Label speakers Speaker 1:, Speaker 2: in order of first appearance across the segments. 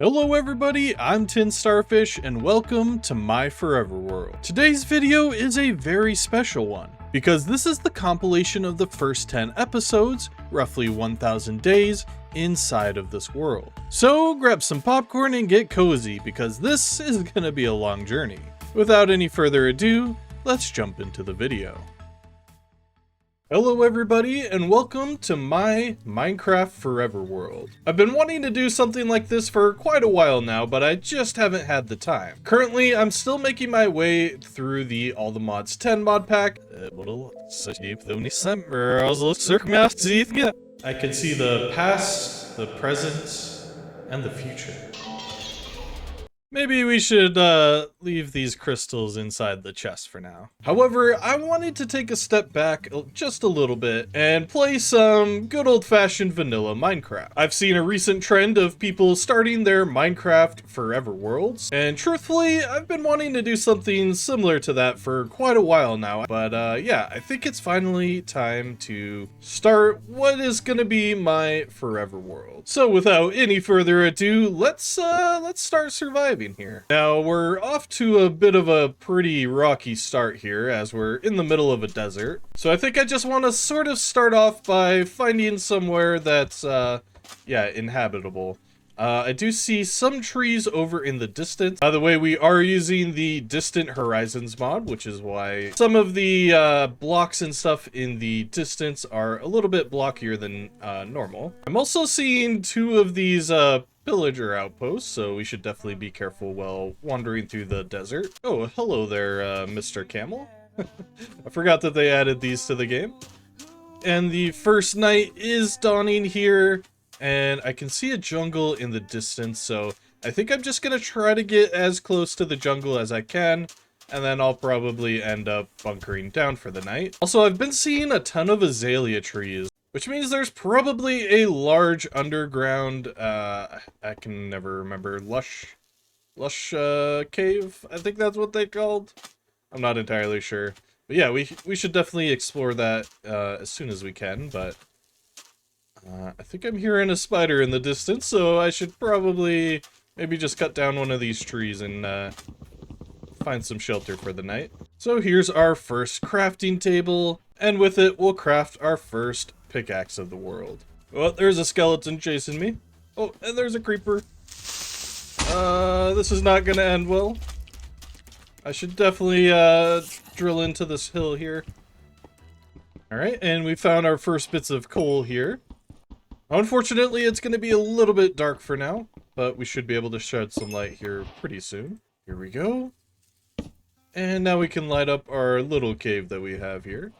Speaker 1: Hello everybody, I'm Tin Starfish and welcome to my Forever World. Today's video is a very special one because this is the compilation of the first 10 episodes, roughly 1,000 days, inside of this world. So grab some popcorn and get cozy because this is gonna be a long journey. Without any further ado, let's jump into the video. Hello everybody and welcome to my Minecraft Forever World. I've been wanting to do something like this for quite a while now, but I just haven't had the time. Currently, I'm still making my way through the All the Mods 10 mod pack. I can see the past, the present, and the future. Maybe we should leave these crystals inside the chest for now. However, I wanted to take a step back just a little bit and play some good old-fashioned vanilla Minecraft. I've seen a recent trend of people starting their Minecraft Forever Worlds, and truthfully, I've been wanting to do something similar to that for quite a while now. But yeah, I think it's finally time to start what is gonna be my Forever World. So without any further ado, let's start surviving here. Now we're off to a bit of a pretty rocky start here as we're in the middle of a desert. So I think I just want to sort of start off by finding somewhere that's yeah, inhabitable. I do see some trees over in the distance. By the way, we are using the Distant Horizons mod, which is why some of the blocks and stuff in the distance are a little bit blockier than normal. I'm also seeing two of these pillager outposts, so we should definitely be careful while wandering through the desert. Oh, hello there, Mr. Camel. I forgot that they added these to the game. And the first night is dawning here, and I can see a jungle in the distance, so I think I'm just gonna try to get as close to the jungle as I can, and then I'll probably end up bunkering down for the night. Also, I've been seeing a ton of azalea trees, which means there's probably a large underground, I can never remember, lush cave, I think that's what they called. I'm not entirely sure. But yeah, we should definitely explore that as soon as we can, but I think I'm hearing a spider in the distance, so I should probably maybe just cut down one of these trees and find some shelter for the night. So here's our first crafting table, and with it we'll craft our first pickaxe of the world. Oh, there's a skeleton chasing me. Oh, and there's a creeper. This is not gonna end well. I should definitely drill into this hill here. Alright, and we found our first bits of coal here. Unfortunately, it's gonna be a little bit dark for now, but we should be able to shed some light here pretty soon. Here we go. And now we can light up our little cave that we have here.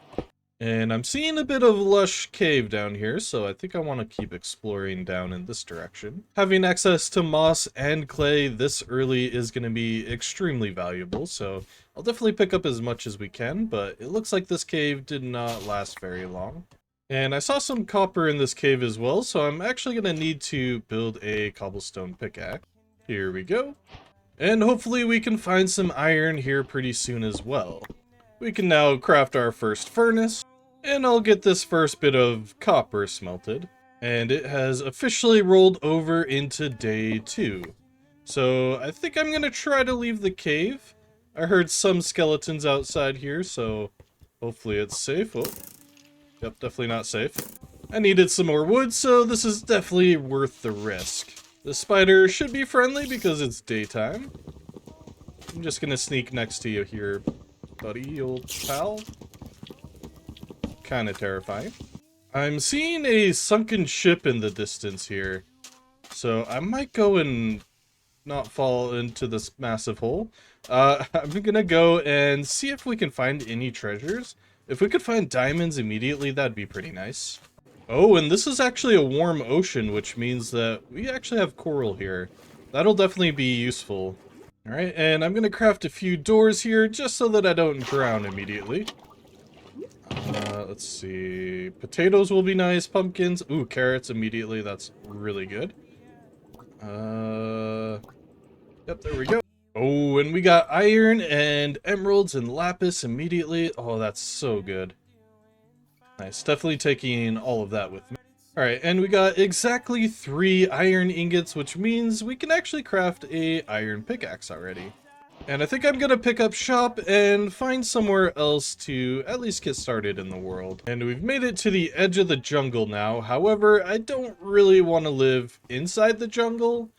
Speaker 1: And I'm seeing a bit of lush cave down here, so I think I want to keep exploring down in this direction. Having access to moss and clay this early is going to be extremely valuable, so I'll definitely pick up as much as we can, but it looks like this cave did not last very long. And I saw some copper in this cave as well, so I'm actually going to need to build a cobblestone pickaxe. Here we go. And hopefully we can find some iron here pretty soon as well. We can now craft our first furnace, and I'll get this first bit of copper smelted. And it has officially rolled over into day 2. So I think I'm gonna try to leave the cave. I heard some skeletons outside here, so hopefully it's safe. Oh, yep, definitely not safe. I needed some more wood, so this is definitely worth the risk. The spider should be friendly because it's daytime. I'm just gonna sneak next to you here, buddy, old pal. Kind of terrifying. I'm seeing a sunken ship in the distance here, so I might go and not fall into this massive hole. I'm gonna go and see if we can find any treasures. If we could find diamonds immediately, that'd be pretty nice. Oh, and this is actually a warm ocean, which means that we actually have coral here. That'll definitely be useful. Alright, and I'm gonna craft a few doors here just so that I don't drown immediately. Let's see. Potatoes will be nice. Pumpkins. Ooh, carrots immediately. That's really good. Yep, there we go. Oh, and we got iron and emeralds and lapis immediately. Oh, that's so good. Nice. Definitely taking all of that with me. Alright, and we got exactly 3 iron ingots, which means we can actually craft a iron pickaxe already. And I think I'm gonna pick up shop and find somewhere else to at least get started in the world. And we've made it to the edge of the jungle now. However, I don't really want to live inside the jungle.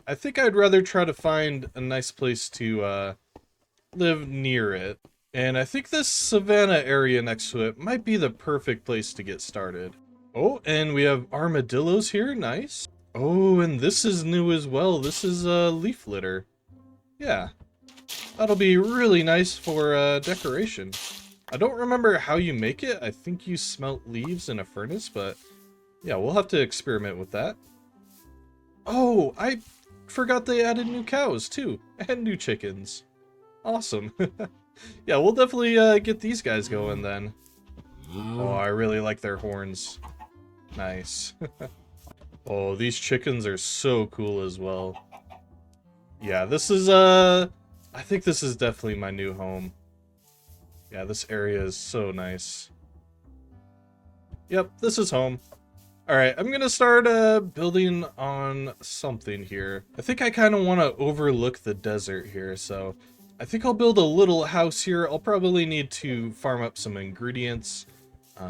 Speaker 1: I think I'd rather try to find a nice place to live near it. And I think this savanna area next to it might be the perfect place to get started. Oh, and we have armadillos here, nice. Oh, and this is new as well. This is leaf litter. Yeah, that'll be really nice for decoration. I don't remember how you make it. I think you smelt leaves in a furnace, but yeah, we'll have to experiment with that. Oh, I forgot they added new cows too, and new chickens. Awesome. Yeah, we'll definitely get these guys going then. Oh, I really like their horns. Nice. Oh, these chickens are so cool as well. Yeah, this is, I think this is definitely my new home. Yeah, this area is so nice. Yep, this is home. Alright, I'm gonna start, building on something here. I think I kind of want to overlook the desert here, so I think I'll build a little house here. I'll probably need to farm up some ingredients.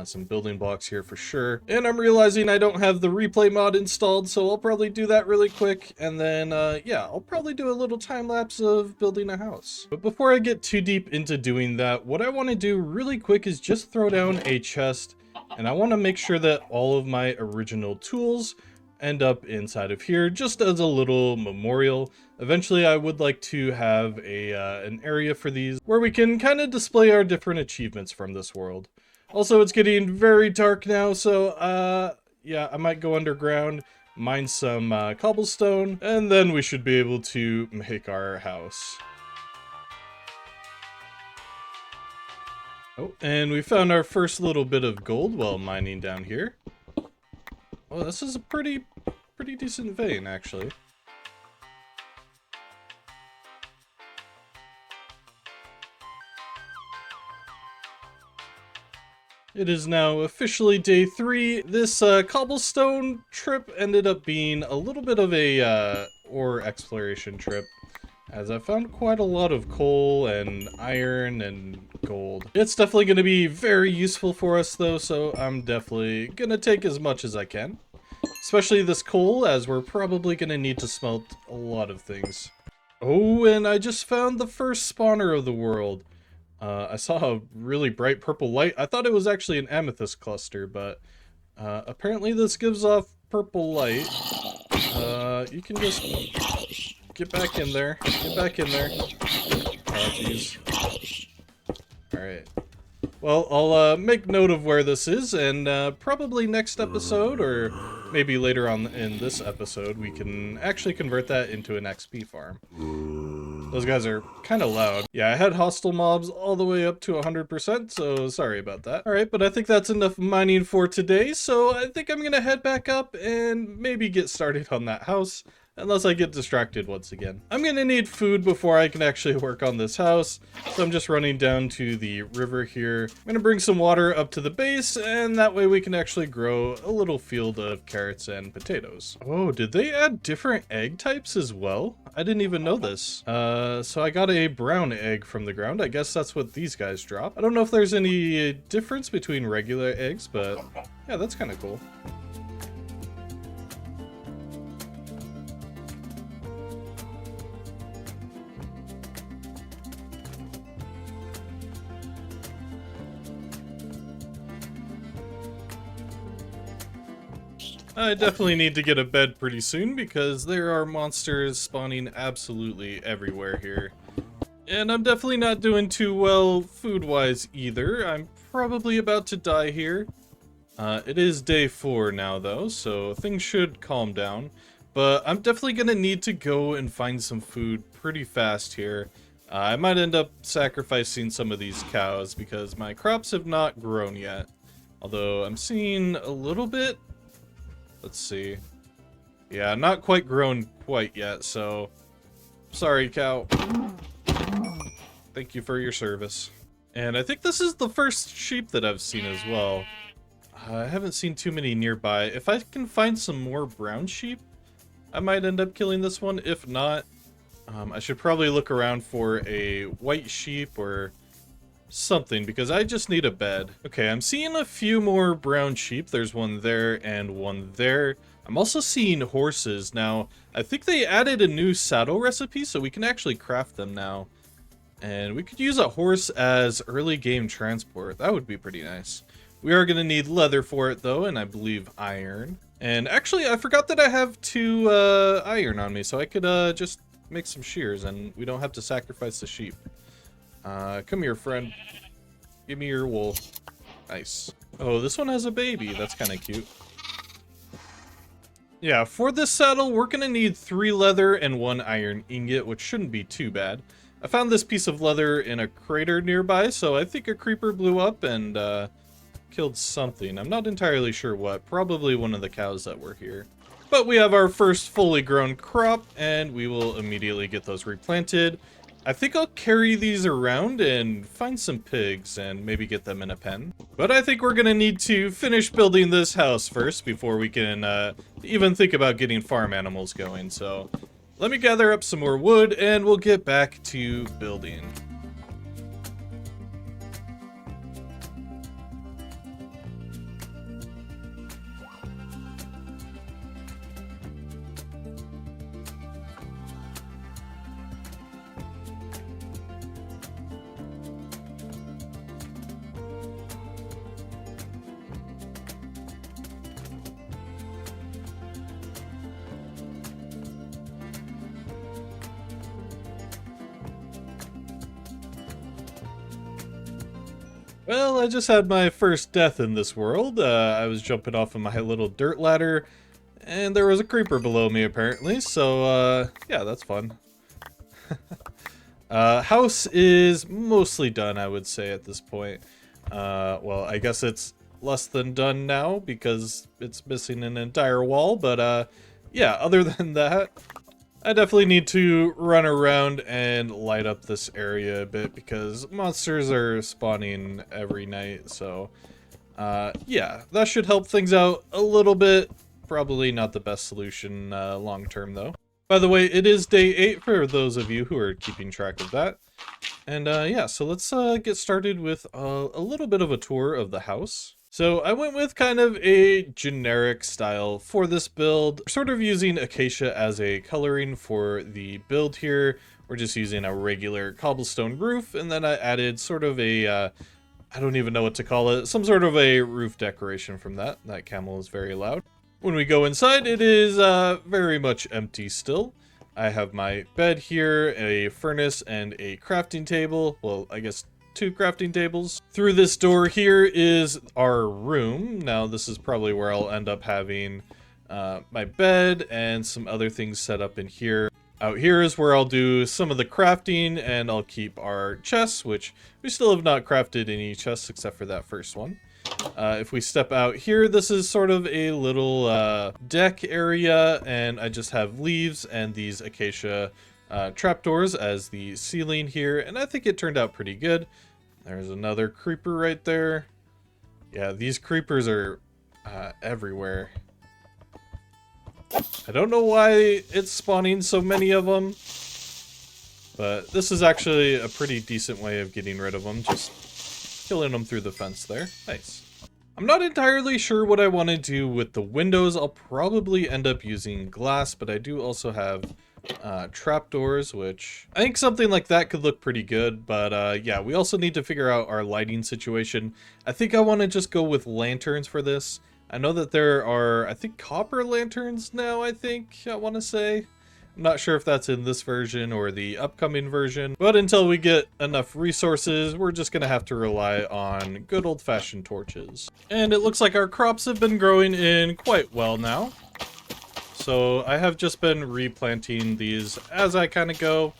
Speaker 1: Some building blocks here for sure. And I'm realizing I don't have the replay mod installed, so I'll probably do that really quick. And then, yeah, I'll probably do a little time lapse of building a house. But before I get too deep into doing that, what I want to do really quick is just throw down a chest. And I want to make sure that all of my original tools end up inside of here, just as a little memorial. Eventually, I would like to have an area for these where we can kind of display our different achievements from this world. Also, it's getting very dark now, so, yeah, I might go underground, mine some cobblestone, and then we should be able to make our house. Oh, and we found our first little bit of gold while mining down here. Oh, this is a pretty decent vein, actually. It is now officially day 3. This cobblestone trip ended up being a little bit of a ore exploration trip, as I found quite a lot of coal and iron and gold. It's definitely going to be very useful for us though, so I'm definitely going to take as much as I can. Especially this coal, as we're probably going to need to smelt a lot of things. Oh, and I just found the first spawner of the world. I saw a really bright purple light. I thought it was actually an amethyst cluster, but apparently this gives off purple light. You can just get back in there. Get back in there. Oh, jeez. Alright. Well, I'll make note of where this is, and probably next episode, or maybe later on in this episode, we can actually convert that into an XP farm. Those guys are kind of loud. Yeah, I had hostile mobs all the way up to 100%, so sorry about that. Alright, but I think that's enough mining for today, so I think I'm gonna head back up and maybe get started on that house, unless I get distracted once again. I'm gonna need food before I can actually work on this house, so I'm just running down to the river here. I'm gonna bring some water up to the base, and that way we can actually grow a little field of carrots and potatoes. Oh, did they add different egg types as well? I didn't even know this. So I got a brown egg from the ground. I guess that's what these guys drop. I don't know if there's any difference between regular eggs, but yeah, that's kind of cool. I definitely need to get a bed pretty soon because there are monsters spawning absolutely everywhere here. And I'm definitely not doing too well food-wise either. I'm probably about to die here. It is day 4 now though, so things should calm down. But I'm definitely gonna need to go and find some food pretty fast here. I might end up sacrificing some of these cows because my crops have not grown yet. Although I'm seeing a little bit. Let's see. Yeah, not quite grown quite yet, so sorry, cow. Thank you for your service. And I think this is the first sheep that I've seen as well. I haven't seen too many nearby. If I can find some more brown sheep, I might end up killing this one. If not, I should probably look around for a white sheep or something, because I just need a bed. Okay, I'm seeing a few more brown sheep. There's one there and one there. I'm also seeing horses. Now, I think they added a new saddle recipe, so we can actually craft them now. And we could use a horse as early game transport. That would be pretty nice. We are going to need leather for it, though, and I believe iron. And actually, I forgot that I have 2 iron on me, so I could just make some shears, and we don't have to sacrifice the sheep. Come here, friend. Give me your wool. Nice. Oh, this one has a baby. That's kind of cute. Yeah, for this saddle, we're going to need 3 leather and 1 iron ingot, which shouldn't be too bad. I found this piece of leather in a crater nearby, so I think a creeper blew up and killed something. I'm not entirely sure what. Probably one of the cows that were here. But we have our first fully grown crop, and we will immediately get those replanted. I think I'll carry these around and find some pigs and maybe get them in a pen. But I think we're going to need to finish building this house first before we can even think about getting farm animals going. So let me gather up some more wood and we'll get back to building. Well, I just had my first death in this world. I was jumping off of my little dirt ladder, and there was a creeper below me, apparently, so, yeah, that's fun. House is mostly done, I would say, at this point. Well, I guess it's less than done now, because it's missing an entire wall, but, yeah, other than that, I definitely need to run around and light up this area a bit because monsters are spawning every night, so yeah, that should help things out a little bit. Probably not the best solution long term though. By the way, it is day 8 for those of you who are keeping track of that. And yeah, so let's get started with a little bit of a tour of the house. So I went with kind of a generic style for this build, sort of using acacia as a coloring for the build here. We're just using a regular cobblestone roof, and then I added sort of a, I don't even know what to call it, some sort of a roof decoration from that. That camel is very loud. When we go inside, it is very much empty still. I have my bed here, a furnace, and a crafting table. Well, I guess 2 crafting tables. Through this door here is our room. Now this is probably where I'll end up having my bed and some other things set up in here. Out here is where I'll do some of the crafting, and I'll keep our chests, which we still have not crafted any chests except for that first one. If we step out here, this is sort of a little deck area, and I just have leaves and these acacia trapdoors as the ceiling here, and I think it turned out pretty good. There's another creeper right there. Yeah, these creepers are everywhere. I don't know why it's spawning so many of them, but this is actually a pretty decent way of getting rid of them, just killing them through the fence there. Nice. I'm not entirely sure what I want to do with the windows. I'll probably end up using glass, but I do also have trapdoors, which I think something like that could look pretty good, but yeah, we also need to figure out our lighting situation. I think I want to just go with lanterns for this. I know that there are, I think, copper lanterns now, I want to say. I'm not sure if that's in this version or the upcoming version, but until we get enough resources, we're just gonna have to rely on good old-fashioned torches. And it looks like our crops have been growing in quite well now. So I have just been replanting these as I kind of go,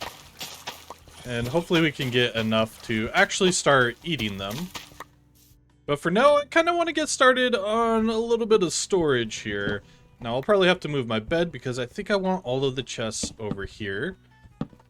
Speaker 1: and hopefully we can get enough to actually start eating them. But for now, I kind of want to get started on a little bit of storage here. Now I'll probably have to move my bed because I think I want all of the chests over here.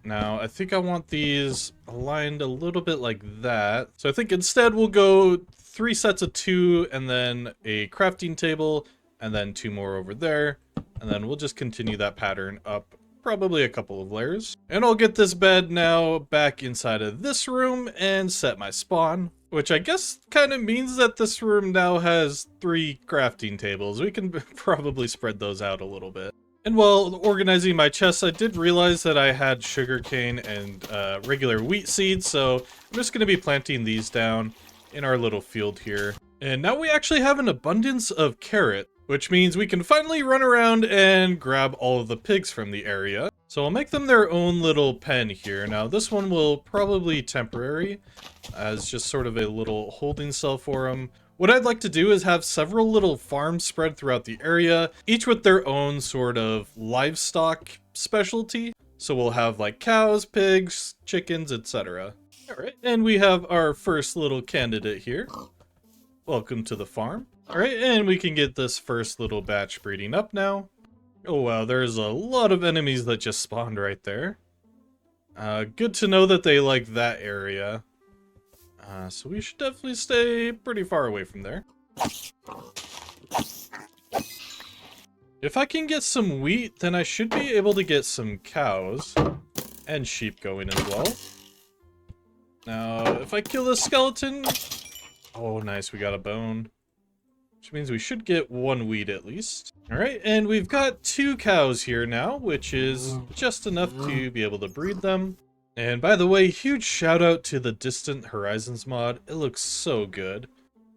Speaker 1: Now, I think I want these aligned a little bit like that. So I think instead we'll go 3 sets of 2 and then a crafting table and then 2 more over there. And then we'll just continue that pattern up probably a couple of layers. And I'll get this bed now back inside of this room and set my spawn, which I guess kind of means that this room now has 3 crafting tables. We can probably spread those out a little bit. And while organizing my chests, I did realize that I had sugarcane and regular wheat seeds, so I'm just going to be planting these down in our little field here. And now we actually have an abundance of carrot, which means we can finally run around and grab all of the pigs from the area. So I'll make them their own little pen here. Now this one will probably temporary as just sort of a little holding cell for them. What I'd like to do is have several little farms spread throughout the area, each with their own sort of livestock specialty. So we'll have like cows, pigs, chickens, etc. Alright, and we have our first little candidate here. Welcome to the farm. Alright, and we can get this first little batch breeding up now. Oh wow, there's a lot of enemies that just spawned right there. Good to know that they like that area. So we should definitely stay pretty far away from there. If I can get some wheat, then I should be able to get some cows and sheep going as well. Now, if I kill this skeleton... Oh, nice, we got a bone. Which means we should get 1 wheat at least. Alright, and we've got 2 cows here now, which is just enough to be able to breed them. And by the way, huge shout out to the Distant Horizons mod. It looks so good.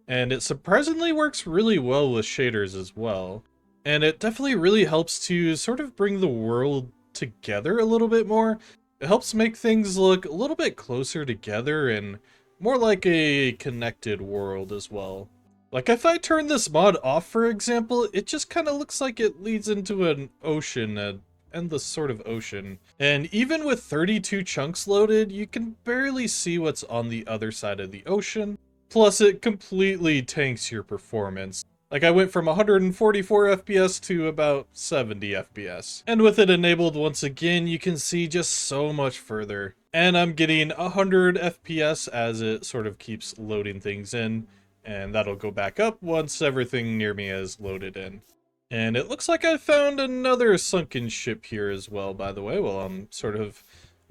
Speaker 1: And it surprisingly works really well with shaders as well. And it definitely really helps to sort of bring the world together a little bit more. It helps make things look a little bit closer together and more like a connected world as well. Like if I turn this mod off, for example, it just kind of looks like it leads into an ocean, an endless sort of ocean. And even with 32 chunks loaded, you can barely see what's on the other side of the ocean. Plus, it completely tanks your performance. Like I went from 144 FPS to about 70 FPS. And with it enabled once again, you can see just so much further. And I'm getting 100 FPS as it sort of keeps loading things in. And that'll go back up once everything near me is loaded in. And it looks like I found another sunken ship here as well, by the way, while I'm sort of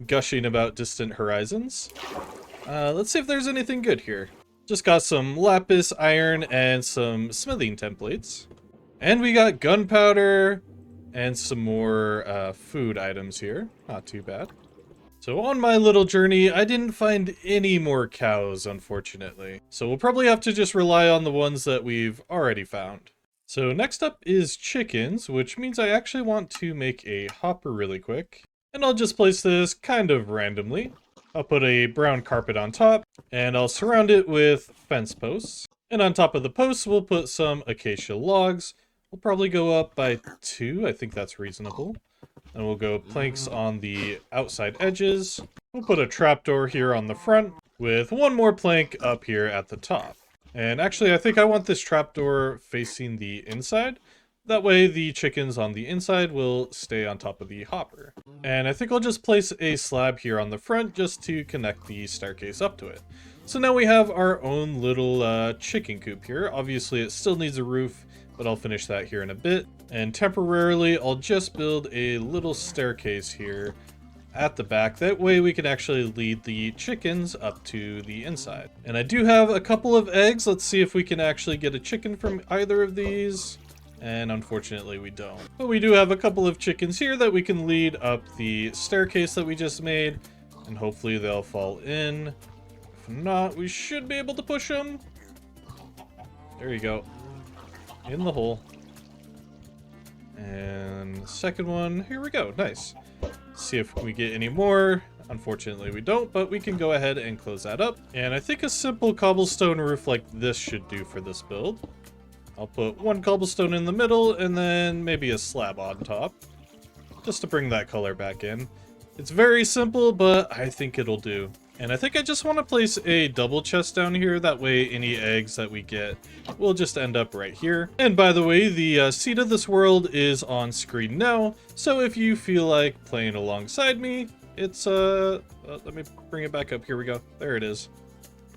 Speaker 1: gushing about Distant Horizons. Let's see if there's anything good here. Just got some lapis, iron, and some smithing templates. And we got gunpowder and some more food items here. Not too bad. So on my little journey, I didn't find any more cows, unfortunately. So we'll probably have to just rely on the ones that we've already found. So next up is chickens, which means I actually want to make a hopper really quick. And I'll just place this kind of randomly. I'll put a brown carpet on top, and I'll surround it with fence posts. And on top of the posts, we'll put some acacia logs. We'll probably go up by 2, I think that's reasonable. And we'll go planks on the outside edges. We'll put a trapdoor here on the front, with 1 more plank up here at the top. And actually, I think I want this trapdoor facing the inside. That way the chickens on the inside will stay on top of the hopper. And I think I'll just place a slab here on the front just to connect the staircase up to it. So now we have our own little chicken coop here. Obviously it still needs a roof, but I'll finish that here in a bit. And temporarily I'll just build a little staircase here at the back. That way we can actually lead the chickens up to the inside. And I do have a couple of eggs. Let's see if we can actually get a chicken from either of these. And unfortunately we don't. But we do have a couple of chickens here that we can lead up the staircase that we just made. And hopefully they'll fall in. If not, we should be able to push them. There you go. In the hole. And the second one, here we go. Nice. See if we get any more. Unfortunately we don't, but we can go ahead and close that up. And I think a simple cobblestone roof like this should do for this build. I'll put 1 cobblestone in the middle and then maybe a slab on top, just to bring that color back in. It's very simple, but I think it'll do. And I think I just want to place a double chest down here. That way any eggs that we get will just end up right here. And by the way, the seed of this world is on screen now. So if you feel like playing alongside me, it's, let me bring it back up. Here we go. There it is.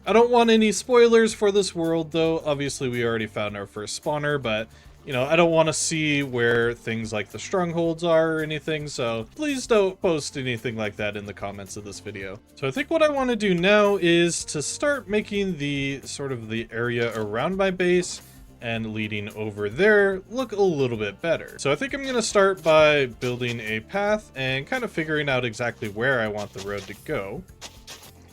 Speaker 1: I don't want any spoilers for this world though. Obviously we already found our first spawner, but you know, I don't want to see where things like the strongholds are or anything, so please don't post anything like that in the comments of this video. So I think what I want to do now is to start making the sort of the area around my base and leading over there look a little bit better. So I think I'm going to start by building a path and kind of figuring out exactly where I want the road to go.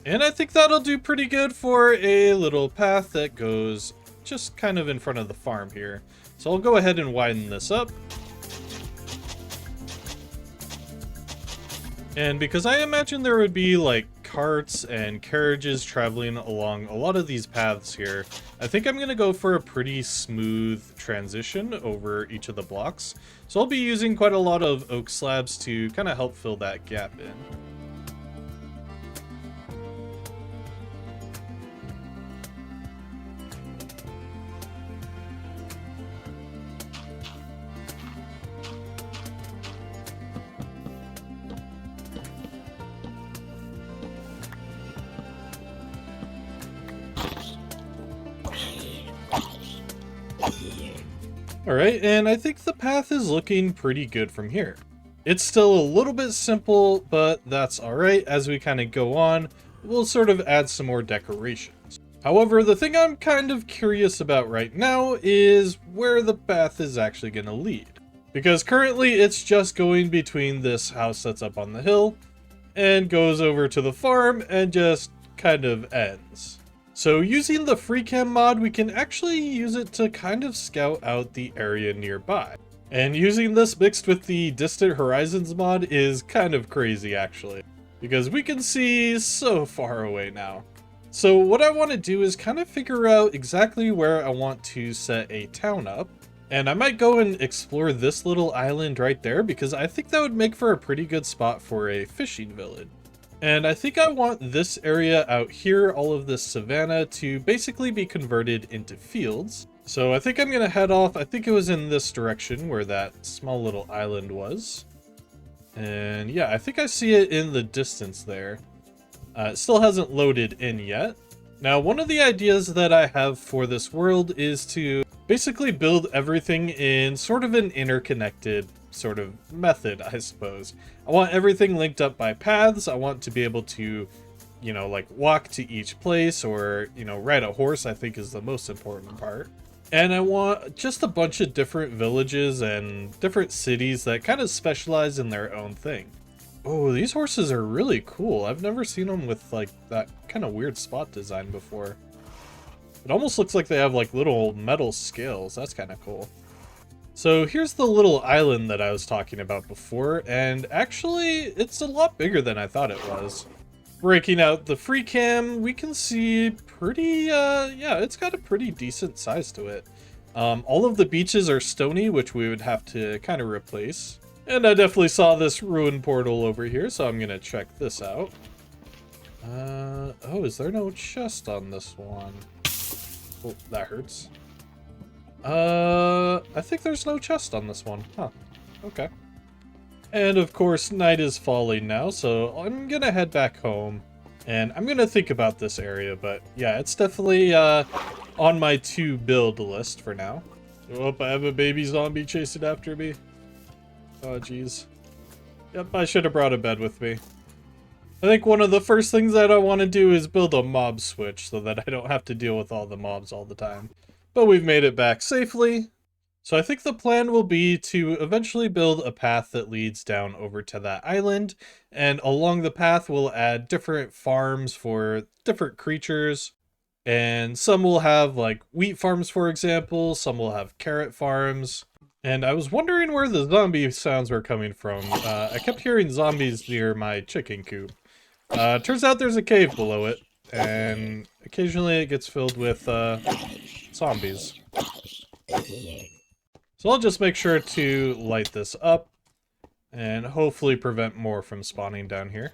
Speaker 1: And I think that'll do pretty good for a little path that goes just kind of in front of the farm here. So I'll go ahead and widen this up. And because I imagine there would be like carts and carriages traveling along a lot of these paths here, I think I'm going to go for a pretty smooth transition over each of the blocks. So I'll be using quite a lot of oak slabs to kind of help fill that gap in. Alright, and I think the path is looking pretty good from here. It's still a little bit simple, but that's alright. As we kind of go on, we'll sort of add some more decorations. However, the thing I'm kind of curious about right now is where the path is actually going to lead. Because currently it's just going between this house that's up on the hill and goes over to the farm and just kind of ends. So using the FreeCam mod, we can actually use it to kind of scout out the area nearby. And using this mixed with the Distant Horizons mod is kind of crazy actually, because we can see so far away now. So what I want to do is kind of figure out exactly where I want to set a town up. And I might go and explore this little island right there because I think that would make for a pretty good spot for a fishing village. And I think I want this area out here, all of this savanna, to basically be converted into fields. So I think I'm going to head off. I think it was in this direction where that small little island was. And yeah, I think I see it in the distance there. It still hasn't loaded in yet. Now, one of the ideas that I have for this world is to basically build everything in sort of an interconnected sort of method, I suppose. I want everything linked up by paths. I want to be able to, you know, like walk to each place or, you know, ride a horse, I think is the most important part. And I want just a bunch of different villages and different cities that kind of specialize in their own thing. Oh, these horses are really cool. I've never seen them with like that kind of weird spot design before. It almost looks like they have like little metal scales. That's kind of cool. So here's the little island that I was talking about before, and actually it's a lot bigger than I thought it was. Breaking out the free cam, we can see pretty, yeah, it's got a pretty decent size to it. All of the beaches are stony, which we would have to kind of replace. And I definitely saw this ruined portal over here, so I'm gonna check this out. Oh, is there no chest on this one? Oh, that hurts. I think there's no chest on this one. Huh. Okay. And of course, night is falling now, so I'm gonna head back home. And I'm gonna think about this area, but yeah, it's definitely on my to build list for now. Oh, I have a baby zombie chasing after me. Oh, jeez. Yep, I should have brought a bed with me. I think one of the first things that I want to do is build a mob switch so that I don't have to deal with all the mobs all the time. But we've made it back safely. So I think the plan will be to eventually build a path that leads down over to that island. And along the path, we'll add different farms for different creatures. And some will have like wheat farms, for example. Some will have carrot farms. And I was wondering where the zombie sounds were coming from. I kept hearing zombies near my chicken coop. Turns out there's a cave below it. And occasionally it gets filled with zombies. So I'll just make sure to light this up and hopefully prevent more from spawning down here.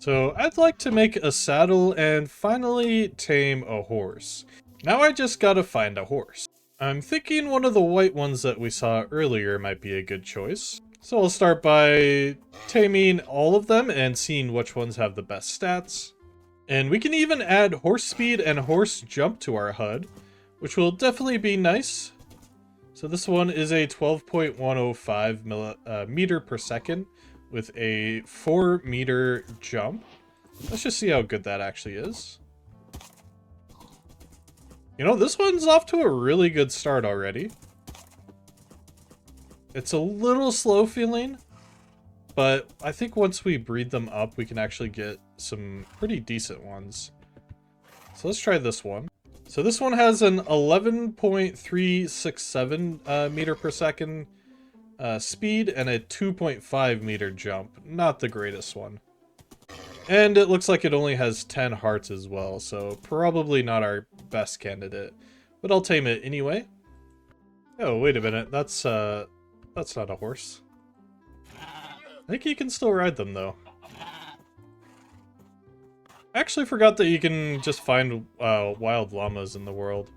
Speaker 1: So I'd like to make a saddle and finally tame a horse. Now I just gotta find a horse. I'm thinking one of the white ones that we saw earlier might be a good choice. So I'll start by taming all of them and seeing which ones have the best stats. And we can even add horse speed and horse jump to our HUD, which will definitely be nice. So this one is a 12.105 meter per second with a 4 meter jump. Let's just see how good that actually is. You know, this one's off to a really good start already. It's a little slow feeling, but I think once we breed them up, we can actually get some pretty decent ones. So let's try this one. So this one has an 11.367 meter per second speed and a 2.5 meter jump. Not the greatest one. And it looks like it only has 10 hearts as well, so probably not our best candidate. But I'll tame it anyway. Oh, wait a minute. That's not a horse. I think you can still ride them, though. I actually forgot that you can just find wild llamas in the world.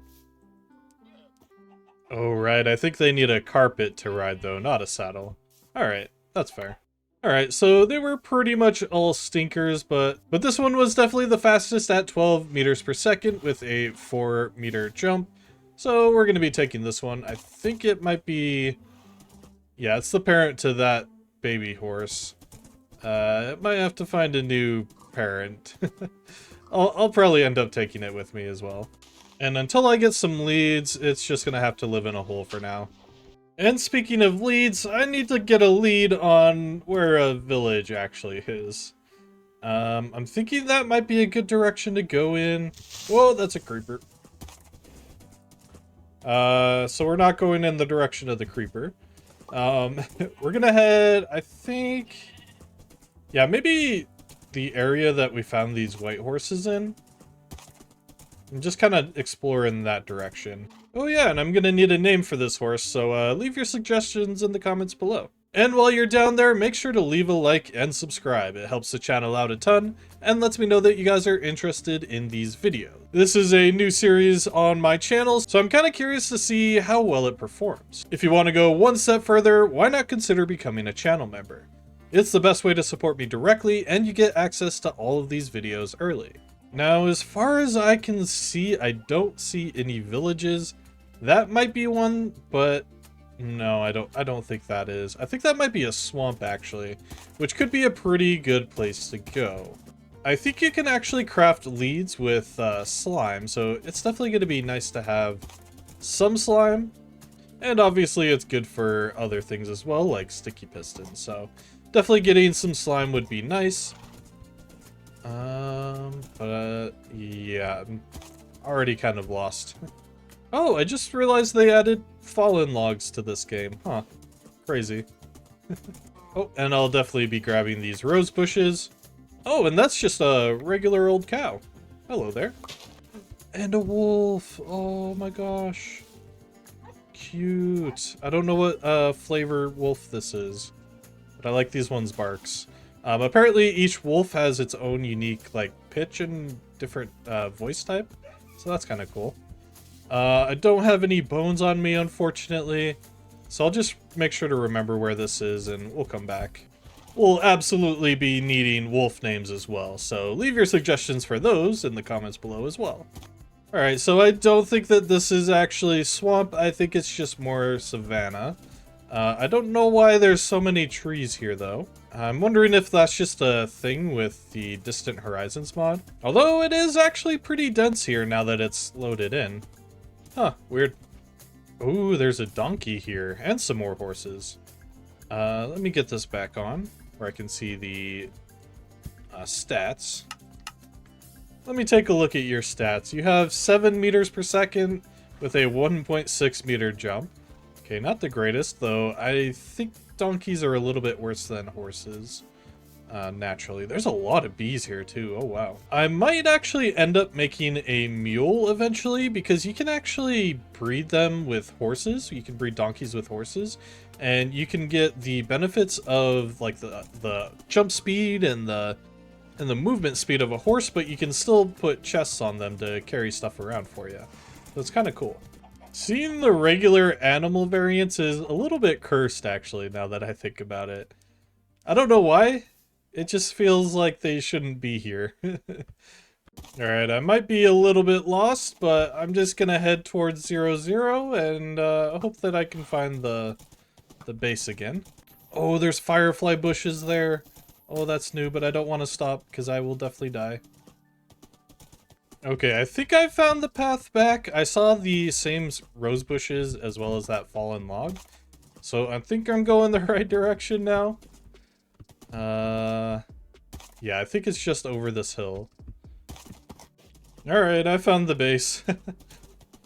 Speaker 1: Oh, right. I think they need a carpet to ride, though, not a saddle. Alright, that's fair. Alright, so they were pretty much all stinkers, but this one was definitely the fastest at 12 meters per second with a 4 meter jump. So we're going to be taking this one. I think it might be... Yeah, it's the parent to that baby horse. It might have to find a new parent. I'll probably end up taking it with me as well. And until I get some leads, it's just going to have to live in a hole for now. And speaking of leads, I need to get a lead on where a village actually is. I'm thinking that might be a good direction to go in. Whoa, that's a creeper. So we're not going in the direction of the creeper. We're gonna head, I think... Yeah, maybe the area that we found these white horses in. I'm just kind of exploring that direction. Oh yeah, and I'm gonna need a name for this horse, so leave your suggestions in the comments below. And while you're down there, make sure to leave a like and subscribe. It helps the channel out a ton, and lets me know that you guys are interested in these videos. This is a new series on my channel, so I'm kind of curious to see how well it performs. If you want to go one step further, why not consider becoming a channel member? It's the best way to support me directly, and you get access to all of these videos early. Now, as far as I can see, I don't see any villages. That might be one, but no, I don't think that is. I think that might be a swamp, actually, which could be a pretty good place to go. I think you can actually craft leads with slime, so it's definitely going to be nice to have some slime. And obviously it's good for other things as well, like sticky pistons, so definitely getting some slime would be nice. But yeah, I'm already kind of lost. Oh, I just realized they added fallen logs to this game. Huh. Crazy. Oh, and I'll definitely be grabbing these rose bushes. Oh, and that's just a regular old cow. Hello there. And a wolf. Oh my gosh. Cute. I don't know what flavor wolf this is, but I like these ones' barks. Apparently each wolf has its own unique like pitch and different voice type, so that's kind of cool. I don't have any bones on me, unfortunately, so I'll just make sure to remember where this is and we'll come back. We'll absolutely be needing wolf names as well, so leave your suggestions for those in the comments below as well. Alright, so I don't think that this is actually swamp, I think it's just more savanna. I don't know why there's so many trees here, though. I'm wondering if that's just a thing with the Distant Horizons mod. Although it is actually pretty dense here now that it's loaded in. Huh, weird. Ooh, there's a donkey here, and some more horses. Let me get this back on, where I can see the stats. Let me take a look at your stats. You have 7 meters per second with a 1.6 meter jump. Okay, not the greatest, though. I think donkeys are a little bit worse than horses, naturally. There's a lot of bees here, too. Oh, wow. I might actually end up making a mule eventually, because you can actually breed them with horses. You can breed donkeys with horses, and you can get the benefits of, like, the jump speed and the and the movement speed of a horse, but you can still put chests on them to carry stuff around for you. So it's kind of cool. Seeing the regular animal variants is a little bit cursed, actually, now that I think about it. I don't know why. It just feels like they shouldn't be here. Alright, I might be a little bit lost, but I'm just gonna head towards 0, and hope that I can find the base again. Oh, there's firefly bushes there. Oh, that's new, but I don't want to stop because I will definitely die. Okay, I think I found the path back. I saw the same rose bushes as well as that fallen log. So I think I'm going the right direction now. Yeah, I think it's just over this hill. Alright, I found the base.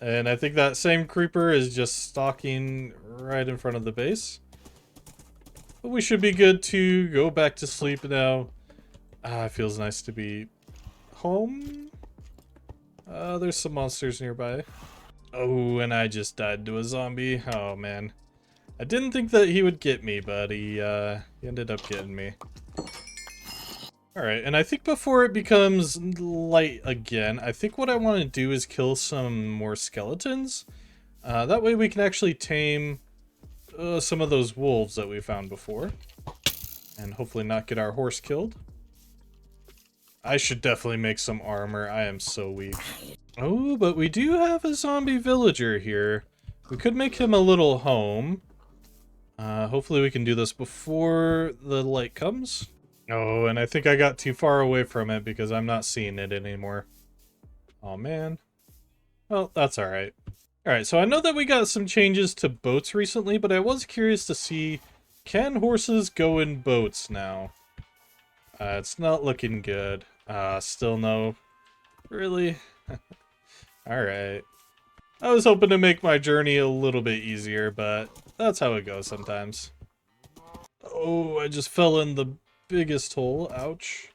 Speaker 1: And I think that same creeper is just stalking right in front of the base. But we should be good to go back to sleep now. It feels nice to be home. There's some monsters nearby. Oh, and I just died to a zombie. Oh, man. I didn't think that he would get me, but he ended up getting me. Alright, and I think before it becomes light again, I think what I want to do is kill some more skeletons. That way we can actually tame some of those wolves that we found before. And hopefully not get our horse killed. I should definitely make some armor. I am so weak. Oh, but we do have a zombie villager here. We could make him a little home. Hopefully we can do this before the light comes. Oh, and I think I got too far away from it because I'm not seeing it anymore. Oh, man. Well, that's alright. Alright, so I know that we got some changes to boats recently, but I was curious to see, can horses go in boats now? It's not looking good. Still no. Really? Alright. I was hoping to make my journey a little bit easier, but that's how it goes sometimes. Oh, I just fell in the biggest hole. Ouch.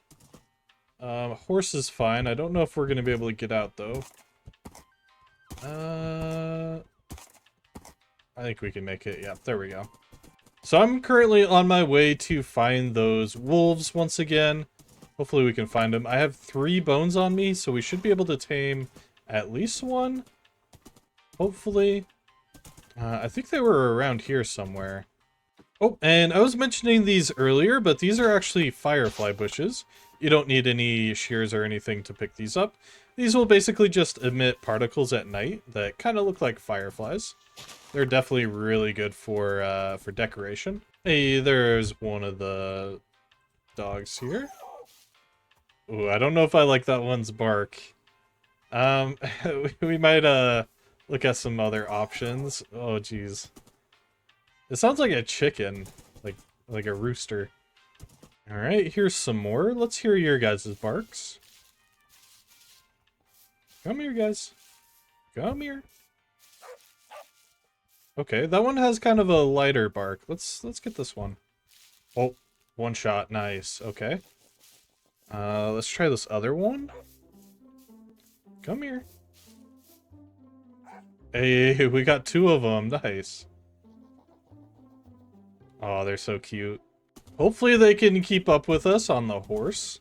Speaker 1: Horse is fine. I don't know if we're going to be able to get out, though. I think we can make it. Yeah, there we go. So I'm currently on my way to find those wolves once again. Hopefully we can find them. I have 3 bones on me, so we should be able to tame at least one. Hopefully. I think they were around here somewhere. Oh, and I was mentioning these earlier, but these are actually firefly bushes. You don't need any shears or anything to pick these up. These will basically just emit particles at night that kind of look like fireflies. They're definitely really good for decoration. Hey, there's one of the dogs here. Ooh, I don't know if I like that one's bark. We might look at some other options. Oh, jeez. It sounds like a chicken, like a rooster. All right, here's some more. Let's hear your guys' barks. Come here, guys. Come here. Okay, that one has kind of a lighter bark. Let's get this one. Oh, one shot. Nice. Okay. Let's try this other one. Come here. Hey, we got 2 of them. Nice. Oh, they're so cute. Hopefully they can keep up with us on the horse.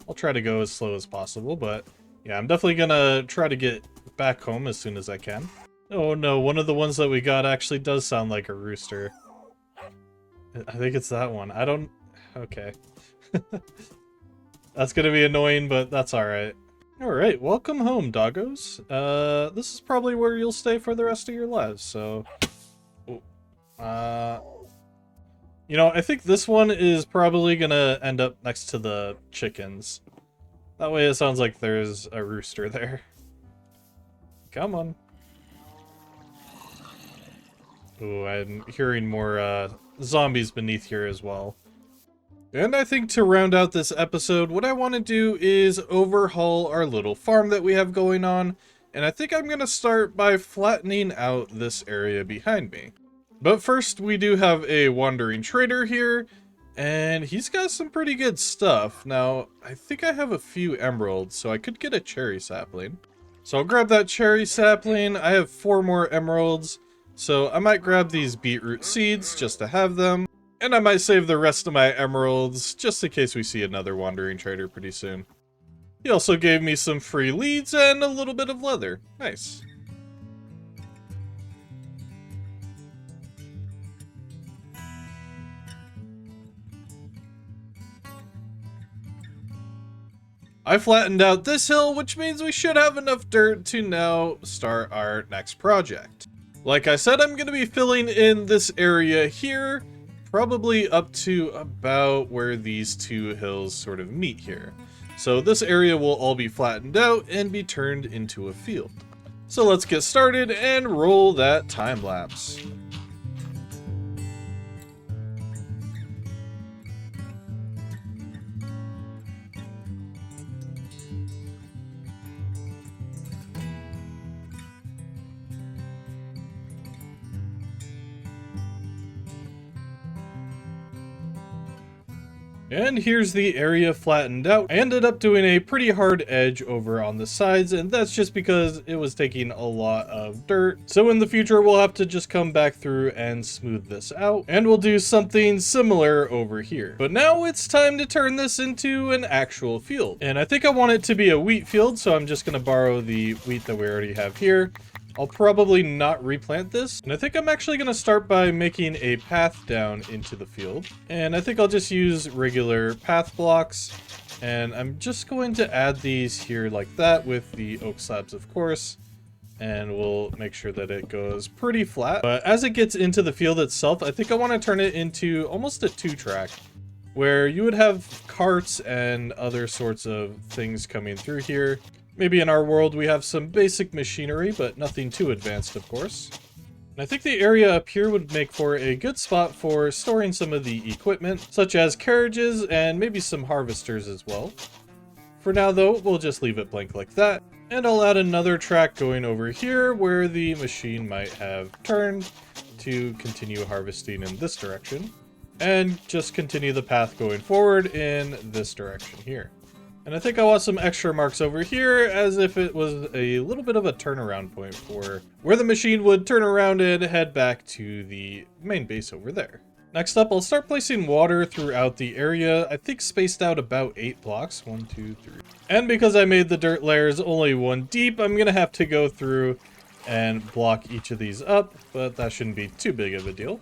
Speaker 1: I'll try to go as slow as possible, but yeah, I'm definitely gonna try to get back home as soon as I can. Oh no, one of the ones that we got actually does sound like a rooster. I think it's that one. I don't... Okay. That's gonna be annoying, but that's alright. Alright, welcome home, doggos. This is probably where you'll stay for the rest of your lives, so... You know, I think this one is probably gonna end up next to the chickens. That way it sounds like there's a rooster there. Come on. Ooh, I'm hearing more zombies beneath here as well. And I think to round out this episode, what I want to do is overhaul our little farm that we have going on. And I think I'm going to start by flattening out this area behind me. But first, we do have a wandering trader here, and he's got some pretty good stuff. Now, I think I have a few emeralds, so I could get a cherry sapling. So I'll grab that cherry sapling. I have 4 more emeralds, so I might grab these beetroot seeds just to have them. And I might save the rest of my emeralds just in case we see another wandering trader pretty soon. He also gave me some free leads and a little bit of leather. Nice. I flattened out this hill, which means we should have enough dirt to now start our next project. Like I said, I'm going to be filling in this area here, probably up to about where these two hills sort of meet here. So this area will all be flattened out and be turned into a field. So let's get started and roll that time lapse. And here's the area flattened out. I ended up doing a pretty hard edge over on the sides, and that's just because it was taking a lot of dirt. So in the future, we'll have to just come back through and smooth this out, and we'll do something similar over here. But now it's time to turn this into an actual field. And I think I want it to be a wheat field, so I'm just gonna borrow the wheat that we already have here. I'll probably not replant this, and I think I'm actually going to start by making a path down into the field. And I think I'll just use regular path blocks, and I'm just going to add these here like that with the oak slabs, of course, and we'll make sure that it goes pretty flat. But as it gets into the field itself, I think I want to turn it into almost a 2-track, where you would have carts and other sorts of things coming through here. Maybe in our world we have some basic machinery, but nothing too advanced, of course. And I think the area up here would make for a good spot for storing some of the equipment, such as carriages and maybe some harvesters as well. For now though, we'll just leave it blank like that. And I'll add another track going over here where the machine might have turned to continue harvesting in this direction. And just continue the path going forward in this direction here. And I think I want some extra marks over here as if it was a little bit of a turnaround point for where the machine would turn around and head back to the main base over there. Next up, I'll start placing water throughout the area, I think spaced out about 8 blocks. 1, 2, 3. And because I made the dirt layers only 1 deep, I'm going to have to go through and block each of these up, but that shouldn't be too big of a deal.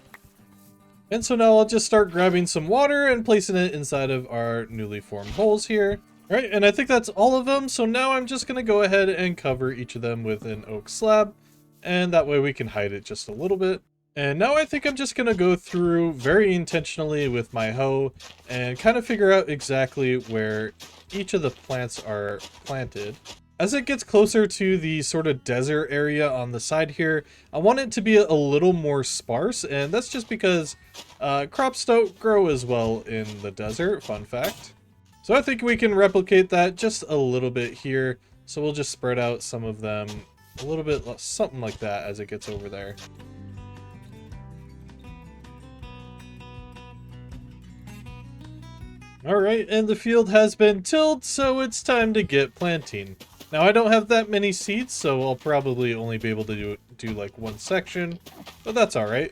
Speaker 1: And so now I'll just start grabbing some water and placing it inside of our newly formed holes here. Alright, and I think that's all of them, so now I'm just going to go ahead and cover each of them with an oak slab, and that way we can hide it just a little bit. And now I think I'm just going to go through very intentionally with my hoe and kind of figure out exactly where each of the plants are planted. As it gets closer to the sort of desert area on the side here, I want it to be a little more sparse, and that's just because crops don't grow as well in the desert, fun fact. So I think we can replicate that just a little bit here. So we'll just spread out some of them a little bit, something like that as it gets over there. Alright, and the field has been tilled, so it's time to get planting. Now I don't have that many seeds, so I'll probably only be able to do like 1 section, but that's alright.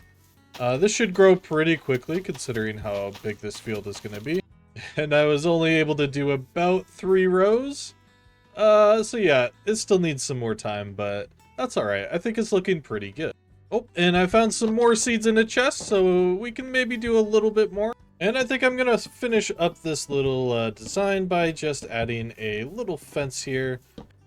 Speaker 1: This should grow pretty quickly considering how big this field is going to be. And I was only able to do about 3 rows. So yeah, it still needs some more time, but that's alright. I think it's looking pretty good. Oh, and I found some more seeds in a chest, so we can maybe do a little bit more. And I think I'm going to finish up this little design by just adding a little fence here,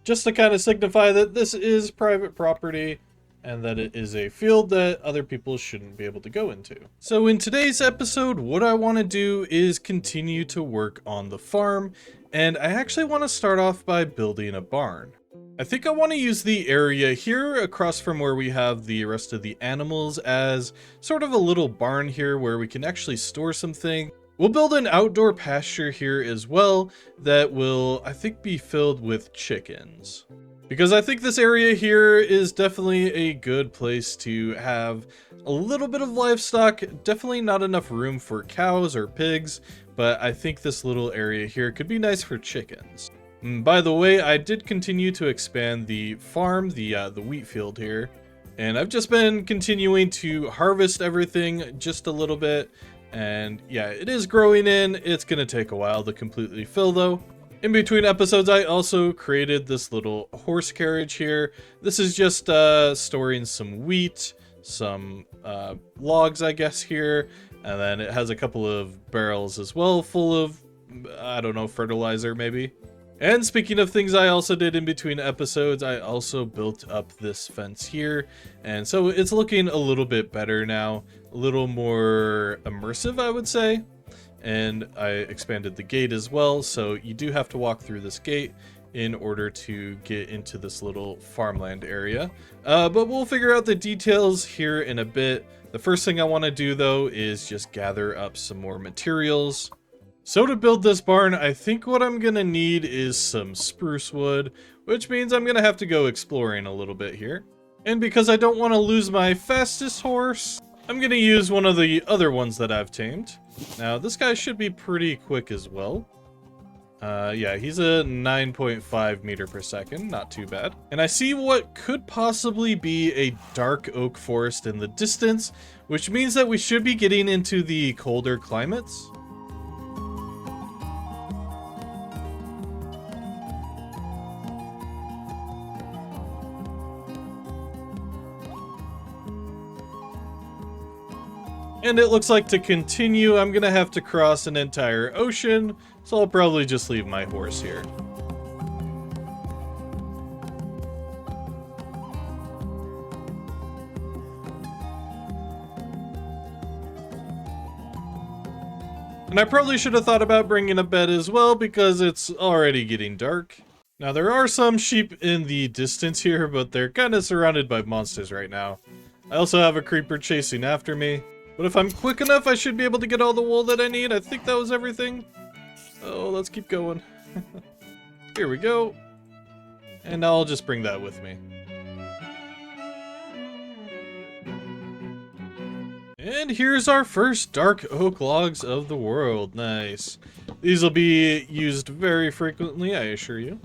Speaker 1: just to kind of signify that this is private property and that it is a field that other people shouldn't be able to go into. So in today's episode, what I want to do is continue to work on the farm, and I actually want to start off by building a barn. I think I want to use the area here across from where we have the rest of the animals as sort of a little barn here where we can actually store something. We'll build an outdoor pasture here as well that will, I think, be filled with chickens. Because I think this area here is definitely a good place to have a little bit of livestock. Definitely not enough room for cows or pigs, but I think this little area here could be nice for chickens. By the way, I did continue to expand the farm, the wheat field here, and I've just been continuing to harvest everything just a little bit, And yeah, it is growing in. It's gonna take a while to completely fill though. In between episodes, I also created this little horse carriage here. This is just storing some wheat, some logs, I guess, here. And then it has a couple of barrels as well, full of, I don't know, fertilizer maybe. And speaking of things I also did in between episodes, I also built up this fence here. And so it's looking a little bit better now, a little more immersive, I would say. And I expanded the gate as well, so you do have to walk through this gate in order to get into this little farmland area. But we'll figure out the details here in a bit. The first thing I want to do though is just gather up some more materials. So to build this barn, I think what I'm gonna need is some spruce wood, which means I'm gonna have to go exploring a little bit here. And because I don't want to lose my fastest horse, I'm gonna use one of the other ones that I've tamed. Now this guy should be pretty quick as well. Yeah, he's a 9.5 meter per second, not too bad. And I see what could possibly be a dark oak forest in the distance, which means that we should be getting into the colder climates. And it looks like to continue, I'm gonna have to cross an entire ocean, so I'll probably just leave my horse here. And I probably should have thought about bringing a bed as well, because it's already getting dark. Now there are some sheep in the distance here, but they're kind of surrounded by monsters right now. I also have a creeper chasing after me. But if I'm quick enough, I should be able to get all the wool that I need. I think that was everything. Oh, let's keep going. Here we go. And I'll just bring that with me. And here's our first dark oak logs of the world. Nice. These will be used very frequently, I assure you.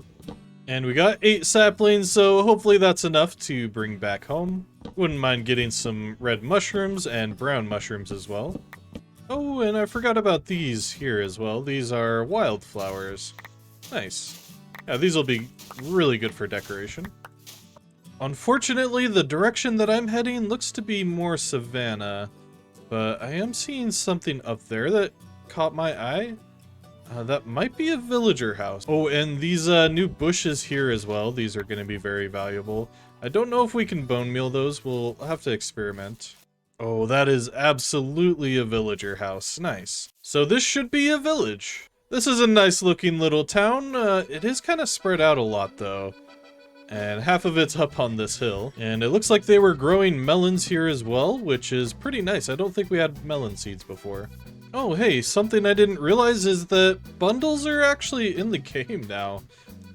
Speaker 1: And we got 8 saplings, so hopefully that's enough to bring back home. Wouldn't mind getting some red mushrooms and brown mushrooms as well. Oh, and I forgot about these here as well. These are wildflowers. Nice. Yeah, these will be really good for decoration. Unfortunately, the direction that I'm heading looks to be more savanna, but I am seeing something up there that caught my eye. That might be a villager house. Oh, and these new bushes here as well. These are going to be very valuable. I don't know if we can bone meal those. We'll have to experiment. Oh, that is absolutely a villager house. Nice. So this should be a village. This is a nice looking little town. It is kind of spread out a lot though. And half of it's up on this hill. And it looks like they were growing melons here as well, which is pretty nice. I don't think we had melon seeds before. Oh, hey, something I didn't realize is that bundles are actually in the game now.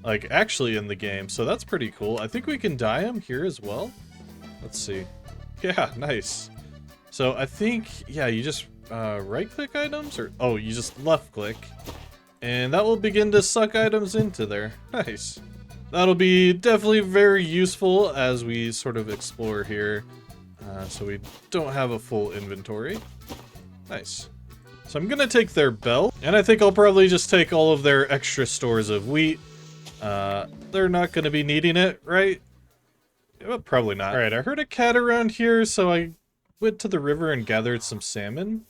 Speaker 1: Like, actually in the game, so that's pretty cool. I think we can dye them here as well. Let's see. Yeah, nice. So I think, yeah, you just right-click items, or, oh, you just left-click. And that will begin to suck items into there. Nice. That'll be definitely very useful as we sort of explore here. So we don't have a full inventory. Nice. So I'm gonna take their bell, and I think I'll probably just take all of their extra stores of wheat. They're not gonna be needing it, right? Well, probably not. Alright, I heard a cat around here, so I went to the river and gathered some salmon.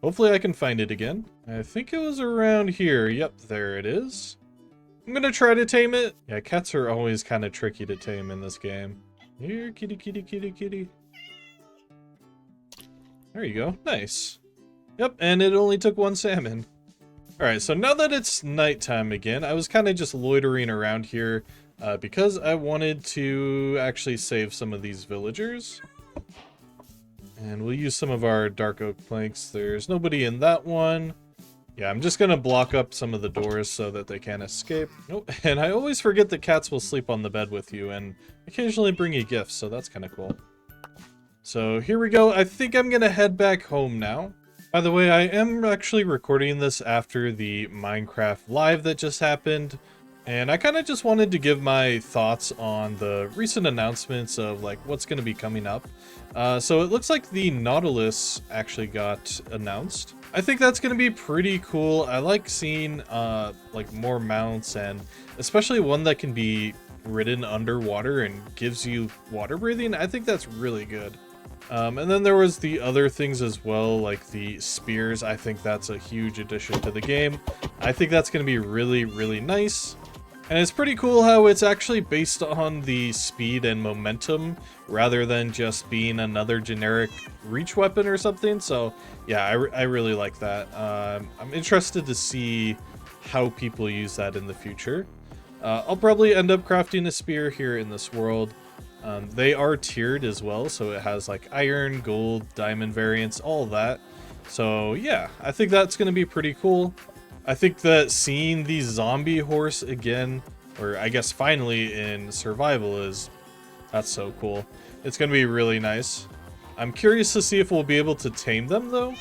Speaker 1: Hopefully I can find it again. I think it was around here. Yep, there it is. I'm gonna try to tame it. Yeah, cats are always kind of tricky to tame in this game. Here, kitty, kitty, kitty, kitty. There you go. Nice. Yep, and it only took 1 salmon. Alright, so now that it's nighttime again, I was kind of just loitering around here because I wanted to actually save some of these villagers. And we'll use some of our dark oak planks. There's nobody in that one. Yeah, I'm just gonna block up some of the doors so that they can't escape. Nope, and I always forget that cats will sleep on the bed with you and occasionally bring you gifts, so that's kind of cool. So here we go. I think I'm gonna head back home now. By the way, I am actually recording this after the Minecraft live that just happened. And I kind of just wanted to give my thoughts on the recent announcements of like what's going to be coming up. So it looks like the Nautilus actually got announced. I think that's going to be pretty cool. I like seeing like more mounts, and especially one that can be ridden underwater and gives you water breathing. I think that's really good. And then there was the other things as well, like the spears. I think that's a huge addition to the game. I think that's going to be really, really nice. And it's pretty cool how it's actually based on the speed and momentum rather than just being another generic reach weapon or something. So yeah, I really like that. I'm interested to see how people use that in the future. I'll probably end up crafting a spear here in this world. They are tiered as well, so it has like iron, gold, diamond variants, all of that. So yeah, I think that's going to be pretty cool. I think that seeing the zombie horse again, or I guess finally in survival, that's so cool. It's going to be really nice. I'm curious to see if we'll be able to tame them though,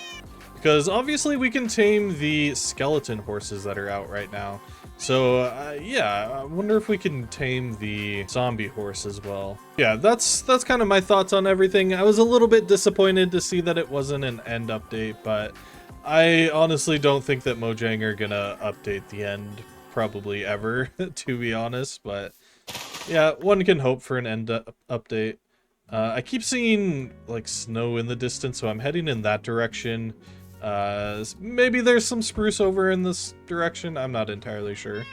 Speaker 1: because obviously we can tame the skeleton horses that are out right now. So yeah, I wonder if we can tame the zombie horse as well. Yeah, that's kind of my thoughts on everything. I was a little bit disappointed to see that it wasn't an end update, but I honestly don't think that Mojang are gonna update the end probably ever, to be honest. But yeah, one can hope for an end update. I keep seeing like snow in the distance, so I'm heading in that direction. Maybe there's some spruce over in this direction. I'm not entirely sure.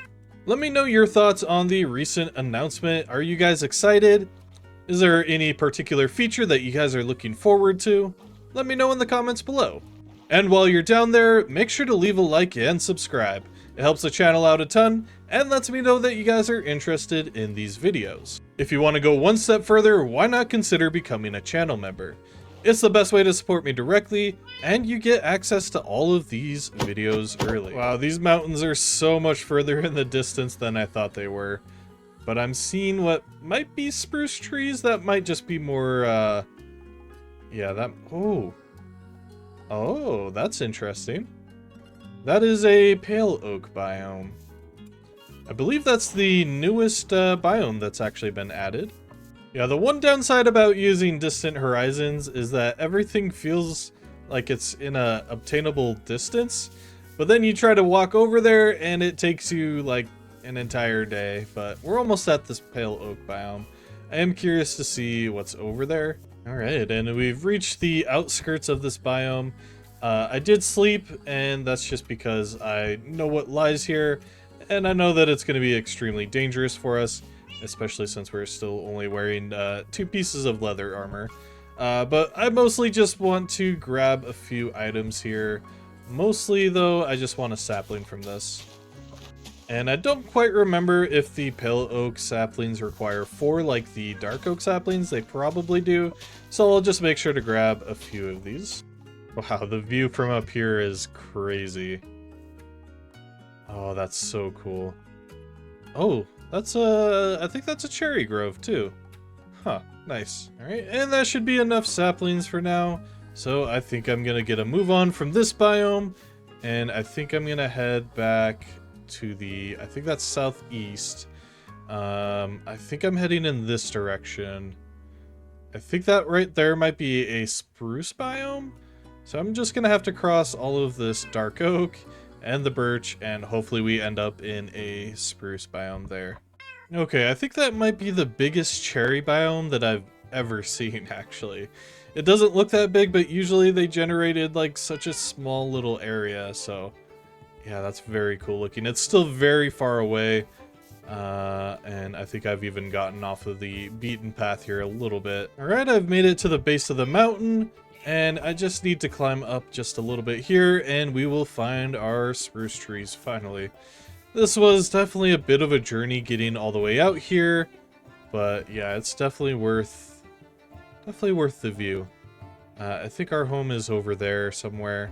Speaker 1: Let me know your thoughts on the recent announcement. Are you guys excited? Is there any particular feature that you guys are looking forward to? Let me know in the comments below. And while you're down there, make sure to leave a like and subscribe. It helps the channel out a ton and lets me know that you guys are interested in these videos. If you want to go one step further, why not consider becoming a channel member? It's the best way to support me directly, and you get access to all of these videos early. Wow, these mountains are so much further in the distance than I thought they were. But I'm seeing what might be spruce trees. That might just be more, yeah, that, oh, that's interesting. That is a pale oak biome. I believe that's the newest biome that's actually been added. Yeah, the one downside about using distant horizons is that everything feels like it's in a obtainable distance, but then you try to walk over there and it takes you like an entire day. But we're almost at this pale oak biome. I am curious to see what's over there. All right, and we've reached the outskirts of this biome. I did sleep, and that's just because I know what lies here, and I know that it's going to be extremely dangerous for us, especially since we're still only wearing 2 pieces of leather armor. But I mostly just want to grab a few items here. Mostly, though, I just want a sapling from this. And I don't quite remember if the pale oak saplings require 4 like the dark oak saplings. They probably do, so I'll just make sure to grab a few of these. Wow, the view from up here is crazy. Oh, that's so cool. Oh, that's I think that's a cherry grove too. Huh, nice. All right, and that should be enough saplings for now. So I think I'm gonna get a move on from this biome, and I think I'm gonna head back to the, I think that's southeast. I think I'm heading in this direction. I think that right there might be a spruce biome. So I'm just gonna have to cross all of this dark oak and the birch, and hopefully we end up in a spruce biome there. Okay, I think that might be the biggest cherry biome that I've ever seen, actually. It doesn't look that big, but usually they generated like such a small little area, so yeah, that's very cool looking. It's still very far away, and I think I've even gotten off of the beaten path here a little bit. All right, I've made it to the base of the mountain, and I just need to climb up just a little bit here, and we will find our spruce trees finally. This was definitely a bit of a journey getting all the way out here, but yeah, it's definitely worth the view. I think our home is over there somewhere.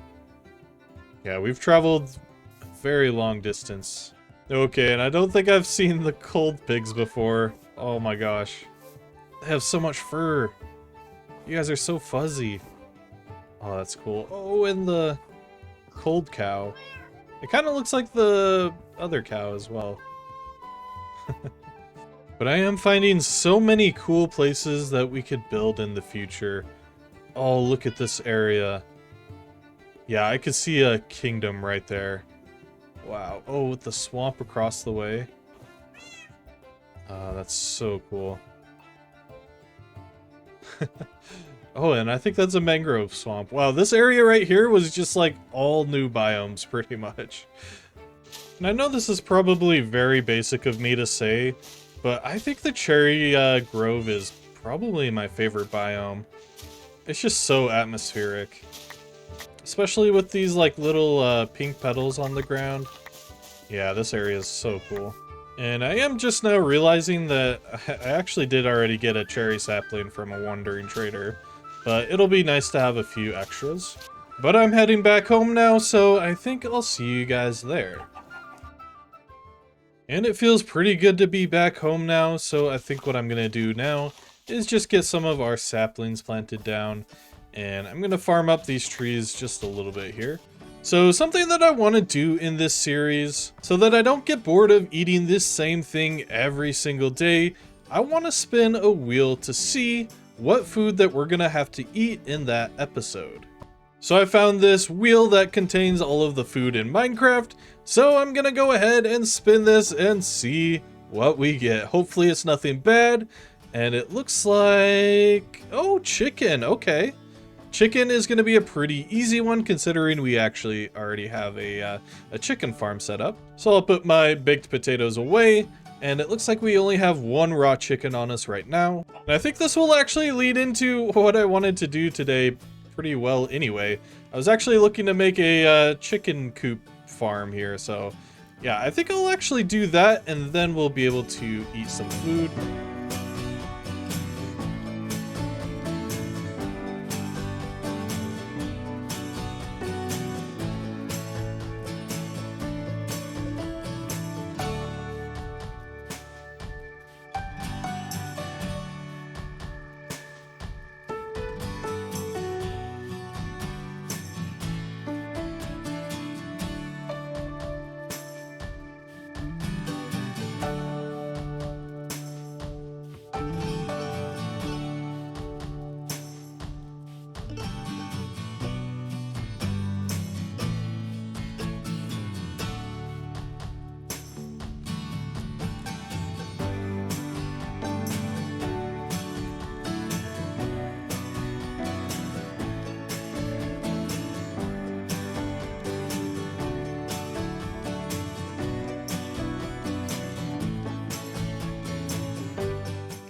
Speaker 1: Yeah, we've traveled a very long distance. Okay, and I don't think I've seen the cold pigs before. Oh my gosh. They have so much fur. You guys are so fuzzy. Oh, that's cool. Oh, and the cold cow. It kind of looks like the other cow as well. But I am finding so many cool places that we could build in the future. Oh, look at this area. Yeah, I could see a kingdom right there. Wow. Oh, with the swamp across the way. That's so cool. Oh, and I think that's a mangrove swamp. Wow, this area right here was just like all new biomes, pretty much. And I know this is probably very basic of me to say, but I think the cherry grove is probably my favorite biome. It's just so atmospheric. Especially with these like little pink petals on the ground. Yeah, this area is so cool. And I am just now realizing that I actually did already get a cherry sapling from a wandering trader. But it'll be nice to have a few extras. But I'm heading back home now, so I think I'll see you guys there. And it feels pretty good to be back home now, so I think what I'm gonna do now is just get some of our saplings planted down. And I'm gonna farm up these trees just a little bit here. So something that I want to do in this series, so that I don't get bored of eating this same thing every single day, I want to spin a wheel to see what food that we're gonna have to eat in that episode. So I found this wheel that contains all of the food in Minecraft, so I'm gonna go ahead and spin this and see what we get. Hopefully it's nothing bad, and it looks like... oh, chicken, okay. Chicken is gonna be a pretty easy one considering we actually already have a chicken farm set up. So I'll put my baked potatoes away. And it looks like we only have one raw chicken on us right now. And I think this will actually lead into what I wanted to do today pretty well anyway. I was actually looking to make a chicken coop farm here. So yeah, I think I'll actually do that and then we'll be able to eat some food.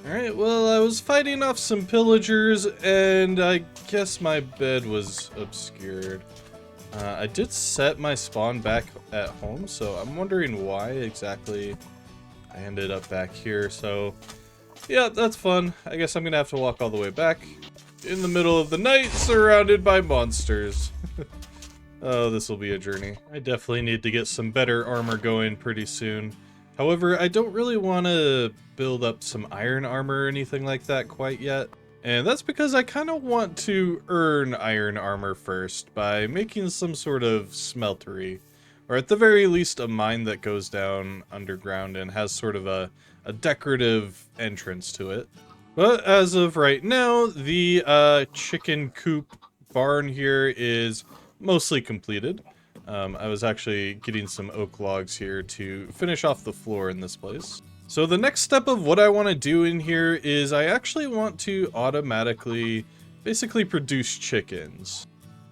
Speaker 1: Alright, well, I was fighting off some pillagers, and I guess my bed was obscured. I did set my spawn back at home, so I'm wondering why exactly I ended up back here. So, yeah, that's fun. I guess I'm gonna have to walk all the way back in the middle of the night, surrounded by monsters. Oh, this will be a journey. I definitely need to get some better armor going pretty soon. However, I don't really want to build up some iron armor or anything like that quite yet. And that's because I kind of want to earn iron armor first by making some sort of smeltery. Or at the very least a mine that goes down underground and has sort of a decorative entrance to it. But as of right now, the chicken coop barn here is mostly completed. I was actually getting some oak logs here to finish off the floor in this place. So the next step of what I want to do in here is I actually want to automatically basically produce chickens.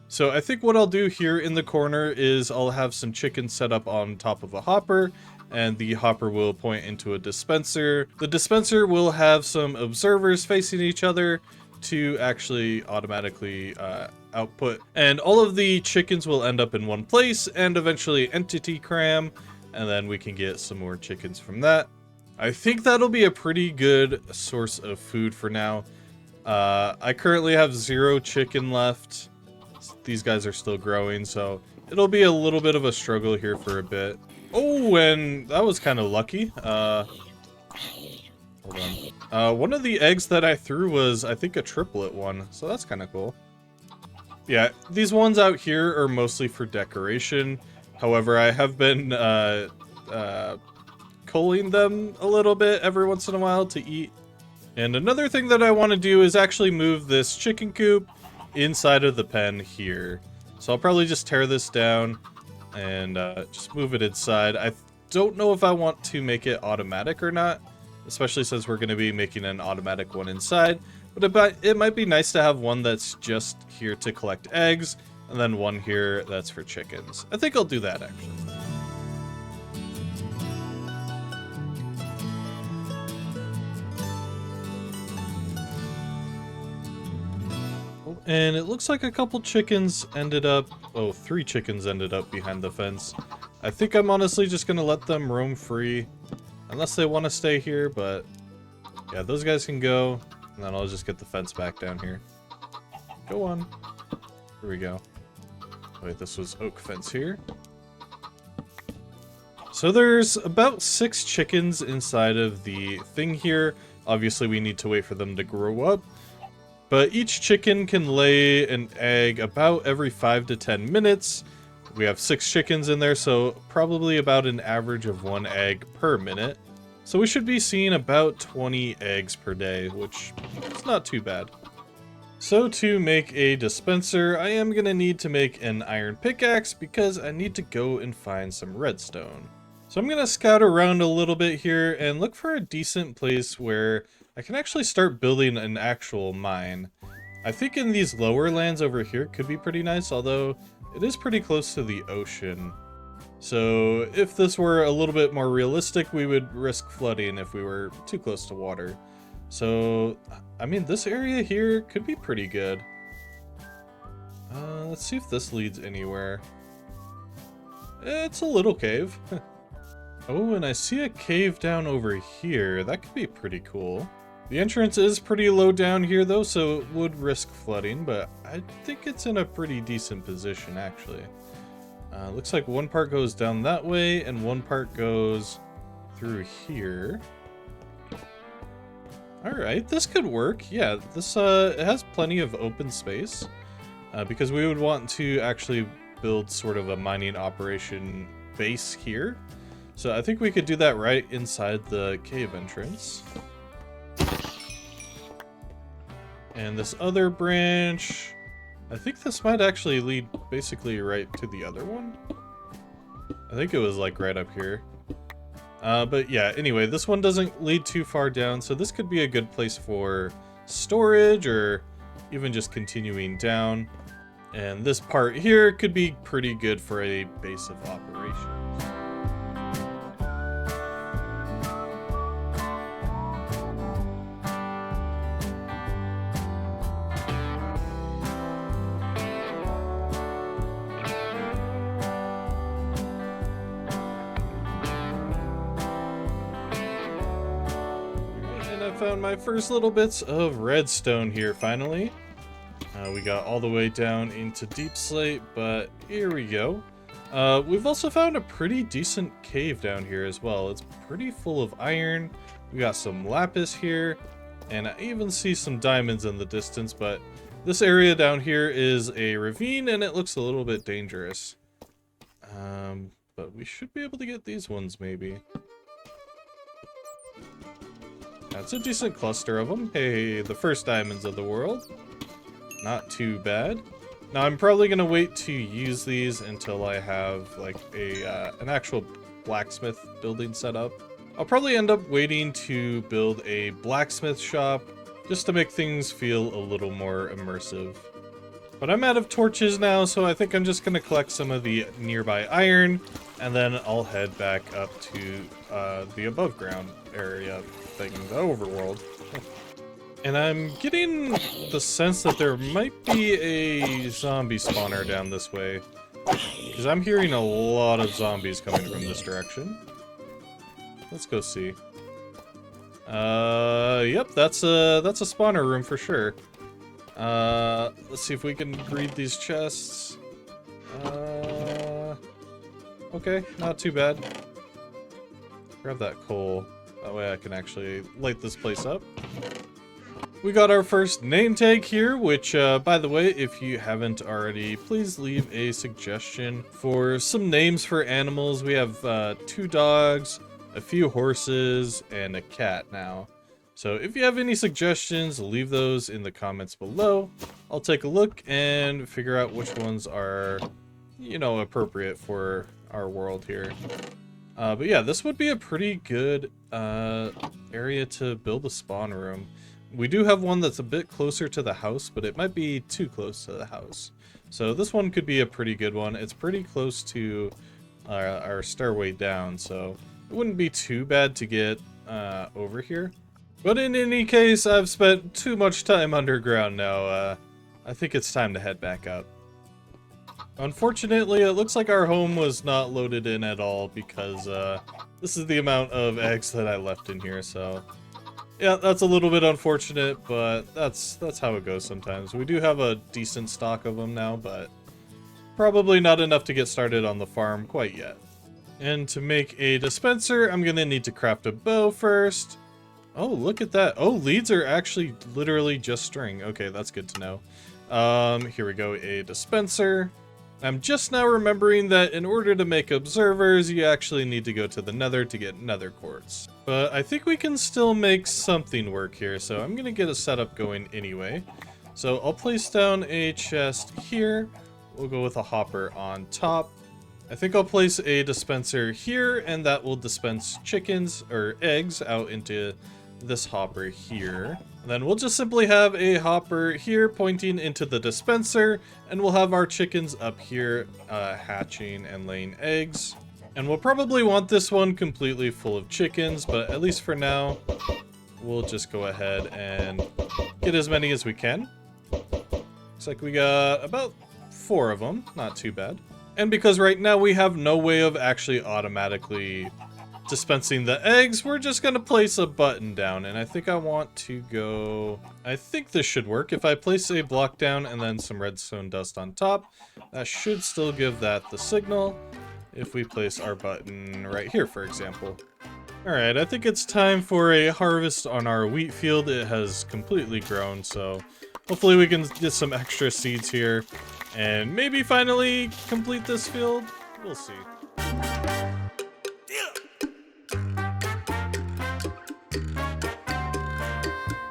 Speaker 1: So I think what I'll do here in the corner is I'll have some chickens set up on top of a hopper, and the hopper will point into a dispenser. The dispenser will have some observers facing each other to actually automatically output, and all of the chickens will end up in one place and eventually entity cram, and then we can get some more chickens from that. I think that'll be a pretty good source of food for now. I currently have 0 chicken left. These guys are still growing, so it'll be a little bit of a struggle here for a bit. Oh, and that was kind of lucky. Hold on. One of the eggs that I threw was, I think, a triplet one, so that's kind of cool. Yeah, these ones out here are mostly for decoration. However, I have been culling them a little bit every once in a while to eat. And another thing that I want to do is actually move this chicken coop inside of the pen here. So I'll probably just tear this down and just move it inside. I don't know if I want to make it automatic or not, especially since we're going to be making an automatic one inside. But it might be nice to have one that's just here to collect eggs, and then one here that's for chickens. I think I'll do that, actually. And it looks like a couple chickens ended up... Oh, 3 chickens ended up behind the fence. I think I'm honestly just going to let them roam free. Unless they want to stay here, but... Yeah, those guys can go. And then I'll just get the fence back down here. Go on. Here we go. Wait, this was oak fence here. So there's about 6 chickens inside of the thing here. Obviously, we need to wait for them to grow up. But each chicken can lay an egg about every 5 to 10 minutes. We have 6 chickens in there, so probably about an average of 1 egg per minute. So we should be seeing about 20 eggs per day, which is not too bad. So to make a dispenser, I am going to need to make an iron pickaxe because I need to go and find some redstone. So I'm going to scout around a little bit here and look for a decent place where I can actually start building an actual mine. I think in these lower lands over here could be pretty nice, although it is pretty close to the ocean. So if this were a little bit more realistic, we would risk flooding if we were too close to water. So, I mean, this area here could be pretty good. Let's see if this leads anywhere. It's a little cave. Oh, and I see a cave down over here. That could be pretty cool. The entrance is pretty low down here though, so it would risk flooding, but I think it's in a pretty decent position actually. Looks like one part goes down that way and one part goes through here. Alright, this could work. Yeah, this it has plenty of open space because we would want to actually build sort of a mining operation base here. So I think we could do that right inside the cave entrance. And this other branch, I think this might actually lead basically right to the other one. I think it was like right up here. But yeah, anyway, this one doesn't lead too far down, so this could be a good place for storage or even just continuing down. And this part here could be pretty good for a base of operations. Found my first little bits of redstone here finally. We got all the way down into deep slate, but here we go. We've also found a pretty decent cave down here as well. It's pretty full of iron. We got some lapis here, and I even see some diamonds in the distance, but this area down here is a ravine and it looks a little bit dangerous. But we should be able to get these ones maybe. That's a decent cluster of them. Hey, the first diamonds of the world. Not too bad. Now I'm probably gonna wait to use these until I have like an actual blacksmith building set up. I'll probably end up waiting to build a blacksmith shop just to make things feel a little more immersive. But I'm out of torches now, so I think I'm just gonna collect some of the nearby iron, and then I'll head back up to the above ground area thing, the overworld. And I'm getting the sense that there might be a zombie spawner down this way, because I'm hearing a lot of zombies coming from this direction. Let's go see. Yep, that's a spawner room for sure. Let's see if we can read these chests. Okay, not too bad. Grab that coal. That way I can actually light this place up. We got our first name tag here, which, by the way, if you haven't already, please leave a suggestion for some names for animals. We have 2 dogs, a few horses, and a cat now. So if you have any suggestions, leave those in the comments below. I'll take a look and figure out which ones are, you know, appropriate for our world here. But yeah, this would be a pretty good area to build a spawn room. We do have one that's a bit closer to the house, but it might be too close to the house. So this one could be a pretty good one. It's pretty close to our stairway down, so it wouldn't be too bad to get over here. But in any case, I've spent too much time underground now. I think it's time to head back up. Unfortunately, it looks like our home was not loaded in at all because this is the amount of eggs that I left in here, so yeah, that's a little bit unfortunate, but that's how it goes sometimes. We do have a decent stock of them now, but probably not enough to get started on the farm quite yet. And to make a dispenser, I'm gonna need to craft a bow first. Oh, look at that. Oh, leads are actually literally just string. Okay, that's good to know. Here we go, a dispenser. I'm just now remembering that in order to make observers, you actually need to go to the nether to get nether quartz. But I think we can still make something work here, so I'm gonna get a setup going anyway. So I'll place down a chest here. We'll go with a hopper on top. I think I'll place a dispenser here, and that will dispense chickens or eggs out into this hopper here. And then we'll just simply have a hopper here pointing into the dispenser, and we'll have our chickens up here hatching and laying eggs. And we'll probably want this one completely full of chickens, but at least for now, we'll just go ahead and get as many as we can. Looks like we got about 4 of them, not too bad. And because right now we have no way of actually automatically dispensing the eggs, we're just gonna place a button down, and I think I want to go... I think this should work. If I place a block down and then some redstone dust on top, that should still give that the signal. If we place our button right here, for example. Alright, I think it's time for a harvest on our wheat field. It has completely grown, so hopefully we can get some extra seeds here and maybe finally complete this field. We'll see.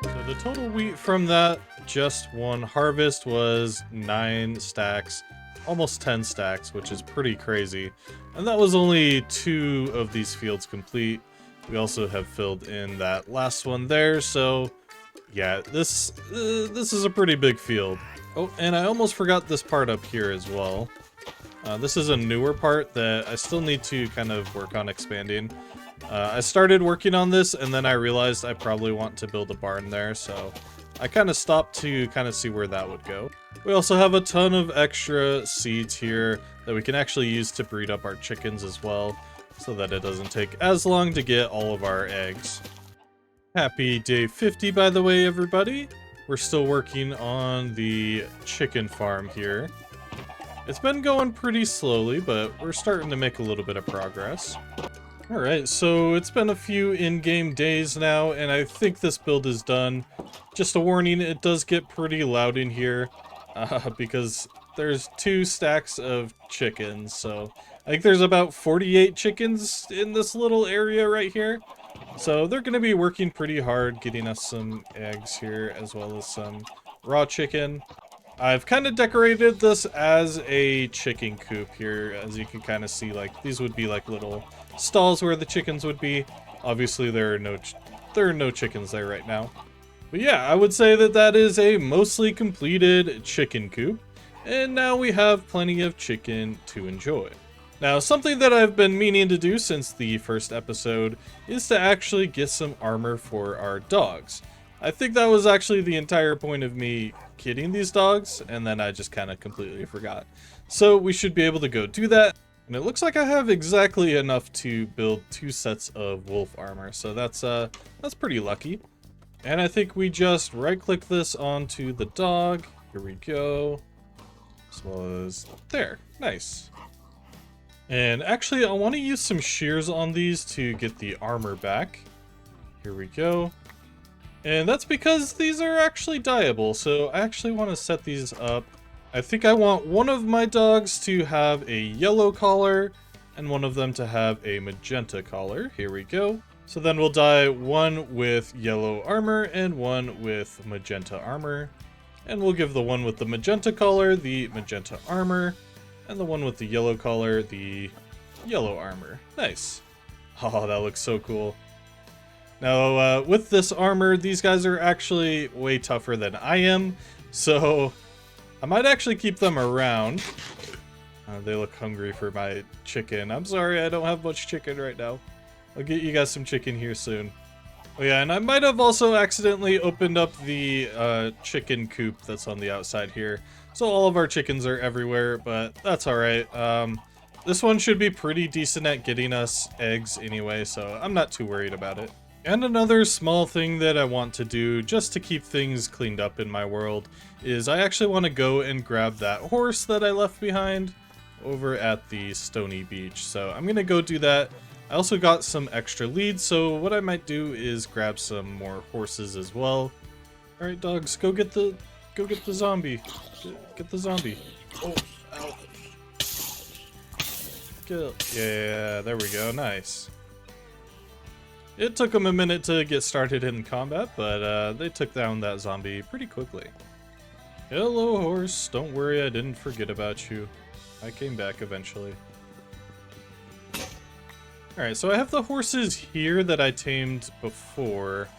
Speaker 1: So the total wheat from that just one harvest was 9 stacks. Almost 10 stacks, which is pretty crazy. And that was only 2 of these fields complete. We also have filled in that last one there, so yeah, this is a pretty big field. Oh, and I almost forgot this part up here as well. This is a newer part that I still need to kind of work on expanding. I started working on this, and then I realized I probably want to build a barn there, so I kind of stopped to kind of see where that would go. We also have a ton of extra seeds here that we can actually use to breed up our chickens as well, so that it doesn't take as long to get all of our eggs. Happy day 50, by the way, everybody. We're still working on the chicken farm here. It's been going pretty slowly, but we're starting to make a little bit of progress. Alright, so it's been a few in-game days now, and I think this build is done. Just a warning, it does get pretty loud in here, because there's 2 stacks of chickens, so I think there's about 48 chickens in this little area right here. So they're going to be working pretty hard getting us some eggs here, as well as some raw chicken. I've kind of decorated this as a chicken coop here, as you can kind of see, like, these would be like little stalls where the chickens would be. Obviously there are no chickens there right now. But yeah, I would say that that is a mostly completed chicken coop, and now we have plenty of chicken to enjoy. Now, something that I've been meaning to do since the first episode is to actually get some armor for our dogs. I think that was actually the entire point of me getting these dogs, and then I just kind of completely forgot. So we should be able to go do that. And it looks like I have exactly enough to build 2 sets of wolf armor, so that's pretty lucky. And I think we just right-click this onto the dog. Here we go. As well as there. Nice. And actually, I want to use some shears on these to get the armor back. Here we go. And that's because these are actually dyeable, so I actually want to set these up. I think I want one of my dogs to have a yellow collar, and one of them to have a magenta collar. Here we go. So then we'll dye one with yellow armor and one with magenta armor. And we'll give the one with the magenta collar the magenta armor, and the one with the yellow collar the yellow armor. Nice. Oh, that looks so cool. Now, with this armor, these guys are actually way tougher than I am, so I might actually keep them around. They look hungry for my chicken. I'm sorry, I don't have much chicken right now. I'll get you guys some chicken here soon. Oh yeah, and I might have also accidentally opened up the chicken coop that's on the outside here. So all of our chickens are everywhere, but that's alright. This one should be pretty decent at getting us eggs anyway, so I'm not too worried about it. And another small thing that I want to do just to keep things cleaned up in my world is I actually want to go and grab that horse that I left behind over at the stony beach. So I'm going to go do that. I also got some extra leads, so what I might do is grab some more horses as well. All right, dogs, go get the zombie. Get the zombie. Oh, ow. Kill. Yeah, there we go. Nice. It took them a minute to get started in combat, but they took down that zombie pretty quickly. Hello, horse. Don't worry, I didn't forget about you. I came back eventually. Alright, so I have the horses here that I tamed before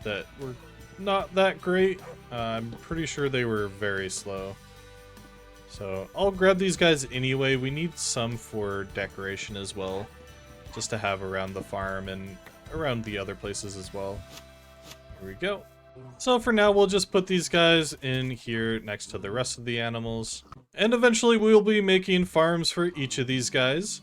Speaker 1: that were not that great. I'm pretty sure they were very slow. So I'll grab these guys anyway. We need some for decoration as well, just to have around the farm and around the other places as well. Here we go. So for now, we'll just put these guys in here next to the rest of the animals. And eventually we'll be making farms for each of these guys.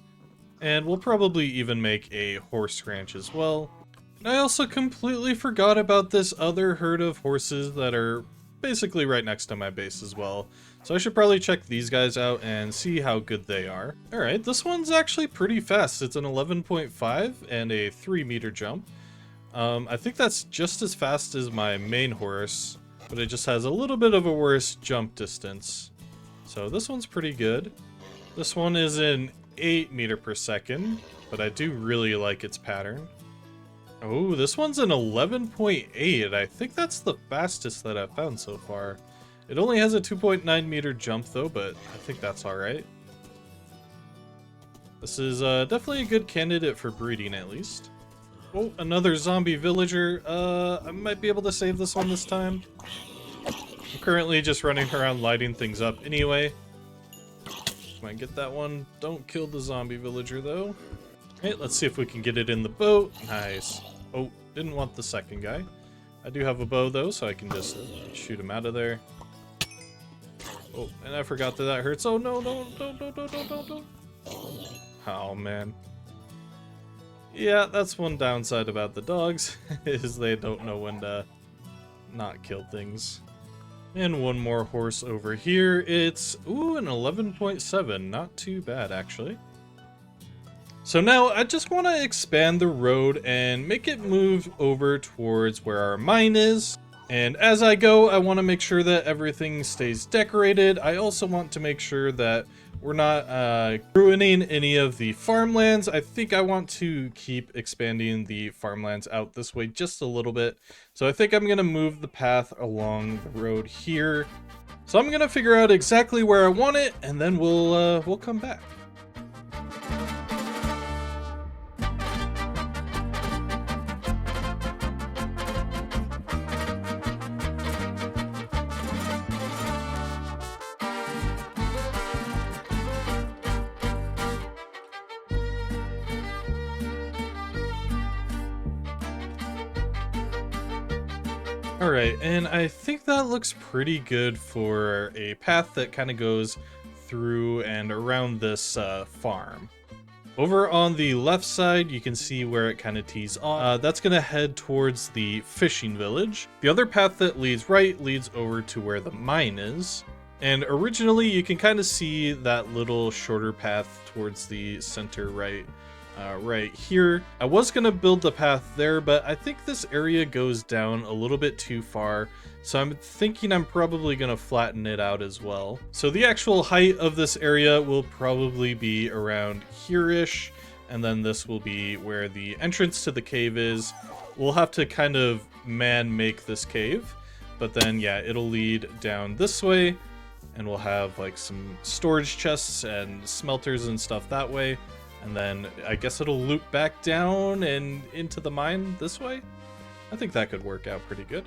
Speaker 1: And we'll probably even make a horse ranch as well. And I also completely forgot about this other herd of horses that are basically right next to my base as well. So I should probably check these guys out and see how good they are. Alright, this one's actually pretty fast. It's an 11.5 and a 3-meter jump. I think that's just as fast as my main horse, but it just has a little bit of a worse jump distance. So this one's pretty good. This one is an 8 meter per second, but I do really like its pattern. Oh, this one's an 11.8. I think that's the fastest that I've found so far. It only has a 2.9 meter jump though, but I think that's alright. This is definitely a good candidate for breeding at least. Oh, another zombie villager. I might be able to save this one this time. I'm currently just running around lighting things up anyway. Might get that one. Don't kill the zombie villager though. Okay, let's see if we can get it in the boat. Nice. Oh, didn't want the second guy. I do have a bow though, so I can just shoot him out of there. Oh, and I forgot that hurts. Oh no, no, no. Oh man. Yeah, that's one downside about the dogs, is they don't know when to not kill things. And one more horse over here. It's, ooh, an 11.7. Not too bad, actually. So now I just want to expand the road and make it move over towards where our mine is. And as I go, I want to make sure that everything stays decorated. I also want to make sure that we're not ruining any of the farmlands. I think I want to keep expanding the farmlands out this way just a little bit. So I think I'm going to move the path along the road here. So I'm going to figure out exactly where I want it, and then we'll come back. Alright, and I think that looks pretty good for a path that kind of goes through and around this farm. Over on the left side, you can see where it kind of tees off. That's going to head towards the fishing village. The other path that leads right leads over to where the mine is. And originally, you can kind of see that little shorter path towards the center right right here. I was gonna build the path there, but I think this area goes down a little bit too far, so I'm thinking I'm probably gonna flatten it out as well. So the actual height of this area will probably be around here-ish, and then this will be where the entrance to the cave is. We'll have to kind of man-make this cave, but then yeah, it'll lead down this way, and we'll have like some storage chests and smelters and stuff that way. And then I guess it'll loop back down and into the mine this way. I think that could work out pretty good.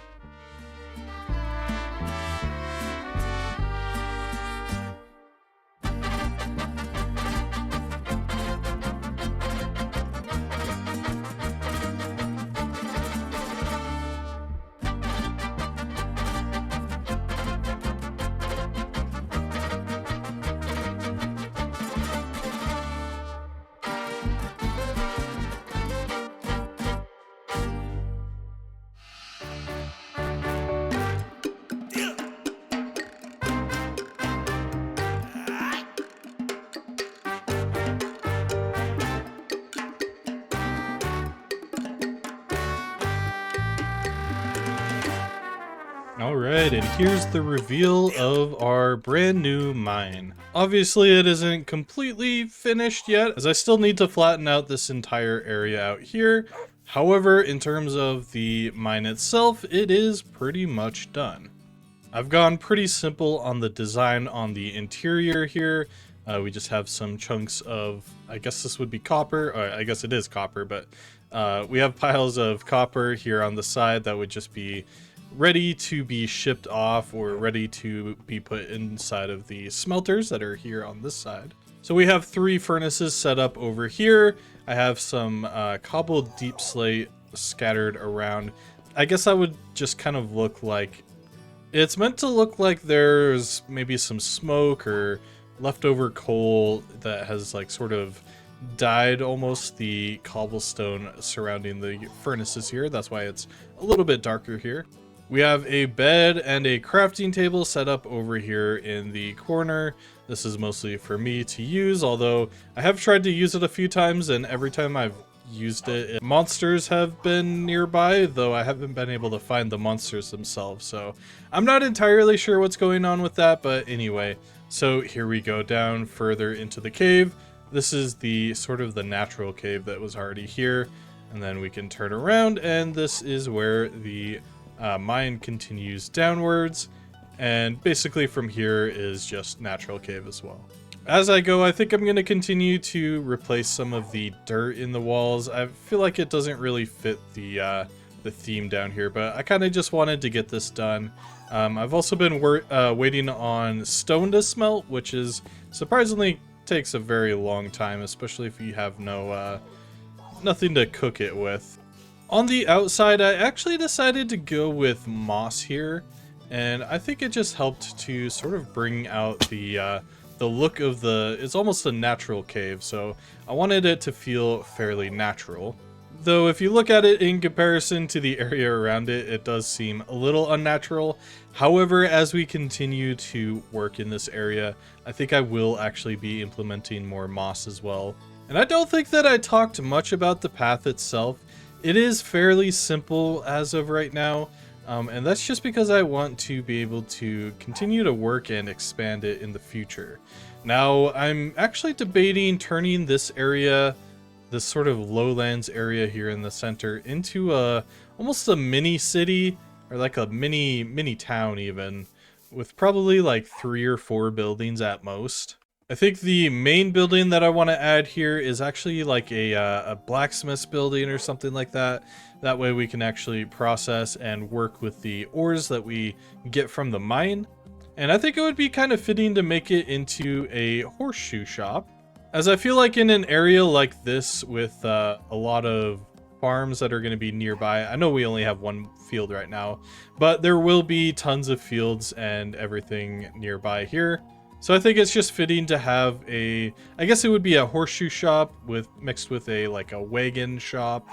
Speaker 1: Alright, and here's the reveal of our brand new mine. Obviously it isn't completely finished yet, as I still need to flatten out this entire area out here. However, in terms of the mine itself, it is pretty much done. I've gone pretty simple on the design on the interior here. We just have some chunks of, I guess this would be copper, or I guess it is copper, but we have piles of copper here on the side that would just be ready to be shipped off or ready to be put inside of the smelters that are here on this side. So we have 3 furnaces set up over here. I have some cobbled deep slate scattered around. I guess that would just kind of look like, it's meant to look like there's maybe some smoke or leftover coal that has like sort of dyed almost the cobblestone surrounding the furnaces here. That's why it's a little bit darker here. We have a bed and a crafting table set up over here in the corner. This is mostly for me to use, although I have tried to use it a few times, and every time I've used it, monsters have been nearby, though I haven't been able to find the monsters themselves, so I'm not entirely sure what's going on with that, but anyway. So here we go down further into the cave. This is the sort of the natural cave that was already here, and then we can turn around, and this is where the mine continues downwards, and basically from here is just natural cave as well. As I go, I think I'm going to continue to replace some of the dirt in the walls. I feel like it doesn't really fit the theme down here, but I kind of just wanted to get this done. I've also been waiting on stone to smelt, which is surprisingly takes a very long time, especially if you have nothing to cook it with. On the outside, I actually decided to go with moss here, and I think it just helped to sort of bring out the look of it's almost a natural cave, so I wanted it to feel fairly natural. Though if you look at it in comparison to the area around it, it does seem a little unnatural. However, as we continue to work in this area, I think I will actually be implementing more moss as well. And I don't think that I talked much about the path itself. It is fairly simple as of right now, and that's just because I want to be able to continue to work and expand it in the future. Now, I'm actually debating turning this area, this sort of lowlands area here in the center, into almost a mini city, or like a mini town even, with probably like 3 or 4 buildings at most. I think the main building that I want to add here is actually like a blacksmith building or something like that. That way we can actually process and work with the ores that we get from the mine. And I think it would be kind of fitting to make it into a horseshoe shop, as I feel like in an area like this with a lot of farms that are going to be nearby. I know we only have 1 field right now, but there will be tons of fields and everything nearby here. So I think it's just fitting to have I guess it would be a horseshoe shop mixed with a wagon shop,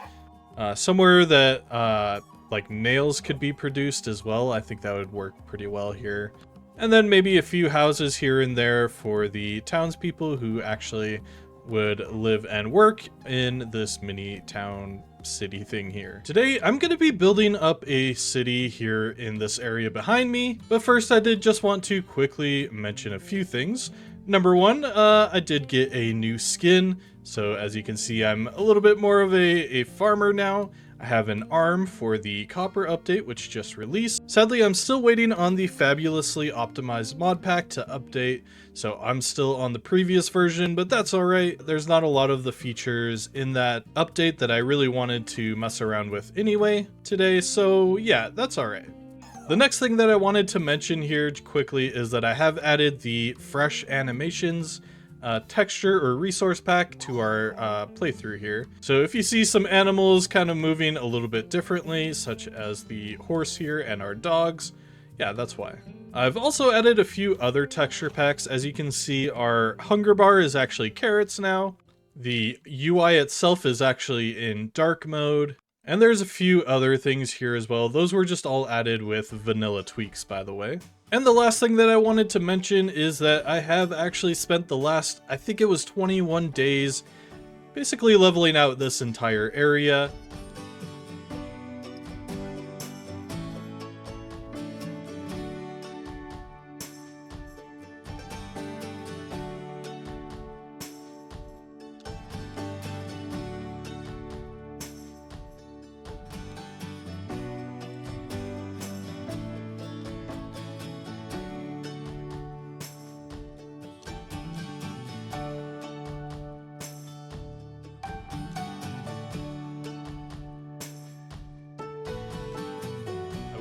Speaker 1: somewhere that like nails could be produced as well. I think that would work pretty well here. And then maybe a few houses here and there for the townspeople who actually would live and work in this mini town city thing here. Today, I'm going to be building up a city here in this area behind me, but first I did just want to quickly mention a few things. Number one, I did get a new skin, so as you can see, I'm a little bit more of a farmer now. I have an arm for the copper update, which just released. Sadly, I'm still waiting on the fabulously optimized mod pack to update, so I'm still on the previous version, but that's alright. There's not a lot of the features in that update that I really wanted to mess around with anyway today, so yeah, that's alright. The next thing that I wanted to mention here quickly is that I have added the fresh animations texture or resource pack to our playthrough here. So if you see some animals kind of moving a little bit differently, such as the horse here and our dogs, yeah, that's why. I've also added a few other texture packs. As you can see, our hunger bar is actually carrots now. The UI itself is actually in dark mode. And there's a few other things here as well. Those were just all added with vanilla tweaks, by the way. And the last thing that I wanted to mention is that I have actually spent the last, I think it was 21 days, basically leveling out this entire area.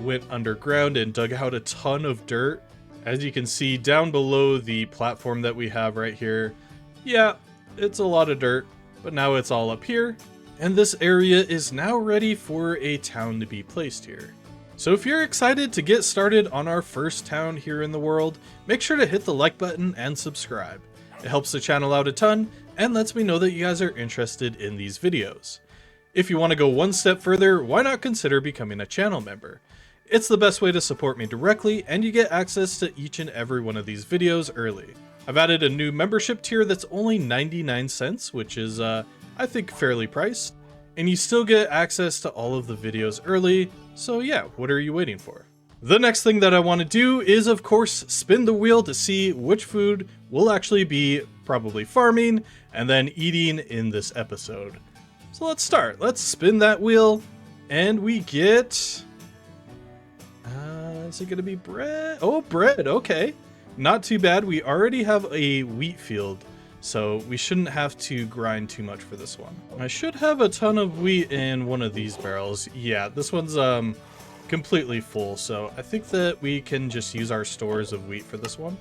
Speaker 1: Went underground and dug out a ton of dirt. As you can see down below the platform that we have right here, yeah, it's a lot of dirt, but now it's all up here, and this area is now ready for a town to be placed here. So if you're excited to get started on our first town here in the world, make sure to hit the like button and subscribe. It helps the channel out a ton and lets me know that you guys are interested in these videos. If you want to go one step further, why not consider becoming a channel member? It's the best way to support me directly, and you get access to each and every one of these videos early. I've added a new membership tier that's only 99 cents, which is, I think, fairly priced. And you still get access to all of the videos early, so yeah, what are you waiting for? The next thing that I want to do is, of course, spin the wheel to see which food we'll actually be probably farming and then eating in this episode. So let's start. Let's spin that wheel, and we get... is it gonna be bread? Oh, bread, okay. Not too bad. We already have a wheat field, so we shouldn't have to grind too much for this one. I should have a ton of wheat in one of these barrels. Yeah, this one's completely full, so I think that we can just use our stores of wheat for this one.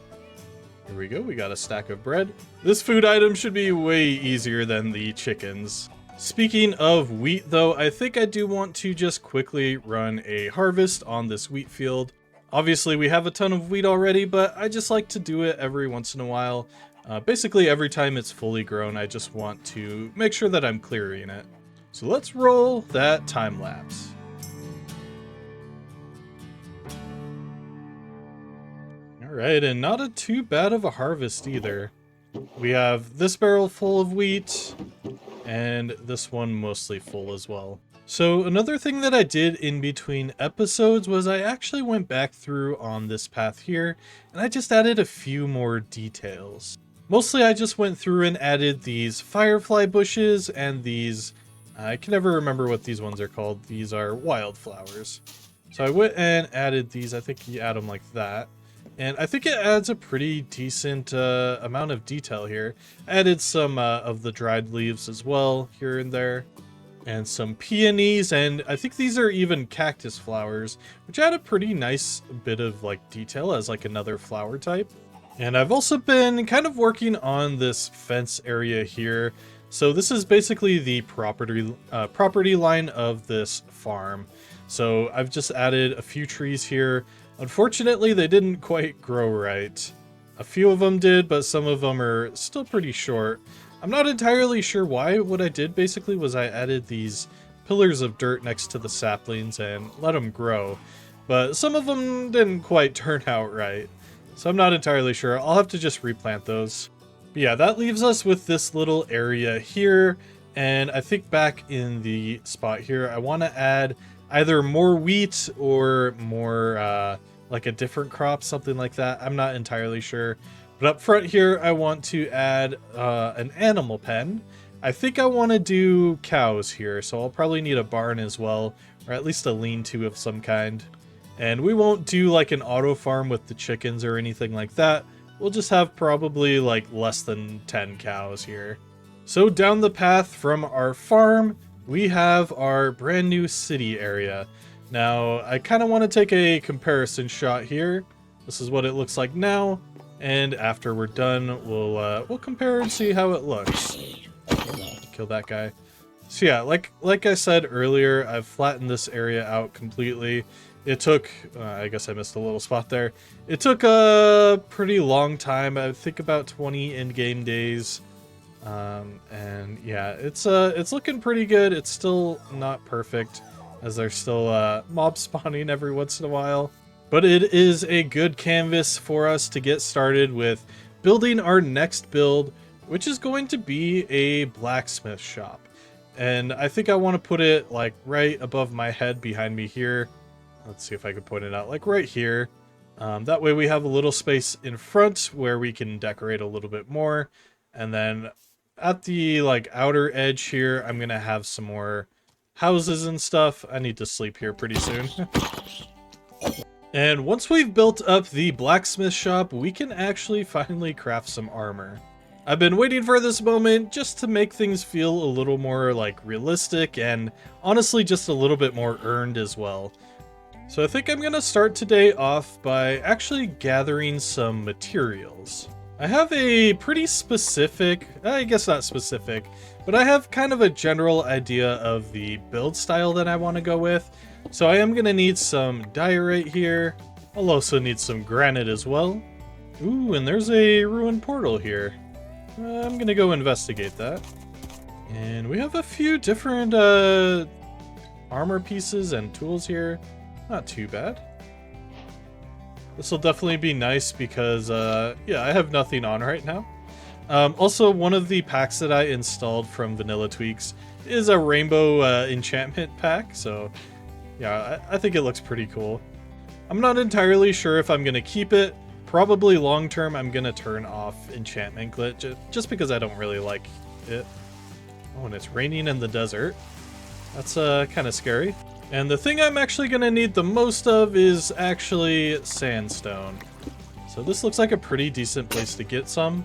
Speaker 1: Here we go, we got a stack of bread. This food item should be way easier than the chickens. Speaking of wheat though, I think I do want to just quickly run a harvest on this wheat field. Obviously we have a ton of wheat already, but I just like to do it every once in a while. Basically every time it's fully grown, I just want to make sure that I'm clearing it. So let's roll that time lapse. Alright, and not a too bad of a harvest either. We have this barrel full of wheat, and this one mostly full as well. So another thing that I did in between episodes was I actually went back through on this path here, and I just added a few more details. Mostly I just went through and added these firefly bushes and these, I can never remember what these ones are called. These are wildflowers. So I went and added these. I think you add them like that. And I think it adds a pretty decent amount of detail here. I added some of the dried leaves as well here and there. And some peonies, and I think these are even cactus flowers, which add a pretty nice bit of like detail as like another flower type. And I've also been kind of working on this fence area here. So this is basically the property line of this farm. So I've just added a few trees here. Unfortunately, they didn't quite grow right. A few of them did, but some of them are still pretty short. I'm not entirely sure why. What I did basically was I added these pillars of dirt next to the saplings and let them grow. But some of them didn't quite turn out right. So I'm not entirely sure. I'll have to just replant those. But yeah, that leaves us with this little area here. And I think back in the spot here, I want to add either more wheat or more like a different crop, something like that. I'm not entirely sure. But up front here, I want to add an animal pen. I think I want to do cows here, so I'll probably need a barn as well, or at least a lean-to of some kind. And we won't do like an auto farm with the chickens or anything like that. We'll just have probably like less than 10 cows here. So down the path from our farm, we have our brand new city area. Now, I kind of want to take a comparison shot here. This is what it looks like now, and after we're done, we'll compare and see how it looks. Kill that guy. So yeah, like I said earlier, I've flattened this area out completely. It took, I guess I missed a little spot there. It took a pretty long time, I think about 20 in-game days. And yeah, it's looking pretty good. It's still not perfect, as there's still mob spawning every once in a while. But it is a good canvas for us to get started with building our next build, which is going to be a blacksmith shop. And I think I want to put it like right above my head behind me here. Let's see if I can point it out, like right here. That way we have a little space in front where we can decorate a little bit more. And then at the like outer edge here, I'm going to have some more houses and stuff. I need to sleep here pretty soon. And once we've built up the blacksmith shop, we can actually finally craft some armor. I've been waiting for this moment just to make things feel a little more like realistic and honestly just a little bit more earned as well. So I think I'm gonna start today off by actually gathering some materials. I have a pretty specific, I guess not specific, but I have kind of a general idea of the build style that I want to go with. So I am going to need some diorite here. I'll also need some granite as well. Ooh, and there's a ruined portal here. I'm going to go investigate that. And we have a few different armor pieces and tools here. Not too bad. This will definitely be nice because, yeah, I have nothing on right now. Also, one of the packs that I installed from Vanilla Tweaks is a rainbow enchantment pack, so yeah, I think it looks pretty cool. I'm not entirely sure if I'm going to keep it. Probably long term, I'm going to turn off enchantment glitch just because I don't really like it. Oh, and it's raining in the desert. That's kind of scary. And the thing I'm actually going to need the most of is actually sandstone. So this looks like a pretty decent place to get some.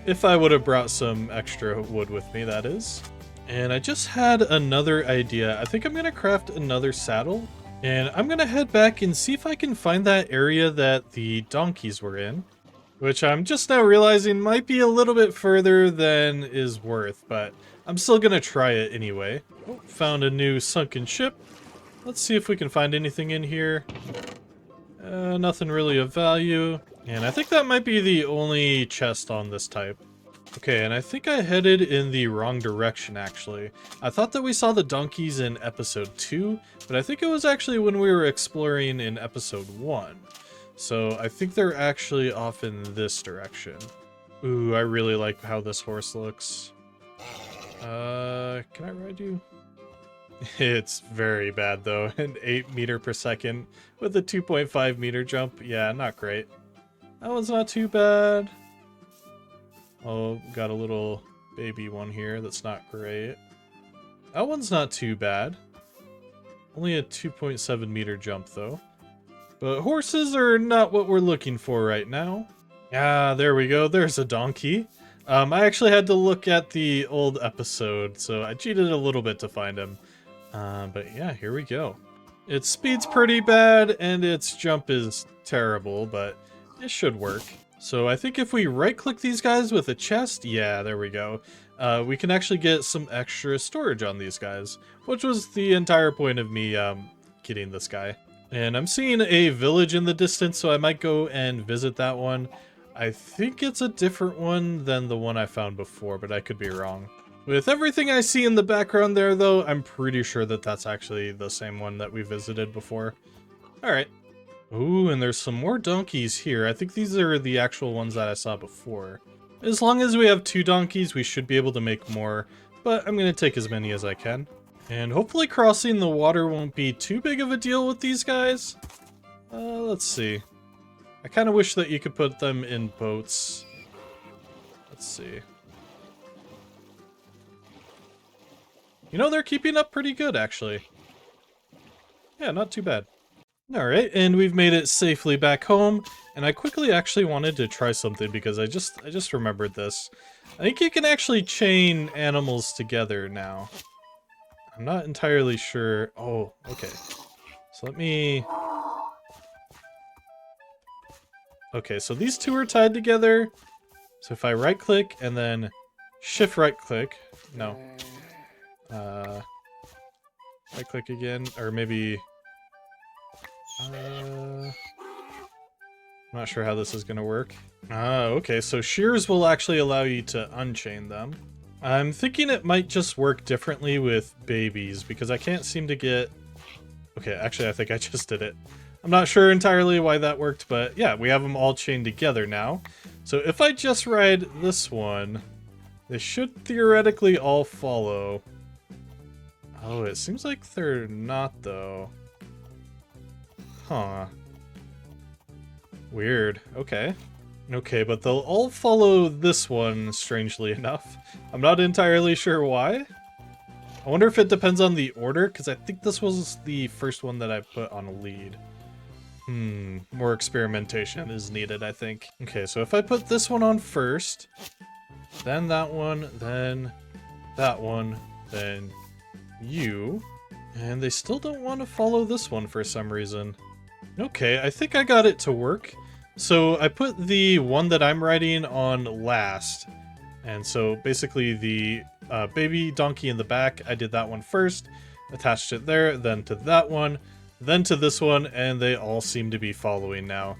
Speaker 1: If I would have brought some extra wood with me, that is. And I just had another idea. I think I'm going to craft another saddle. And I'm going to head back and see if I can find that area that the donkeys were in. Which I'm just now realizing might be a little bit further than is worth. But I'm still going to try it anyway. Oh, found a new sunken ship. Let's see if we can find anything in here. Nothing really of value. And I think that might be the only chest on this type. Okay, and I think I headed in the wrong direction, actually. I thought that we saw the donkeys in episode 2, but I think it was actually when we were exploring in episode 1. So I think they're actually off in this direction. Ooh, I really like how this horse looks. Can I ride you? It's very bad though, an 8 meter per second with a 2.5 meter jump. Yeah, not great. That one's not too bad. Oh, got a little baby one here that's not great. That one's not too bad. Only a 2.7 meter jump though. But horses are not what we're looking for right now. Ah, there we go. There's a donkey. I actually had to look at the old episode, so I cheated a little bit to find him. But yeah, here we go. Its speed's pretty bad, and its jump is terrible, but it should work. So I think if we right-click these guys with a chest, yeah, there we go. We can actually get some extra storage on these guys, which was the entire point of me getting this guy. And I'm seeing a village in the distance, so I might go and visit that one. I think it's a different one than the one I found before, but I could be wrong. With everything I see in the background there, though, I'm pretty sure that that's actually the same one that we visited before. Alright. Ooh, and there's some more donkeys here. I think these are the actual ones that I saw before. As long as we have 2 donkeys, we should be able to make more, but I'm going to take as many as I can. And hopefully crossing the water won't be too big of a deal with these guys. Let's see. I kind of wish that you could put them in boats. Let's see. You know, they're keeping up pretty good, actually. Yeah, not too bad. Alright, and we've made it safely back home, and I quickly actually wanted to try something because I just remembered this. I think you can actually chain animals together now. I'm not entirely sure. Oh, okay. So let me... Okay, so these two are tied together. So if I right-click and then shift right-click... No. Right-click again, or maybe... I'm not sure how this is gonna work. Okay, so shears will actually allow you to unchain them. I'm thinking it might just work differently with babies, because I can't seem to get... Okay, actually I think I just did it. I'm not sure entirely why that worked, but yeah, we have them all chained together now. So if I just ride this one, they should theoretically all follow. Oh, it seems like they're not, though. Huh. Weird. Okay. Okay, but they'll all follow this one, strangely enough. I'm not entirely sure why. I wonder if it depends on the order, because I think this was the first one that I put on a lead. More experimentation is needed, I think. Okay, so if I put this one on first, then that one, then that one, then you, and they still don't want to follow this one for some reason. Okay, I think I got it to work. So I put the one that I'm riding on last. And so basically the baby donkey in the back, I did that one first, attached it there, then to that one, then to this one, and they all seem to be following now.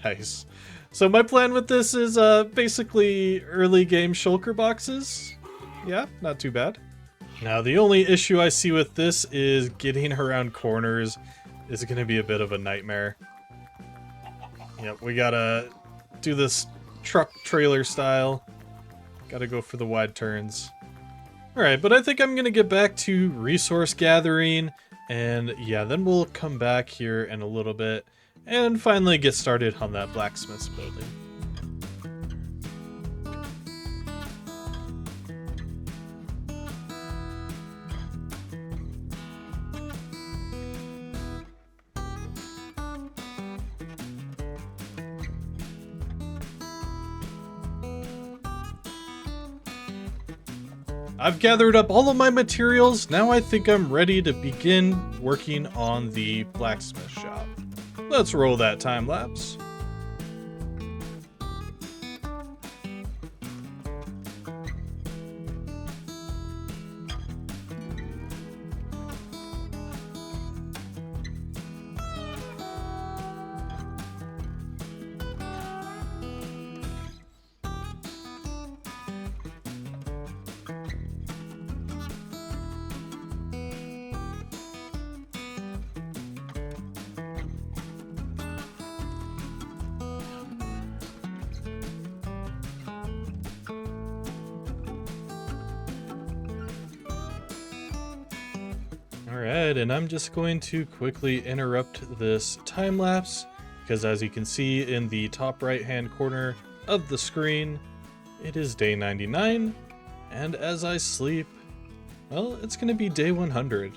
Speaker 1: Nice. So my plan with this is basically early game shulker boxes. Yeah, not too bad. Now the only issue I see with this is getting around corners is going to be a bit of a nightmare. Yep, we gotta do this truck trailer style. Gotta go for the wide turns. Alright, but I think I'm gonna get back to resource gathering, and yeah, then we'll come back here in a little bit and finally get started on that blacksmith's building. I've gathered up all of my materials, now I think I'm ready to begin working on the blacksmith shop. Let's roll that time lapse. Alright, and I'm just going to quickly interrupt this time lapse because as you can see in the top right hand corner of the screen, it is day 99, and as I sleep, well, it's going to be day 100.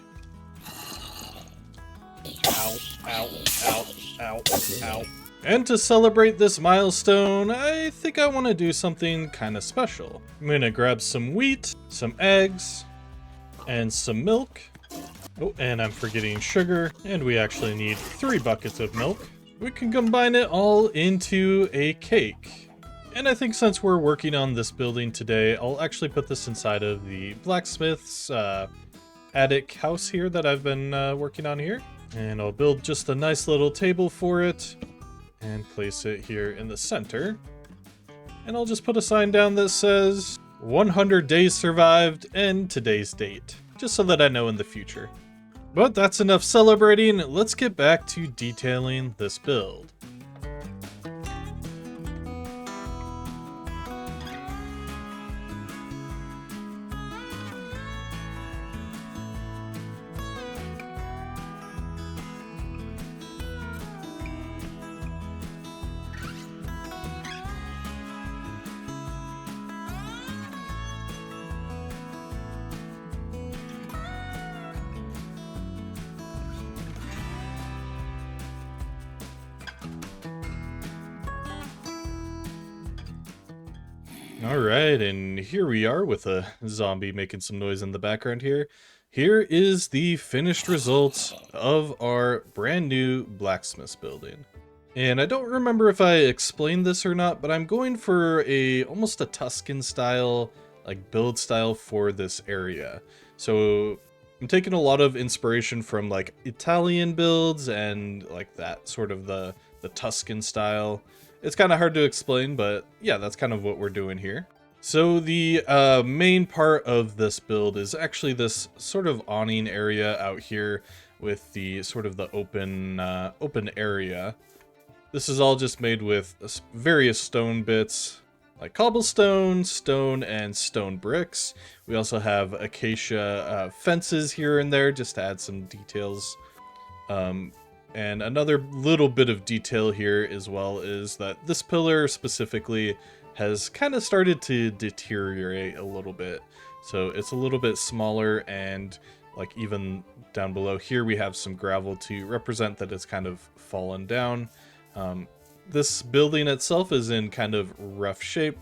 Speaker 1: Ow, ow, ow, ow, ow. And to celebrate this milestone, I think I want to do something kind of special. I'm going to grab some wheat, some eggs, and some milk. Oh, and I'm forgetting sugar, and we actually need 3 buckets of milk. We can combine it all into a cake. And I think since we're working on this building today, I'll actually put this inside of the blacksmith's attic house here that I've been working on here. And I'll build just a nice little table for it and place it here in the center. And I'll just put a sign down that says 100 days survived and today's date, just so that I know in the future. But that's enough celebrating, let's get back to detailing this build. Alright, and here we are with a zombie making some noise in the background here. Here is the finished result of our brand new blacksmith building. And I don't remember if I explained this or not, but I'm going for almost a Tuscan style, like build style for this area. So I'm taking a lot of inspiration from like Italian builds and like that sort of the Tuscan style. It's kind of hard to explain, but yeah, that's kind of what we're doing here. So the main part of this build is actually this sort of awning area out here with the sort of the open area. This is all just made with various stone bits, like cobblestone, stone, and stone bricks. We also have acacia fences here and there just to add some details. And another little bit of detail here as well is that this pillar specifically has kind of started to deteriorate a little bit. So it's a little bit smaller, and like even down below here we have some gravel to represent that it's kind of fallen down. This building itself is in kind of rough shape.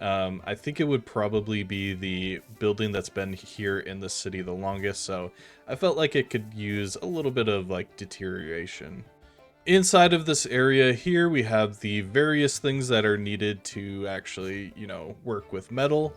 Speaker 1: I think it would probably be the building that's been here in the city the longest, so I felt like it could use a little bit of like deterioration. Inside of this area here, we have the various things that are needed to actually, work with metal,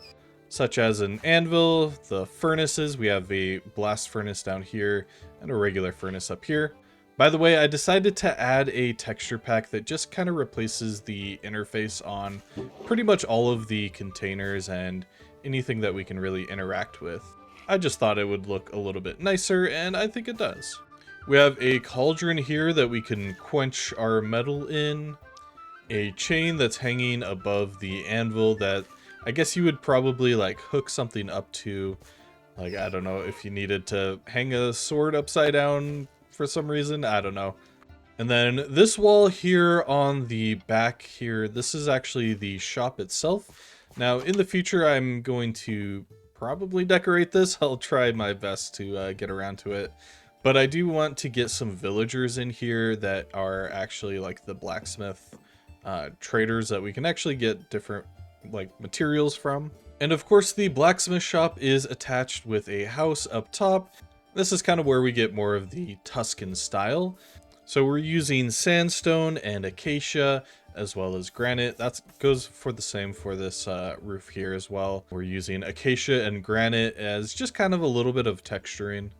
Speaker 1: such as an anvil, the furnaces. We have a blast furnace down here and a regular furnace up here. By the way, I decided to add a texture pack that just kind of replaces the interface on pretty much all of the containers and anything that we can really interact with. I just thought it would look a little bit nicer, and I think it does. We have a cauldron here that we can quench our metal in, a chain that's hanging above the anvil that I guess you would probably like hook something up to, like, I don't know, if you needed to hang a sword upside down for some reason, I don't know. And then this wall here on the back here, this is actually the shop itself. Now in the future I'm going to probably decorate this. I'll try my best to get around to it. But I do want to get some villagers in here that are actually like the blacksmith traders that we can actually get different like materials from. And of course the blacksmith shop is attached with a house up top. This is kind of where we get more of the Tuscan style. So we're using sandstone and acacia as well as granite. That goes for the same for this roof here as well. We're using acacia and granite as just kind of a little bit of texturing.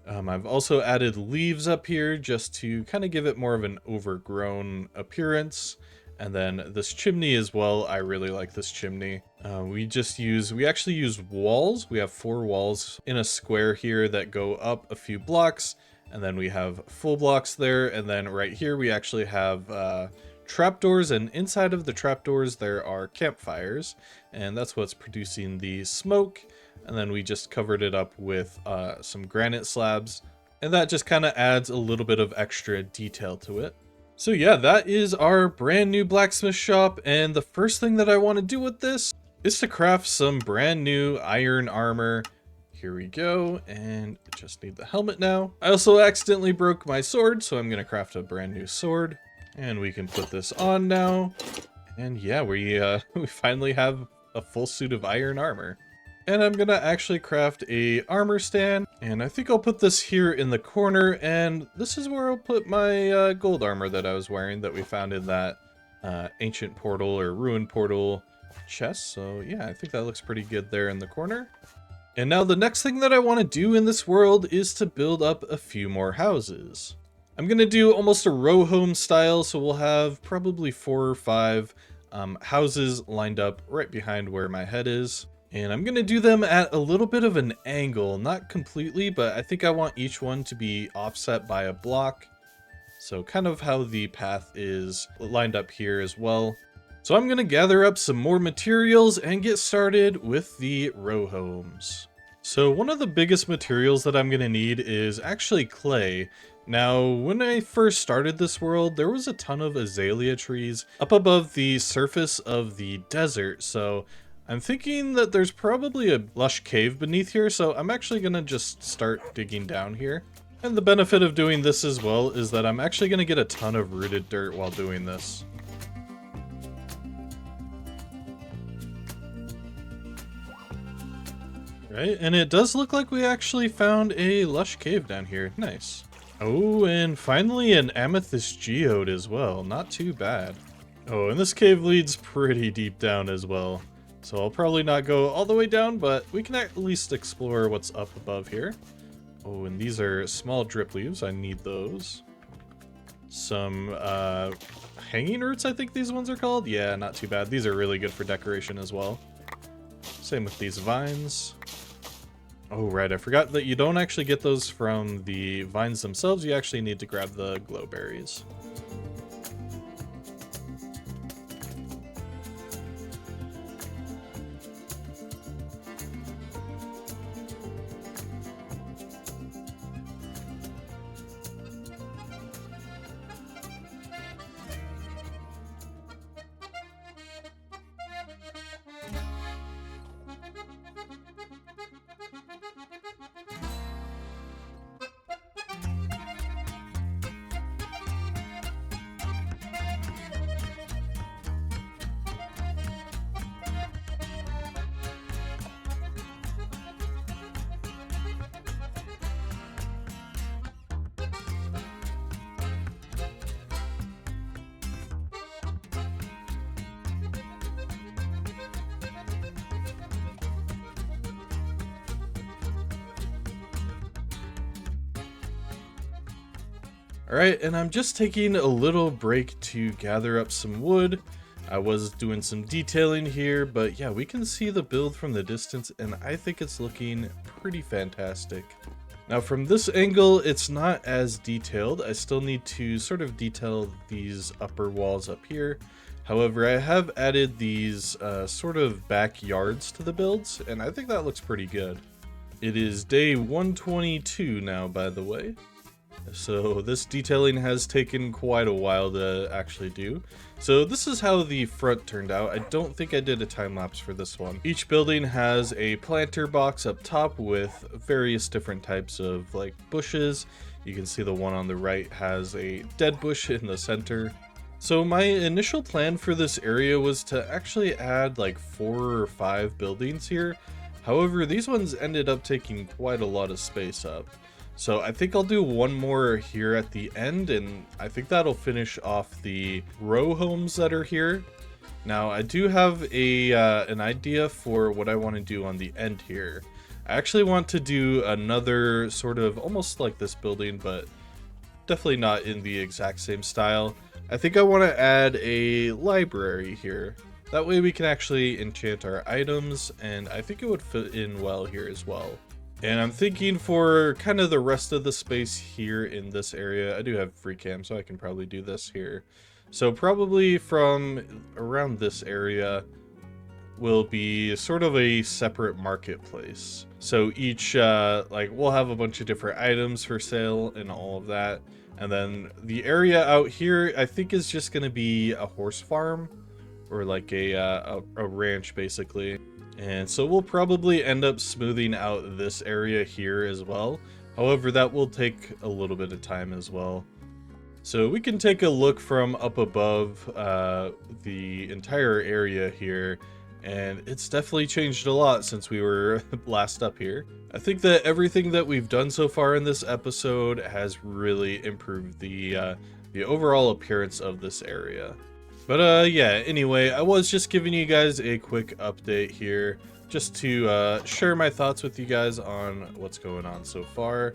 Speaker 1: I've also added leaves up here just to kind of give it more of an overgrown appearance. And then this chimney as well, I really like this chimney. We actually use walls. We have 4 walls in a square here that go up a few blocks, and then we have full blocks there, and then right here we actually have trapdoors, and inside of the trapdoors there are campfires, and that's what's producing the smoke. And then we just covered it up with some granite slabs, and that just kind of adds a little bit of extra detail to it. So yeah, that is our brand new blacksmith shop, and the first thing that I want to do with this is to craft some brand new iron armor. Here we go, and just need the helmet now. I also accidentally broke my sword, so I'm going to craft a brand new sword, and we can put this on now. And yeah, we finally have a full suit of iron armor. And I'm gonna actually craft a armor stand, and I think I'll put this here in the corner, and this is where I'll put my gold armor that I was wearing that we found in that ancient portal or ruined portal chest. So yeah, I think that looks pretty good there in the corner. And now the next thing that I want to do in this world is to build up a few more houses. I'm gonna do almost a row home style, so we'll have probably 4 or 5 houses lined up right behind where my head is. And I'm going to do them at a little bit of an angle, not completely, but I think I want each one to be offset by a block. So kind of how the path is lined up here as well. So I'm going to gather up some more materials and get started with the row homes. So one of the biggest materials that I'm going to need is actually clay. Now, when I first started this world, there was a ton of azalea trees up above the surface of the desert, so I'm thinking that there's probably a lush cave beneath here, so I'm actually going to just start digging down here. And the benefit of doing this as well is that I'm actually going to get a ton of rooted dirt while doing this. Right, and it does look like we actually found a lush cave down here. Nice. Oh, and finally an amethyst geode as well. Not too bad. Oh, and this cave leads pretty deep down as well. So I'll probably not go all the way down, but we can at least explore what's up above here. Oh, and these are small drip leaves. I need those. Some hanging roots, I think these ones are called. Yeah, not too bad. These are really good for decoration as well. Same with these vines. Oh, right. I forgot that you don't actually get those from the vines themselves. You actually need to grab the glow berries. Alright, and I'm just taking a little break to gather up some wood. I was doing some detailing here, but yeah, we can see the build from the distance, and I think it's looking pretty fantastic. Now from this angle, it's not as detailed. I still need to sort of detail these upper walls up here. However, I have added these sort of backyards to the builds, and I think that looks pretty good. It is day 122 now, by the way. So this detailing has taken quite a while to actually do. So this is how the front turned out. I don't think I did a time lapse for this one. Each building has a planter box up top with various different types of like bushes. You can see the one on the right has a dead bush in the center. So my initial plan for this area was to actually add like 4 or 5 buildings here. However, these ones ended up taking quite a lot of space up. So I think I'll do one more here at the end, and I think that'll finish off the row homes that are here. Now I do have an idea for what I want to do on the end here. I actually want to do another sort of almost like this building, but definitely not in the exact same style. I think I want to add a library here. That way we can actually enchant our items, and I think it would fit in well here as well. And I'm thinking for kind of the rest of the space here in this area, I do have free cam, so I can probably do this here. So probably from around this area will be sort of a separate marketplace. So each, like we'll have a bunch of different items for sale and all of that. And then the area out here, I think is just going to be a horse farm or like a ranch basically. And so we'll probably end up smoothing out this area here as well. However, that will take a little bit of time as well. So we can take a look from up above the entire area here. And it's definitely changed a lot since we were last up here. I think that everything that we've done so far in this episode has really improved the overall appearance of this area. But yeah, anyway, I was just giving you guys a quick update here just to share my thoughts with you guys on what's going on so far.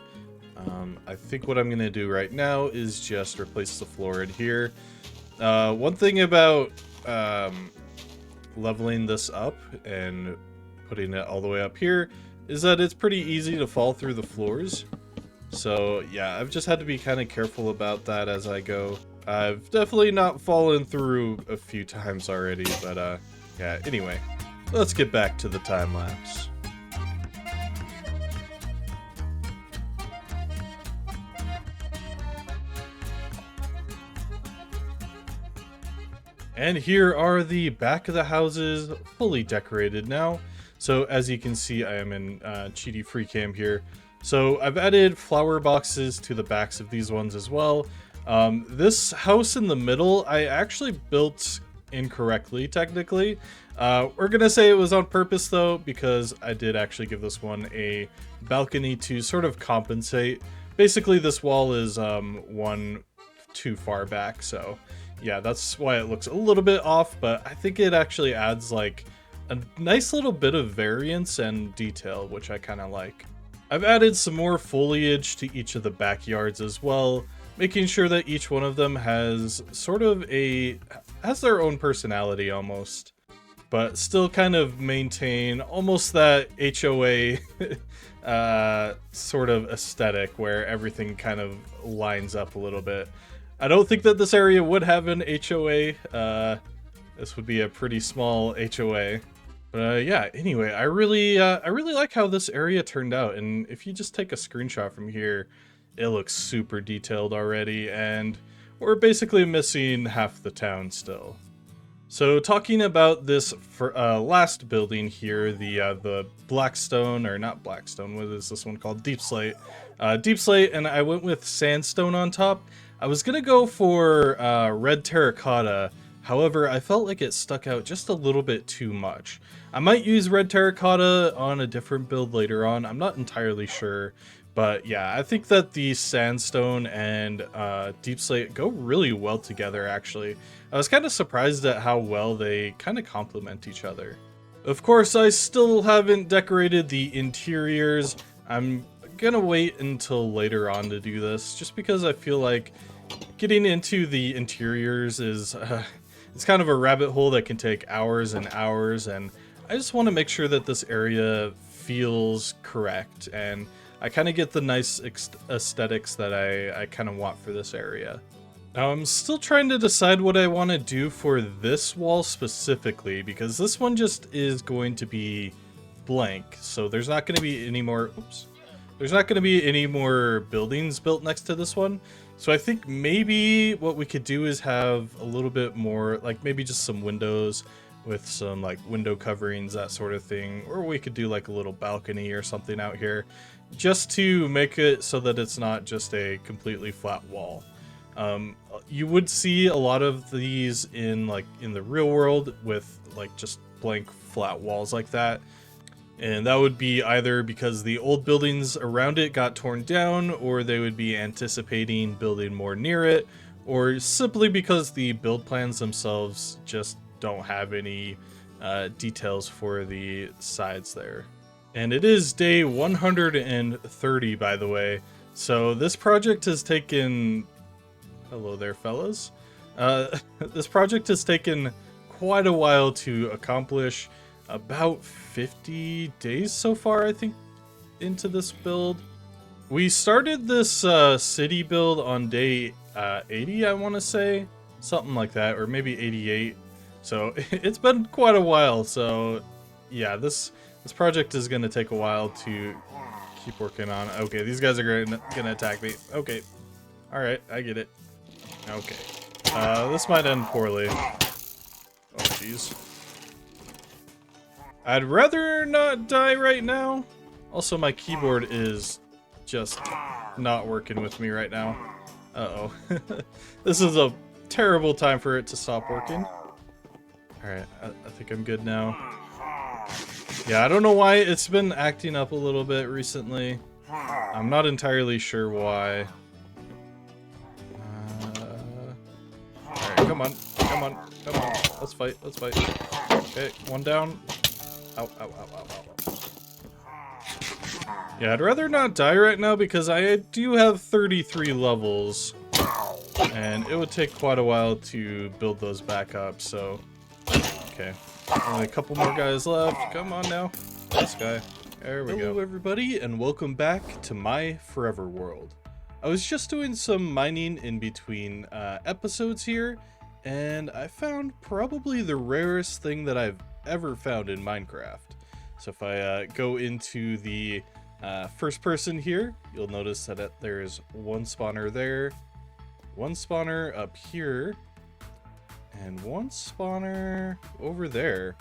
Speaker 1: I think what I'm going to do right now is just replace the floor in here. One thing about leveling this up and putting it all the way up here is that it's pretty easy to fall through the floors. So yeah, I've just had to be kind of careful about that as I go. I've definitely not fallen through a few times already, but yeah, anyway, let's get back to the time lapse. And here are the back of the houses, fully decorated now. So as you can see, I am in cheaty free cam here. So I've added flower boxes to the backs of these ones as well. This house in the middle, I actually built incorrectly, technically. We're gonna say it was on purpose though, because I did actually give this one a balcony to sort of compensate. Basically, this wall is one too far back, so yeah, that's why it looks a little bit off, but I think it actually adds like a nice little bit of variance and detail, which I kind of like. I've added some more foliage to each of the backyards as well, making sure that each one of them has sort of has their own personality almost, but still kind of maintain almost that HOA sort of aesthetic where everything kind of lines up a little bit. I don't think that this area would have an HOA. This would be a pretty small HOA. But yeah, anyway, I really like how this area turned out. And if you just take a screenshot from here, it looks super detailed already. And we're basically missing half the town still. So talking about this last building here, the Blackstone, or not Blackstone, what is this one called? Deep Slate. Deep Slate, and I went with sandstone on top. I was gonna go for red terracotta, however, I felt like it stuck out just a little bit too much. I might use red terracotta on a different build later on, I'm not entirely sure. But yeah, I think that the sandstone and deep slate go really well together, actually. I was kind of surprised at how well they kind of complement each other. Of course, I still haven't decorated the interiors. I'm gonna wait until later on to do this, just because I feel like getting into the interiors is it's kind of a rabbit hole that can take hours and hours, and I just want to make sure that this area feels correct, and I kind of get the nice aesthetics that I kind of want for this area. Now I'm still trying to decide what I want to do for this wall specifically, because this one just is going to be blank, so there's not going to be any more, there's not going to be any more buildings built next to this one. So I think maybe what we could do is have a little bit more, like maybe just some windows with some like window coverings, that sort of thing. Or we could do like a little balcony or something out here, just to make it so that it's not just a completely flat wall. You would see a lot of these in the real world with like just blank flat walls like that. And that would be either because the old buildings around it got torn down, or they would be anticipating building more near it, or simply because the build plans themselves just don't have any details for the sides there. And it is day 130, by the way. So this project has taken... Hello there, fellas. This project has taken quite a while to accomplish. About 50 days so far, I think, into this build. We started this city build on day 80, I want to say. Something like that, or maybe 88. So it's been quite a while. So yeah, this project is going to take a while to keep working on. Okay, these guys are gonna attack me. Okay. Alright, I get it. Okay. This might end poorly. Oh, jeez. I'd rather not die right now. Also, my keyboard is just not working with me right now. Uh-oh. This is a terrible time for it to stop working. Alright, I think I'm good now. Yeah, I don't know why it's been acting up a little bit recently. I'm not entirely sure why. Alright, come on. Come on. Come on. Let's fight. Let's fight. Okay, one down. Ow, ow, ow, ow, ow, ow. Yeah, I'd rather not die right now because I do have 33 levels. And it would take quite a while to build those back up, so... Okay. Only a couple more guys left. Come on now. This guy. There we go. Hello everybody, and welcome back to my forever world. I was just doing some mining in between episodes here, and I found probably the rarest thing that I've ever found in Minecraft. So if I go into the first person here, you'll notice that there's one spawner there, one spawner up here, and one spawner over there,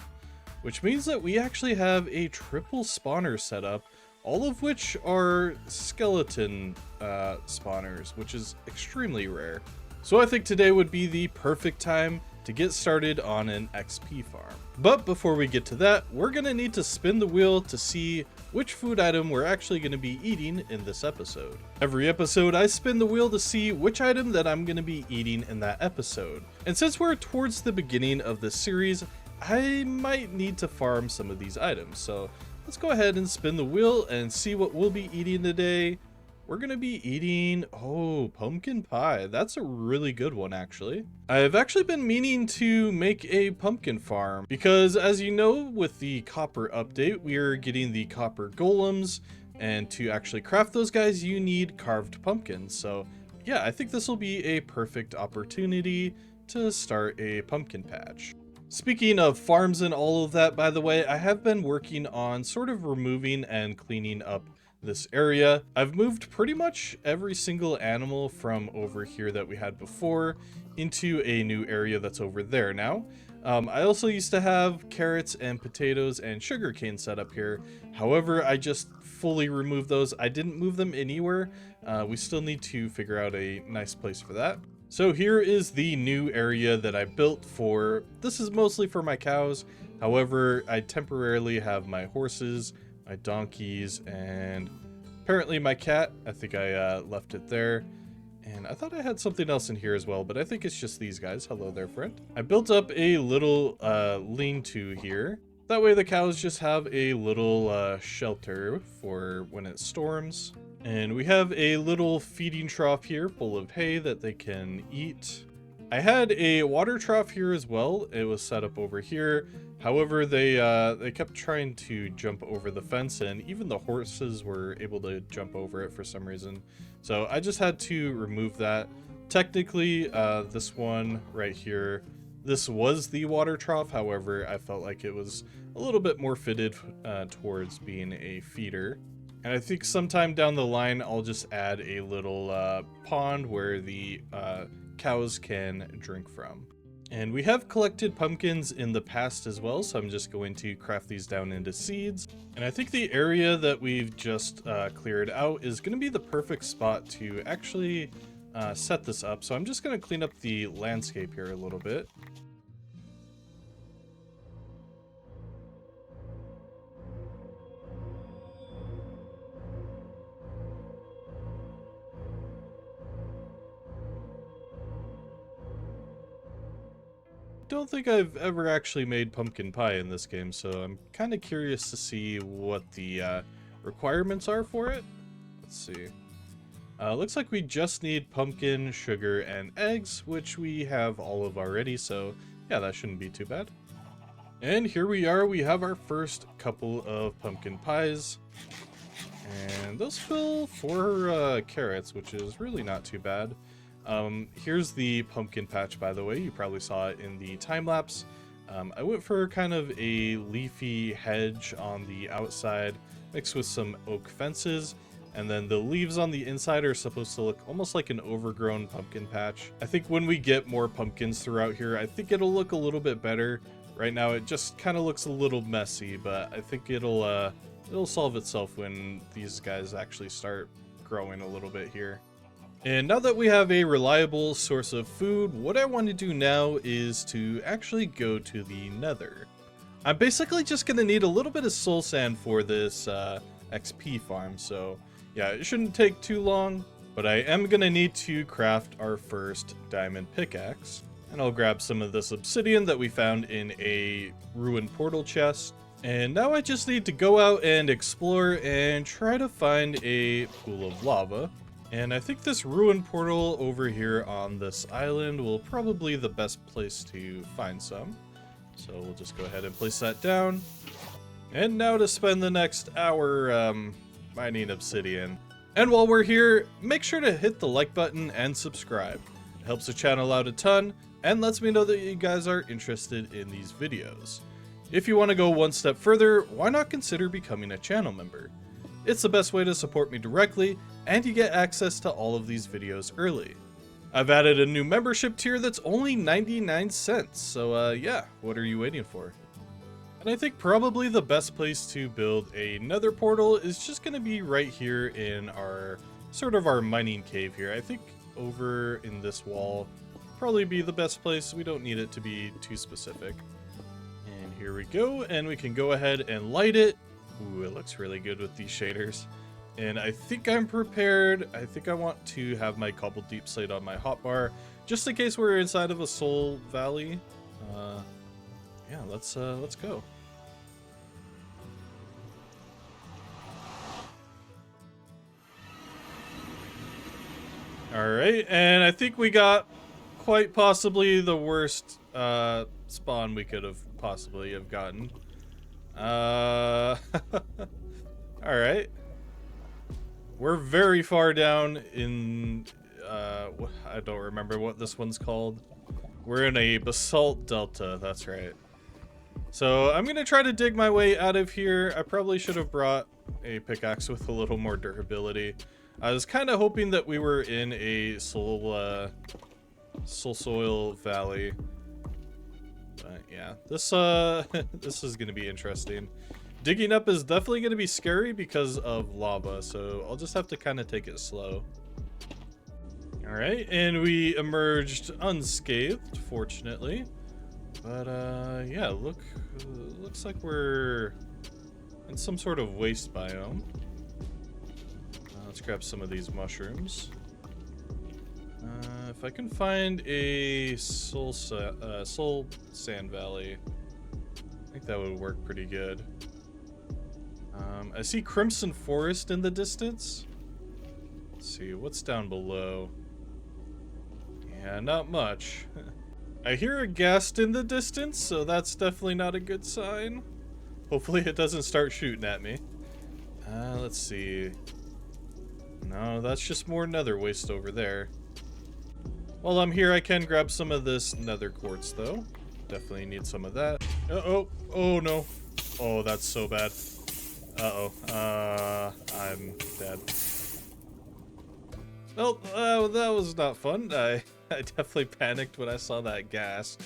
Speaker 1: which means that we actually have a triple spawner setup, all of which are skeleton spawners, which is extremely rare. So I think today would be the perfect time to get started on an XP farm. But before we get to that, we're gonna need to spin the wheel to see which food item we're actually gonna be eating in this episode. Every episode, I spin the wheel to see which item that I'm gonna be eating in that episode. And since we're towards the beginning of this series, I might need to farm some of these items. So let's go ahead and spin the wheel and see what we'll be eating today. We're gonna be eating, pumpkin pie. That's a really good one, actually. I've actually been meaning to make a pumpkin farm because, as you know, with the copper update, we are getting the copper golems, and to actually craft those guys, you need carved pumpkins. So yeah, I think this will be a perfect opportunity to start a pumpkin patch. Speaking of farms and all of that, by the way, I have been working on sort of removing and cleaning up this area. I've moved pretty much every single animal from over here that we had before into a new area that's over there now. I also used to have carrots and potatoes and sugarcane set up here. However, I just fully removed those. I didn't move them anywhere. We still need to figure out a nice place for that. So here is the new area that I built for. This is mostly for my cows. However, I temporarily have my horses, my donkeys, and apparently my cat. I think I left it there. And I thought I had something else in here as well, but I think it's just these guys. Hello there, friend. I built up a little lean-to here. That way the cows just have a little shelter for when it storms. And we have a little feeding trough here full of hay that they can eat. I had a water trough here as well. It was set up over here. However, they kept trying to jump over the fence, and even the horses were able to jump over it for some reason. So I just had to remove that. Technically, this one right here, this was the water trough. However, I felt like it was a little bit more fitted towards being a feeder. And I think sometime down the line, I'll just add a little pond where the cows can drink from. And we have collected pumpkins in the past as well, so I'm just going to craft these down into seeds. And I think the area that we've just cleared out is going to be the perfect spot to actually set this up. So I'm just going to clean up the landscape here a little bit. Don't think I've ever actually made pumpkin pie in this game, so I'm kind of curious to see what the requirements are for it. Let's see. Looks like we just need pumpkin, sugar, and eggs, which we have all of already, so yeah, that shouldn't be too bad. And here we are, we have our first couple of pumpkin pies. And those fill 4 carrots, which is really not too bad. Here's the pumpkin patch, by the way. You probably saw it in the time lapse. I went for kind of a leafy hedge on the outside, mixed with some oak fences, and then the leaves on the inside are supposed to look almost like an overgrown pumpkin patch. I think when we get more pumpkins throughout here, I think it'll look a little bit better. Right now, it just kind of looks a little messy, but I think it'll solve itself when these guys actually start growing a little bit here. And now that we have a reliable source of food, what I want to do now is to actually go to the Nether. I'm basically just going to need a little bit of soul sand for this XP farm, so yeah, it shouldn't take too long, but I am going to need to craft our first diamond pickaxe. And I'll grab some of this obsidian that we found in a ruined portal chest. And now I just need to go out and explore and try to find a pool of lava. And I think this ruined portal over here on this island will probably be the best place to find some. So we'll just go ahead and place that down. And now to spend the next hour mining obsidian. And while we're here, make sure to hit the like button and subscribe. It helps the channel out a ton and lets me know that you guys are interested in these videos. If you want to go one step further, why not consider becoming a channel member? It's the best way to support me directly, and you get access to all of these videos early. I've added a new membership tier that's only 99 cents, so yeah, what are you waiting for? And I think probably the best place to build a nether portal is just going to be right here in our, sort of our mining cave here. I think over in this wall, probably be the best place. We don't need it to be too specific. And here we go, and we can go ahead and light it. Ooh, it looks really good with these shaders. And I think I'm prepared. I think I want to have my cobble deep slate on my hotbar, just in case we're inside of a soul valley. Yeah, let's go. All right, and I think we got quite possibly the worst spawn we could have possibly have gotten. All right. We're very far down in, I don't remember what this one's called. We're in a basalt delta, that's right. So I'm gonna try to dig my way out of here. I probably should have brought a pickaxe with a little more durability. I was kind of hoping that we were in a soul soil valley. But yeah, this this is gonna be interesting. Digging up is definitely going to be scary because of lava, so I'll just have to kind of take it slow. Alright, and we emerged unscathed, fortunately. But, yeah, looks like we're in some sort of waste biome. Let's grab some of these mushrooms. If I can find a soul sand valley, I think that would work pretty good. I see Crimson Forest in the distance. Let's see, what's down below? Yeah, not much. I hear a ghast in the distance, so that's definitely not a good sign. Hopefully it doesn't start shooting at me. Let's see. No, that's just more nether waste over there. While I'm here, I can grab some of this nether quartz, though. Definitely need some of that. Oh no. Oh, that's so bad. I'm dead. Well, that was not fun. I definitely panicked when I saw that ghast.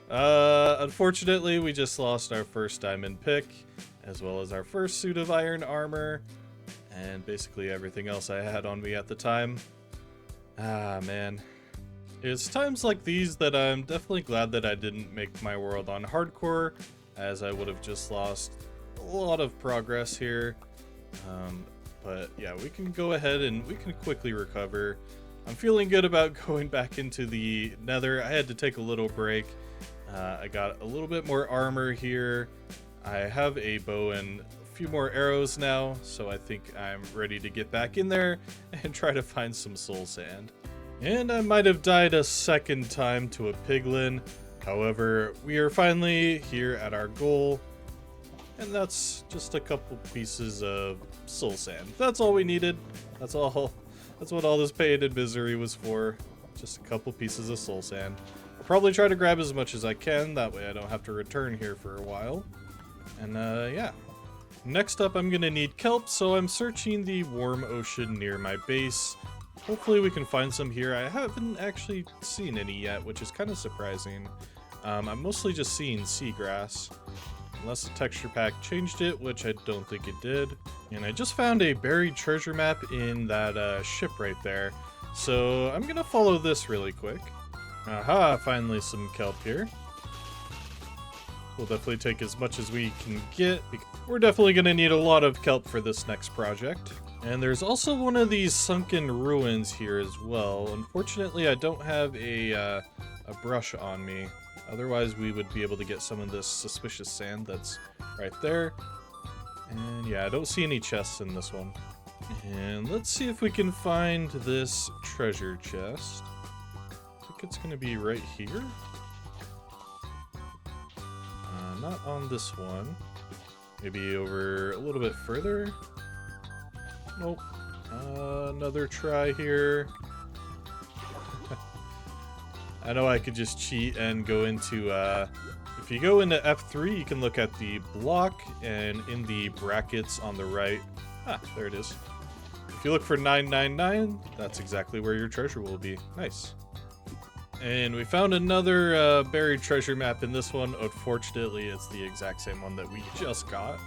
Speaker 1: Unfortunately, we just lost our first diamond pick, as well as our first suit of iron armor, and basically everything else I had on me at the time. Ah, man. It's times like these that I'm definitely glad that I didn't make my world on hardcore, as I would have just lost a lot of progress here. But yeah, we can go ahead and we can quickly recover. I'm feeling good about going back into the nether. I had to take a little break. I got a little bit more armor here. I have a bow and a few more arrows now, so I think I'm ready to get back in there and try to find some soul sand. And I might have died a second time to a piglin. However, we are finally here at our goal. And that's just a couple pieces of soul sand. That's all we needed. That's all. That's what all this pain and misery was for. Just a couple pieces of soul sand. I'll probably try to grab as much as I can. That way I don't have to return here for a while. And yeah. Next up, I'm going to need kelp. So I'm searching the warm ocean near my base. Hopefully we can find some here. I haven't actually seen any yet, which is kind of surprising. I'm mostly just seeing seagrass. Unless the texture pack changed it, which I don't think it did. And I just found a buried treasure map in that ship right there. So I'm gonna follow this really quick. Aha, finally some kelp here. We'll definitely take as much as we can get. We're definitely gonna need a lot of kelp for this next project. And there's also one of these sunken ruins here as well. Unfortunately, I don't have a brush on me. Otherwise, we would be able to get some of this suspicious sand that's right there. And yeah, I don't see any chests in this one. And let's see if we can find this treasure chest. I think it's going to be right here. Not on this one. Maybe over a little bit further. Nope. Another try here. I know I could just cheat and go into, if you go into F3, you can look at the block, and in the brackets on the right, there it is. If you look for 999, that's exactly where your treasure will be. Nice. And we found another buried treasure map in this one. Unfortunately, it's the exact same one that we just got.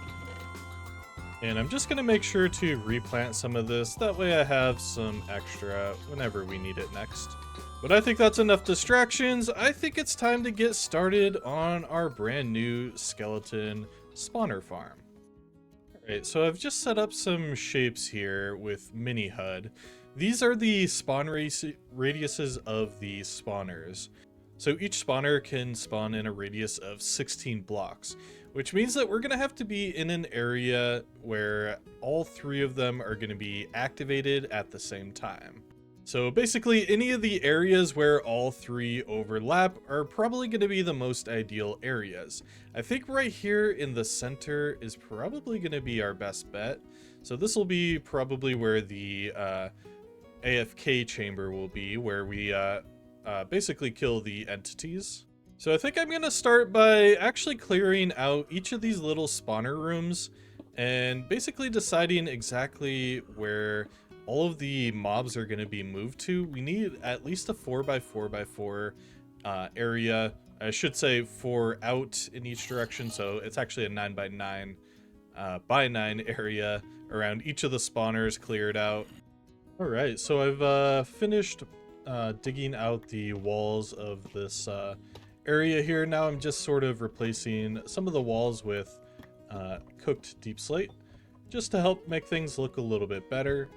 Speaker 1: And I'm just going to make sure to replant some of this. That way I have some extra whenever we need it next. But I think that's enough distractions. I think it's time to get started on our brand new skeleton spawner farm. Alright, so I've just set up some shapes here with mini HUD. These are the spawn radiuses of the spawners. So each spawner can spawn in a radius of 16 blocks, which means that we're going to have to be in an area where all three of them are going to be activated at the same time. So basically, any of the areas where all three overlap are probably going to be the most ideal areas. I think right here in the center is probably going to be our best bet. So this will be probably where the AFK chamber will be, where we basically kill the entities. So I think I'm going to start by actually clearing out each of these little spawner rooms and basically deciding exactly where all of the mobs are going to be moved to. We need at least a 4x4x4 area. I should say 4 out in each direction, so it's actually a 9x9 by 9 area around each of the spawners cleared out. All right, so I've finished digging out the walls of this area here. Now I'm just sort of replacing some of the walls with cooked deep slate, just to help make things look a little bit better.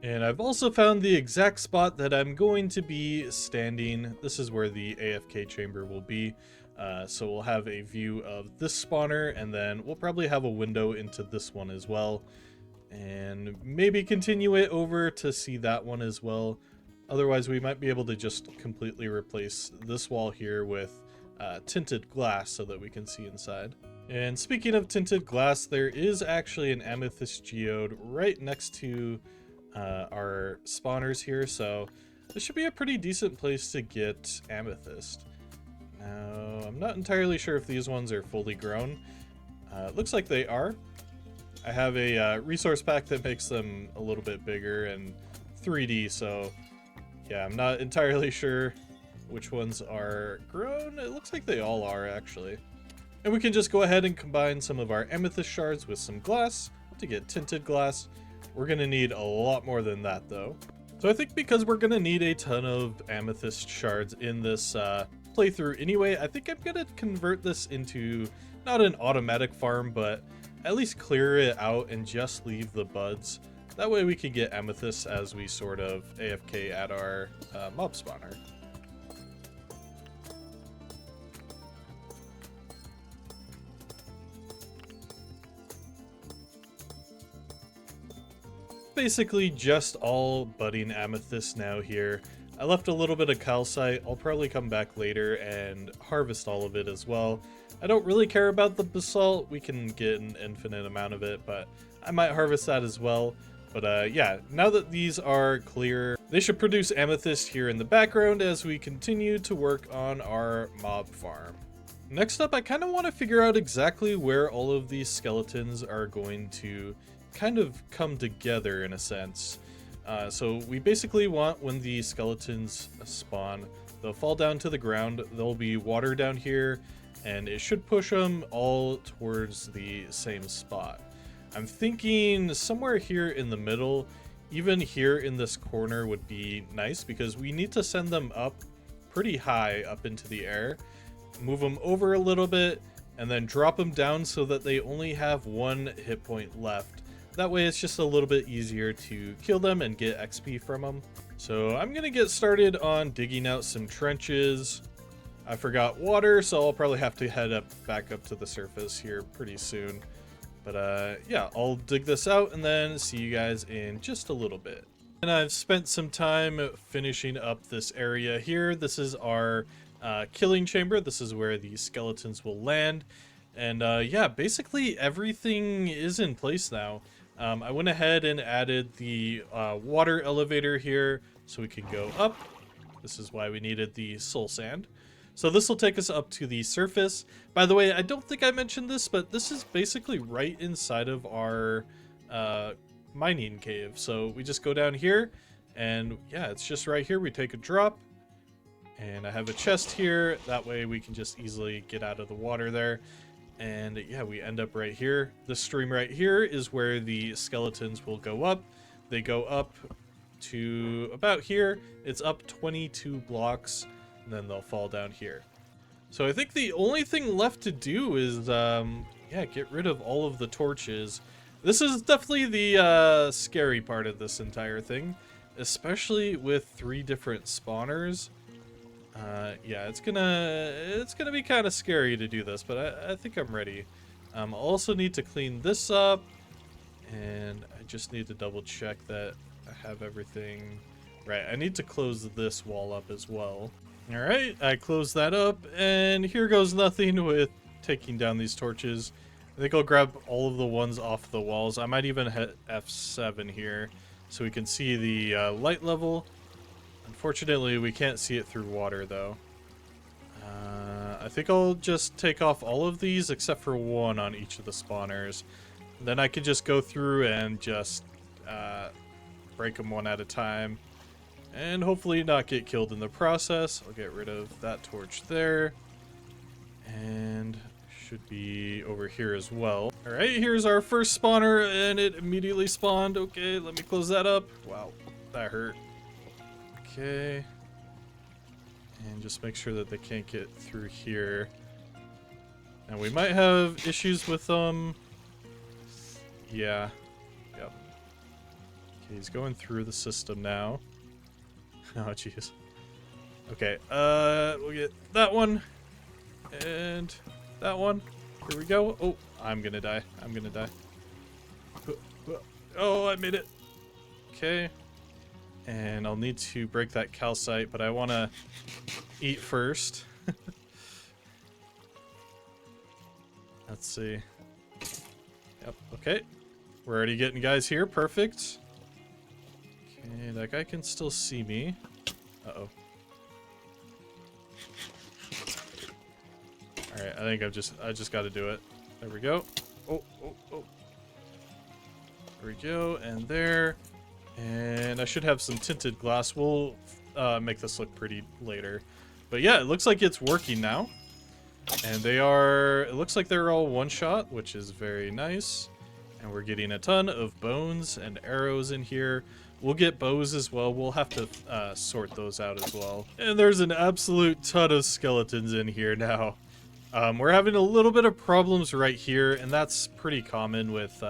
Speaker 1: And I've also found the exact spot that I'm going to be standing. This is where the AFK chamber will be. So we'll have a view of this spawner, and then we'll probably have a window into this one as well. And maybe continue it over to see that one as well. Otherwise, we might be able to just completely replace this wall here with tinted glass so that we can see inside. And speaking of tinted glass, there is actually an amethyst geode right next to our spawners here, so this should be a pretty decent place to get amethyst. Now, I'm not entirely sure if these ones are fully grown. It looks like they are. I have a resource pack that makes them a little bit bigger and 3D, so yeah, I'm not entirely sure which ones are grown. It looks like they all are, actually. And we can just go ahead and combine some of our amethyst shards with some glass to get tinted glass. We're going to need a lot more than that, though. So I think because we're going to need a ton of amethyst shards in this playthrough anyway, I think I'm going to convert this into not an automatic farm, but at least clear it out and just leave the buds. That way we can get amethyst as we sort of AFK at our mob spawner. Basically just all budding amethyst now here. I left a little bit of calcite. I'll probably come back later and harvest all of it as well. I don't really care about the basalt. We can get an infinite amount of it, but I might harvest that as well. But yeah, now that these are clear, they should produce amethyst here in the background as we continue to work on our mob farm. Next up, I kind of want to figure out exactly where all of these skeletons are going to kind of come together in a sense. So we basically want, when the skeletons spawn, they'll fall down to the ground, there'll be water down here, and it should push them all towards the same spot. I'm thinking somewhere here in the middle, even here in this corner would be nice, because we need to send them up pretty high up into the air, move them over a little bit, and then drop them down so that they only have 1 hit point left. That way it's just a little bit easier to kill them and get XP from them. So I'm gonna get started on digging out some trenches. I forgot water, so I'll probably have to head back up to the surface here pretty soon. But yeah, I'll dig this out and then see you guys in just a little bit. And I've spent some time finishing up this area here. This is our killing chamber. This is where the skeletons will land. And yeah, basically everything is in place now. I went ahead and added the water elevator here so we can go up. This is why we needed the soul sand. So this will take us up to the surface. By the way, I don't think I mentioned this, but this is basically right inside of our mining cave. So we just go down here, and yeah, it's just right here. We take a drop, and I have a chest here. That way we can just easily get out of the water there. And yeah, we end up right here. This stream right here is where the skeletons will go up. They go up to about here. It's up 22 blocks, and then they'll fall down here. So I think the only thing left to do is, yeah, get rid of all of the torches. This is definitely the scary part of this entire thing, especially with 3 different spawners. Yeah, it's gonna be kind of scary to do this, but I think I'm ready. I also need to clean this up, and I just need to double check that I have everything right. I need to close this wall up as well. All right, I closed that up, and here goes nothing with taking down these torches. I think I'll grab all of the ones off the walls. I might even hit F7 here so we can see the light level. Unfortunately, we can't see it through water, though. I think I'll just take off all of these except for one on each of the spawners. Then I can just go through and just break them one at a time. And hopefully not get killed in the process. I'll get rid of that torch there. And should be over here as well. Alright, here's our first spawner, and it immediately spawned. Okay, let me close that up. Wow, that hurt. Okay. And just make sure that they can't get through here. And we might have issues with them. Yeah. Yep. Okay, he's going through the system now. Oh, jeez. Okay, we'll get that one. And that one. Here we go. Oh, I'm gonna die. I'm gonna die. Oh, I made it. Okay. And I'll need to break that calcite, but I want to eat first. Let's see. Yep, okay. We're already getting guys here. Perfect. Okay, that guy can still see me. Uh-oh. Alright, I think I just got to do it. There we go. Oh. There we go, and there. And I should have some tinted glass. We'll make this look pretty later. But yeah, it looks like it's working now. And it looks like they're all one-shot, which is very nice. And we're getting a ton of bones and arrows in here. We'll get bows as well. We'll have to sort those out as well. And there's an absolute ton of skeletons in here now. We're having a little bit of problems right here, and that's pretty common with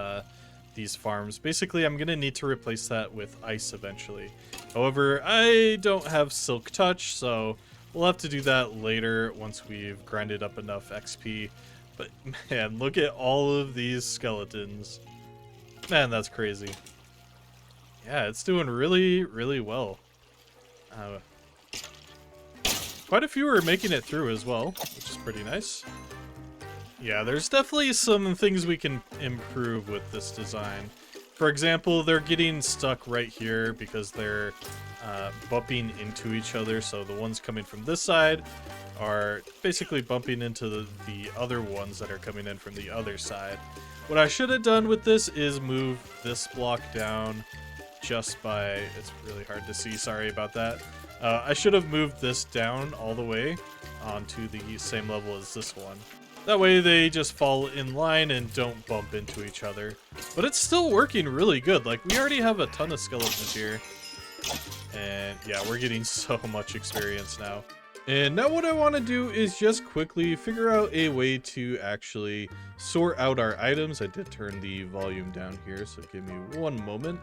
Speaker 1: these farms. Basically, I'm going to need to replace that with ice eventually. However, I don't have Silk Touch, so we'll have to do that later once we've grinded up enough XP. But man, look at all of these skeletons. Man, that's crazy. Yeah, it's doing really, really well. Quite a few are making it through as well, which is pretty nice. Yeah, there's definitely some things we can improve with this design. For example, they're getting stuck right here because they're bumping into each other. So the ones coming from this side are basically bumping into the other ones that are coming in from the other side. What I should have done with this is move this block down just by... It's really hard to see, sorry about that. I should have moved this down all the way onto the same level as this one. That way they just fall in line and don't bump into each other. But it's still working really good. Like, we already have a ton of skeletons here. And yeah, we're getting so much experience now. And now what I want to do is just quickly figure out a way to actually sort out our items. I did turn the volume down here, so give me one moment.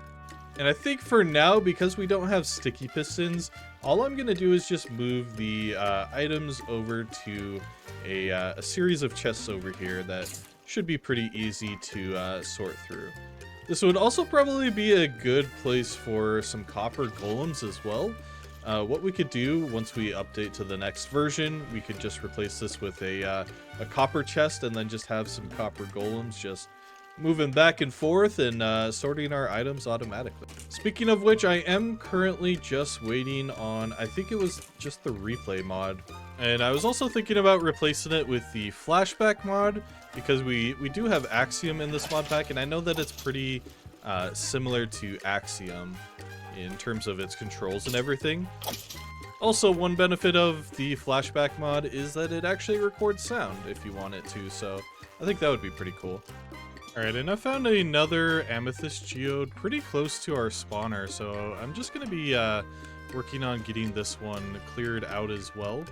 Speaker 1: And I think for now, because we don't have sticky pistons, all I'm going to do is just move the items over to a series of chests over here that should be pretty easy to sort through. This would also probably be a good place for some copper golems as well. What we could do once we update to the next version, we could just replace this with a copper chest and then just have some copper golems just moving back and forth and sorting our items automatically. Speaking of which, I am currently just waiting on, I think it was just the replay mod. And I was also thinking about replacing it with the flashback mod because we do have Axiom in this mod pack, and I know that it's pretty similar to Axiom in terms of its controls and everything. Also, one benefit of the flashback mod is that it actually records sound if you want it to, so I think that would be pretty cool. Alright, and I found another amethyst geode pretty close to our spawner, so I'm just going to be working on getting this one cleared out as well.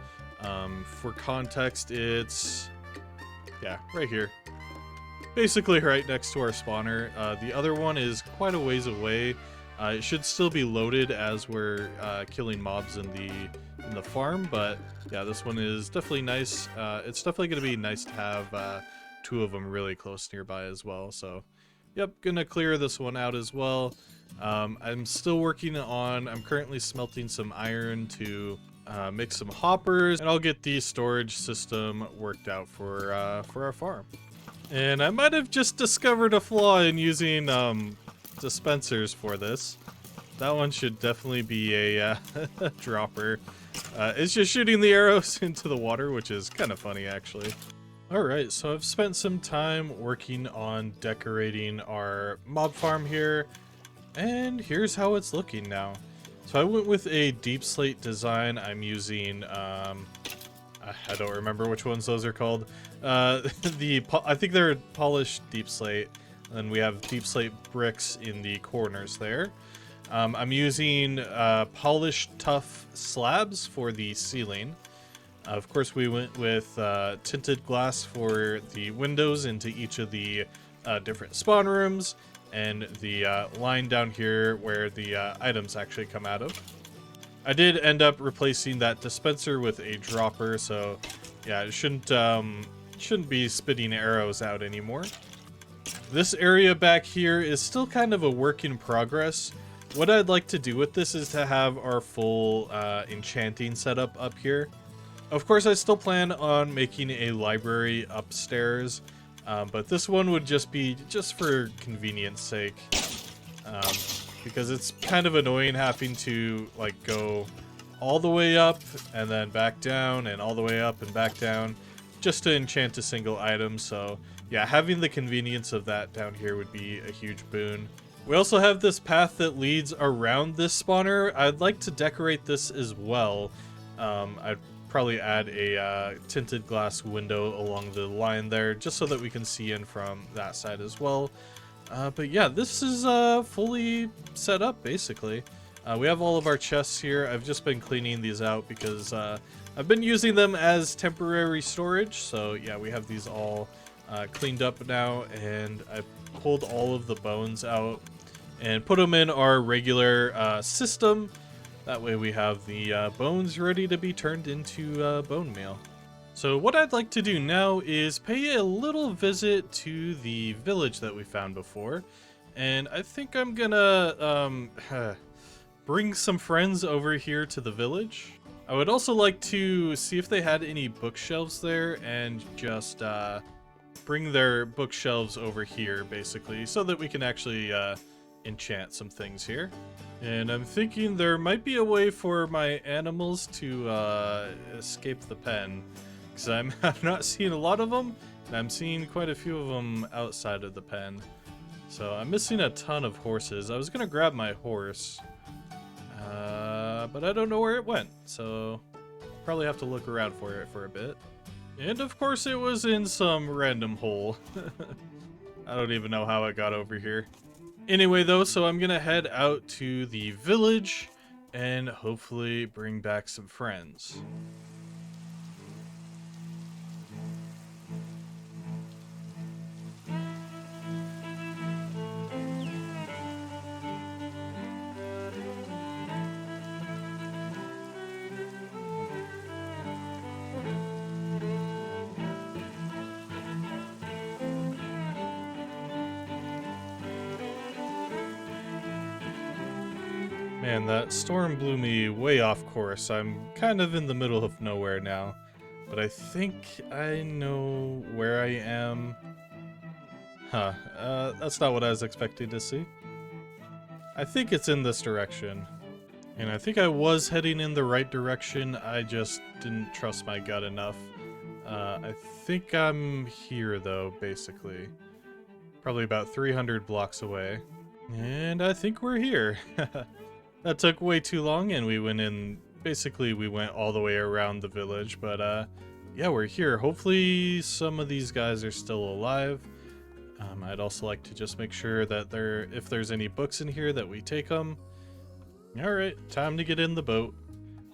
Speaker 1: For context, it's, yeah, right here. Basically right next to our spawner. The other one is quite a ways away. It should still be loaded as we're killing mobs in the farm, but yeah, this one is definitely nice. It's definitely going to be nice to have two of them really close nearby as well. So yep, gonna clear this one out as well. I'm still working on, I'm currently smelting some iron to make some hoppers, and I'll get the storage system worked out for our farm. And I might have just discovered a flaw in using dispensers for this. That one should definitely be a dropper. It's just shooting the arrows into the water, which is kind of funny actually. Alright, so I've spent some time working on decorating our mob farm here, and here's how it's looking now. So I went with a deep slate design. I'm using, I don't remember which ones those are called. I think they're polished deep slate, and then we have deep slate bricks in the corners there. I'm using polished tough slabs for the ceiling. Of course, we went with tinted glass for the windows into each of the different spawn rooms, and the line down here where the items actually come out of. I did end up replacing that dispenser with a dropper, so yeah, it shouldn't be spitting arrows out anymore. This area back here is still kind of a work in progress. What I'd like to do with this is to have our full enchanting setup up here. Of course, I still plan on making a library upstairs, but this one would just be for convenience sake, because it's kind of annoying having to like go all the way up and then back down and all the way up and back down just to enchant a single item. So yeah, having the convenience of that down here would be a huge boon. We also have this path that leads around this spawner. I'd like to decorate this as well. I'd probably add a tinted glass window along the line there just so that we can see in from that side as well. But yeah, this is fully set up basically. We have all of our chests here. I've just been cleaning these out because I've been using them as temporary storage. So yeah, we have these all cleaned up now, and I pulled all of the bones out and put them in our regular system. That way we have the bones ready to be turned into bone meal. So what I'd like to do now is pay a little visit to the village that we found before. And I think I'm gonna bring some friends over here to the village. I would also like to see if they had any bookshelves there and just bring their bookshelves over here basically so that we can actually enchant some things here. And I'm thinking there might be a way for my animals to escape the pen, because I'm not seeing a lot of them, and I'm seeing quite a few of them outside of the pen. So I'm missing a ton of horses. I was gonna grab my horse, but I don't know where it went, so probably have to look around for it for a bit. And of course it was in some random hole. I don't even know how it got over here. Anyway though, so I'm gonna head out to the village and hopefully bring back some friends. Man, that storm blew me way off course. I'm kind of in the middle of nowhere now, but I think I know where I am. Huh, that's not what I was expecting to see. I think it's in this direction. And I think I was heading in the right direction, I just didn't trust my gut enough. I think I'm here though, basically. Probably about 300 blocks away. And I think we're here. That took way too long, and we went all the way around the village, but yeah, we're here. Hopefully some of these guys are still alive. I'd also like to just make sure that if there's any books in here, that we take them. All right, time to get in the boat.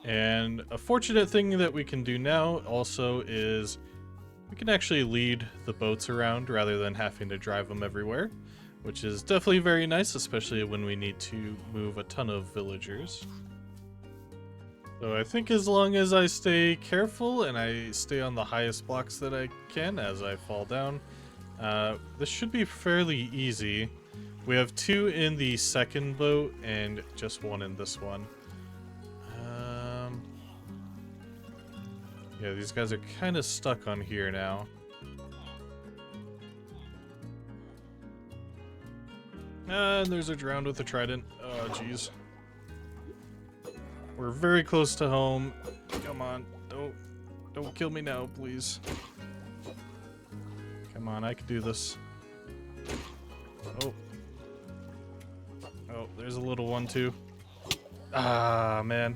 Speaker 1: And a fortunate thing that we can do now also is we can actually lead the boats around rather than having to drive them everywhere, which is definitely very nice, especially when we need to move a ton of villagers. So I think as long as I stay careful and I stay on the highest blocks that I can as I fall down, this should be fairly easy. We have 2 in the second boat and just 1 in this one. Yeah, these guys are kind of stuck on here now. And there's a drowned with a trident. Oh, jeez. We're very close to home. Come on, don't kill me now, please. Come on, I can do this. Oh. Oh, there's a little one too. Ah, man.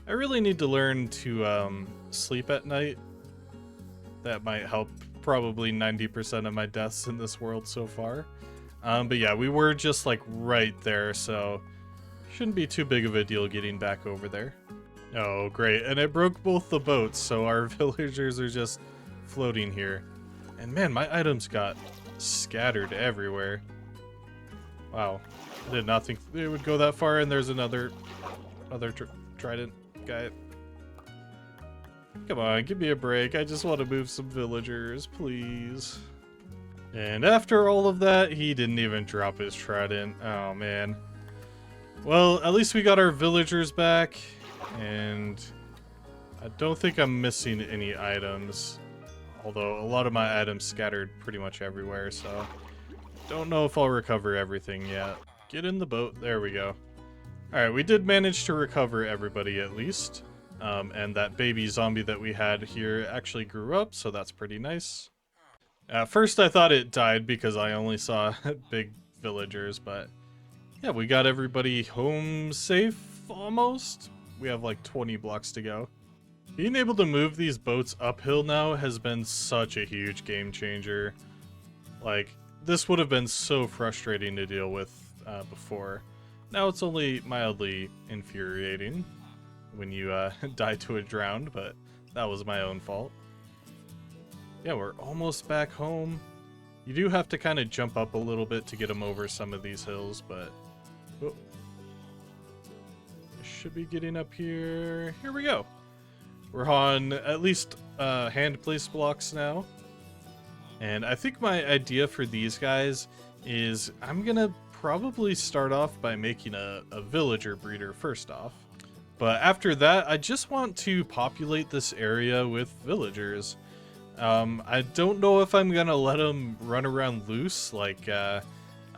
Speaker 1: I really need to learn to sleep at night. That might help probably 90% of my deaths in this world so far. But yeah, we were just like right there, so shouldn't be too big of a deal getting back over there. Oh, great. And it broke both the boats, so our villagers are just floating here. And man, my items got scattered everywhere. Wow. I did not think they would go that far, and there's another trident guy. Come on, give me a break. I just want to move some villagers, please. And after all of that, he didn't even drop his trident. Oh, man. Well, at least we got our villagers back, and I don't think I'm missing any items. Although a lot of my items scattered pretty much everywhere, so don't know if I'll recover everything yet. Get in the boat. There we go. Alright, we did manage to recover everybody at least. And that baby zombie that we had here actually grew up, so that's pretty nice. At first I thought it died because I only saw big villagers, but yeah, we got everybody home safe, almost. We have like 20 blocks to go. Being able to move these boats uphill now has been such a huge game changer. Like, this would have been so frustrating to deal with before. Now it's only mildly infuriating when you die to a drowned, but that was my own fault. Yeah, we're almost back home. You do have to kind of jump up a little bit to get them over some of these hills, but oh, I should be getting up here. Here we go. We're on at least hand placed blocks now. And I think my idea for these guys is I'm gonna probably start off by making a villager breeder first off. But after that, I just want to populate this area with villagers. I don't know if I'm gonna let them run around loose. Like, I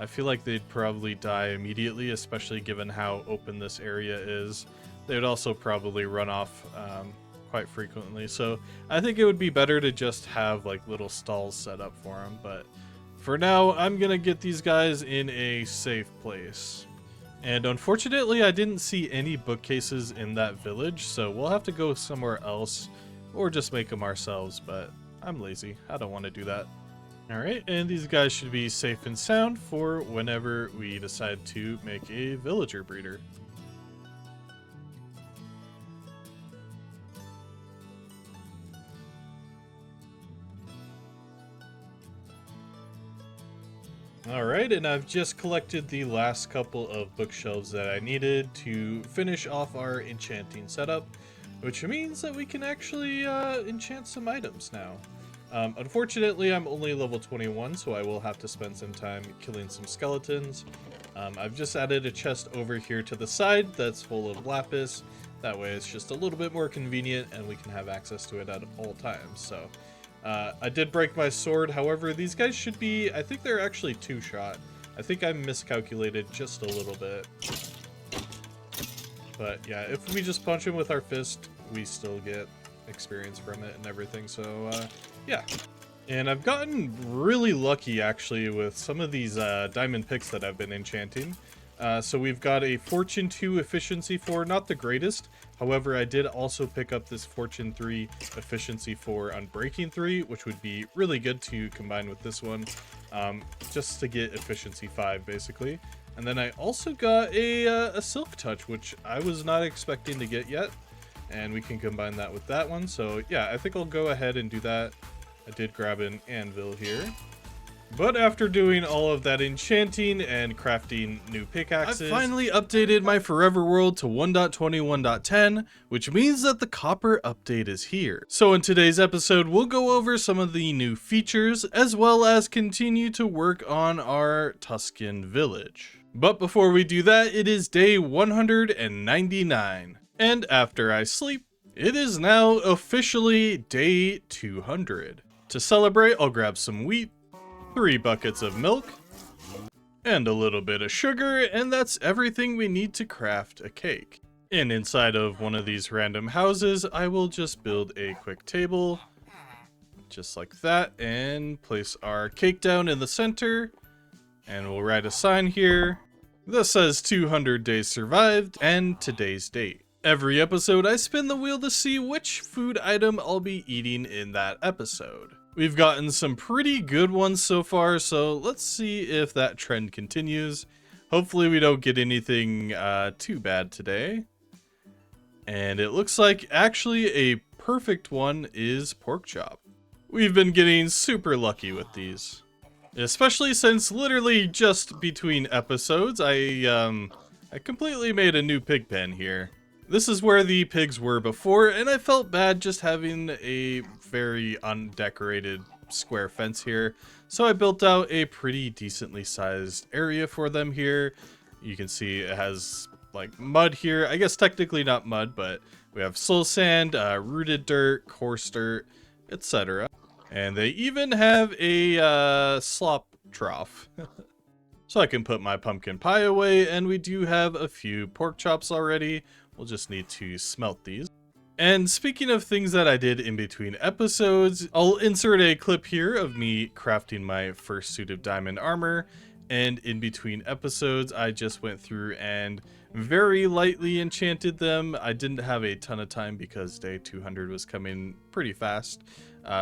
Speaker 1: feel like they'd probably die immediately, especially given how open this area is. They would also probably run off quite frequently. So I think it would be better to just have like little stalls set up for them. But for now, I'm gonna get these guys in a safe place. And unfortunately, I didn't see any bookcases in that village, so we'll have to go somewhere else or just make them ourselves, but I'm lazy. I don't want to do that. Alright, and these guys should be safe and sound for whenever we decide to make a villager breeder. Alright, and I've just collected the last couple of bookshelves that I needed to finish off our enchanting setup, which means that we can actually enchant some items now. Unfortunately, I'm only level 21, so I will have to spend some time killing some skeletons. I've just added a chest over here to the side that's full of lapis. That way it's just a little bit more convenient and we can have access to it at all times. So I did break my sword. However, these guys should be, I think they're actually 2-shot. I think I miscalculated just a little bit. But yeah, if we just punch him with our fist, we still get experience from it and everything. So yeah. And I've gotten really lucky actually with some of these diamond picks that I've been enchanting. So we've got a Fortune 2 Efficiency 4, not the greatest. However, I did also pick up this Fortune 3 Efficiency 4 Unbreaking 3, which would be really good to combine with this one, just to get Efficiency 5, basically. And then I also got a Silk Touch, which I was not expecting to get yet, and we can combine that with that one. So yeah, I think I'll go ahead and do that. I did grab an anvil here. But after doing all of that enchanting and crafting new pickaxes, I finally updated my Forever World to 1.21.10, which means that the copper update is here. So in today's episode, we'll go over some of the new features, as well as continue to work on our Tuscan village. But before we do that, it is day 199. And after I sleep, it is now officially day 200. To celebrate, I'll grab some wheat, 3 buckets of milk, and a little bit of sugar, and that's everything we need to craft a cake. And inside of one of these random houses, I will just build a quick table, just like that, and place our cake down in the center, and we'll write a sign here. This says 200 days survived, and today's date. Every episode, I spin the wheel to see which food item I'll be eating in that episode. We've gotten some pretty good ones so far, so let's see if that trend continues. Hopefully we don't get anything too bad today. And it looks like actually a perfect one is pork chop. We've been getting super lucky with these. Especially since literally just between episodes, I completely made a new pig pen here. This is where the pigs were before, and I felt bad just having a very undecorated square fence here. So I built out a pretty decently sized area for them here. You can see it has like mud here. I guess technically not mud, but we have soul sand, rooted dirt, coarse dirt, etc. And they even have a slop trough. So I can put my pumpkin pie away, and we do have a few pork chops already. We'll just need to smelt these. And speaking of things that I did in between episodes, I'll insert a clip here of me crafting my first suit of diamond armor. And in between episodes, I just went through and very lightly enchanted them. I didn't have a ton of time because day 200 was coming pretty fast.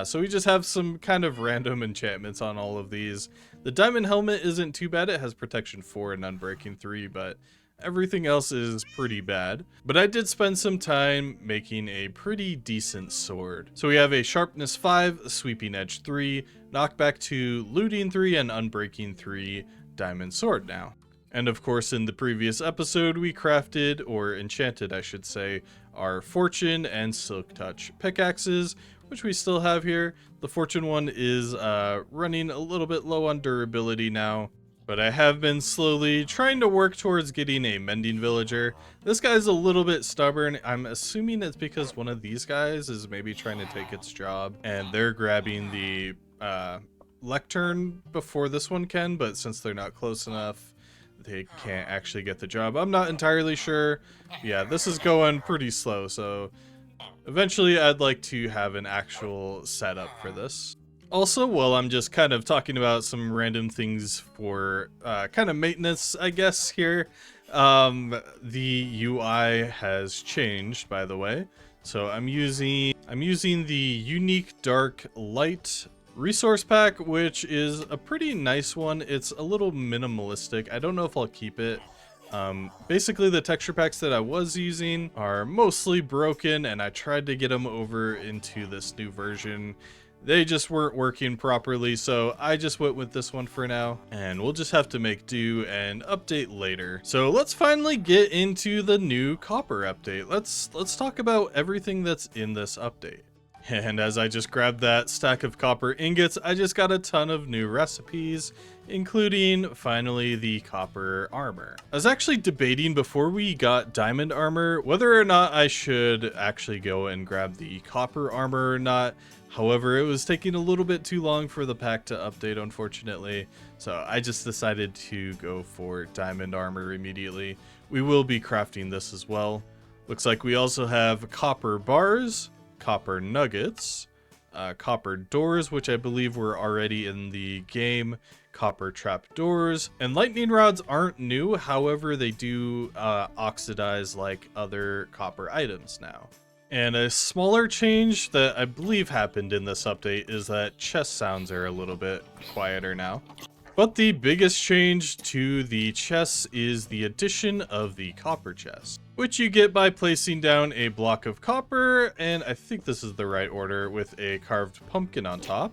Speaker 1: So we just have some kind of random enchantments on all of these. The diamond helmet isn't too bad. It has protection 4 and unbreaking 3, but everything else is pretty bad. But I did spend some time making a pretty decent sword. So we have a sharpness 5, a sweeping edge 3, knockback 2, looting 3, and unbreaking 3 diamond sword now. And of course, in the previous episode, we crafted, or enchanted I should say, our fortune and silk touch pickaxes, which we still have here. The fortune one is running a little bit low on durability now, but I have been slowly trying to work towards getting a mending villager. This guy's a little bit stubborn. I'm assuming it's because one of these guys is maybe trying to take its job, and they're grabbing the lectern before this one can, but since they're not close enough, they can't actually get the job. I'm not entirely sure. Yeah, this is going pretty slow, so eventually I'd like to have an actual setup for this. Also, while I'm just kind of talking about some random things for kind of maintenance, I guess, here, the UI has changed, by the way. So I'm using the Unique Dark Light resource pack, which is a pretty nice one. It's a little minimalistic. I don't know if I'll keep it. Basically the texture packs that I was using are mostly broken, and I tried to get them over into this new version. They just weren't working properly, so I just went with this one for now, and we'll just have to make do and update later. So let's finally get into the new copper update. Let's talk about everything that's in this update. And as I just grabbed that stack of copper ingots, I just got a ton of new recipes, including finally the copper armor. I was actually debating before we got diamond armor whether or not I should actually go and grab the copper armor or not. However, it was taking a little bit too long for the pack to update, unfortunately, so I just decided to go for diamond armor immediately. We will be crafting this as well. Looks like we also have copper bars, copper nuggets, copper doors, which I believe were already in the game, copper trap doors, and lightning rods aren't new. However, they do oxidize like other copper items now. And a smaller change that I believe happened in this update is that chest sounds are a little bit quieter now. But the biggest change to the chests is the addition of the copper chest, which you get by placing down a block of copper, and I think this is the right order, with a carved pumpkin on top.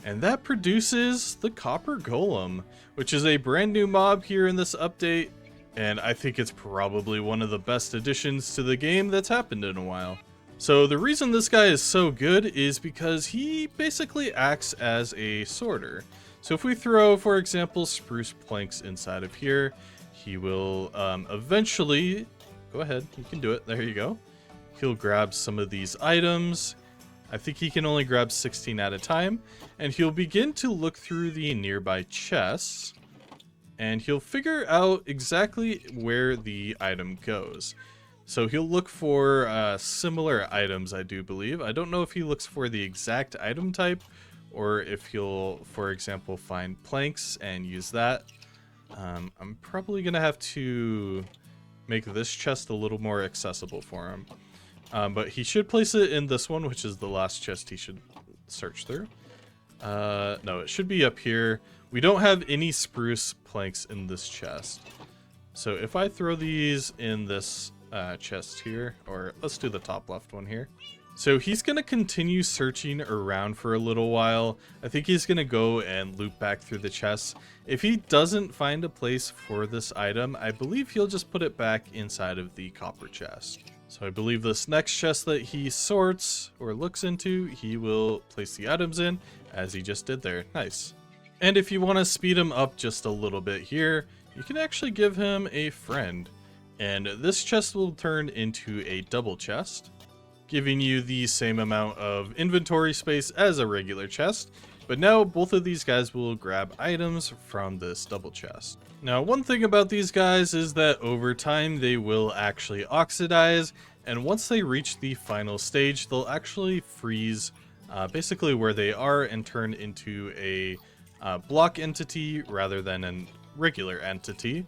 Speaker 1: And that produces the copper golem, which is a brand new mob here in this update, and I think it's probably one of the best additions to the game that's happened in a while. So the reason this guy is so good is because he basically acts as a sorter. So if we throw, for example, spruce planks inside of here, he will eventually, go ahead, you can do it, there you go. He'll grab some of these items. I think he can only grab 16 at a time, and he'll begin to look through the nearby chests, and he'll figure out exactly where the item goes. So he'll look for similar items, I do believe. I don't know if he looks for the exact item type, or if he'll, for example, find planks and use that. I'm probably going to have to make this chest a little more accessible for him. But he should place it in this one, which is the last chest he should search through. No, it should be up here. We don't have any spruce planks in this chest. So if I throw these in this chest here, or let's do the top left one here. So he's going to continue searching around for a little while. I think he's going to go and loop back through the chests. If he doesn't find a place for this item, I believe he'll just put it back inside of the copper chest. So I believe this next chest that he sorts or looks into, he will place the items in as he just did there. Nice. And if you want to speed him up just a little bit here, you can actually give him a friend. And this chest will turn into a double chest, giving you the same amount of inventory space as a regular chest, but now both of these guys will grab items from this double chest. Now, one thing about these guys is that over time they will actually oxidize, and once they reach the final stage, they'll actually freeze basically where they are and turn into a block entity rather than a regular entity.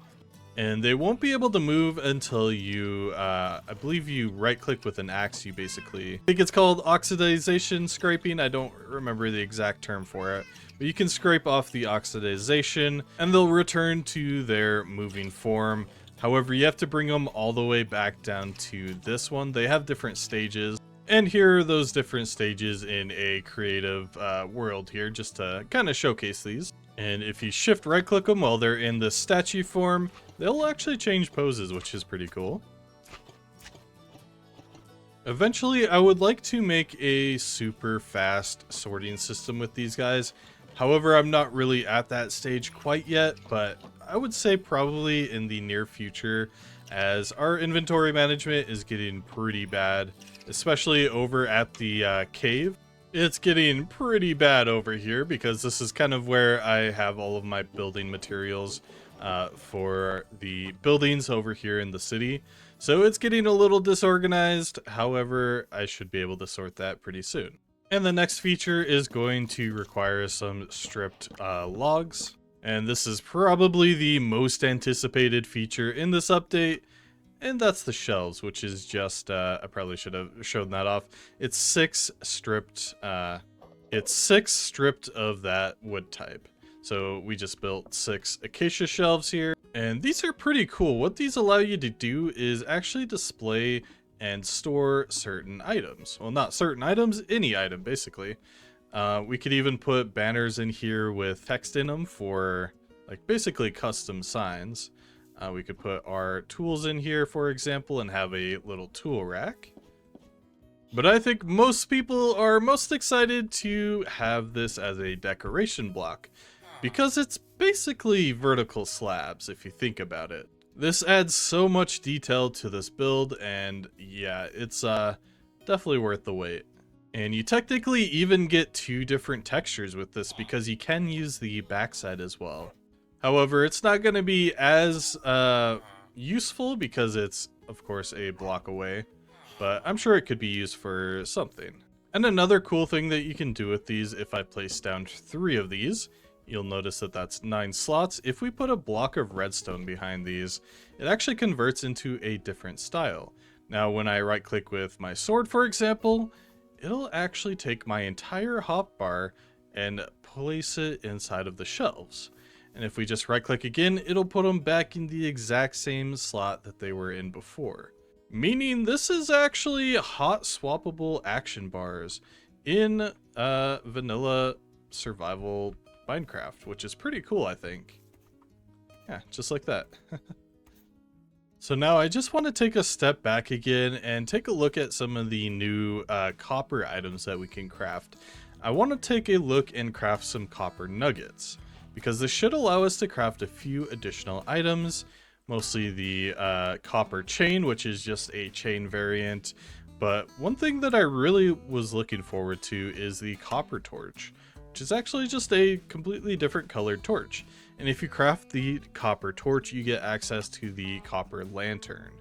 Speaker 1: And they won't be able to move until you, I believe you right click with an axe, you basically, I think it's called oxidization scraping, I don't remember the exact term for it, but you can scrape off the oxidization and they'll return to their moving form. However, you have to bring them all the way back down to this one. They have different stages, and here are those different stages in a creative world here, just to kind of showcase these. And if you shift right click them while they're in the statue form, they'll actually change poses, which is pretty cool. Eventually, I would like to make a super fast sorting system with these guys. However, I'm not really at that stage quite yet, but I would say probably in the near future, as our inventory management is getting pretty bad, especially over at the cave. It's getting pretty bad over here because this is kind of where I have all of my building materials for the buildings over here in the city. So it's getting a little disorganized. However, I should be able to sort that pretty soon. And the next feature is going to require some stripped logs. And this is probably the most anticipated feature in this update. And that's the shelves, which is just, I probably should have shown that off. It's six stripped of that wood type. So we just built 6 acacia shelves here. And these are pretty cool. What these allow you to do is actually display and store certain items. Well, not certain items, any item, basically. We could even put banners in here with text in them for, like, basically custom signs. We could put our tools in here, for example, and have a little tool rack. But I think most people are most excited to have this as a decoration block, because it's basically vertical slabs, if you think about it. This adds so much detail to this build, and yeah, it's definitely worth the wait. And you technically even get 2 different textures with this, because you can use the backside as well. However, it's not going to be as useful because it's, of course, a block away, but I'm sure it could be used for something. And another cool thing that you can do with these, if I place down 3 of these, You'll notice that that's 9 slots. If we put a block of redstone behind these, it actually converts into a different style. Now, when I right click with my sword, for example, it'll actually take my entire hotbar and place it inside of the shelves. And if we just right click again, it'll put them back in the exact same slot that they were in before. Meaning this is actually hot swappable action bars in vanilla survival Minecraft, which is pretty cool, I think. Yeah, just like that. So now I just want to take a step back again and take a look at some of the new copper items that we can craft. I want to take a look and craft some copper nuggets, because this should allow us to craft a few additional items, mostly the copper chain, which is just a chain variant. But one thing that I really was looking forward to is the copper torch, which is actually just a completely different colored torch. And if you craft the copper torch, you get access to the copper lantern,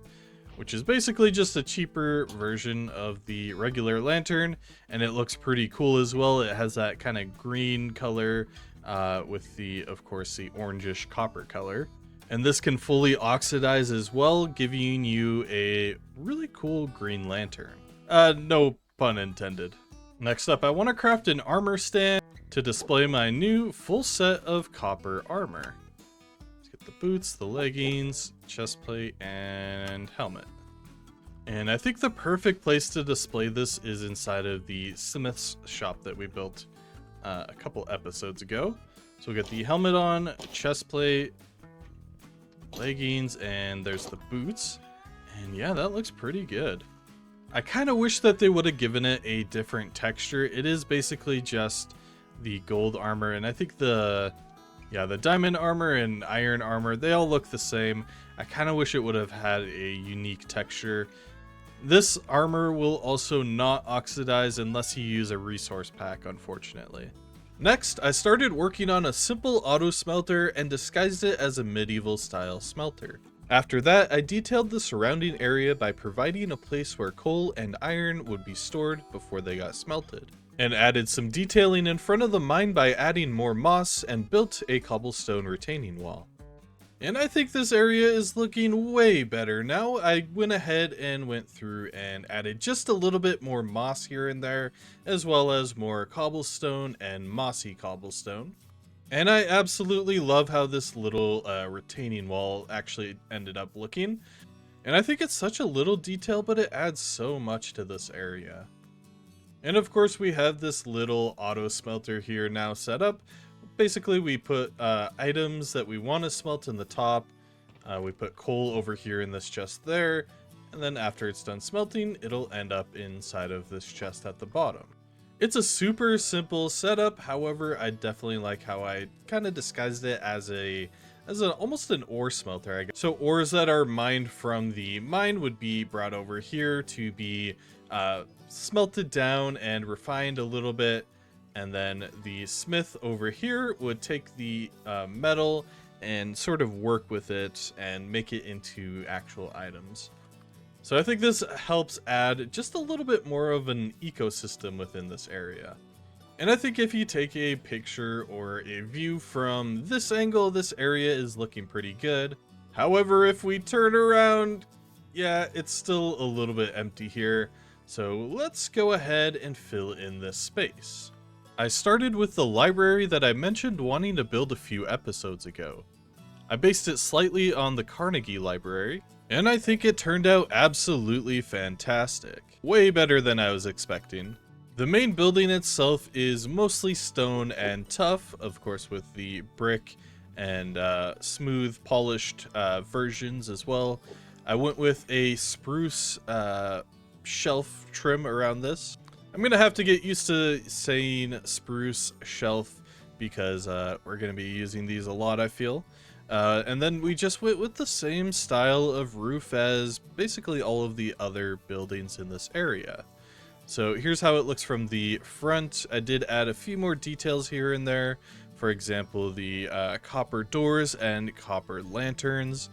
Speaker 1: which is basically just a cheaper version of the regular lantern, and it looks pretty cool as well. It has that kind of green color with the, of course, the orangish copper color. And this can fully oxidize as well, giving you a really cool green lantern. No pun intended. Next up, I want to craft an armor stand to display my new full set of copper armor. Let's get the boots, the leggings, chest plate, and helmet. And I think the perfect place to display this is inside of the smith's shop that we built a couple episodes ago. So we get the helmet on, chest plate, leggings, and there's the boots. And yeah, that looks pretty good. I kind of wish that they would have given it a different texture. It is basically just the gold armor, and I think the diamond armor and iron armor, they all look the same. I kind of wish it would have had a unique texture. This armor will also not oxidize unless you use a resource pack, unfortunately. Next, I started working on a simple auto smelter and disguised it as a medieval style smelter. After that, I detailed the surrounding area by providing a place where coal and iron would be stored before they got smelted, and added some detailing in front of the mine by adding more moss and built a cobblestone retaining wall. And I think this area is looking way better now. I went ahead and went through and added just a little bit more moss here and there, as well as more cobblestone and mossy cobblestone. And I absolutely love how this little retaining wall actually ended up looking. And I think it's such a little detail, but it adds so much to this area. And of course we have this little auto smelter here now set up. Basically we put items that we want to smelt in the top. We put coal over here in this chest there. And then after it's done smelting, it'll end up inside of this chest at the bottom. It's a super simple setup. However, I definitely like how I kind of disguised it as almost an ore smelter, I guess. So ores that are mined from the mine would be brought over here to be smelted down and refined a little bit. And then the smith over here would take the metal and sort of work with it and make it into actual items. So I think this helps add just a little bit more of an ecosystem within this area. And I think if you take a picture or a view from this angle, this area is looking pretty good. However, if we turn around, yeah, it's still a little bit empty here. So let's go ahead and fill in this space. I started with the library that I mentioned wanting to build a few episodes ago. I based it slightly on the Carnegie Library, and I think it turned out absolutely fantastic. Way better than I was expecting. The main building itself is mostly stone and tough, of course with the brick and smooth polished versions as well. I went with a spruce shelf trim around this. I'm gonna have to get used to saying spruce shelf because we're gonna be using these a lot, I feel. And then we just went with the same style of roof as basically all of the other buildings in this area. So here's how it looks from the front. I did add a few more details here and there. For example, the copper doors and copper lanterns.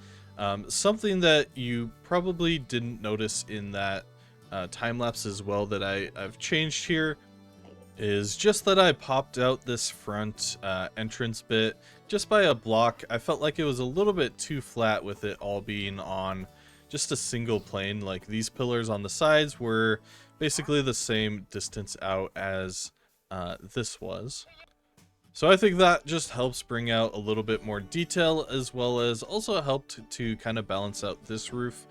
Speaker 1: Something that you probably didn't notice in that time lapse as well that I've changed here is just that I popped out this front entrance bit just by a block. I felt like it was a little bit too flat with it all being on just a single plane. Like these pillars on the sides were basically the same distance out as this was. So I think that just helps bring out a little bit more detail, as well as also helped to kind of balance out this roof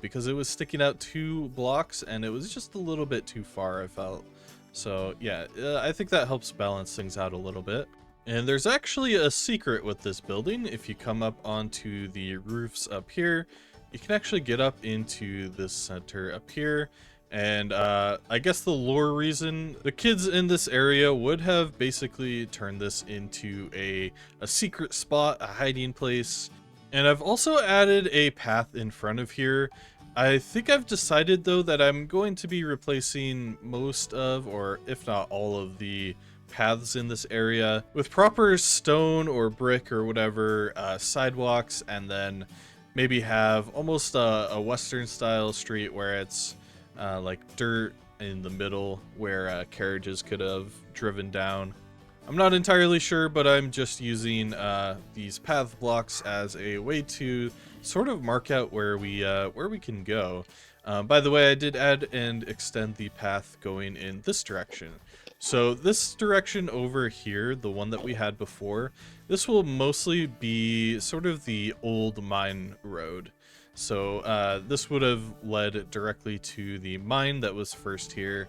Speaker 1: because it was sticking out 2 blocks and it was just a little bit too far, I felt. So yeah, I think that helps balance things out a little bit. And there's actually a secret with this building. If you come up onto the roofs up here, you can actually get up into this center up here. And I guess the lore reason, the kids in this area would have basically turned this into a secret spot, a hiding place. And I've also added a path in front of here. I think I've decided though that I'm going to be replacing most of, or if not all of the paths in this area with proper stone or brick or whatever sidewalks, and then maybe have almost a Western style street where it's like dirt in the middle where carriages could have driven down. I'm not entirely sure, but I'm just using these path blocks as a way to sort of mark out where we can go. By the way, I did add and extend the path going in this direction. So this direction over here, the one that we had before, this will mostly be sort of the old mine road. So this would have led directly to the mine that was first here,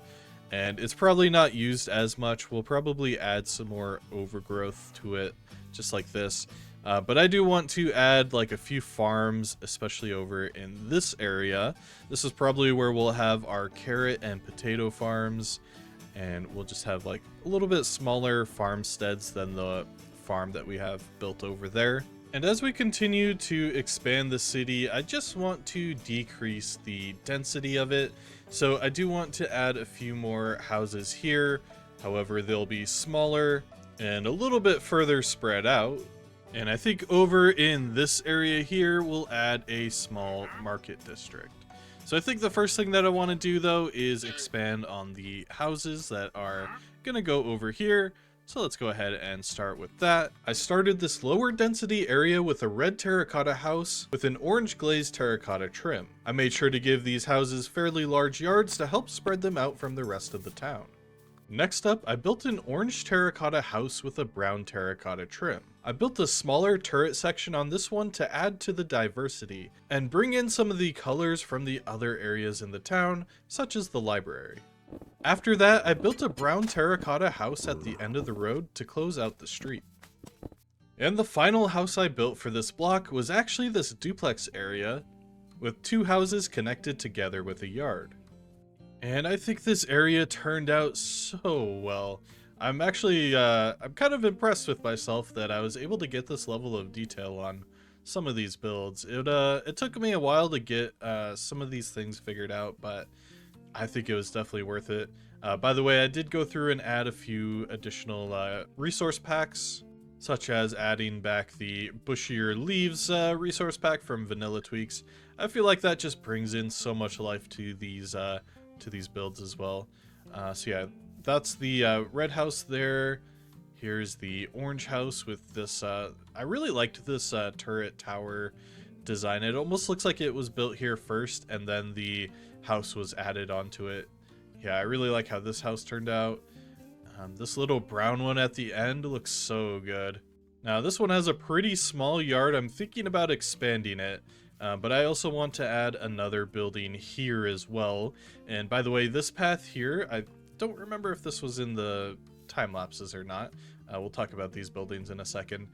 Speaker 1: and it's probably not used as much. We'll probably add some more overgrowth to it, just like this. But I do want to add like a few farms, especially over in this area. This is probably where we'll have our carrot and potato farms, and we'll just have like a little bit smaller farmsteads than the farm that we have built over there. And as we continue to expand the city, I just want to decrease the density of it. So I do want to add a few more houses here. However, they'll be smaller and a little bit further spread out. And I think over in this area here, we'll add a small market district. So I think the first thing that I want to do though is expand on the houses that are gonna go over here. So let's go ahead and start with that. I started this lower density area with a red terracotta house with an orange glazed terracotta trim. I made sure to give these houses fairly large yards to help spread them out from the rest of the town. Next up, I built an orange terracotta house with a brown terracotta trim. I built a smaller turret section on this one to add to the diversity and bring in some of the colors from the other areas in the town, such as the library. After that, I built a brown terracotta house at the end of the road to close out the street. And the final house I built for this block was actually this duplex area with 2 houses connected together with a yard. And I think this area turned out so well. I'm actually, I'm kind of impressed with myself that I was able to get this level of detail on some of these builds. It took me a while to get some of these things figured out, but I think it was definitely worth it. By the way, I did go through and add a few additional resource packs, such as adding back the bushier leaves resource pack from Vanilla Tweaks. I feel like that just brings in so much life to these builds as well. So yeah, that's the red house there. Here's the orange house with this. I really liked this turret tower design. It almost looks like it was built here first and then the house was added onto it. Yeah, I really like how this house turned out. This little brown one at the end looks so good. Now this one has a pretty small yard. I'm thinking about expanding it, but I also want to add another building here as well. And by the way, this path here, I don't remember if this was in the time lapses or not. We'll talk about these buildings in a second.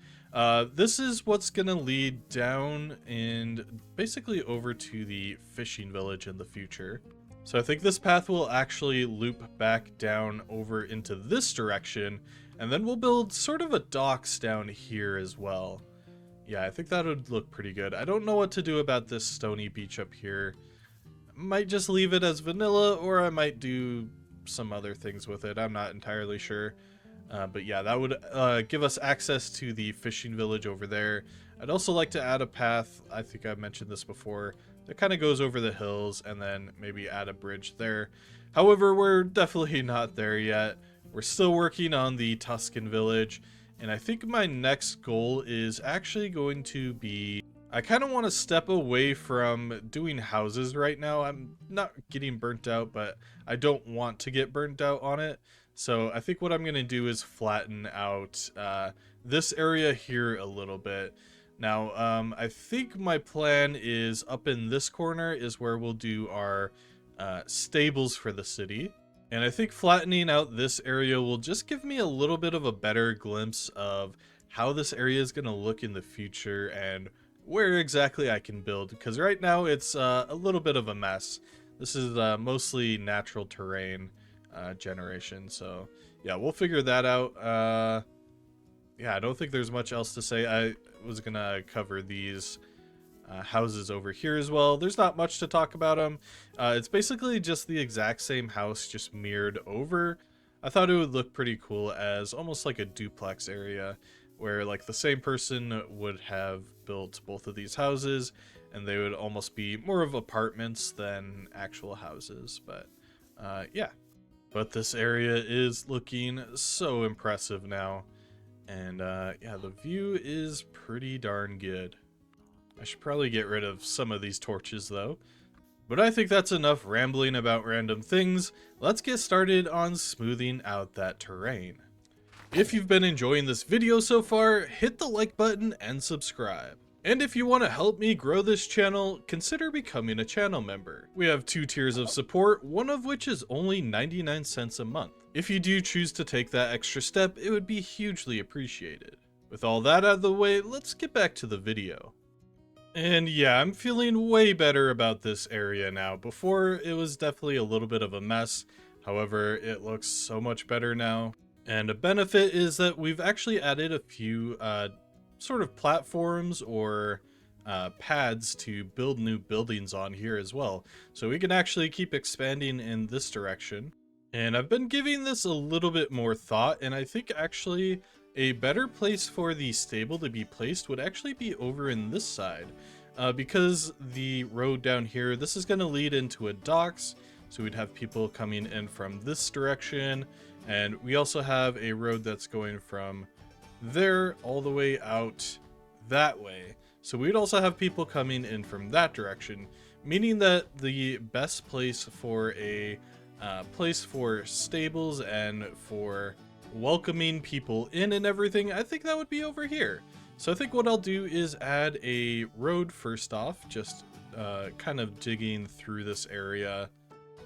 Speaker 1: This is what's gonna lead down and basically over to the fishing village in the future. So I think this path will actually loop back down over into this direction, and then we'll build sort of a docks down here as well. Yeah, I think that would look pretty good. I don't know what to do about this stony beach up here. I might just leave it as vanilla, or I might do some other things with it. I'm not entirely sure. But yeah, that would give us access to the fishing village over there. I'd also like to add a path, I think I mentioned this before, that kind of goes over the hills and then maybe add a bridge there. However, we're definitely not there yet. We're still working on the Tuscan village, and I think my next goal is actually going to be, I kind of want to step away from doing houses right now. I'm not getting burnt out, but I don't want to get burnt out on it. So I think what I'm going to do is flatten out this area here a little bit. Now, I think my plan is up in this corner is where we'll do our stables for the city. And I think flattening out this area will just give me a little bit of a better glimpse of how this area is going to look in the future and where exactly I can build. Because right now it's a little bit of a mess. This is mostly natural terrain generation. So yeah, we'll figure that out. Yeah, I don't think there's much else to say. I was going to cover these houses over here as well. There's not much to talk about them. It's basically just the exact same house, just mirrored over. I thought it would look pretty cool as almost like a duplex area where like the same person would have built both of these houses and they would almost be more of apartments than actual houses. But yeah, but this area is looking so impressive now. And yeah, the view is pretty darn good. I should probably get rid of some of these torches though. But I think that's enough rambling about random things. Let's get started on smoothing out that terrain. If you've been enjoying this video so far, hit the like button and subscribe. And if you want to help me grow this channel, consider becoming a channel member. We have 2 tiers of support, one of which is only 99 cents a month. If you do choose to take that extra step, it would be hugely appreciated. With all that out of the way, let's get back to the video. And yeah, I'm feeling way better about this area now. Before, it was definitely a little bit of a mess. However, it looks so much better now. And a benefit is that we've actually added a few sort of platforms or pads to build new buildings on here as well. So we can actually keep expanding in this direction. And I've been giving this a little bit more thought, and I think actually a better place for the stable to be placed would actually be over in this side. Because the road down here, this is going to lead into a docks, so we'd have people coming in from this direction, and we also have a road that's going from there all the way out that way. So we'd also have people coming in from that direction, meaning that the best place for a place for stables and for welcoming people in and everything, I think that would be over here. So I think what I'll do is add a road first off, just kind of digging through this area.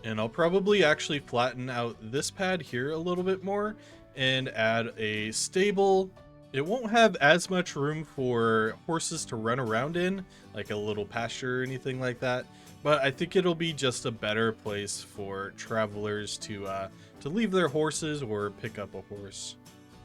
Speaker 1: And I'll probably actually flatten out this pad here a little bit more and add a stable. It won't have as much room for horses to run around in, like a little pasture or anything like that. But I think it'll be just a better place for travelers to leave their horses or pick up a horse.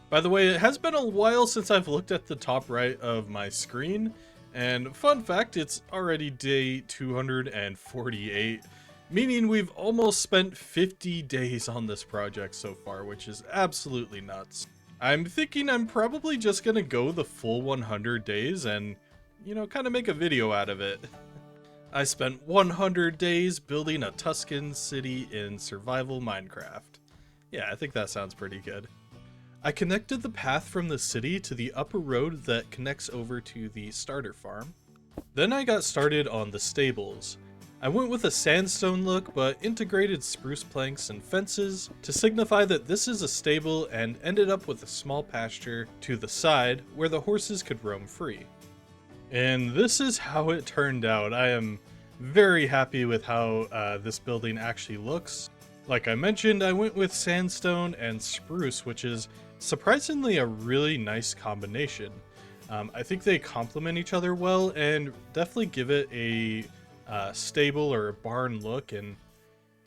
Speaker 1: By the way, it has been a while since I've looked at the top right of my screen, and fun fact, it's already day 248, meaning we've almost spent 50 days on this project so far, which is absolutely nuts. I'm thinking I'm probably just gonna go the full 100 days and, you know, kind of make a video out of it. I spent 100 days building a Tuscan city in survival Minecraft. Yeah, I think that sounds pretty good. I connected the path from the city to the upper road that connects over to the starter farm. Then I got started on the stables. I went with a sandstone look, but integrated spruce planks and fences to signify that this is a stable, and ended up with a small pasture to the side where the horses could roam free. And this is how it turned out. I am very happy with how this building actually looks. Like I mentioned, I went with sandstone and spruce, which is surprisingly a really nice combination. I think they complement each other well and definitely give it a stable or a barn look, and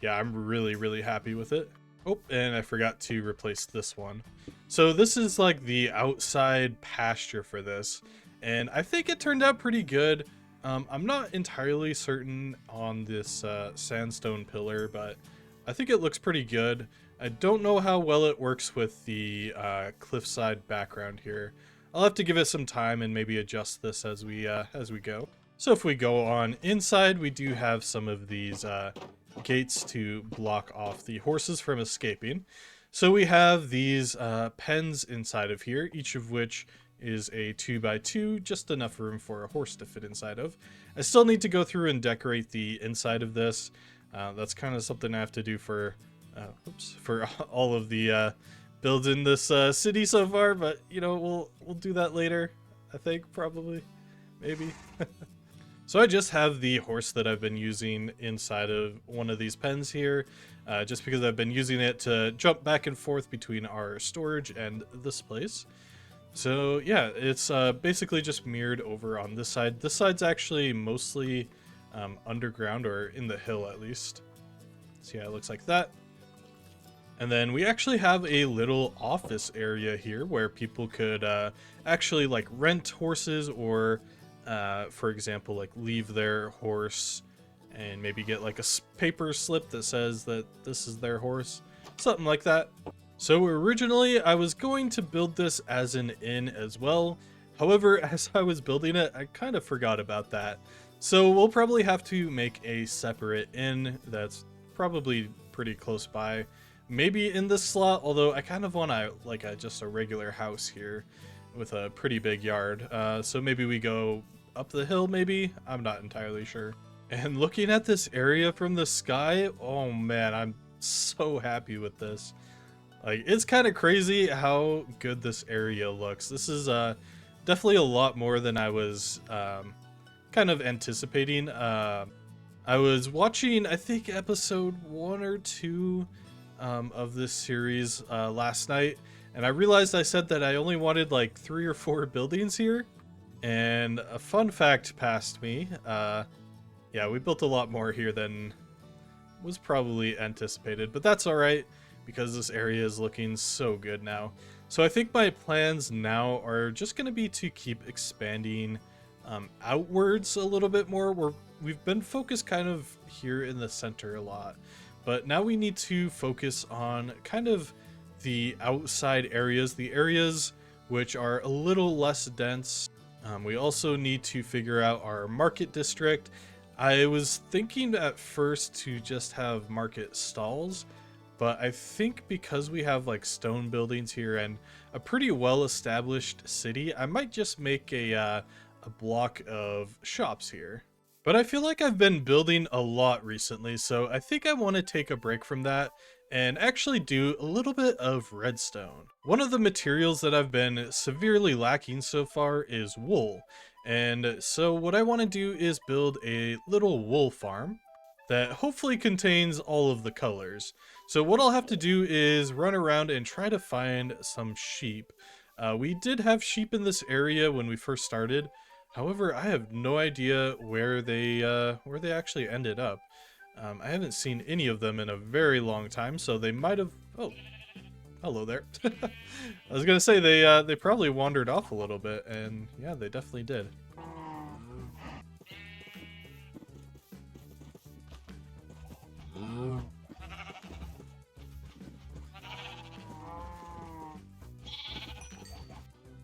Speaker 1: yeah, I'm really happy with it. Oh, and I forgot to replace this one. So this is like the outside pasture for this, and I think it turned out pretty good. I'm not entirely certain on this sandstone pillar, but I think it looks pretty good. I don't know how well it works with the cliffside background here. I'll have to give it some time and maybe adjust this as we go. So if we go on inside, we do have some of these gates to block off the horses from escaping. So we have these pens inside of here, each of which is a 2x2, just enough room for a horse to fit inside of. I still need to go through and decorate the inside of this. That's kind of something I have to do for all of the builds in this city so far, but you know, we'll do that later, I think, probably, maybe. So I just have the horse that I've been using inside of one of these pens here, just because I've been using it to jump back and forth between our storage and this place. So yeah, it's basically just mirrored over on this side. This side's actually mostly underground, or in the hill at least. So yeah, it looks like that. And then we actually have a little office area here where people could actually like rent horses, or for example, like leave their horse and maybe get like a paper slip that says that this is their horse, something like that. So originally I was going to build this as an inn as well. However, as I was building it, I kind of forgot about that. So we'll probably have to make a separate inn that's probably pretty close by. Maybe in this slot, although I kind of want just a regular house here with a pretty big yard. So maybe we go up the hill, maybe? I'm not entirely sure. And looking at this area from the sky, oh man, I'm so happy with this. Like, it's kind of crazy how good this area looks. This is definitely a lot more than I was kind of anticipating. I was watching, I think, episode 1 or 2 of this series last night, and I realized I said that I only wanted like 3 or 4 buildings here, and a fun fact passed me. Yeah, we built a lot more here than was probably anticipated, but that's all right, because this area is looking so good now. So I think my plans now are just going to be to keep expanding outwards a little bit more. We've been focused kind of here in the center a lot, but now we need to focus on kind of the outside areas, the areas which are a little less dense. We also need to figure out our market district. I was thinking at first to just have market stalls, but I think because we have like stone buildings here and a pretty well-established city, I might just make a block of shops here. But I feel like I've been building a lot recently, so I think I want to take a break from that and actually do a little bit of redstone. One of the materials that I've been severely lacking so far is wool, and so what I want to do is build a little wool farm that hopefully contains all of the colors. So what I'll have to do is run around and try to find some sheep. We did have sheep in this area when we first started. However, I have no idea where they actually ended up. I haven't seen any of them in a very long time, so they might have... Oh, hello there. I was gonna say they probably wandered off a little bit, and yeah, they definitely did.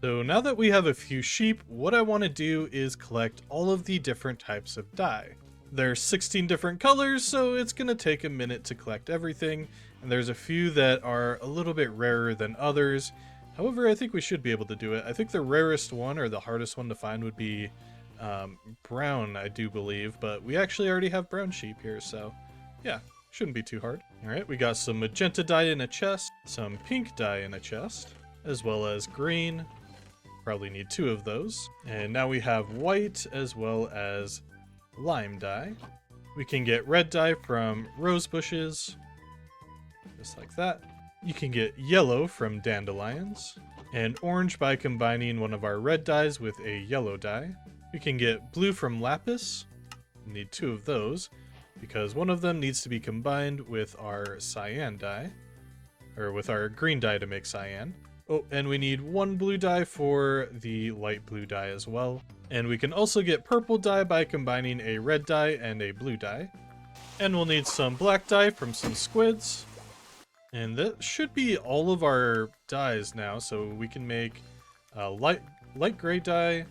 Speaker 1: So now that we have a few sheep, what I want to do is collect all of the different types of dye. There's 16 different colors, so it's going to take a minute to collect everything, and there's a few that are a little bit rarer than others. However, I think we should be able to do it. I think the rarest one, or the hardest one to find, would be brown, I do believe, but we actually already have brown sheep here, so yeah, shouldn't be too hard. Alright, we got some magenta dye in a chest, some pink dye in a chest, as well as green. Probably need 2 of those. And now we have white as well as lime dye. We can get red dye from rose bushes, just like that. You can get yellow from dandelions, and orange by combining one of our red dyes with a yellow dye. We can get blue from lapis. We need 2 of those, because one of them needs to be combined with our cyan dye, or with our green dye to make cyan. Oh, and we need 1 blue dye for the light blue dye as well. And we can also get purple dye by combining a red dye and a blue dye. And we'll need some black dye from some squids. And that should be all of our dyes now, so we can make light gray dye,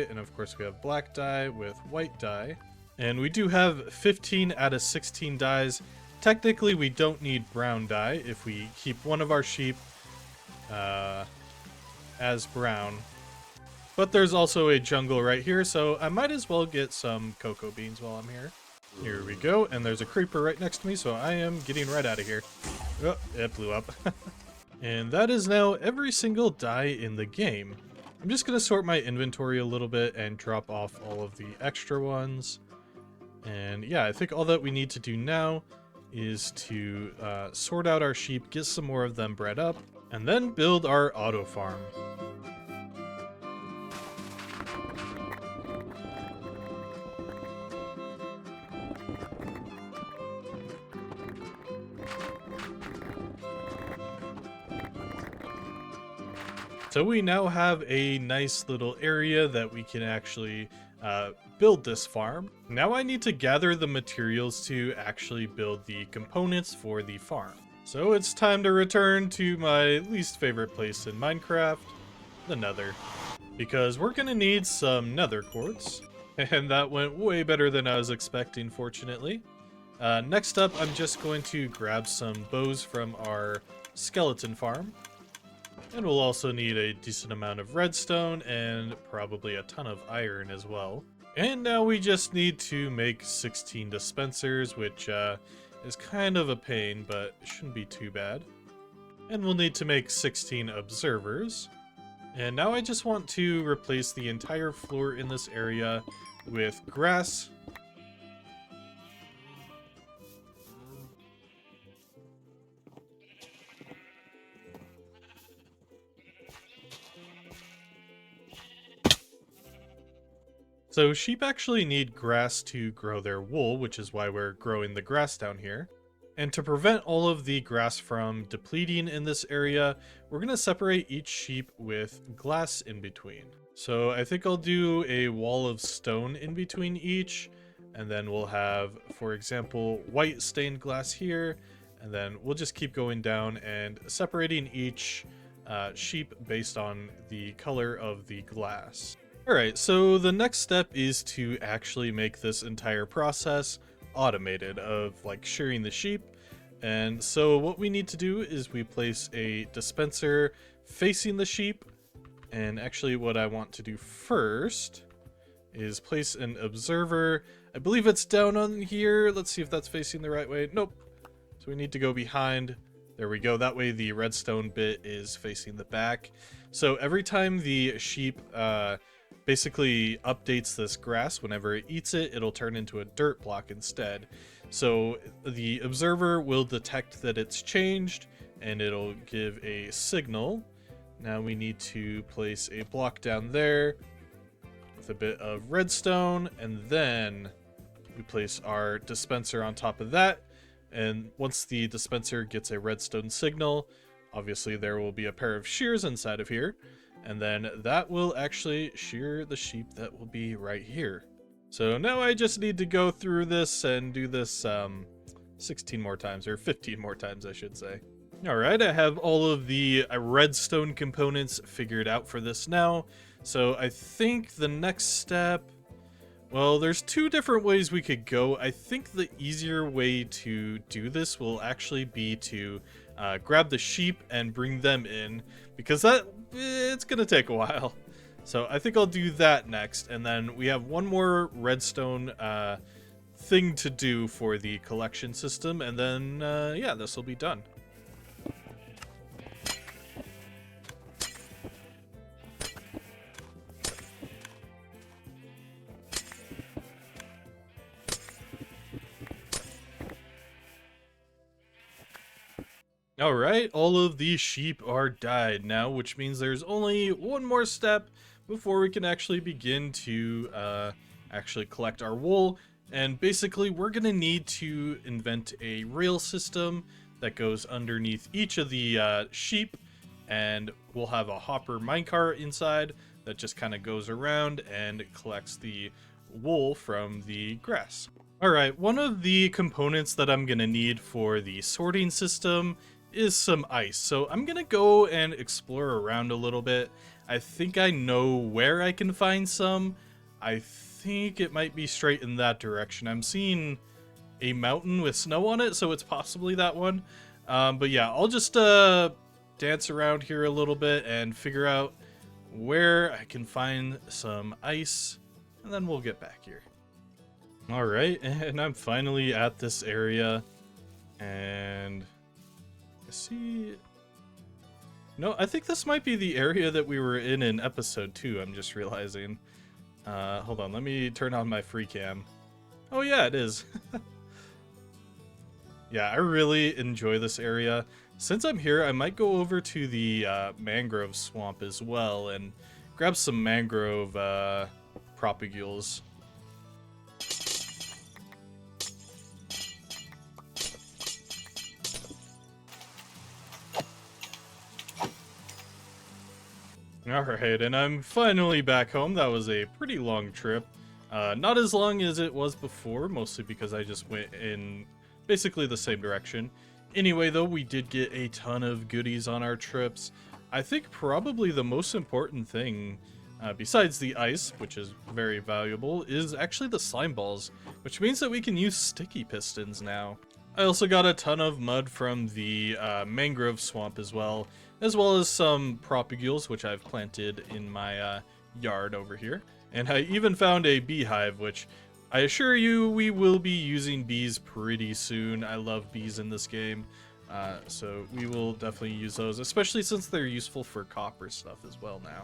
Speaker 1: and of course we have black dye with white dye. And we do have 15 out of 16 dyes. technically we don't need brown dye if we keep one of our sheep as brown. But there's also a jungle right here, so I might as well get some cocoa beans while I'm here. Here we go, and there's a creeper right next to me, so I am getting right out of here. Oh, it blew up. And that is now every single dye in the game. I'm just going to sort my inventory a little bit and drop off all of the extra ones. And yeah, I think all that we need to do now is to sort out our sheep, get some more of them bred up, and then build our auto farm. So we now have a nice little area that we can actually build this farm. Now I need to gather the materials to actually build the components for the farm. So it's time to return to my least favorite place in Minecraft, the Nether. Because we're gonna need some nether quartz. And that went way better than I was expecting, fortunately. Next up, I'm just going to grab some bows from our skeleton farm. And we'll also need a decent amount of redstone and probably a ton of iron as well. And now we just need to make 16 dispensers, which is kind of a pain, but it shouldn't be too bad. And we'll need to make 16 observers. And now I just want to replace the entire floor in this area with grass. So sheep actually need grass to grow their wool, which is why we're growing the grass down here. And to prevent all of the grass from depleting in this area, we're going to separate each sheep with glass in between. So I think I'll do a wall of stone in between each, and then we'll have, for example, white stained glass here, and then we'll just keep going down and separating each sheep based on the color of the glass. Alright, so the next step is to actually make this entire process automated of like shearing the sheep. And so what we need to do is we place a dispenser facing the sheep. And actually what I want to do first is place an observer. I believe it's down on here. Let's see if that's facing the right way. Nope. So we need to go behind. There we go. That way the redstone bit is facing the back. So every time the sheep basically updates this grass, whenever it eats it, it'll turn into a dirt block instead. So the observer will detect that it's changed and it'll give a signal. Now we need to place a block down there with a bit of redstone, and then we place our dispenser on top of that. And once the dispenser gets a redstone signal, obviously there will be a pair of shears inside of here. And then that will actually shear the sheep that will be right here. So now I just need to go through this and do this 16 more times, or 15 more times, I should say. All right, I have all of the redstone components figured out for this now. So I think the next step, well, there's two different ways we could go. I think the easier way to do this will actually be to grab the sheep and bring them in, because it's gonna take a while. So I think I'll do that next, and then we have one more redstone thing to do for the collection system, and then yeah, this will be done. Alright, all of these sheep are dyed now, which means there's only one more step before we can actually begin to actually collect our wool. And basically, we're going to need to invent a rail system that goes underneath each of the sheep, and we'll have a hopper minecart inside that just kind of goes around and collects the wool from the grass. Alright, one of the components that I'm going to need for the sorting system is some ice. So I'm gonna go and explore around a little bit. I think I know where I can find some. I think it might be straight in that direction. I'm seeing a mountain with snow on it, so it's possibly that one. But yeah, I'll just dance around here a little bit and figure out where I can find some ice, and then we'll get back here. All right, and I'm finally at this area, and I see... No, I think this might be the area that we were in episode 2, I'm just realizing. Hold on, let me turn on my free cam. Oh yeah, it is. Yeah, I really enjoy this area. Since I'm here, I might go over to the mangrove swamp as well and grab some mangrove propagules. Alright, and I'm finally back home. That was a pretty long trip. Not as long as it was before, mostly because I just went in basically the same direction. Anyway, though, we did get a ton of goodies on our trips. I think probably the most important thing, besides the ice, which is very valuable, is actually the slime balls, which means that we can use sticky pistons now. I also got a ton of mud from the mangrove swamp as well as some propagules, which I've planted in my yard over here. And I even found a beehive, which I assure you we will be using bees pretty soon. I love bees in this game, so we will definitely use those, especially since they're useful for copper stuff as well now.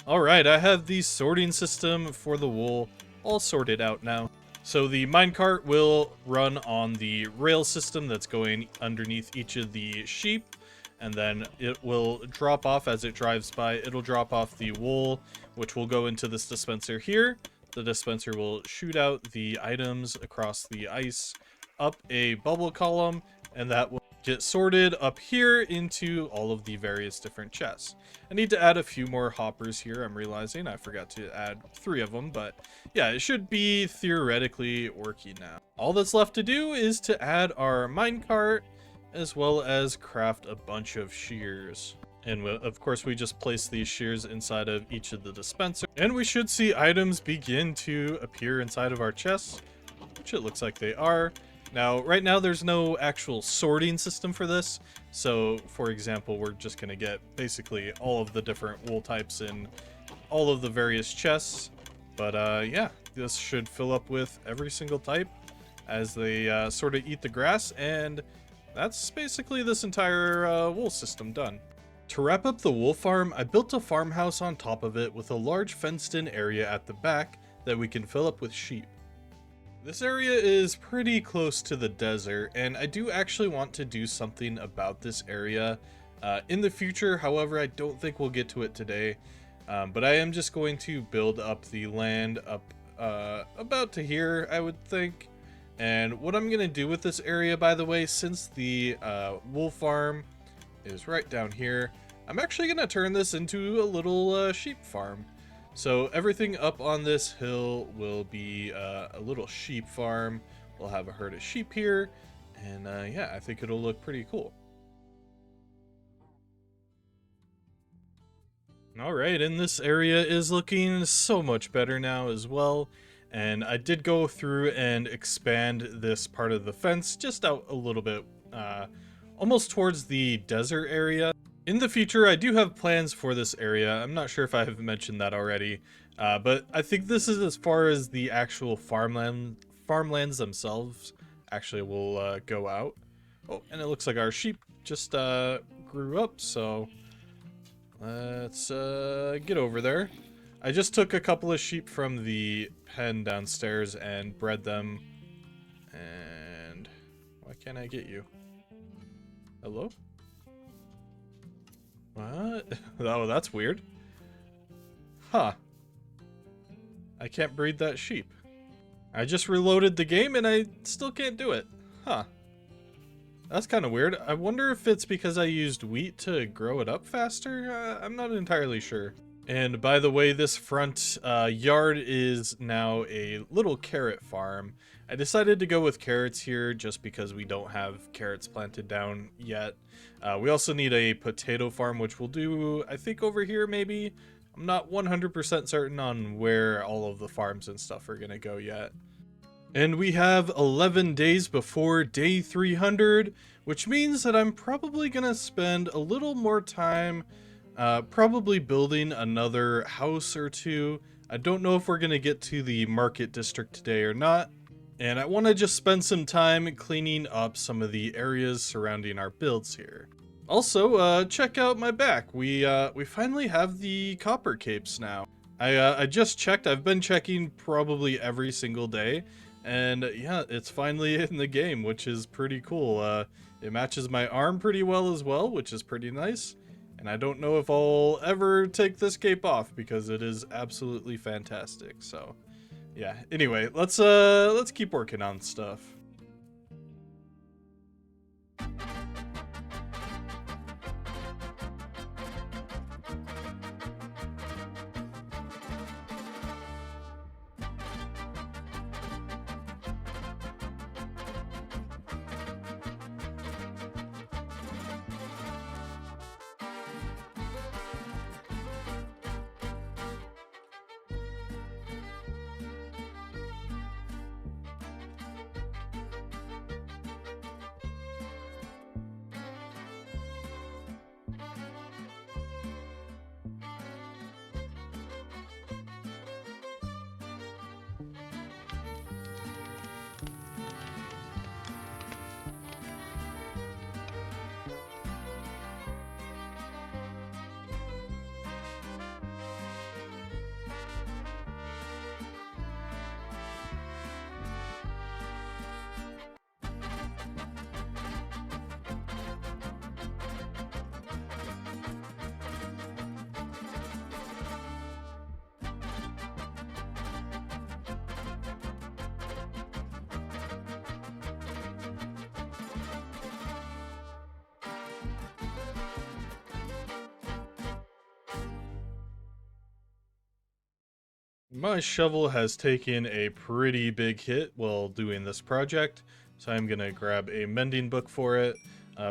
Speaker 1: Alright, I have the sorting system for the wool all sorted out now. So the minecart will run on the rail system that's going underneath each of the sheep, and then it will drop off as it drives by. It'll drop off the wool, which will go into this dispenser here. The dispenser will shoot out the items across the ice up a bubble column, and that will get sorted up here into all of the various different chests. I need to add a few more hoppers here. I'm realizing I forgot to add 3 of them, but yeah, it should be theoretically working now. All that's left to do is to add our minecart, as well as craft a bunch of shears. And of course, we just place these shears inside of each of the dispensers, and we should see items begin to appear inside of our chests, which it looks like they are. Now, right now, there's no actual sorting system for this. So, for example, we're just going to get basically all of the different wool types in all of the various chests. But yeah, this should fill up with every single type as they sort of eat the grass, and that's basically this entire wool system done. To wrap up the wool farm, I built a farmhouse on top of it with a large fenced-in area at the back that we can fill up with sheep. This area is pretty close to the desert, and I do actually want to do something about this area in the future. However, I don't think we'll get to it today, but I am just going to build up the land up about to here, I would think. And what I'm going to do with this area, by the way, since the wool farm is right down here, I'm actually going to turn this into a little sheep farm. So everything up on this hill will be a little sheep farm. We'll have a herd of sheep here, and yeah, I think it'll look pretty cool. Alright, and this area is looking so much better now as well. And I did go through and expand this part of the fence just out a little bit, almost towards the desert area. In the future, I do have plans for this area. I'm not sure if I have mentioned that already, but I think this is as far as the actual farmlands themselves actually will go out. Oh, and it looks like our sheep just grew up, so let's get over there. I just took a couple of sheep from the pen downstairs and bred them. And why can't I get you? Hello? What? Oh, that's weird. Huh. I can't breed that sheep. I just reloaded the game and I still can't do it. Huh. That's kind of weird. I wonder if it's because I used wheat to grow it up faster? I'm not entirely sure. And by the way, this front yard is now a little carrot farm. I decided to go with carrots here just because we don't have carrots planted down yet. We also need a potato farm, which we'll do, I think, over here maybe. I'm not 100% certain on where all of the farms and stuff are going to go yet. And we have 11 days before day 300, which means that I'm probably gonna spend a little more time probably building another house or two. I don't know if we're gonna get to the market district today or not. And I want to just spend some time cleaning up some of the areas surrounding our builds here. Also, check out my back. We finally have the copper capes now. I just checked. I've been checking probably every single day, and yeah, it's finally in the game, which is pretty cool. It matches my arm pretty well as well, which is pretty nice. And I don't know if I'll ever take this cape off because it is absolutely fantastic. So yeah, anyway, let's keep working on stuff. My shovel has taken a pretty big hit while doing this project, so I'm gonna grab a mending book for it.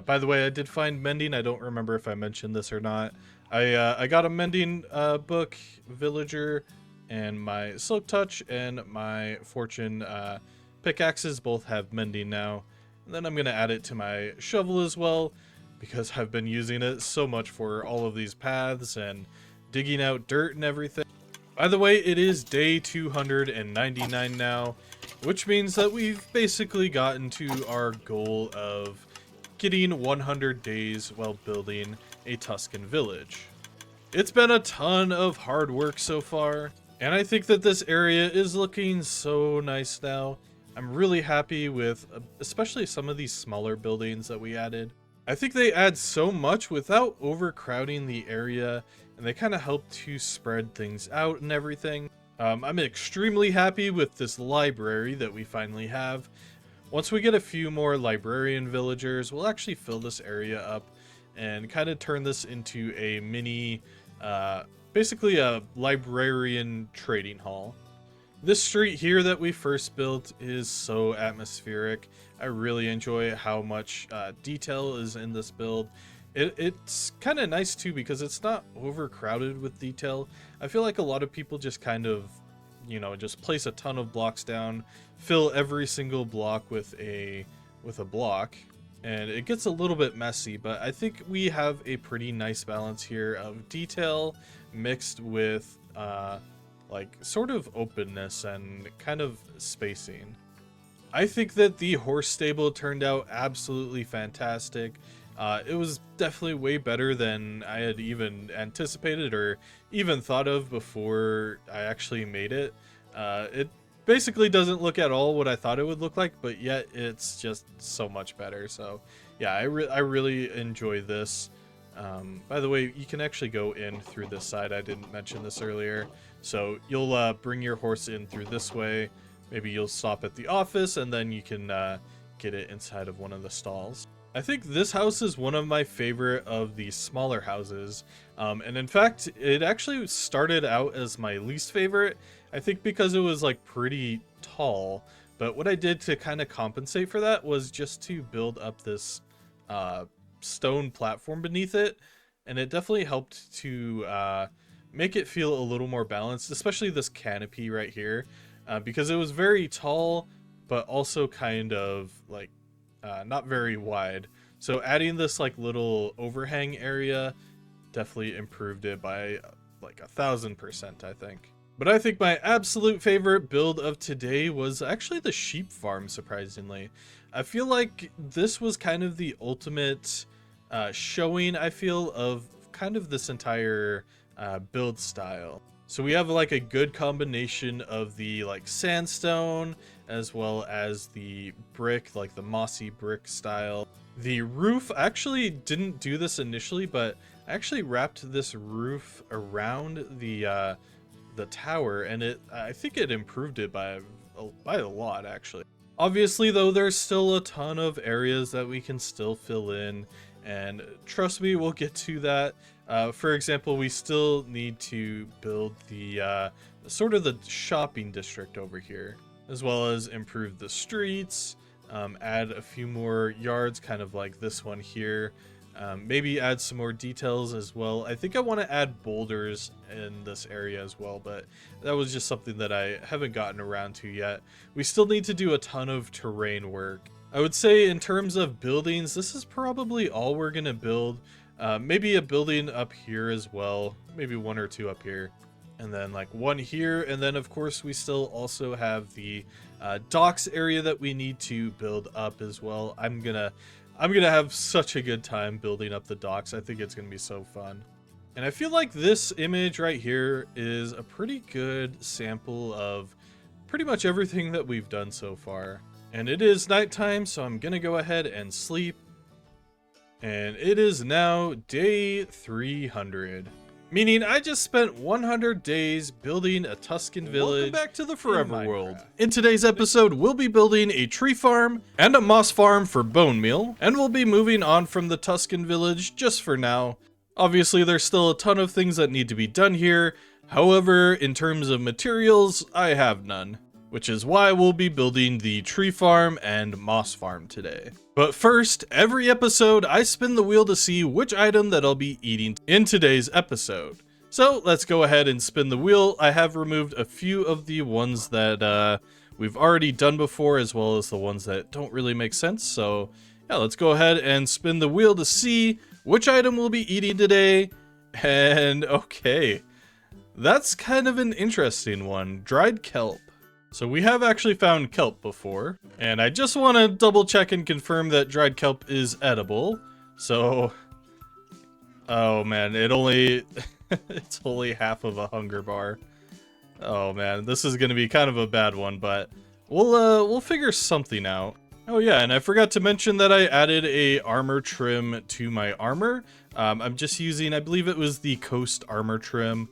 Speaker 1: By the way, I did find mending. I don't remember if I mentioned this or not. I got a mending book, villager, and my silk touch and my fortune pickaxes both have mending now. And then I'm gonna add it to my shovel as well, because I've been using it so much for all of these paths and digging out dirt and everything. By the way, it is day 299 now, which means that we've basically gotten to our goal of getting 100 days while building a Tuscan village. It's been a ton of hard work so far, and I think that this area is looking so nice now. I'm really happy with especially some of these smaller buildings that we added. I think they add so much without overcrowding the area, and they kind of help to spread things out and everything. I'm extremely happy with this library that we finally have. Once we get a few more librarian villagers, we'll actually fill this area up and kind of turn this into a mini, basically a librarian trading hall. This street here that we first built is so atmospheric. I really enjoy how much detail is in this build. It's kind of nice too because it's not overcrowded with detail. I feel like a lot of people just kind of, you know, just place a ton of blocks down, fill every single block with a block, and it gets a little bit messy, but I think we have a pretty nice balance here of detail mixed with like sort of openness and kind of spacing. I think that the horse stable turned out absolutely fantastic. It was definitely way better than I had even anticipated or even thought of before I actually made it. It basically doesn't look at all what I thought it would look like, but yet it's just so much better. So yeah, I really enjoy this. By the way, you can actually go in through this side. I didn't mention this earlier. So you'll bring your horse in through this way. Maybe you'll stop at the office and then you can get it inside of one of the stalls. I think this house is one of my favorite of the smaller houses. And in fact, it actually started out as my least favorite. I think because it was like pretty tall. But what I did to kind of compensate for that was just to build up this stone platform beneath it. And it definitely helped to make it feel a little more balanced, especially this canopy right here. Because it was very tall, but also kind of like not very wide. So adding this like little overhang area definitely improved it by like 1000%, I think. But I think my absolute favorite build of today was actually the sheep farm, surprisingly. I feel like this was kind of the ultimate showing, I feel, of kind of this entire build style. So we have like a good combination of the like sandstone as well as the brick, like the mossy brick style. The roof, I actually didn't do this initially, but I actually wrapped this roof around the tower, and I think it improved it by a lot, actually. Obviously, though, there's still a ton of areas that we can still fill in, and trust me, we'll get to that. For example, we still need to build the sort of the shopping district over here, as well as improve the streets, add a few more yards, kind of like this one here. Maybe add some more details as well. I think I want to add boulders in this area as well, but that was just something that I haven't gotten around to yet. We still need to do a ton of terrain work. I would say in terms of buildings, this is probably all we're going to build. Maybe a building up here as well, maybe one or two up here, and then like one here. And then of course we still also have the docks area that we need to build up as well. I'm gonna have such a good time building up the docks. I think it's gonna be so fun. And I feel like this image right here is a pretty good sample of pretty much everything that we've done so far. And it is nighttime, so I'm gonna go ahead and sleep. And it is now day 300. Meaning I just spent 100 days building a Tuscan village. Welcome back to the Forever World. In today's episode, we'll be building a tree farm and a moss farm for bone meal, and we'll be moving on from the Tuscan village just for now. Obviously, there's still a ton of things that need to be done here. However, in terms of materials, I have none, which is why we'll be building the tree farm and moss farm today. But first, every episode, I spin the wheel to see which item that I'll be eating in today's episode. So let's go ahead and spin the wheel. I have removed a few of the ones that we've already done before, as well as the ones that don't really make sense. So yeah, let's go ahead and spin the wheel to see which item we'll be eating today. And okay, that's kind of an interesting one. Dried kelp. So we have actually found kelp before, and I just want to double check and confirm that dried kelp is edible. So, oh man, it's only half of a hunger bar. Oh man, this is gonna be kind of a bad one, but we'll figure something out. Oh yeah, and I forgot to mention that I added a armor trim to my armor. I'm just using, I believe it was the Coast armor trim,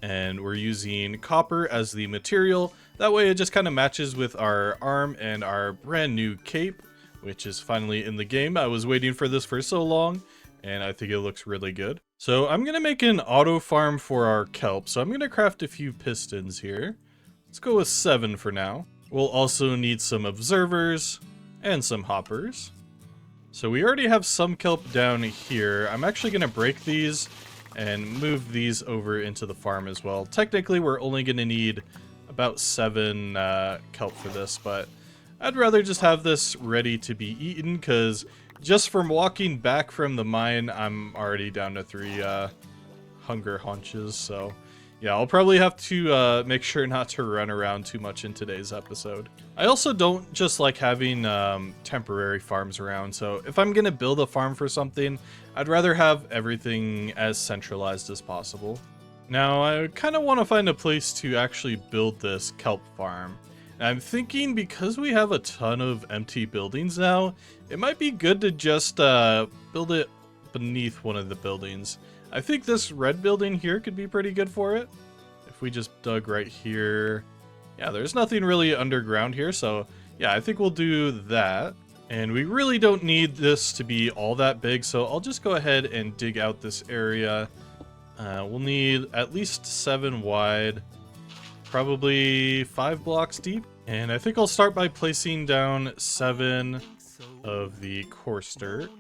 Speaker 1: and we're using copper as the material. That way it just kind of matches with our arm and our brand new cape, which is finally in the game. I was waiting for this for so long, and I think it looks really good. So I'm going to make an auto farm for our kelp. So I'm going to craft a few pistons here. Let's go with 7 for now. We'll also need some observers and some hoppers. So we already have some kelp down here. I'm actually going to break these and move these over into the farm as well. Technically, we're only going to need about 7 kelp for this, but I'd rather just have this ready to be eaten, because just from walking back from the mine, I'm already down to 3 hunger haunches. So yeah, I'll probably have to make sure not to run around too much in today's episode. I also don't just like having temporary farms around, so if I'm gonna build a farm for something, I'd rather have everything as centralized as possible. Now, I kind of want to find a place to actually build this kelp farm. And I'm thinking, because we have a ton of empty buildings now, it might be good to just build it beneath one of the buildings. I think this red building here could be pretty good for it. If we just dug right here. Yeah, there's nothing really underground here, so yeah, I think we'll do that. And we really don't need this to be all that big, so I'll just go ahead and dig out this area. We'll need at least 7 wide, probably 5 blocks deep. And I think I'll start by placing down 7 of the coarse dirt.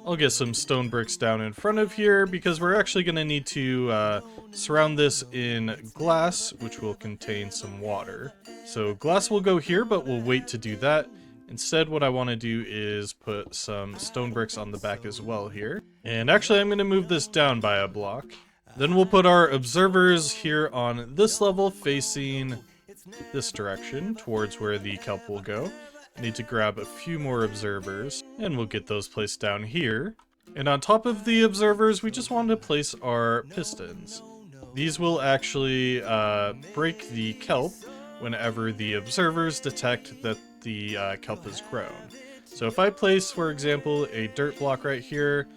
Speaker 1: I'll get some stone bricks down in front of here because we're actually going to need to surround this in glass, which will contain some water. So glass will go here, but we'll wait to do that. Instead, what I want to do is put some stone bricks on the back as well here. And actually, I'm going to move this down by a block. Then we'll put our observers here on this level facing this direction towards where the kelp will go. I need to grab a few more observers and we'll get those placed down here. And on top of the observers, we just wanted to place our pistons. These will actually break the kelp whenever the observers detect that the kelp has grown. So if I place, for example, a dirt block right here,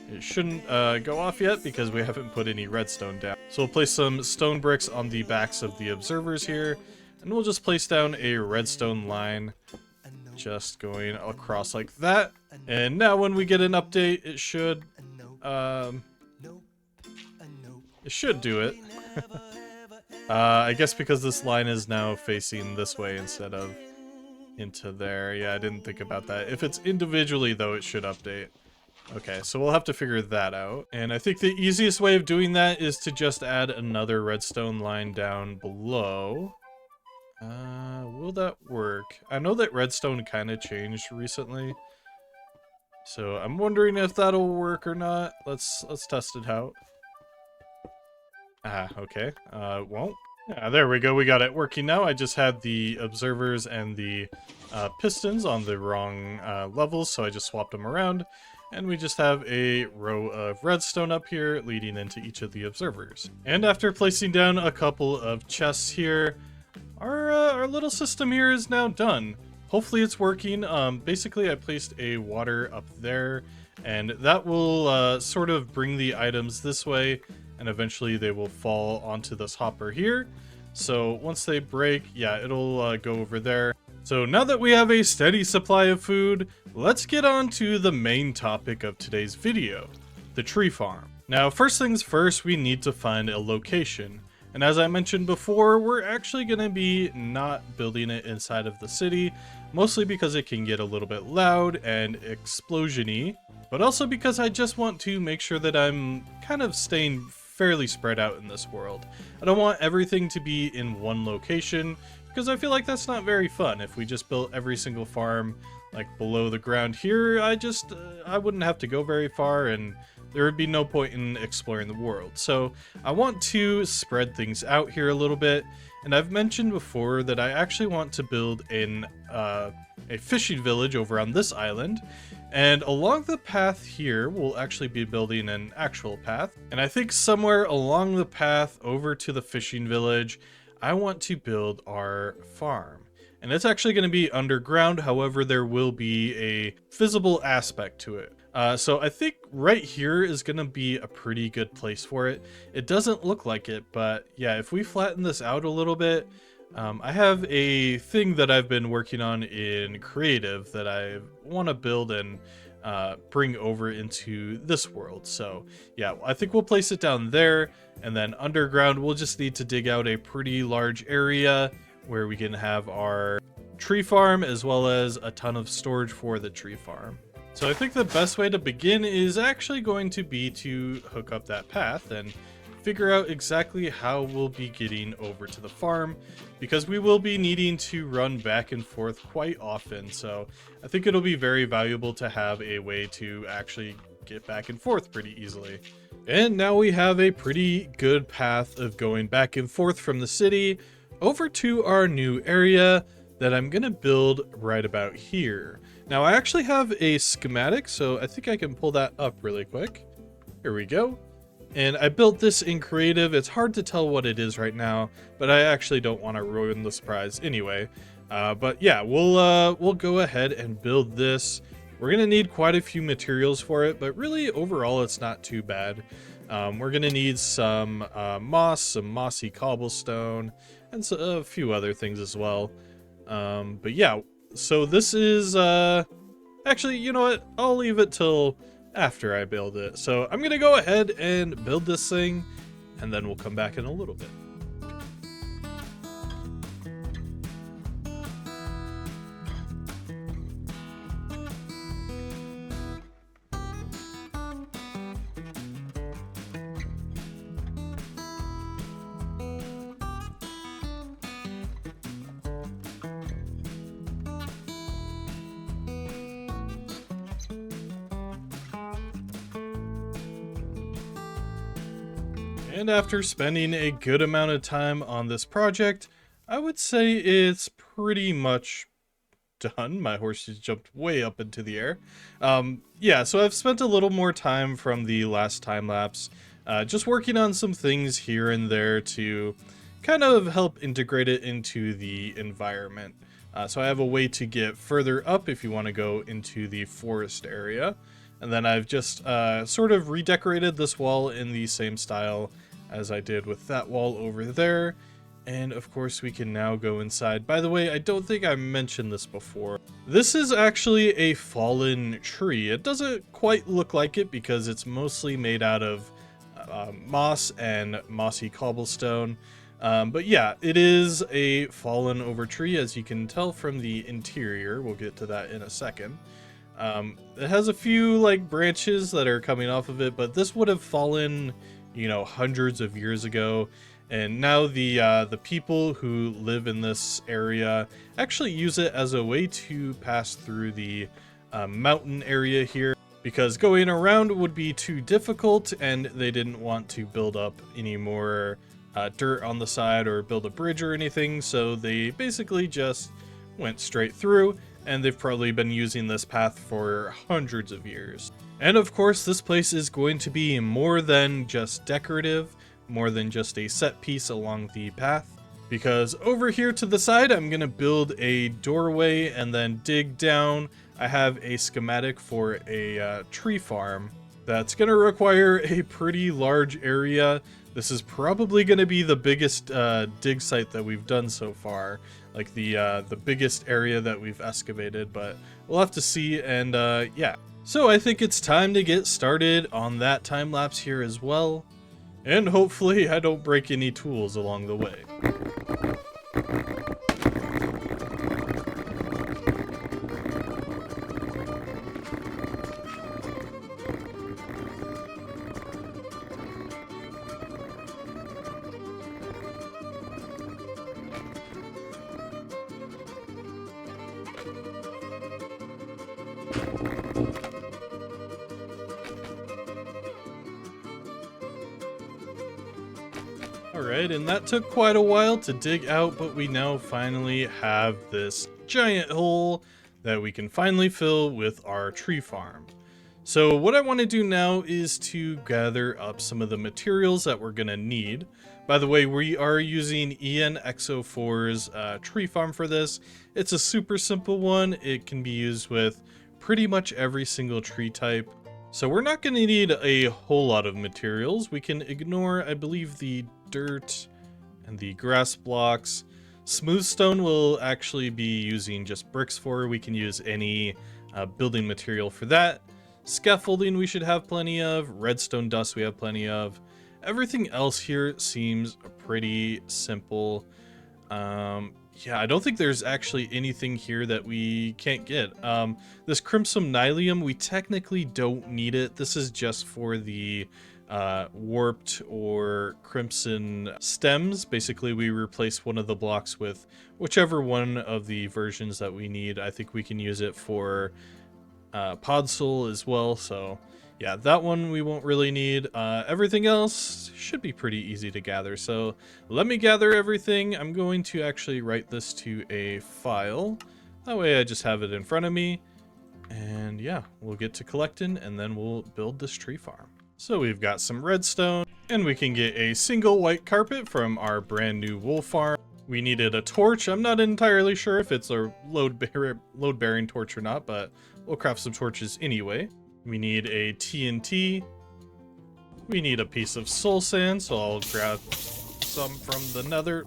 Speaker 1: it shouldn't go off yet because we haven't put any redstone down. So we'll place some stone bricks on the backs of the observers here, and we'll just place down a redstone line just going across like that. And now when we get an update, it should do it. I guess because this line is now facing this way instead of into there. Yeah, I didn't think about that. If it's individually though, it should update. Okay, so we'll have to figure that out. And I think the easiest way of doing that is to just add another redstone line down below. Will that work? I know that redstone kind of changed recently, so I'm wondering if that'll work or not. Let's test it out. Okay. It won't. Yeah, there we go. We got it working now. I just had the observers and the pistons on the wrong levels, so I just swapped them around. And we just have a row of redstone up here leading into each of the observers. And after placing down a couple of chests here, our little system here is now done. Hopefully it's working. Basically, I placed a water up there, and that will sort of bring the items this way, and eventually they will fall onto this hopper here. So once they break, yeah, it'll go over there. So now that we have a steady supply of food, let's get on to the main topic of today's video, the tree farm. Now, first things first, we need to find a location. And as I mentioned before, we're actually going to be not building it inside of the city, mostly because it can get a little bit loud and explosion-y, but also because I just want to make sure that I'm kind of staying fairly spread out in this world. I don't want everything to be in one location, because I feel like that's not very fun. If we just built every single farm like below the ground here, I wouldn't have to go very far, and there would be no point in exploring the world. So I want to spread things out here a little bit, and I've mentioned before that I actually want to build a fishing village over on this island, and along the path here we'll actually be building an actual path, and I think somewhere along the path over to the fishing village I want to build our farm. And it's actually going to be underground, however there will be a visible aspect to it. So I think right here is going to be a pretty good place for it. It doesn't look like it, but yeah, if we flatten this out a little bit, I have a thing that I've been working on in creative that I want to build and bring over into this world. So yeah, I think we'll place it down there, and then underground we'll just need to dig out a pretty large area where we can have our tree farm as well as a ton of storage for the tree farm. So I think the best way to begin is actually going to be to hook up that path and figure out exactly how we'll be getting over to the farm, because we will be needing to run back and forth quite often. So I think it'll be very valuable to have a way to actually get back and forth pretty easily. And now we have a pretty good path of going back and forth from the city over to our new area that I'm gonna build right about here. Now I actually have a schematic, so I think I can pull that up really quick. Here we go. And I built this in creative. It's hard to tell what it is right now, but I actually don't want to ruin the surprise anyway. But yeah, we'll go ahead and build this. We're gonna need quite a few materials for it, but really overall it's not too bad. We're gonna need some moss, some mossy cobblestone, and a few other things as well. But yeah, so this is actually, you know what, I'll leave it till after I build it. So I'm gonna go ahead and build this thing, and then we'll come back in a little bit. And after spending a good amount of time on this project, I would say it's pretty much done. My horse just jumped way up into the air. Yeah, so I've spent a little more time from the last time lapse, just working on some things here and there to kind of help integrate it into the environment. So I have a way to get further up if you want to go into the forest area. And then I've just sort of redecorated this wall in the same style as I did with that wall over there. And of course we can now go inside. By the way, I don't think I mentioned this before. This is actually a fallen tree. It doesn't quite look like it because it's mostly made out of moss and mossy cobblestone. But yeah, it is a fallen over tree, as you can tell from the interior. We'll get to that in a second. It has a few like branches that are coming off of it, but this would have fallen, you know, hundreds of years ago. And now the people who live in this area actually use it as a way to pass through the mountain area here, because going around would be too difficult and they didn't want to build up any more dirt on the side or build a bridge or anything. So they basically just went straight through, and they've probably been using this path for hundreds of years. And of course, this place is going to be more than just decorative, more than just a set piece along the path, because over here to the side I'm gonna build a doorway and then dig down. I have a schematic for a tree farm that's gonna require a pretty large area. This is probably gonna be the biggest dig site that we've done so far, like the biggest area that we've excavated, but we'll have to see. And yeah, so I think it's time to get started on that time lapse here as well. And hopefully I don't break any tools along the way. Alright, and that took quite a while to dig out, but we now finally have this giant hole that we can finally fill with our tree farm. So what I want to do now is to gather up some of the materials that we're going to need. By the way, we are using ENXO4's tree farm for this. It's a super simple one. It can be used with pretty much every single tree type. So we're not going to need a whole lot of materials. We can ignore, I believe, the dirt and the grass blocks. Smooth stone will actually be using just bricks for. We can use any building material for that. Scaffolding we should have plenty of. Redstone dust we have plenty of. Everything else here seems pretty simple. Yeah, I don't think there's actually anything here that we can't get. This crimson nylium, we technically don't need it. This is just for the warped or crimson stems. Basically, we replace one of the blocks with whichever one of the versions that we need. I think we can use it for podzol as well. So yeah, that one we won't really need. Everything else should be pretty easy to gather. So let me gather everything. I'm going to actually write this to a file. That way I just have it in front of me. And yeah, we'll get to collecting and then we'll build this tree farm. So we've got some redstone and we can get a single white carpet from our brand new wool farm. We needed a torch. I'm not entirely sure if it's a load-bearing torch or not, but we'll craft some torches anyway. We need a TNT. We need a piece of soul sand, so I'll grab some from the nether.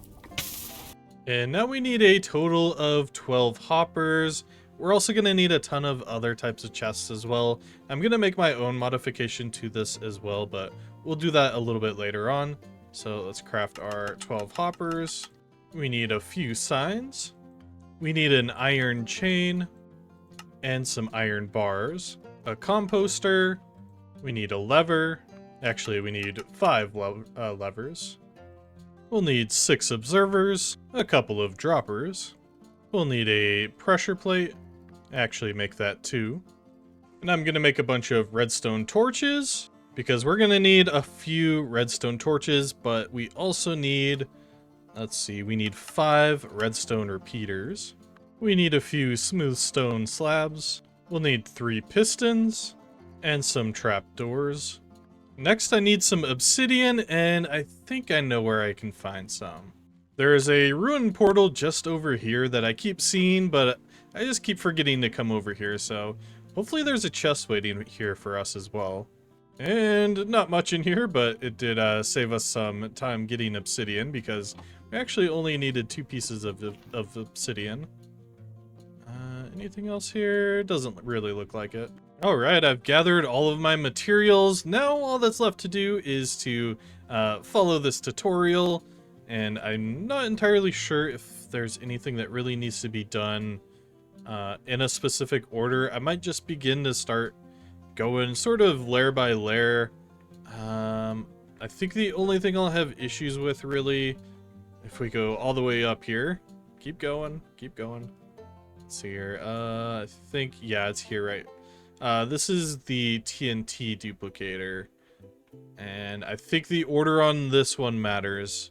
Speaker 1: And now we need a total of 12 hoppers. We're also going to need a ton of other types of chests as well. I'm going to make my own modification to this as well, but we'll do that a little bit later on. So let's craft our 12 hoppers. We need a few signs. We need an iron chain and some iron bars. A composter. We need a lever. Actually, we need 5 levers. We'll need 6 observers, a couple of droppers. We'll need a pressure plate. Actually, make that 2. And I'm going to make a bunch of redstone torches. because we're gonna need a few redstone torches, but we also need, let's see, we need 5 redstone repeaters. We need a few smooth stone slabs. We'll need 3 pistons and some trapdoors. Next, I need some obsidian, and I think I know where I can find some. There is a ruined portal just over here that I keep seeing, but I just keep forgetting to come over here, so hopefully there's a chest waiting here for us as well. And not much in here, but it did save us some time getting obsidian, because we actually only needed 2 pieces of obsidian. Anything else here? Doesn't really look like it. Alright, I've gathered all of my materials. Now all that's left to do is to follow this tutorial, and I'm not entirely sure if there's anything that really needs to be done in a specific order. I might just begin to start going sort of layer by layer. I think the only thing I'll have issues with, really, if we go all the way up here. Keep going, keep going. Let's see here. I think, yeah, it's here, right? This is the TNT duplicator, and I think the order on this one matters,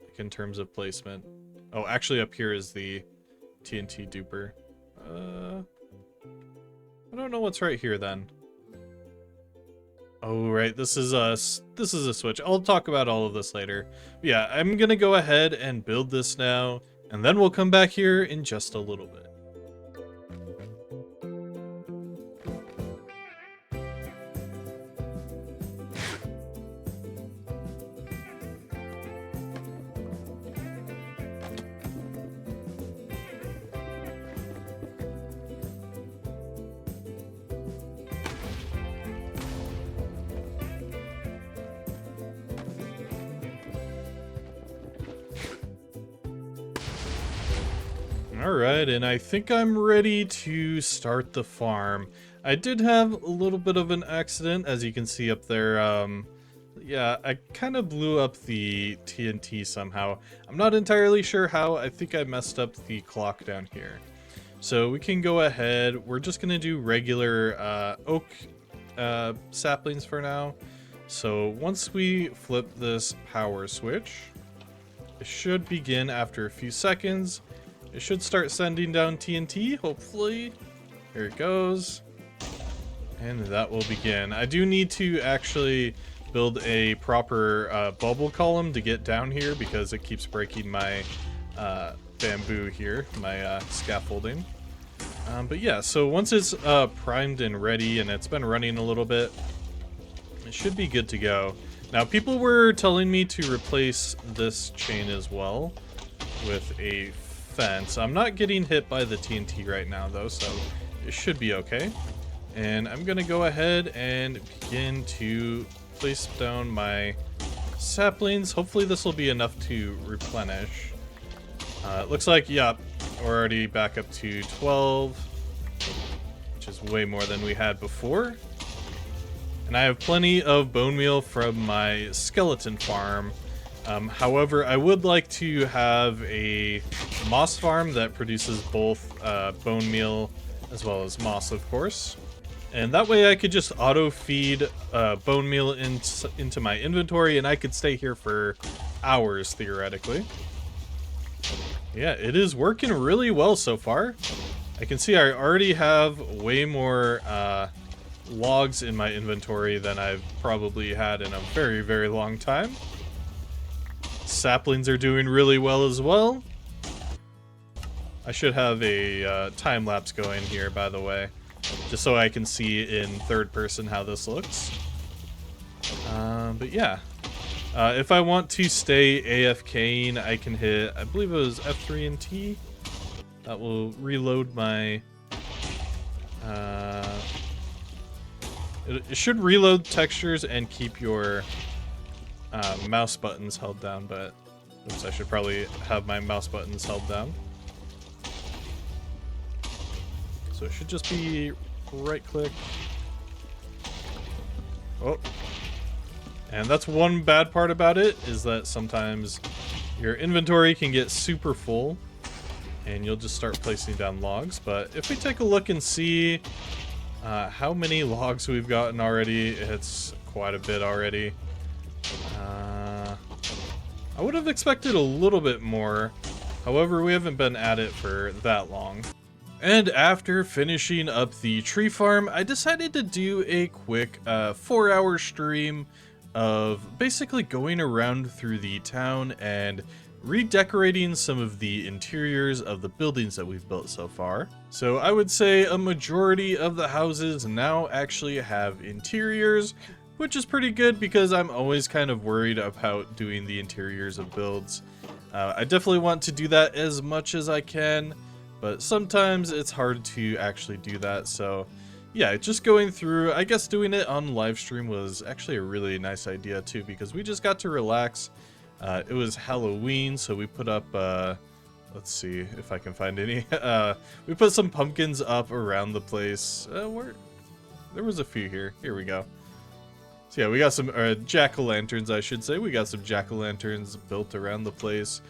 Speaker 1: like in terms of placement. Oh, actually up here is the TNT duper. I don't know what's right here then. Oh, right, this is a switch. I'll talk about all of this later. But yeah, I'm gonna go ahead and build this now, and then we'll come back here in just a little bit. Alright, and I think I'm ready to start the farm. I did have a little bit of an accident, as you can see up there. Yeah, I kind of blew up the TNT somehow. I'm not entirely sure how. I think I messed up the clock down here. So we can go ahead. We're just going to do regular oak saplings for now. So once we flip this power switch, it should begin after a few seconds. It should start sending down TNT, hopefully. Here it goes. And that will begin. I do need to actually build a proper bubble column to get down here, because it keeps breaking my bamboo here, my scaffolding. But yeah, so once it's primed and ready and it's been running a little bit, it should be good to go. Now, people were telling me to replace this chain as well with a fence. I'm not getting hit by the TNT right now though, so it should be okay. And I'm gonna go ahead and begin to place down my saplings. Hopefully this will be enough to replenish. It looks like, yeah, we're already back up to 12, which is way more than we had before. And I have plenty of bone meal from my skeleton farm. However, I would like to have a moss farm that produces both bone meal as well as moss, of course. And that way I could just auto feed bone meal into my inventory, and I could stay here for hours, theoretically. Yeah, it is working really well so far. I can see I already have way more logs in my inventory than I've probably had in a very, very long time. Saplings are doing really well as well. I should have a time lapse going here, by the way, just so I can see in third person how this looks. But yeah, if I want to stay AFKing, I can hit, I believe it was F3 and T. That will reload my... it should reload textures and keep your mouse buttons held down, but oops, I should probably have my mouse buttons held down. So it should just be right click. Oh, and that's one bad part about it, is that sometimes your inventory can get super full and you'll just start placing down logs. But if we take a look and see how many logs we've gotten already, it's quite a bit already. I would have expected a little bit more. However, we haven't been at it for that long. And after finishing up the tree farm, I decided to do a quick 4-hour stream of basically going around through the town and redecorating some of the interiors of the buildings that we've built so far. So I would say a majority of the houses now actually have interiors, which is pretty good because I'm always kind of worried about doing the interiors of builds. I definitely want to do that as much as I can, but sometimes it's hard to actually do that. So yeah, just going through, I guess doing it on live stream was actually a really nice idea too, because we just got to relax. It was Halloween, so we put up, let's see if I can find any. We put some pumpkins up around the place. There was a few here. Here we go. So yeah, we got some jack-o'-lanterns, I should say. We got some jack-o'-lanterns built around the place.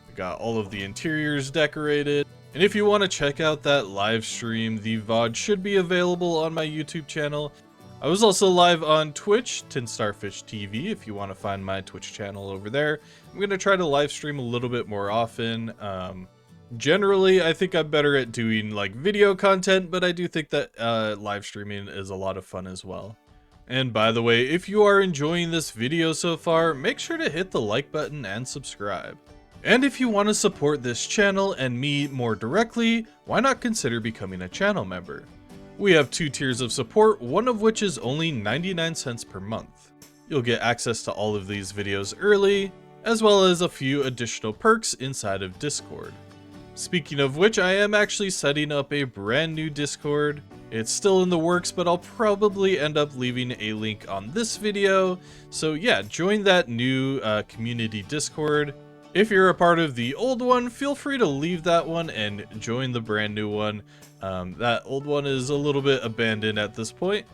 Speaker 1: We got all of the interiors decorated. And if you want to check out that live stream, the VOD should be available on my YouTube channel. I was also live on Twitch, TinStarfish TV, if you want to find my Twitch channel over there. I'm going to try to live stream a little bit more often. Generally, I think I'm better at doing like video content, but I do think that live streaming is a lot of fun as well. And by the way, if you are enjoying this video so far, make sure to hit the like button and subscribe. And if you want to support this channel and me more directly, why not consider becoming a channel member? We have 2 tiers of support, one of which is only 99 cents per month. You'll get access to all of these videos early, as well as a few additional perks inside of Discord. Speaking of which, I am actually setting up a brand new Discord. It's still in the works, but I'll probably end up leaving a link on this video. So yeah, join that new community Discord. If you're a part of the old one, feel free to leave that one and join the brand new one. That old one is a little bit abandoned at this point.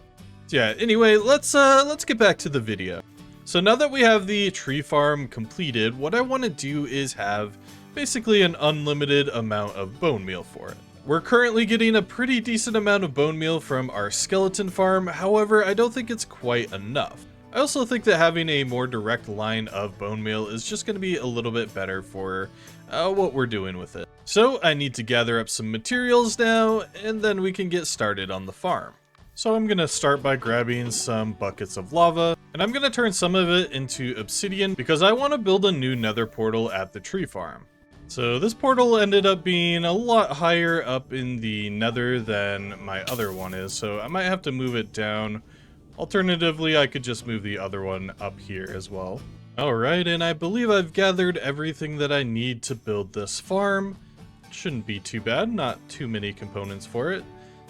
Speaker 1: So yeah, anyway, let's get back to the video. So now that we have the tree farm completed, what I want to do is have basically an unlimited amount of bone meal for it. We're currently getting a pretty decent amount of bone meal from our skeleton farm, however, I don't think it's quite enough. I also think that having a more direct line of bone meal is just going to be a little bit better for what we're doing with it. So I need to gather up some materials now, and then we can get started on the farm. So I'm going to start by grabbing some buckets of lava, and I'm going to turn some of it into obsidian because I want to build a new nether portal at the tree farm. So this portal ended up being a lot higher up in the nether than my other one is, so I might have to move it down. Alternatively, I could just move the other one up here as well. Alright, and I believe I've gathered everything that I need to build this farm. Shouldn't be too bad, not too many components for it.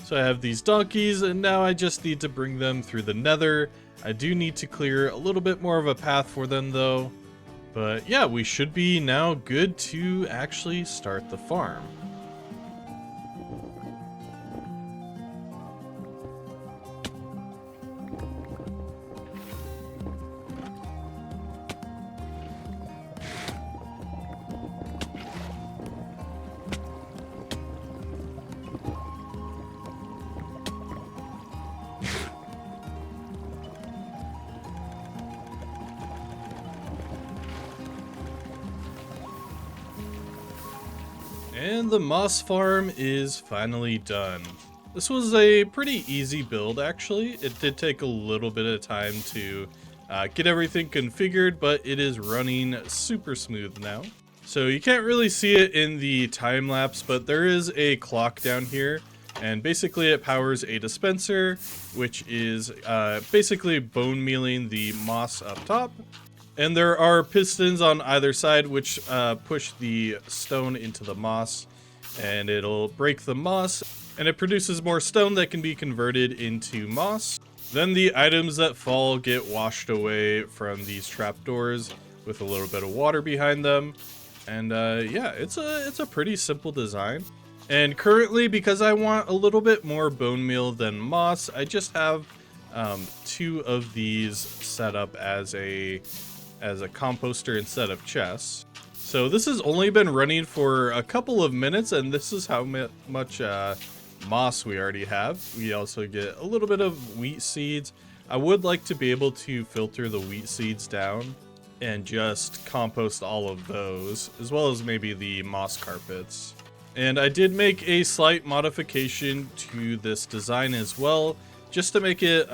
Speaker 1: So I have these donkeys, and now I just need to bring them through the nether. I do need to clear a little bit more of a path for them though. But yeah, we should be now good to actually start the farm. And the moss farm is finally done. This was a pretty easy build actually. It did take a little bit of time to get everything configured, but it is running super smooth now. So you can't really see it in the time lapse, but there is a clock down here, and basically it powers a dispenser, which is basically bone mealing the moss up top. And there are pistons on either side which push the stone into the moss, and it'll break the moss, and it produces more stone that can be converted into moss. Then the items that fall get washed away from these trapdoors with a little bit of water behind them. And yeah, it's a pretty simple design. And currently, because I want a little bit more bone meal than moss, I just have 2 of these set up as a composter instead of chests. So this has only been running for a couple of minutes, and this is how much moss we already have. We also get a little bit of wheat seeds. I would like to be able to filter the wheat seeds down and just compost all of those, as well as maybe the moss carpets. And I did make a slight modification to this design as well, just to make it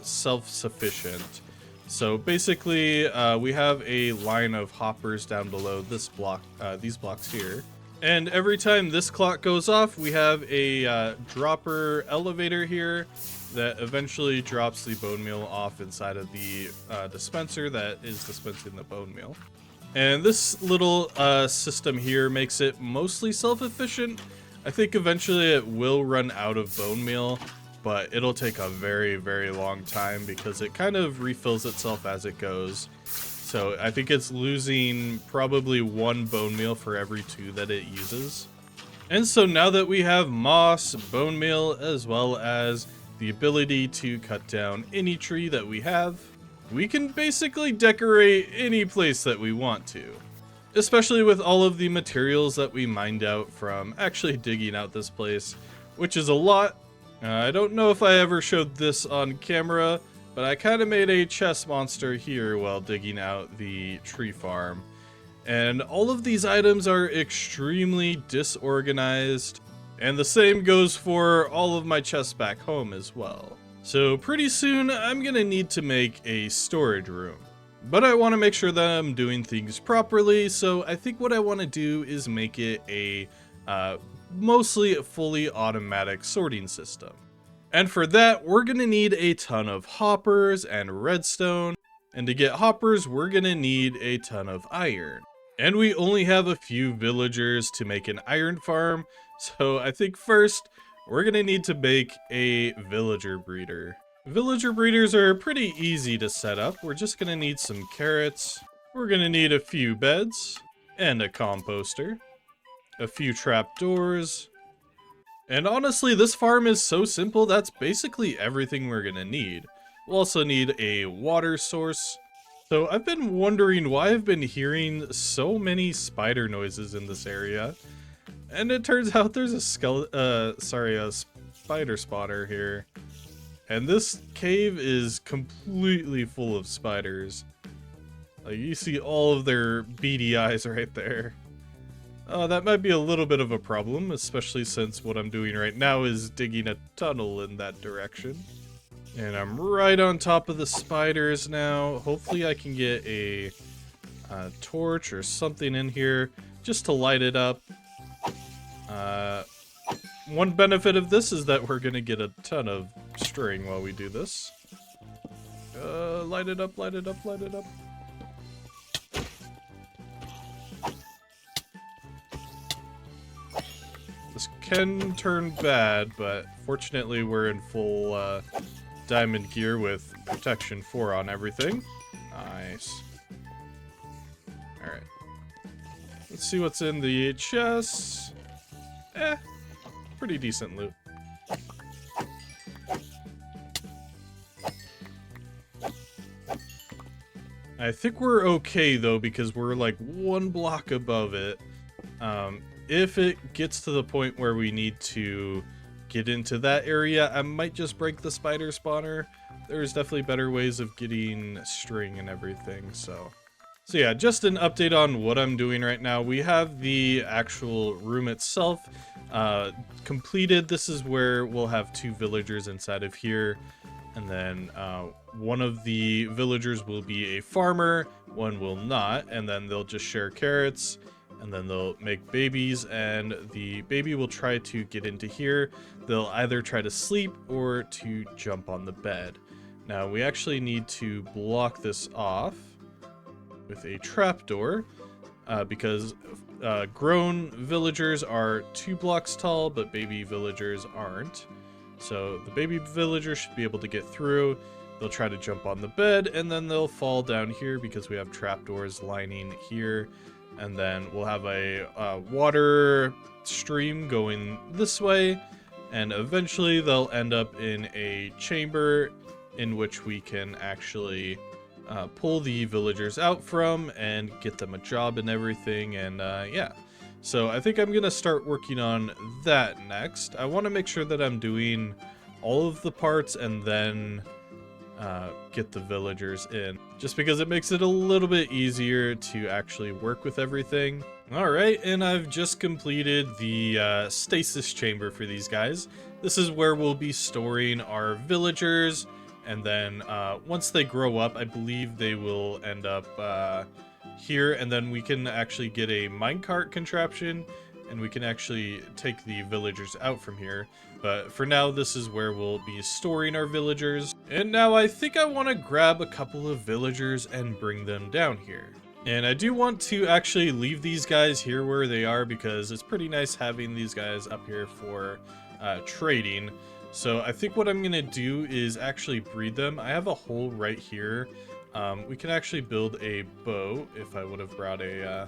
Speaker 1: self-sufficient. So basically, we have a line of hoppers down below this block, these blocks here. And every time this clock goes off, we have a dropper elevator here that eventually drops the bone meal off inside of the dispenser that is dispensing the bone meal. And this little system here makes it mostly self-efficient. I think eventually it will run out of bone meal, but it'll take a very, very long time because it kind of refills itself as it goes. So I think it's losing probably 1 bone meal for every 2 that it uses. And so now that we have moss, bone meal, as well as the ability to cut down any tree that we have, we can basically decorate any place that we want to. Especially with all of the materials that we mined out from actually digging out this place, which is a lot. I don't know if I ever showed this on camera, but I kind of made a chest monster here while digging out the tree farm. And all of these items are extremely disorganized, and the same goes for all of my chests back home as well. So pretty soon I'm gonna need to make a storage room. But I want to make sure that I'm doing things properly, so I think what I want to do is make it a mostly fully automatic sorting system. And for that, we're going to need a ton of hoppers and redstone. And to get hoppers, we're going to need a ton of iron. And we only have a few villagers to make an iron farm, so I think first, we're going to need to make a villager breeder. Villager breeders are pretty easy to set up. We're just going to need some carrots. We're going to need a few beds and a composter, a few trapdoors. And honestly, this farm is so simple, that's basically everything we're going to need. We'll also need a water source. So I've been wondering why I've been hearing so many spider noises in this area. And it turns out there's a spider spawner here. And this cave is completely full of spiders. Like, you see all of their beady eyes right there. That might be a little bit of a problem, especially since what I'm doing right now is digging a tunnel in that direction. And I'm right on top of the spiders now. Hopefully I can get a torch or something in here just to light it up. One benefit of this is that we're gonna get a ton of string while we do this. Light it up, light it up, light it up. This can turn bad, but fortunately we're in full diamond gear with protection 4 on everything. Nice. Alright. Let's see what's in the chest. Pretty decent loot. I think we're okay though, because we're like 1 block above it. If it gets to the point where we need to get into that area, I might just break the spider spawner. There's definitely better ways of getting string and everything, so yeah, just an update on what I'm doing right now. We have the actual room itself completed. This is where we'll have 2 villagers inside of here, and then one of the villagers will be a farmer, one will not, and then they'll just share carrots, and then they'll make babies, and the baby will try to get into here. They'll either try to sleep or to jump on the bed. Now we actually need to block this off with a trapdoor, because grown villagers are 2 blocks tall, but baby villagers aren't. So the baby villagers should be able to get through. They'll try to jump on the bed, and then they'll fall down here because we have trapdoors lining here. And then we'll have a water stream going this way, and eventually they'll end up in a chamber in which we can actually pull the villagers out from and get them a job and everything. And yeah, so I think I'm gonna start working on that next. I want to make sure that I'm doing all of the parts, and then get the villagers in, just because it makes it a little bit easier to actually work with everything. All right, and I've just completed the stasis chamber for these guys. This is where we'll be storing our villagers, and then once they grow up, I believe they will end up here, and then we can actually get a minecart contraption, and we can actually take the villagers out from here. But for now, this is where we'll be storing our villagers. And now I think I want to grab a couple of villagers and bring them down here. And I do want to actually leave these guys here where they are, because it's pretty nice having these guys up here for trading. So I think what I'm going to do is actually breed them. I have a hole right here. We can actually build a boat if I would have brought a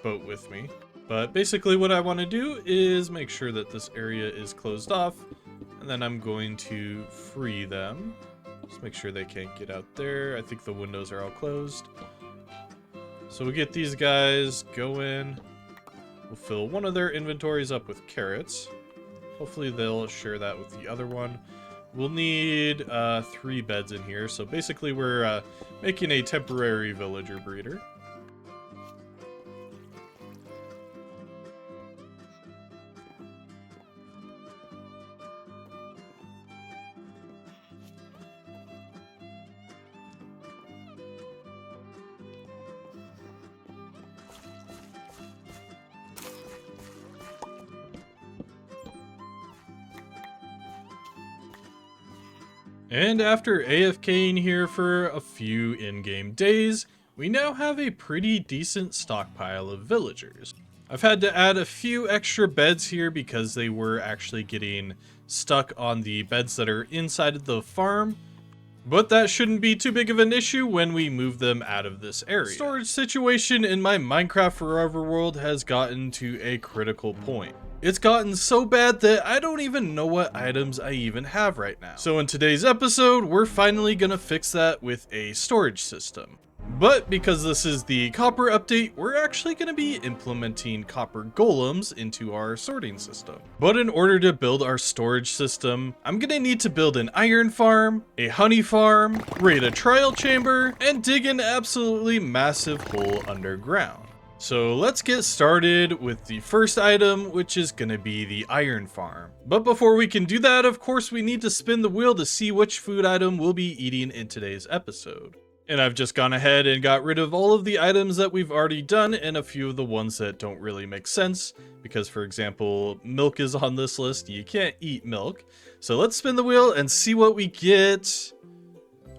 Speaker 1: boat with me. But basically what I want to do is make sure that this area is closed off, and then I'm going to free them. Just make sure they can't get out there. I think the windows are all closed. So we get these guys going. We'll fill one of their inventories up with carrots. Hopefully they'll share that with the other one. We'll need 3 beds in here. So basically we're making a temporary villager breeder. And after AFKing here for a few in-game days, we now have a pretty decent stockpile of villagers. I've had to add a few extra beds here because they were actually getting stuck on the beds that are inside of the farm, but that shouldn't be too big of an issue when we move them out of this area. Storage situation in my Minecraft Forever world has gotten to a critical point. It's gotten so bad that I don't even know what items I even have right now. So in today's episode, we're finally gonna fix that with a storage system. But because this is the copper update, we're actually gonna be implementing copper golems into our sorting system. But in order to build our storage system, I'm gonna need to build an iron farm, a honey farm, raid a trial chamber, and dig an absolutely massive hole underground. So let's get started with the first item, which is gonna be the iron farm. But before we can do that, of course, we need to spin the wheel to see which food item we'll be eating in today's episode. And I've just gone ahead and got rid of all of the items that we've already done and a few of the ones that don't really make sense. Because, for example, milk is on this list. You can't eat milk. So let's spin the wheel and see what we get.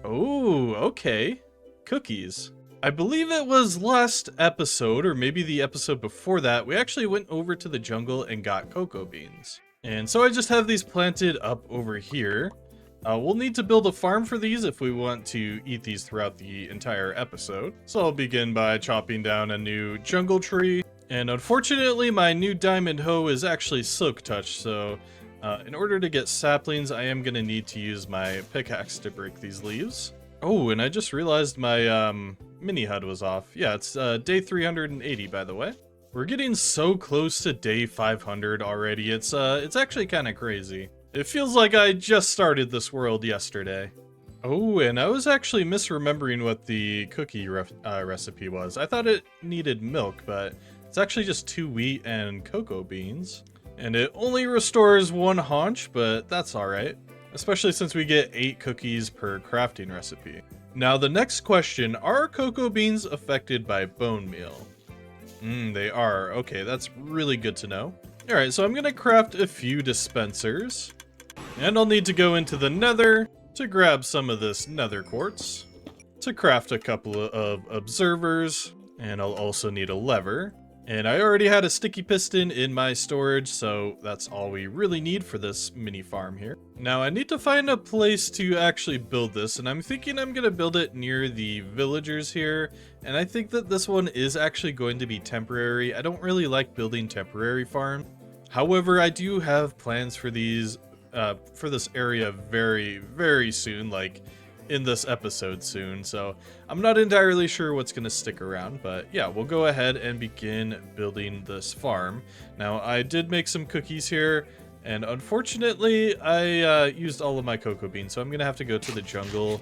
Speaker 1: Oh, okay. Cookies. I believe it was last episode, or maybe the episode before that, we actually went over to the jungle and got cocoa beans. And so I just have these planted up over here. We'll need to build a farm for these if we want to eat these throughout the entire episode. So I'll begin by chopping down a new jungle tree. And unfortunately, my new diamond hoe is actually silk touch, so in order to get saplings, I am going to need to use my pickaxe to break these leaves. Oh, and I just realized my mini HUD was off. Yeah, it's day 380, by the way. We're getting so close to day 500 already. It's actually kind of crazy. It feels like I just started this world yesterday. Oh, and I was actually misremembering what the cookie recipe was. I thought it needed milk, but it's actually just 2 wheat and cocoa beans. And it only restores 1 haunch, but that's alright. Especially since we get 8 cookies per crafting recipe. Now the next question, are cocoa beans affected by bone meal? They are. Okay, that's really good to know. Alright, so I'm gonna craft a few dispensers. And I'll need to go into the nether to grab some of this nether quartz. To craft a couple of observers. And I'll also need a lever. And I already had a sticky piston in my storage, so that's all we really need for this mini farm here. Now I need to find a place to actually build this, and I'm thinking I'm going to build it near the villagers here. And I think that this one is actually going to be temporary. I don't really like building temporary farms. However, I do have plans for these, for this area very, very soon, like in this episode soon, so I'm not entirely sure what's going to stick around, but yeah, we'll go ahead and begin building this farm. Now, I did make some cookies here. And unfortunately, I used all of my cocoa beans, so I'm gonna have to go to the jungle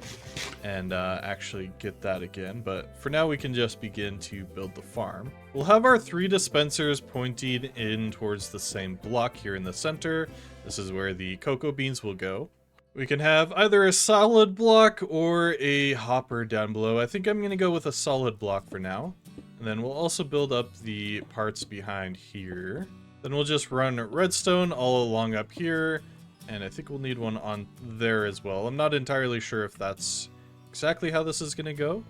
Speaker 1: and actually get that again. But for now, we can just begin to build the farm. We'll have our 3 dispensers pointing in towards the same block here in the center. This is where the cocoa beans will go. We can have either a solid block or a hopper down below. I think I'm gonna go with a solid block for now. And then we'll also build up the parts behind here. Then we'll just run redstone all along up here, and I think we'll need one on there as well. I'm not entirely sure if that's exactly how this is going to go.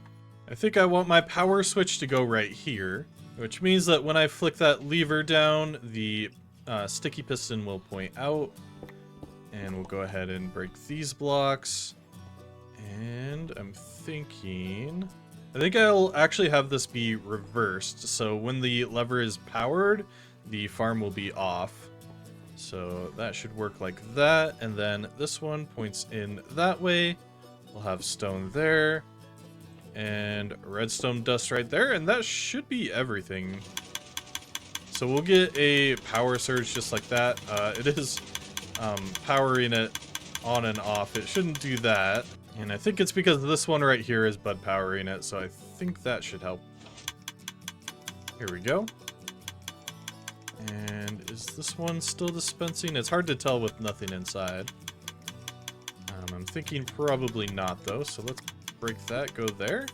Speaker 1: I think I want my power switch to go right here, which means that when I flick that lever down, the sticky piston will point out, and we'll go ahead and break these blocks. And I'm thinking... I think I'll actually have this be reversed, so when the lever is powered, the farm will be off. So that should work like that, and then this one points in that way. We'll have stone there, and redstone dust right there, and that should be everything. So we'll get a power surge just like that. It is powering it on and off. It shouldn't do that. And I think it's because this one right here is bud powering it, so I think that should help. Here we go. And is this one still dispensing? It's hard to tell with nothing inside. I'm thinking probably not though, so let's break that, go there.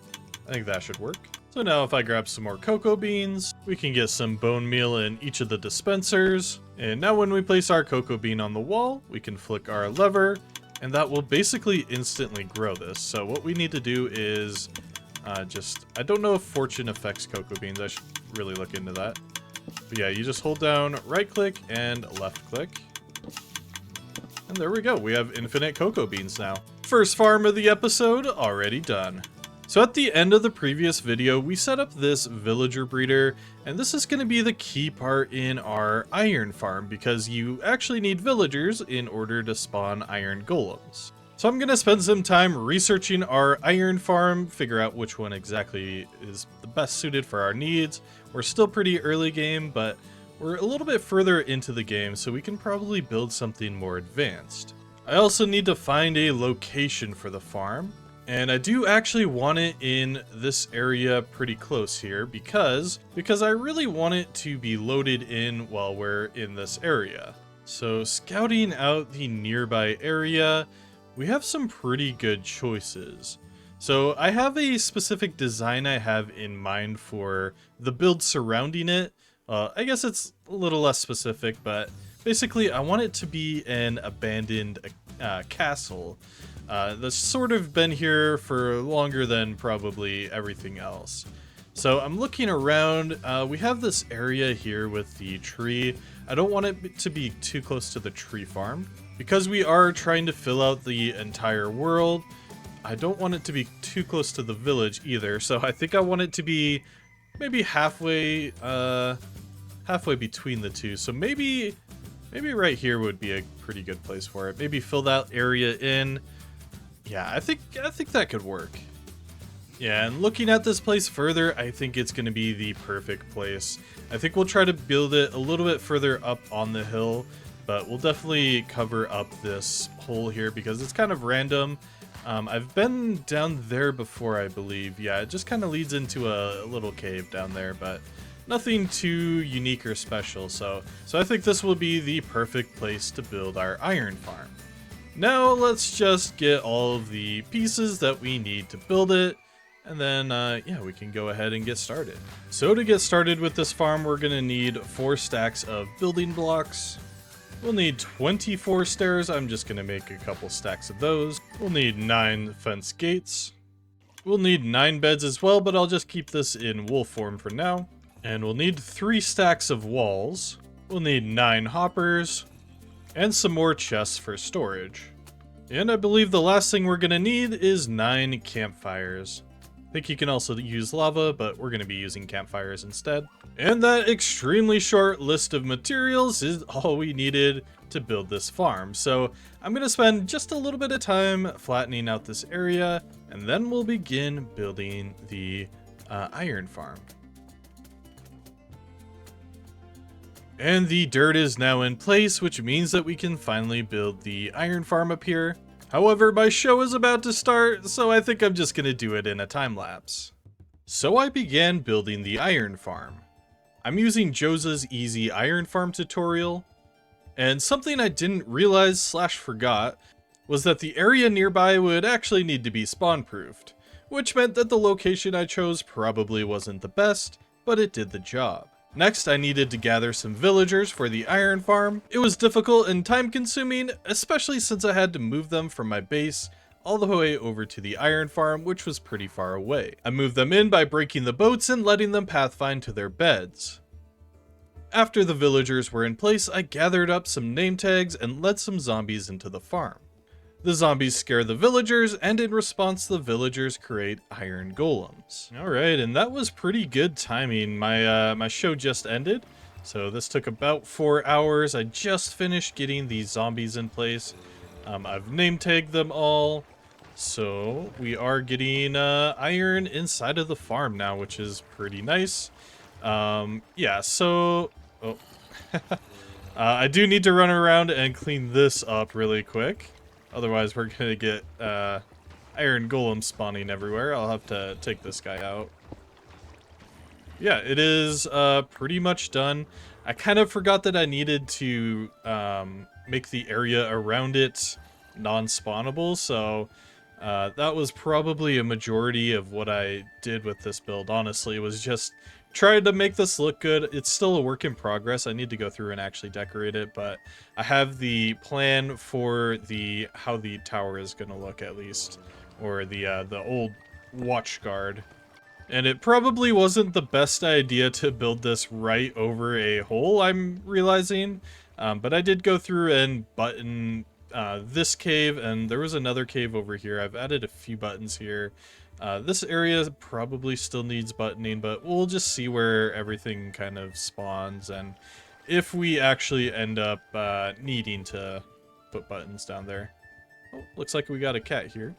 Speaker 1: I think that should work. So now if I grab some more cocoa beans, we can get some bone meal in each of the dispensers. And now when we place our cocoa bean on the wall, we can flick our lever, and that will basically instantly grow this. So what we need to do is I don't know if fortune affects cocoa beans. I should really look into that. But yeah, you just hold down right click and left click. And there we go. We have infinite cocoa beans now. First farm of the episode already done. So at the end of the previous video, we set up this villager breeder, and this is going to be the key part in our iron farm because you actually need villagers in order to spawn iron golems. So I'm going to spend some time researching our iron farm, figure out which one exactly is the best suited for our needs. We're still pretty early game, but we're a little bit further into the game, so we can probably build something more advanced. I also need to find a location for the farm. And I do actually want it in this area pretty close here because I really want it to be loaded in while we're in this area. So scouting out the nearby area, we have some pretty good choices. So I have a specific design I have in mind for the build surrounding it. I guess it's a little less specific, but basically I want it to be an abandoned castle. That's sort of been here for longer than probably everything else. So I'm looking around, we have this area here with the tree. I don't want it to be too close to the tree farm. Because we are trying to fill out the entire world, I don't want it to be too close to the village either. So I think I want it to be maybe halfway between the two. So maybe right here would be a pretty good place for it. Maybe fill that area in. Yeah, I think that could work. Yeah, and looking at this place further, I think it's going to be the perfect place. I think we'll try to build it a little bit further up on the hill, but we'll definitely cover up this hole here because it's kind of random. I've been down there before, I believe. Yeah, it just kind of leads into a little cave down there, but nothing too unique or special. So I think this will be the perfect place to build our iron farm. Now let's just get all of the pieces that we need to build it, and then yeah, we can go ahead and get started. So to get started with this farm, we're gonna need 4 stacks of building blocks. We'll need 24 stairs. I'm just gonna make a couple stacks of those. We'll need 9 fence gates. We'll need 9 beds as well, but I'll just keep this in wool form for now. And we'll need 3 stacks of walls. We'll need 9 hoppers. And some more chests for storage. And I believe the last thing we're gonna need is 9 campfires. I think you can also use lava, but we're gonna be using campfires instead. And that extremely short list of materials is all we needed to build this farm. So I'm gonna spend just a little bit of time flattening out this area, and then we'll begin building the iron farm. And the dirt is now in place, which means that we can finally build the iron farm up here. However, my show is about to start, so I think I'm just gonna do it in a time lapse. So I began building the iron farm. I'm using Joza's easy iron farm tutorial, and something I didn't realize / forgot was that the area nearby would actually need to be spawn proofed, which meant that the location I chose probably wasn't the best, but it did the job. Next, I needed to gather some villagers for the iron farm. It was difficult and time consuming, especially since I had to move them from my base all the way over to the iron farm, which was pretty far away. I moved them in by breaking the boats and letting them pathfind to their beds. After the villagers were in place, I gathered up some name tags and led some zombies into the farm. The zombies scare the villagers, and in response the villagers create iron golems. Alright, and that was pretty good timing. My show just ended, so this took about 4 hours. I just finished getting these zombies in place. I've name tagged them all, so we are getting iron inside of the farm now, which is pretty nice. Yeah, so... Oh. I do need to run around and clean this up really quick. Otherwise, we're gonna get iron golem spawning everywhere. I'll have to take this guy out. Yeah, it is pretty much done. I kind of forgot that I needed to make the area around it non-spawnable, so that was probably a majority of what I did with this build, honestly. It was just trying to make this look good. It's still a work in progress. I need to go through and actually decorate it, but I have the plan for how the tower is going to look, at least, or the old watch guard. And it probably wasn't the best idea to build this right over a hole, I'm realizing, but I did go through and button this cave, and there was another cave over here. I've added a few buttons here. This area probably still needs buttoning, but we'll just see where everything kind of spawns and if we actually end up needing to put buttons down there. Oh, looks like we got a cat here.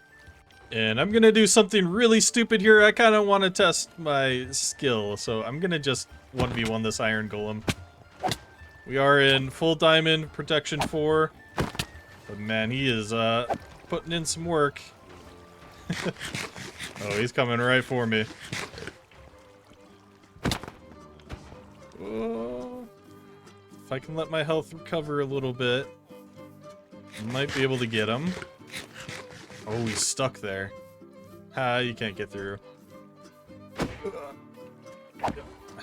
Speaker 1: And I'm gonna do something really stupid here. I kind of want to test my skill, so I'm gonna just 1v1 this iron golem. We are in full diamond protection 4, but man, he is putting in some work. Oh, he's coming right for me. Oh, if I can let my health recover a little bit, I might be able to get him. Oh, he's stuck there. Ha, you can't get through.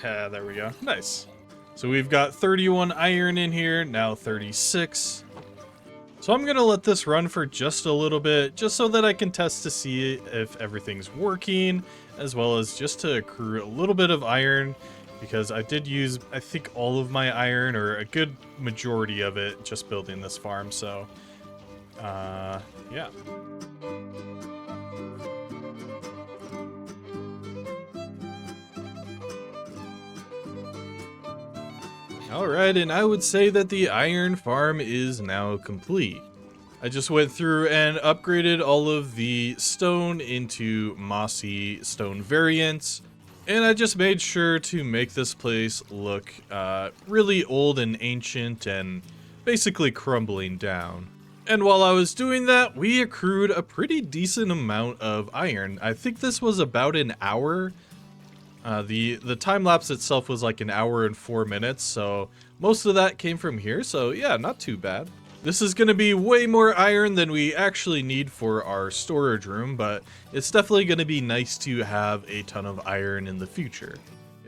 Speaker 1: Ah, there we go. Nice. So we've got 31 iron in here, now 36. So I'm going to let this run for just a little bit, just so that I can test to see if everything's working, as well as just to accrue a little bit of iron, because I did use, I think, all of my iron, or a good majority of it, just building this farm, so, yeah. Alright, and I would say that the iron farm is now complete. I just went through and upgraded all of the stone into mossy stone variants, and I just made sure to make this place look really old and ancient and basically crumbling down. And while I was doing that, we accrued a pretty decent amount of iron. I think this was about an hour. The time lapse itself was like an hour and 4 minutes, so most of that came from here, so yeah, not too bad. This is going to be way more iron than we actually need for our storage room, but it's definitely going to be nice to have a ton of iron in the future.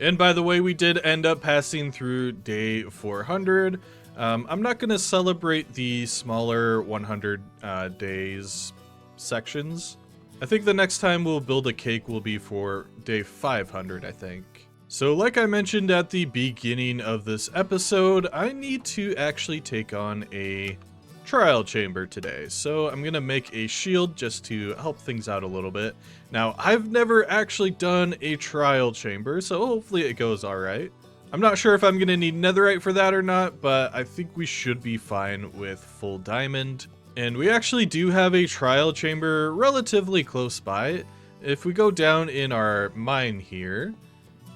Speaker 1: And by the way, we did end up passing through day 400. I'm not going to celebrate the smaller 100 days sections. I think the next time we'll build a cake will be for day 500, I think. So like I mentioned at the beginning of this episode, I need to actually take on a trial chamber today. So I'm going to make a shield just to help things out a little bit. Now, I've never actually done a trial chamber, so hopefully it goes alright. I'm not sure if I'm going to need netherite for that or not, but I think we should be fine with full diamond. And we actually do have a trial chamber relatively close by. If we go down in our mine here,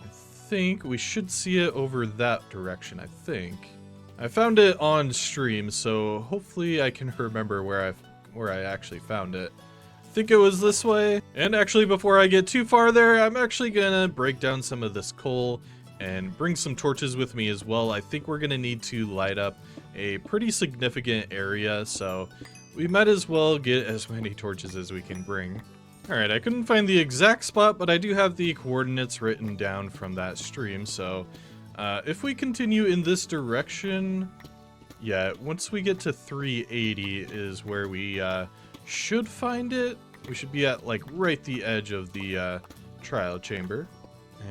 Speaker 1: I think we should see it over that direction, I think. I found it on stream, so hopefully I can remember where I actually found it. I think it was this way. And actually, before I get too far there, I'm actually gonna break down some of this coal and bring some torches with me as well. I think we're gonna need to light up a pretty significant area, so we might as well get as many torches as we can bring. Alright, I couldn't find the exact spot, but I do have the coordinates written down from that stream, so if we continue in this direction, yeah, once we get to 380 is where we should find it. We should be at like right the edge of the trial chamber.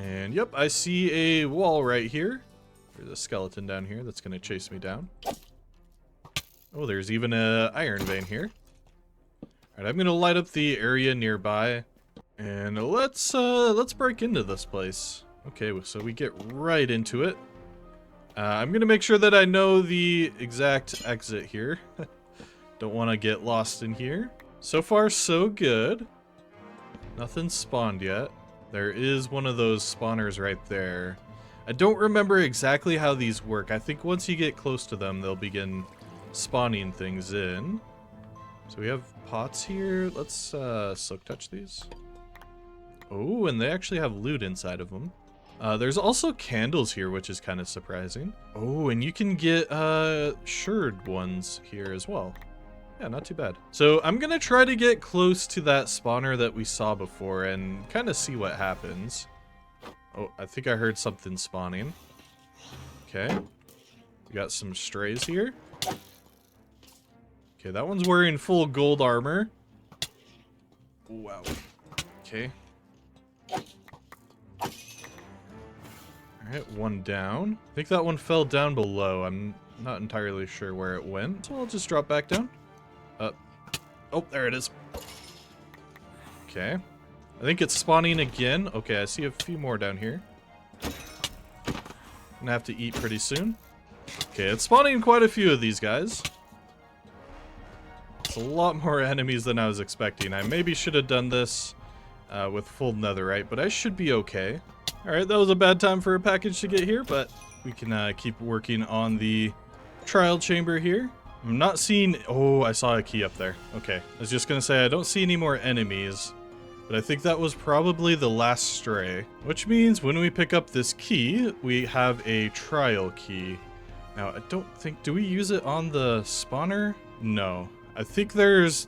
Speaker 1: And yep, I see a wall right here. There's a skeleton down here that's going to chase me down. Oh, there's even a iron vein here. Alright, I'm going to light up the area nearby. And let's break into this place. Okay, so we get right into it. I'm gonna make sure that I know the exact exit here. Don't want to get lost in here. So far, so good. Nothing spawned yet. There is one of those spawners right there. I don't remember exactly how these work. I think once you get close to them, they'll begin spawning things in. So we have pots here. Let's silk touch these. Oh, and they actually have loot inside of them. There's also candles here, which is kind of surprising. Oh, and you can get shirred ones here as well. Yeah, not too bad. So I'm gonna try to get close to that spawner that we saw before and kind of see what happens. Oh, I think I heard something spawning. Okay. We got some strays here. Okay, that one's wearing full gold armor. Wow. Okay. Alright, one down. I think that one fell down below. I'm not entirely sure where it went. So I'll just drop back down. Oh, there it is. Okay. I think it's spawning again. Okay, I see a few more down here. Gonna have to eat pretty soon. Okay, it's spawning quite a few of these guys. It's a lot more enemies than I was expecting. I maybe should have done this with full netherite, but I should be okay. Alright, that was a bad time for a package to get here, but we can keep working on the trial chamber here. I'm not seeing... Oh, I saw a key up there. Okay, I was just gonna say I don't see any more enemies, but I think that was probably the last stray, which means when we pick up this key, we have a trial key. Now, I don't think... Do we use it on the spawner? No. I think there's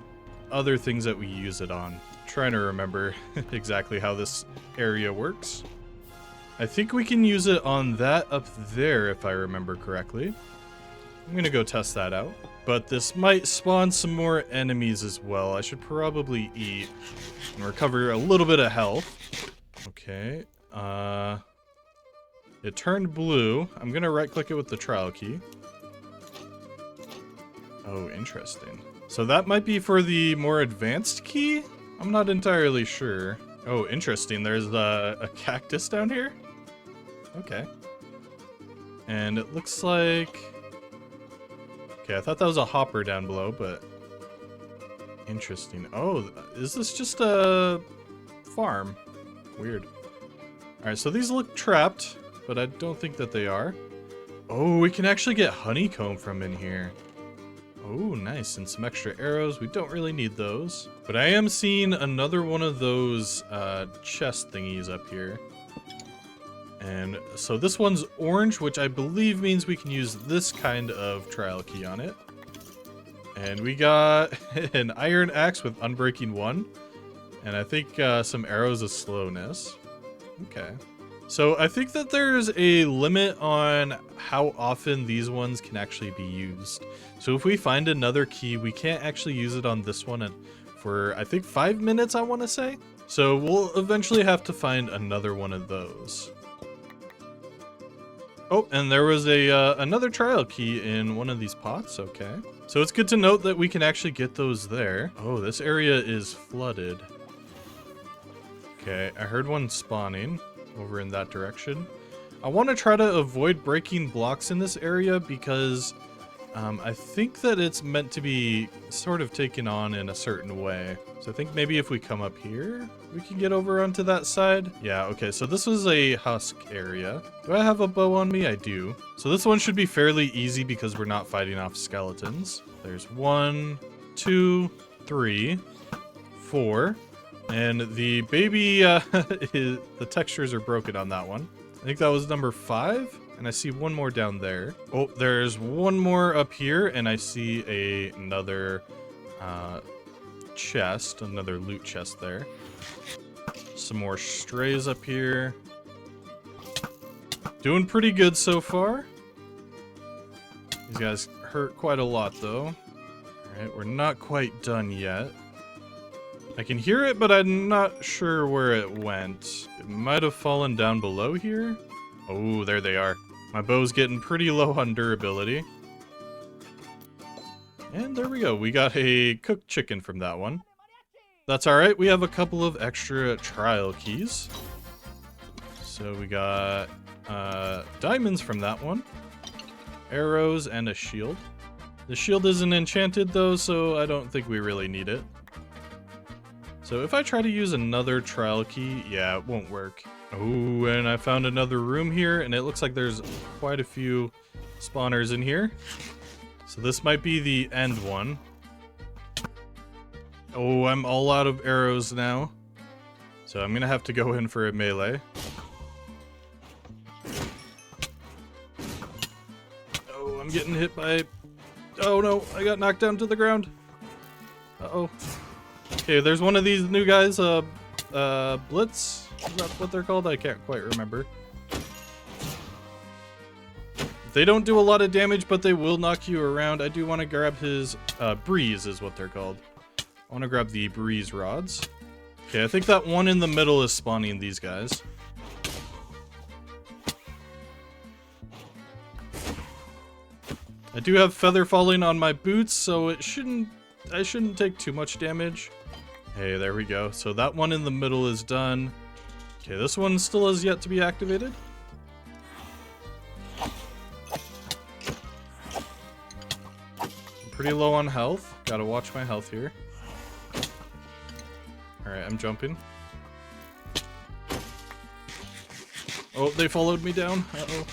Speaker 1: other things that we use it on. I'm trying to remember exactly how this area works. I think we can use it on that up there, if I remember correctly. I'm gonna go test that out. But this might spawn some more enemies as well. I should probably eat and recover a little bit of health. Okay. It turned blue. I'm gonna right-click it with the trial key. Oh, interesting. So that might be for the more advanced key? I'm not entirely sure. Oh, interesting. There's a cactus down here? Okay. And it looks like... Okay, I thought that was a hopper down below, but... Interesting. Oh, is this just a farm? Weird. Alright, so these look trapped, but I don't think that they are. Oh, we can actually get honeycomb from in here. Oh, nice. And some extra arrows. We don't really need those. But I am seeing another one of those chest thingies up here. And so this one's orange, which I believe means we can use this kind of trial key on it. And we got an iron axe with unbreaking 1. And I think some arrows of slowness. Okay. So I think that there's a limit on how often these ones can actually be used. So if we find another key, we can't actually use it on this one for, I think, 5 minutes, I want to say. So we'll eventually have to find another one of those. Oh, and there was another trial key in one of these pots. Okay. So it's good to note that we can actually get those there. Oh, this area is flooded. Okay, I heard one spawning over in that direction. I want to try to avoid breaking blocks in this area because I think that it's meant to be sort of taken on in a certain way. So I think maybe if we come up here, we can get over onto that side. Yeah, okay, so this was a husk area. Do I have a bow on me? I do. So this one should be fairly easy because we're not fighting off skeletons. There's 1, 2, 3, 4. And the baby, the textures are broken on that one. I think that was number 5. And I see one more down there. Oh, there's one more up here, and I see another chest, another loot chest there. Some more strays up here. Doing pretty good so far. These guys hurt quite a lot, though. Alright, we're not quite done yet. I can hear it, but I'm not sure where it went. It might have fallen down below here. Oh, there they are. My bow's getting pretty low on durability. And there we go. We got a cooked chicken from that one. That's alright. We have a couple of extra trial keys. So we got diamonds from that one. Arrows and a shield. The shield isn't enchanted though, so I don't think we really need it. So if I try to use another trial key, yeah, it won't work. Oh, and I found another room here, and it looks like there's quite a few spawners in here. So this might be the end one. Oh, I'm all out of arrows now. So I'm gonna have to go in for a melee. Oh, I'm getting hit by... Oh no, I got knocked down to the ground. Uh-oh. Okay, there's one of these new guys, Blitz? Is that what they're called? I can't quite remember. They don't do a lot of damage, but they will knock you around. I do want to grab his, breeze is what they're called. I want to grab the breeze rods. Okay, I think that one in the middle is spawning these guys. I do have feather falling on my boots, so I shouldn't take too much damage. Hey, there we go. So that one in the middle is done. Okay, this one still has yet to be activated. I'm pretty low on health. Gotta watch my health here. Alright, I'm jumping. Oh, they followed me down. Uh-oh.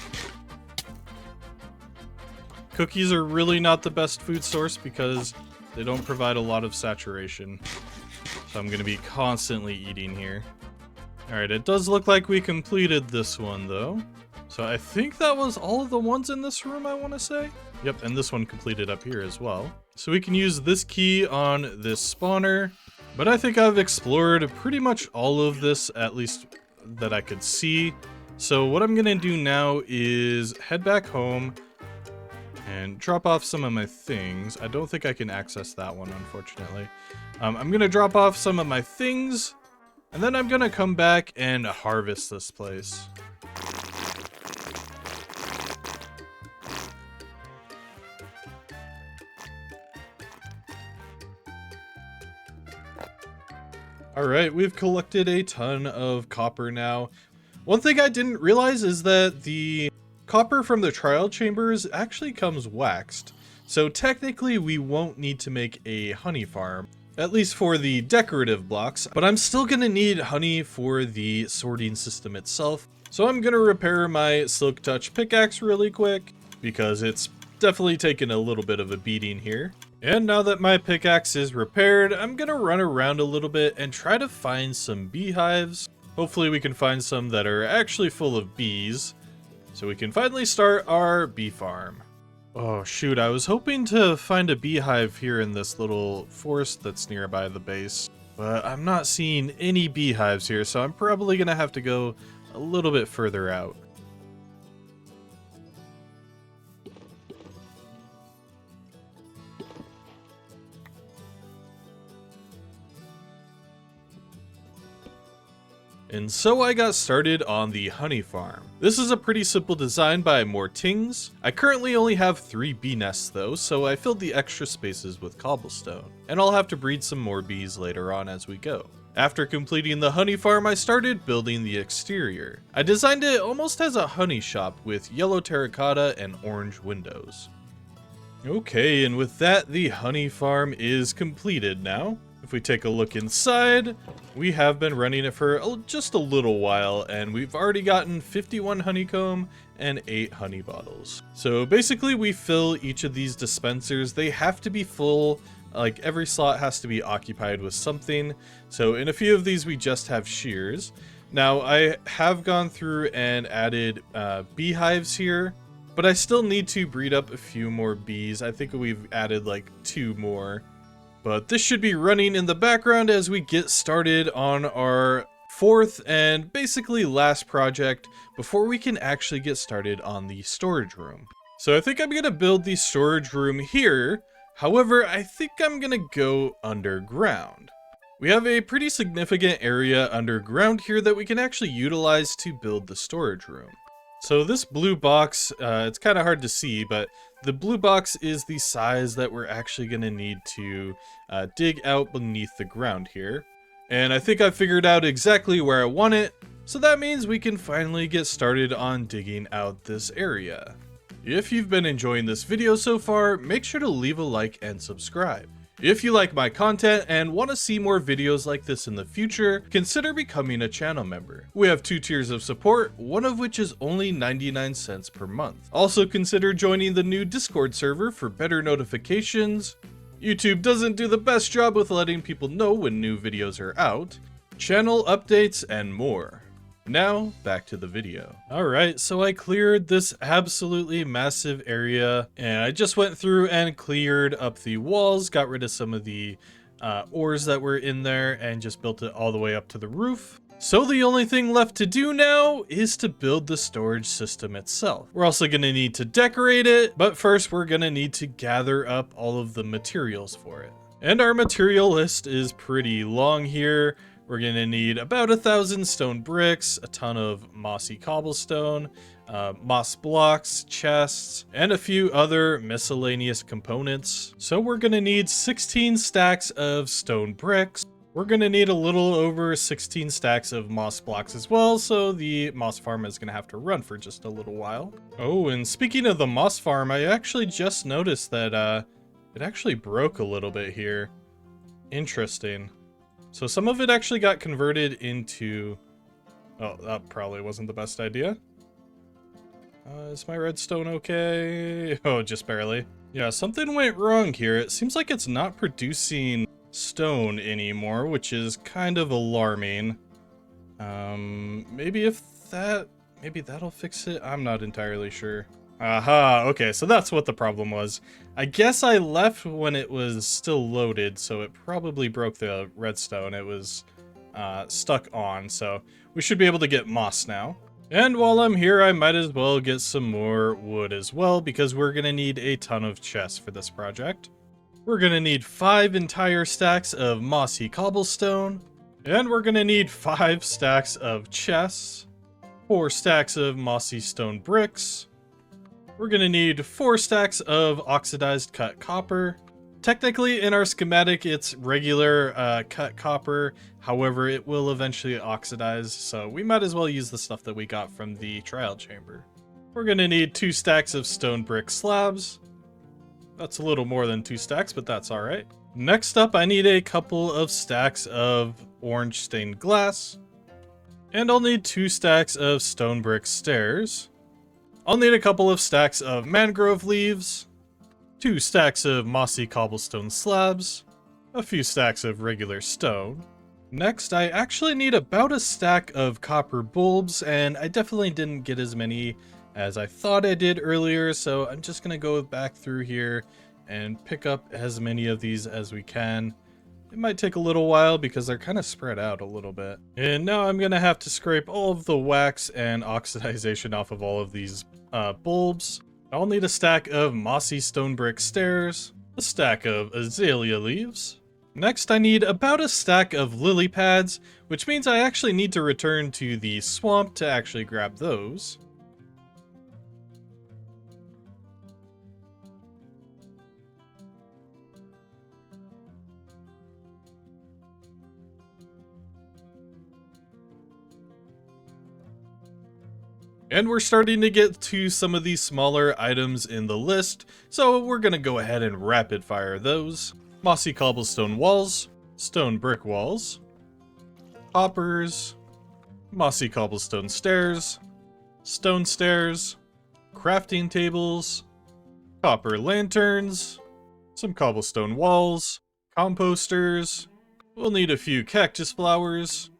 Speaker 1: Cookies are really not the best food source because they don't provide a lot of saturation. So I'm gonna be constantly eating here. Alright, it does look like we completed this one, though. So I think that was all of the ones in this room, I want to say. Yep, and this one completed up here as well. So we can use this key on this spawner. But I think I've explored pretty much all of this, at least that I could see. So what I'm going to do now is head back home and drop off some of my things. I don't think I can access that one, unfortunately. I'm going to drop off some of my things. And then I'm gonna come back and harvest this place. Alright, we've collected a ton of copper now. One thing I didn't realize is that the copper from the trial chambers actually comes waxed. So technically we won't need to make a honey farm. At least for the decorative blocks, but I'm still gonna need honey for the sorting system itself. So I'm gonna repair my Silk Touch pickaxe really quick, because it's definitely taken a little bit of a beating here. And now that my pickaxe is repaired, I'm gonna run around a little bit and try to find some beehives. Hopefully we can find some that are actually full of bees, so we can finally start our bee farm. Oh shoot, I was hoping to find a beehive here in this little forest that's nearby the base, but I'm not seeing any beehives here, so I'm probably gonna have to go a little bit further out. And so I got started on the honey farm. This is a pretty simple design by Mortings. I currently only have 3 bee nests though, so I filled the extra spaces with cobblestone. And I'll have to breed some more bees later on as we go. After completing the honey farm, I started building the exterior. I designed it almost as a honey shop with yellow terracotta and orange windows. Okay, and with that, the honey farm is completed now. If we take a look inside, we have been running it for just a little while, and we've already gotten 51 honeycomb and 8 honey bottles. So basically, we fill each of these dispensers. They have to be full, like every slot has to be occupied with something. So in a few of these, we just have shears. Now, I have gone through and added beehives here, but I still need to breed up a few more bees. I think we've added like 2 more. But this should be running in the background as we get started on our 4th and basically last project before we can actually get started on the storage room. So I think I'm going to build the storage room here. However, I think I'm going to go underground. We have a pretty significant area underground here that we can actually utilize to build the storage room. So this blue box, it's kind of hard to see, but the blue box is the size that we're actually going to need to dig out beneath the ground here. And I think I figured out exactly where I want it, so that means we can finally get started on digging out this area. If you've been enjoying this video so far, make sure to leave a like and subscribe. If you like my content and want to see more videos like this in the future, consider becoming a channel member. We have 2 tiers of support, one of which is only 99 cents per month. Also consider joining the new Discord server for better notifications. YouTube doesn't do the best job with letting people know when new videos are out, channel updates, and more. Now, back to the video. Alright, so I cleared this absolutely massive area, and I just went through and cleared up the walls, got rid of some of the ores that were in there, and just built it all the way up to the roof. So the only thing left to do now is to build the storage system itself. We're also going to need to decorate it, but first we're going to need to gather up all of the materials for it. And our material list is pretty long here. We're going to need about 1,000 stone bricks, a ton of mossy cobblestone, moss blocks, chests, and a few other miscellaneous components. So we're going to need 16 stacks of stone bricks. We're going to need a little over 16 stacks of moss blocks as well, so the moss farm is going to have to run for just a little while. Oh, and speaking of the moss farm, I actually just noticed that it actually broke a little bit here. Interesting. So some of it actually got converted into... Oh, that probably wasn't the best idea. Is my redstone okay? Oh, just barely. Yeah, something went wrong here. It seems like it's not producing stone anymore, which is kind of alarming. Maybe that'll fix it? I'm not entirely sure. Aha, okay, so that's what the problem was. I guess I left when it was still loaded, so it probably broke the redstone. It was stuck on, so we should be able to get moss now. And while I'm here, I might as well get some more wood as well, because we're going to need a ton of chests for this project. We're going to need 5 entire stacks of mossy cobblestone, and we're going to need 5 stacks of chests, 4 stacks of mossy stone bricks. We're going to need 4 stacks of oxidized cut copper. Technically, in our schematic, it's regular cut copper. However, it will eventually oxidize, so we might as well use the stuff that we got from the trial chamber. We're going to need 2 stacks of stone brick slabs. That's a little more than 2 stacks, but that's all right. Next up, I need a couple of stacks of orange stained glass. And I'll need 2 stacks of stone brick stairs. I'll need a couple of stacks of mangrove leaves, 2 stacks of mossy cobblestone slabs, a few stacks of regular stone. Next, I actually need about a stack of copper bulbs, and I definitely didn't get as many as I thought I did earlier, so I'm just going to go back through here and pick up as many of these as we can. It might take a little while because they're kind of spread out a little bit. And now I'm going to have to scrape all of the wax and oxidization off of all of these bulbs. I'll need a stack of mossy stone brick stairs, a stack of azalea leaves. Next, I need about a stack of lily pads, which means I actually need to return to the swamp to actually grab those. And we're starting to get to some of these smaller items in the list, so we're gonna go ahead and rapid fire those. Mossy cobblestone walls, stone brick walls, hoppers, mossy cobblestone stairs, stone stairs, crafting tables, copper lanterns, some cobblestone walls, composters. We'll need a few cactus flowers.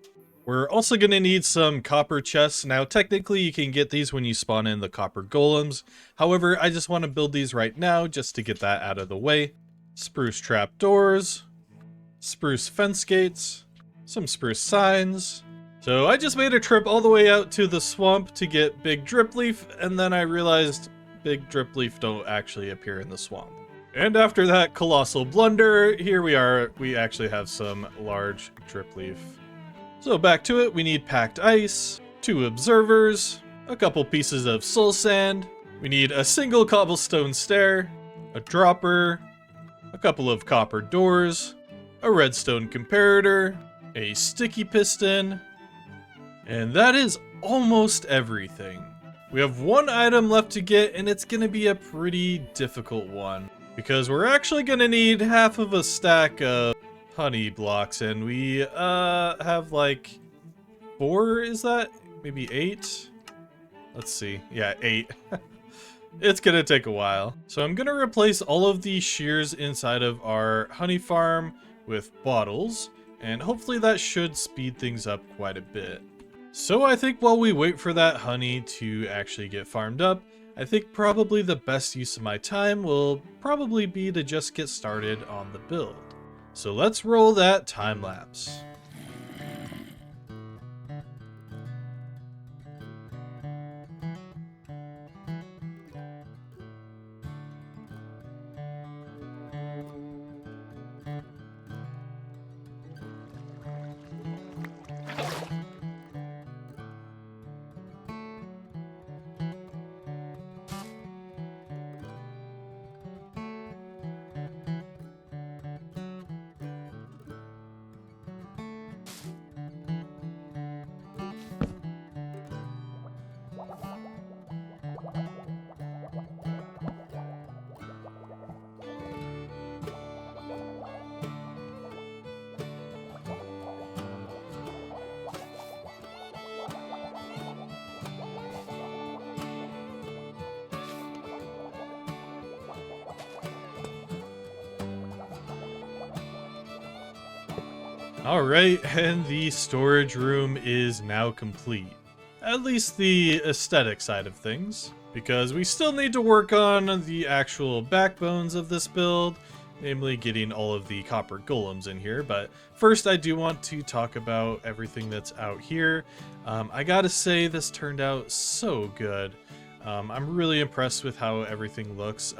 Speaker 1: We're also going to need some copper chests. Now, technically, you can get these when you spawn in the copper golems. However, I just want to build these right now just to get that out of the way. Spruce trapdoors, spruce fence gates, some spruce signs. So I just made a trip all the way out to the swamp to get big drip leaf, and then I realized big drip leaf don't actually appear in the swamp. And after that colossal blunder, here we are. We actually have some large drip leaf. So back to it, we need packed ice, 2 observers, a couple pieces of soul sand, we need a single cobblestone stair, a dropper, a couple of copper doors, a redstone comparator, a sticky piston, and that is almost everything. We have 1 item left to get, and it's going to be a pretty difficult one, because we're actually going to need half of a stack of honey blocks, and we have like 4, is that? Maybe 8? Let's see. Yeah, 8. It's gonna take a while. So I'm gonna replace all of the shears inside of our honey farm with bottles, and hopefully that should speed things up quite a bit. So I think while we wait for that honey to actually get farmed up, I think probably the best use of my time will probably be to just get started on the build. So let's roll that time lapse. Alright, and the storage room is now complete. At least the aesthetic side of things, because we still need to work on the actual backbones of this build, namely getting all of the copper golems in here. But first I do want to talk about everything that's out here. I gotta say, this turned out so good. I'm really impressed with how everything looks.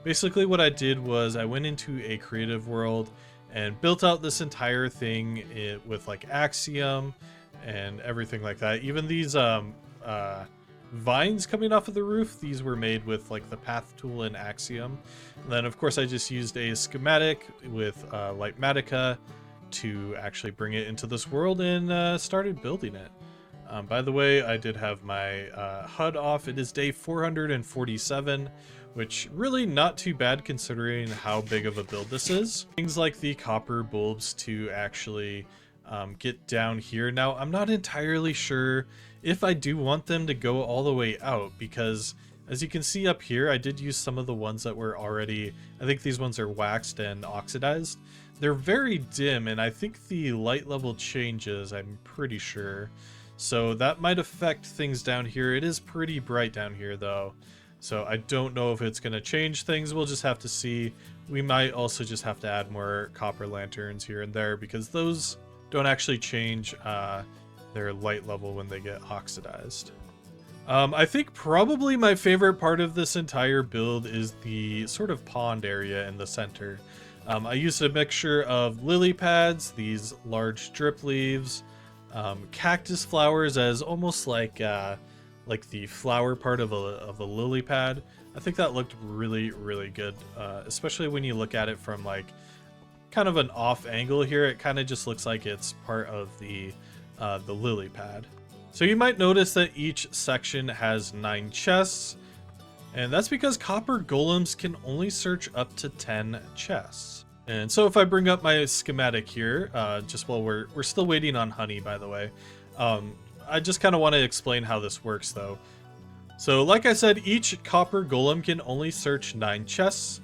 Speaker 1: Basically what I did was I went into a creative world and built out this entire thing with like Axiom and everything like that. Even these vines coming off of the roof, these were made with like the path tool in Axiom. And then of course I just used a schematic with Lightmatica to actually bring it into this world and started building it. By the way, I did have my HUD off. It is day 447, which really not too bad considering how big of a build this is. Things like the copper bulbs to actually get down here. Now, I'm not entirely sure if I do want them to go all the way out, because as you can see up here, I did use some of the ones that were already, I think these ones are waxed and oxidized. They're very dim, and I think the light level changes, I'm pretty sure. So that might affect things down here. It is pretty bright down here though, so I don't know if it's going to change things. We'll just have to see. We might also just have to add more copper lanterns here and there, because those don't actually change their light level when they get oxidized. I think probably my favorite part of this entire build is the sort of pond area in the center. I used a mixture of lily pads, these large drip leaves, cactus flowers as almost like the flower part of a lily pad. I think that looked really, really good, especially when you look at it from like kind of an off angle here. It kind of just looks like it's part of the lily pad. So you might notice that each section has 9 chests, and that's because copper golems can only search up to 10 chests. And so if I bring up my schematic here, just while we're still waiting on honey, by the way, I just kind of want to explain how this works though. So like I said, each copper golem can only search 10 chests,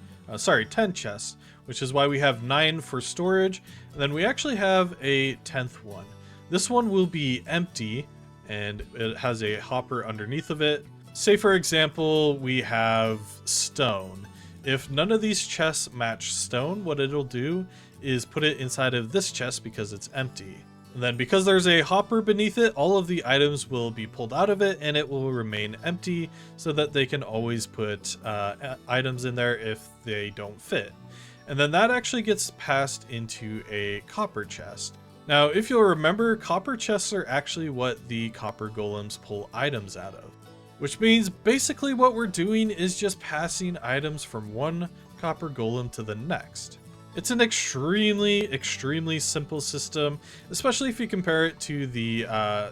Speaker 1: which is why we have 9 for storage. And then we actually have a 10th one. This one will be empty, and it has a hopper underneath of it. Say for example, we have stone. If none of these chests match stone, what it'll do is put it inside of this chest because it's empty. And then because there's a hopper beneath it, all of the items will be pulled out of it and it will remain empty so that they can always put items in there if they don't fit. And then that actually gets passed into a copper chest. Now, if you'll remember, copper chests are actually what the copper golems pull items out of. Which means basically what we're doing is just passing items from one copper golem to the next. It's an extremely simple system, especially if you compare it to the,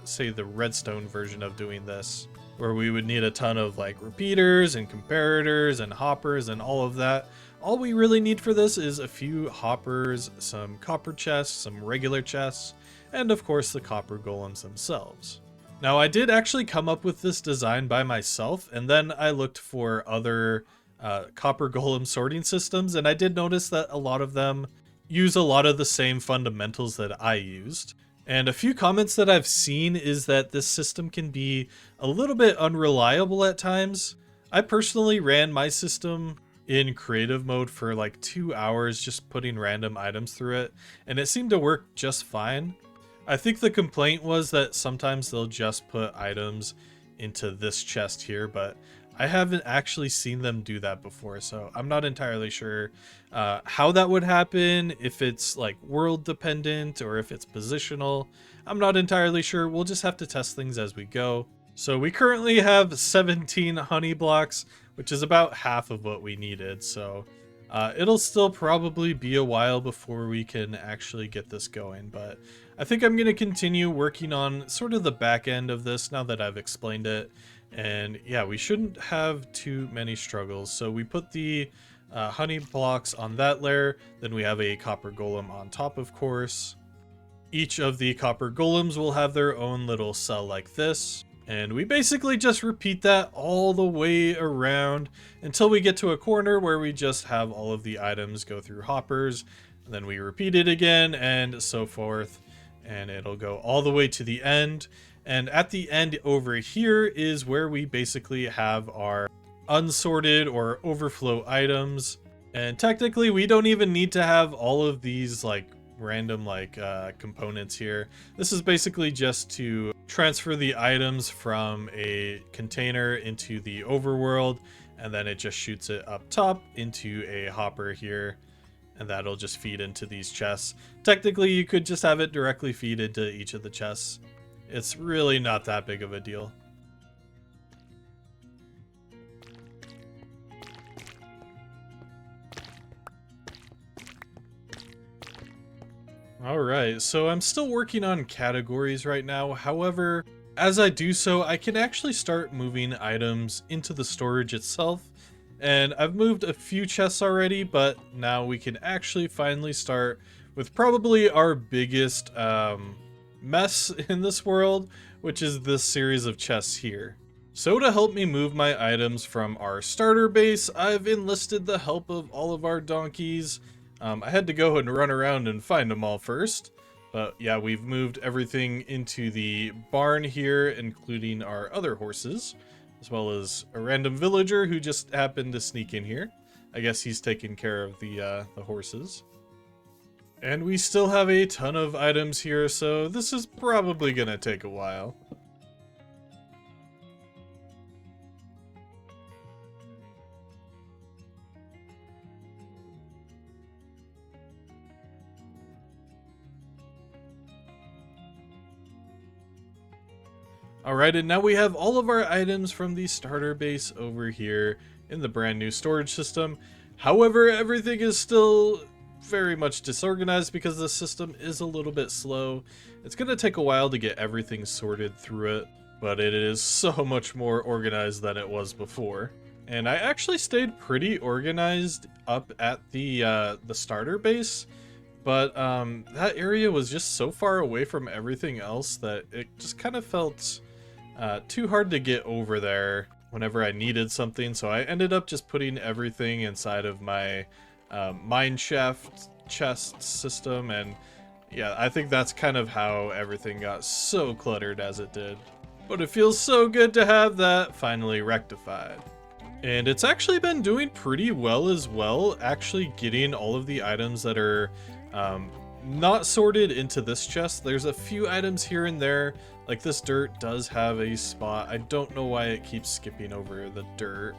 Speaker 1: say, the redstone version of doing this, where we would need a ton of like repeaters and comparators and hoppers and all of that. All we really need for this is a few hoppers, some copper chests, some regular chests, and of course the copper golems themselves. Now I did actually come up with this design by myself, and then I looked for other copper golem sorting systems, and I did notice that a lot of them use a lot of the same fundamentals that I used. And a few comments that I've seen is that this system can be a little bit unreliable at times. I personally ran my system in creative mode for like 2 hours just putting random items through it, and it seemed to work just fine. I think the complaint was that sometimes they'll just put items into this chest here, but I haven't actually seen them do that before, so I'm not entirely sure how that would happen, if it's like world dependent or if it's positional. I'm not entirely sure. We'll just have to test things as we go. So we currently have 17 honey blocks, which is about half of what we needed, so it'll still probably be a while before we can actually get this going, but I think I'm going to continue working on sort of the back end of this now that I've explained it. And yeah, we shouldn't have too many struggles. So we put the honey blocks on that layer, then we have a copper golem on top, of course. Each of the copper golems will have their own little cell like this. And we basically just repeat that all the way around until we get to a corner where we just have all of the items go through hoppers. And then we repeat it again and so forth. And it'll go all the way to the end. And at the end over here is where we basically have our unsorted or overflow items. And technically we don't even need to have all of these like random components here. This is basically just to transfer the items from a container into the overworld, and then it just shoots it up top into a hopper here, and that'll just feed into these chests. Technically you could just have it directly feed into each of the chests. It's really not that big of a deal. Alright, so I'm still working on categories right now. However, as I do so, I can actually start moving items into the storage itself. And I've moved a few chests already, but now we can actually finally start with probably our biggest mess in this world, which is this series of chests here. So to help me move my items from our starter base, I've enlisted the help of all of our donkeys. I had to go and run around and find them all first, but yeah, we've moved everything into the barn here, including our other horses, as well as a random villager who just happened to sneak in here. I guess he's taking care of the horses. And we still have a ton of items here, so this is probably gonna take a while. Alright, and now we have all of our items from the starter base over here in the brand new storage system. However, everything is still very much disorganized because the system is a little bit slow. It's going to take a while to get everything sorted through it, but it is so much more organized than it was before. And I actually stayed pretty organized up at the starter base, but that area was just so far away from everything else that it just kind of felt too hard to get over there whenever I needed something. So I ended up just putting everything inside of my mine shaft chest system, and yeah, I think that's kind of how everything got so cluttered as it did. But it feels so good to have that finally rectified. And it's actually been doing pretty well as well, actually getting all of the items that are not sorted into this chest. There's a few items here and there, like this dirt does have a spot. I don't know why it keeps skipping over the dirt.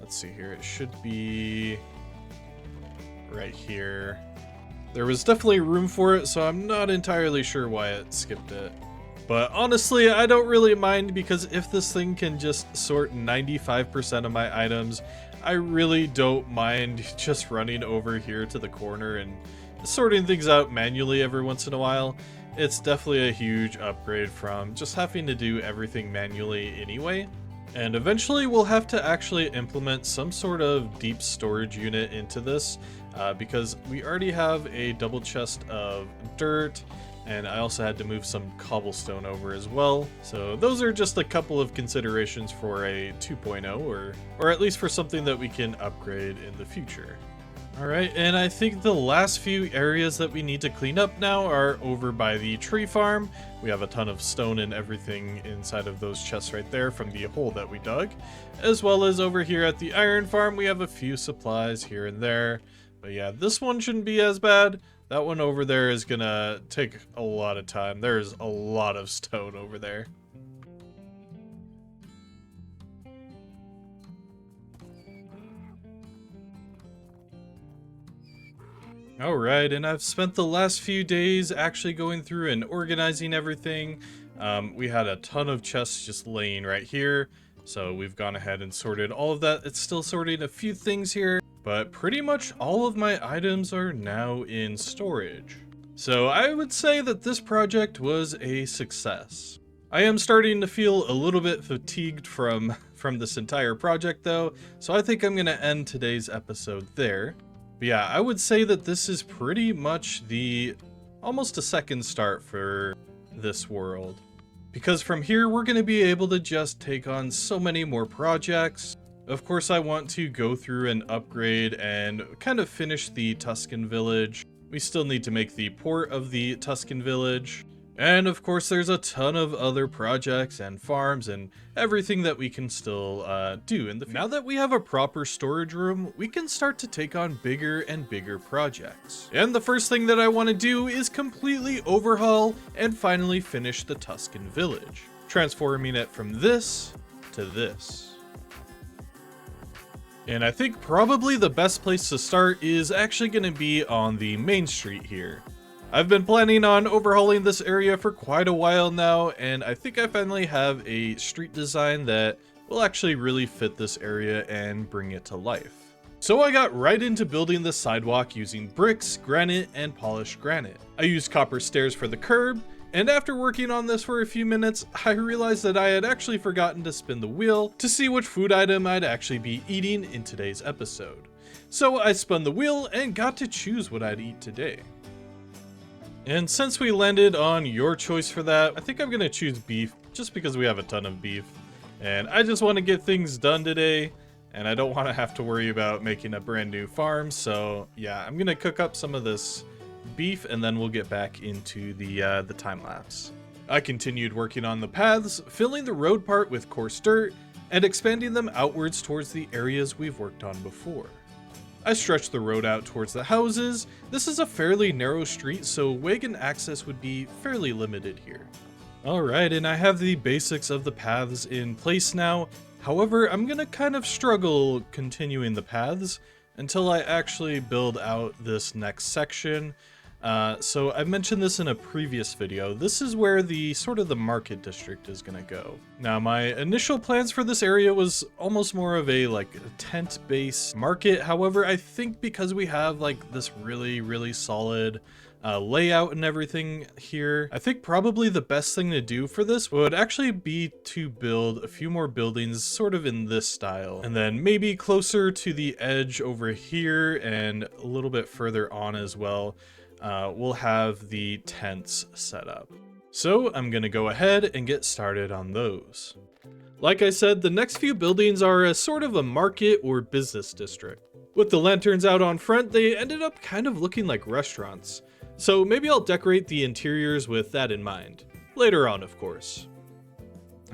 Speaker 1: Let's see here, it should be right here. There was definitely room for it, so I'm not entirely sure why it skipped it. But honestly, I don't really mind, because if this thing can just sort 95% of my items, I really don't mind just running over here to the corner and sorting things out manually every once in a while. It's definitely a huge upgrade from just having to do everything manually anyway. And eventually we'll have to actually implement some sort of deep storage unit into this, because we already have a double chest of dirt, and I also had to move some cobblestone over as well. So those are just a couple of considerations for a 2.0, or at least for something that we can upgrade in the future. Alright, and I think the last few areas that we need to clean up now are over by the tree farm. We have a ton of stone and everything inside of those chests right there from the hole that we dug. As well as over here at the iron farm, we have a few supplies here and there. But yeah, this one shouldn't be as bad. That one over there is gonna take a lot of time. There's a lot of stone over there. Alright, and I've spent the last few days actually going through and organizing everything. We had a ton of chests just laying right here, so we've gone ahead and sorted all of that. It's still sorting a few things here, but pretty much all of my items are now in storage. So I would say that this project was a success. I am starting to feel a little bit fatigued from this entire project though, so I think I'm going to end today's episode there. But yeah, I would say that this is pretty much almost a second start for this world. Because from here, we're going to be able to just take on so many more projects. Of course, I want to go through and upgrade and kind of finish the Tuscan village. We still need to make the port of the Tuscan village. And of course, there's a ton of other projects and farms and everything that we can still do in the future. Now that we have a proper storage room, we can start to take on bigger and bigger projects. And the first thing that I want to do is completely overhaul and finally finish the Tuscan village, transforming it from this to this. And I think probably the best place to start is actually going to be on the main street here. I've been planning on overhauling this area for quite a while now, and I think I finally have a street design that will actually really fit this area and bring it to life. So I got right into building the sidewalk using bricks, granite, and polished granite. I used copper stairs for the curb, and after working on this for a few minutes, I realized that I had actually forgotten to spin the wheel to see which food item I'd actually be eating in today's episode. So I spun the wheel and got to choose what I'd eat today. And since we landed on your choice for that, I think I'm going to choose beef, just because we have a ton of beef. And I just want to get things done today, and I don't want to have to worry about making a brand new farm. So yeah, I'm going to cook up some of this beef, and then we'll get back into the time lapse. I continued working on the paths, filling the road part with coarse dirt, and expanding them outwards towards the areas we've worked on before. I stretched the road out towards the houses. This is a fairly narrow street, so wagon access would be fairly limited here. Alright, and I have the basics of the paths in place now. However, I'm gonna kind of struggle continuing the paths until I actually build out this next section. So I mentioned this in a previous video. This is where the sort of the market district is gonna go. Now, my initial plans for this area was almost more of a like a tent-based market. However, I think because we have like this really solid layout and everything here, I think probably the best thing to do for this would actually be to build a few more buildings sort of in this style, and then maybe closer to the edge over here and a little bit further on as well. We'll have the tents set up. So I'm gonna go ahead and get started on those. Like I said, the next few buildings are a sort of a market or business district. With the lanterns out on front, they ended up kind of looking like restaurants. So maybe I'll decorate the interiors with that in mind. Later on, of course.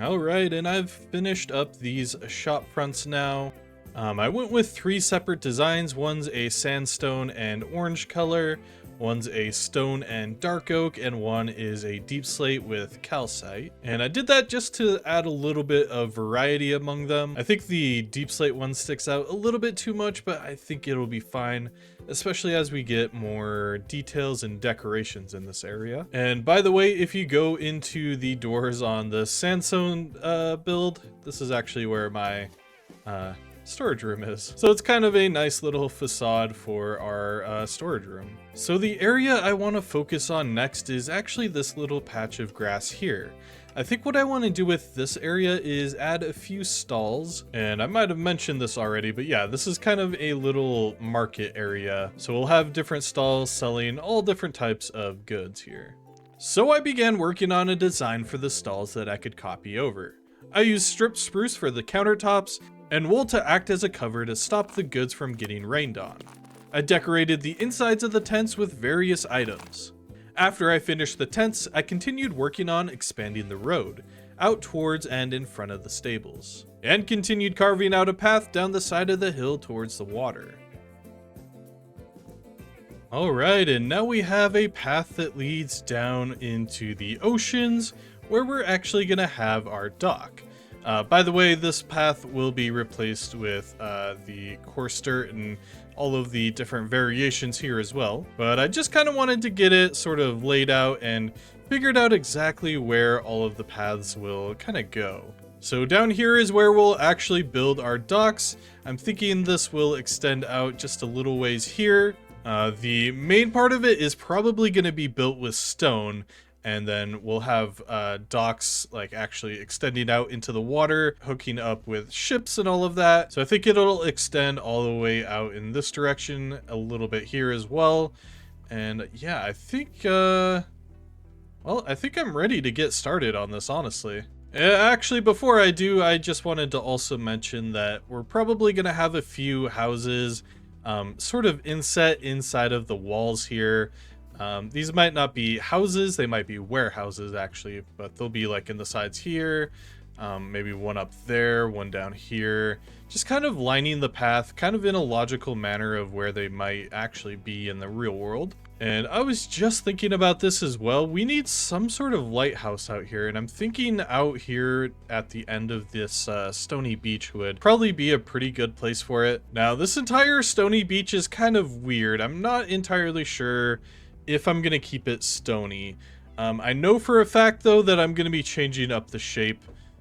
Speaker 1: Alright, and I've finished up these shop fronts now. I went with 3 separate designs. One's a sandstone and orange color, one's a stone and dark oak, and one is a deep slate with calcite. And I did that just to add a little bit of variety among them. I think the deep slate one sticks out a little bit too much, but I think it'll be fine, especially as we get more details and decorations in this area. And by the way, if you go into the doors on the sandstone build, this is actually where my storage room is. So it's kind of a nice little facade for our storage room. So the area I want to focus on next is actually this little patch of grass here. I think what I want to do with this area is add a few stalls, and I might have mentioned this already, but yeah, this is kind of a little market area. So we'll have different stalls selling all different types of goods here. So I began working on a design for the stalls that I could copy over. I used stripped spruce for the countertops and wool to act as a cover to stop the goods from getting rained on. I decorated the insides of the tents with various items. After I finished the tents, I continued working on expanding the road, out towards and in front of the stables, and continued carving out a path down the side of the hill towards the water. Alright, and now we have a path that leads down into the oceans, where we're actually going to have our dock. By the way, this path will be replaced with the coarse dirt and all of the different variations here as well. But I just kind of wanted to get it sort of laid out and figured out exactly where all of the paths will kind of go. So down here is where we'll actually build our docks. I'm thinking this will extend out just a little ways here. The main part of it is probably going to be built with stone, and then we'll have docks like actually extending out into the water, hooking up with ships and all of that. So I think it'll extend all the way out in this direction, a little bit here as well. And yeah, I think, well, I think I'm ready to get started on this, honestly. Actually, before I do, I just wanted to also mention that we're probably going to have a few houses sort of inset inside of the walls here. These might not be houses, they might be warehouses actually, but they'll be like in the sides here, maybe one up there, one down here, just kind of lining the path kind of in a logical manner of where they might actually be in the real world. And I was just thinking about this as well. We need some sort of lighthouse out here, and I'm thinking out here at the end of this stony beach would probably be a pretty good place for it. Now, this entire stony beach is kind of weird. I'm not entirely sure if I'm gonna keep it stony. I know for a fact though that I'm gonna be changing up the shape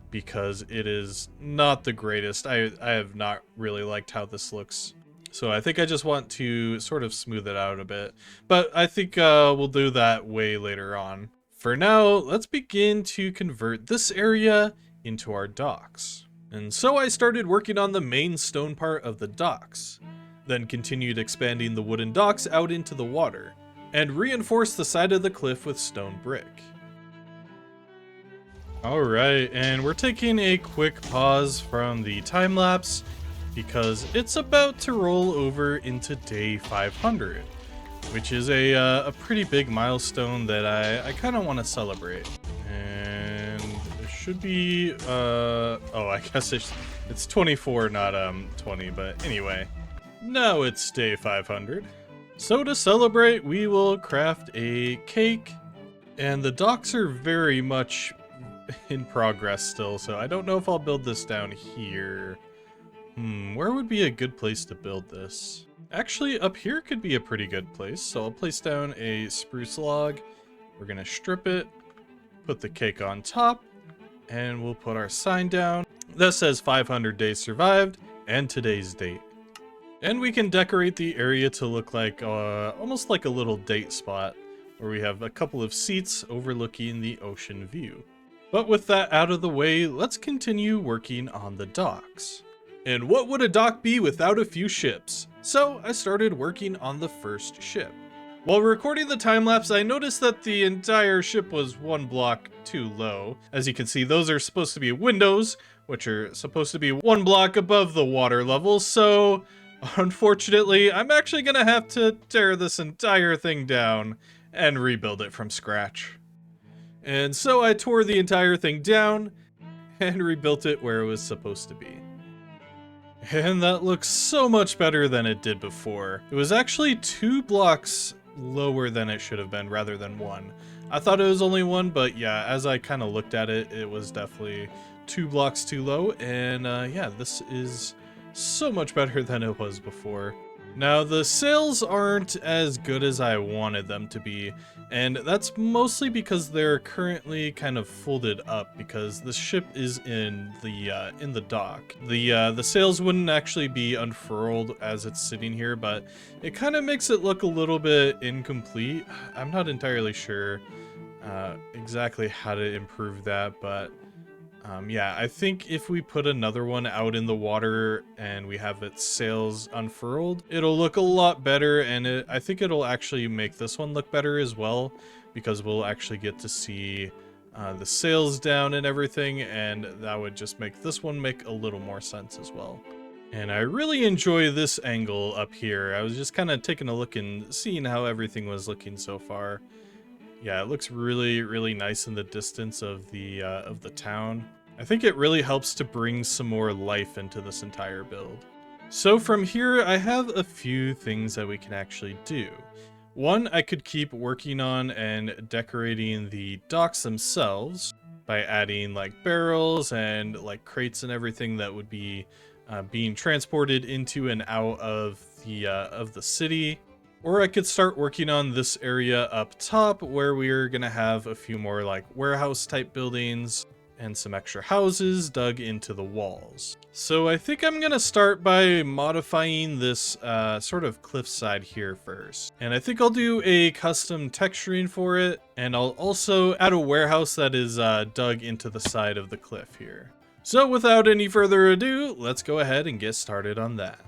Speaker 1: because it is not the greatest. I have not really liked how this looks. So I think I just want to sort of smooth it out a bit, but I think we'll do that way later on. For now, let's begin to convert this area into our docks. And so I started working on the main stone part of the docks, then continued expanding the wooden docks out into the water, and reinforce the side of the cliff with stone brick. Alright, and we're taking a quick pause from the time lapse because it's about to roll over into day 500, which is a pretty big milestone that I kind of want to celebrate. And it should be, oh, I guess it's 24, not 20, but anyway. Now it's day 500. So to celebrate, we will craft a cake, and the docks are very much in progress still, so I don't know if I'll build this down here. Where would be a good place to build this? Actually, up here could be a pretty good place. So I'll place down a spruce log. We're gonna strip it, put the cake on top, and we'll put our sign down. That says 500 days survived and today's date. And we can decorate the area to look like almost like a little date spot where we have a couple of seats overlooking the ocean view. But with that out of the way, let's continue working on the docks. And what would a dock be without a few ships? So I started working on the first ship. While recording the time-lapse, I noticed that the entire ship was one block too low. As you can see, those are supposed to be windows, which are supposed to be one block above the water level, so unfortunately, I'm actually gonna have to tear this entire thing down and rebuild it from scratch. And so I tore the entire thing down and rebuilt it where it was supposed to be. And that looks so much better than it did before. It was actually 2 blocks lower than it should have been rather than 1. I thought it was only 1, but yeah, as I kind of looked at it, it was definitely 2 blocks too low. And yeah, this is so much better than it was before. Now, the sails aren't as good as I wanted them to be, and that's mostly because they're currently kind of folded up because the ship is in the dock. The sails wouldn't actually be unfurled as it's sitting here, but it kind of makes it look a little bit incomplete. I'm not entirely sure exactly how to improve that, but yeah, I think if we put another one out in the water and we have its sails unfurled, it'll look a lot better, and I think it'll actually make this one look better as well, because we'll actually get to see the sails down and everything, and that would just make this one make a little more sense as well. And I really enjoy this angle up here. I was just kind of taking a look and seeing how everything was looking so far. Yeah, it looks really, really nice in the distance of the town. I think it really helps to bring some more life into this entire build. So from here, I have a few things that we can actually do. One, I could keep working on and decorating the docks themselves by adding like barrels and like crates and everything that would be being transported into and out of the city. Or I could start working on this area up top where we're gonna have a few more like warehouse type buildings and some extra houses dug into the walls. So I think I'm gonna start by modifying this sort of cliffside here first. And I think I'll do a custom texturing for it, and I'll also add a warehouse that is dug into the side of the cliff here. So without any further ado, let's go ahead and get started on that.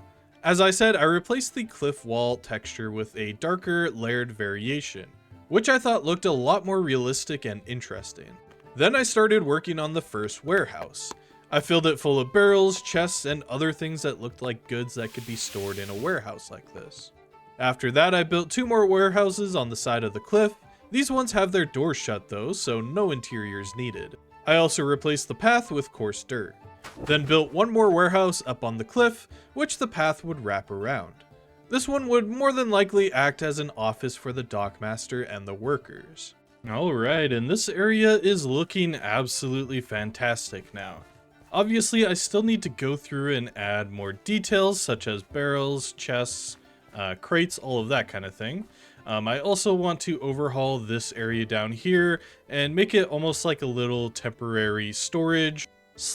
Speaker 1: As I said, I replaced the cliff wall texture with a darker layered variation, which I thought looked a lot more realistic and interesting. Then I started working on the first warehouse. I filled it full of barrels, chests, and other things that looked like goods that could be stored in a warehouse like this. After that, I built 2 more warehouses on the side of the cliff. These ones have their doors shut though, so no interiors needed. I also replaced the path with coarse dirt. Then built 1 more warehouse up on the cliff, which the path would wrap around. This one would more than likely act as an office for the dockmaster and the workers. Alright, and this area is looking absolutely fantastic now. Obviously, I still need to go through and add more details such as barrels, chests, crates, all of that kind of thing. I also want to overhaul this area down here and make it almost like a little temporary storage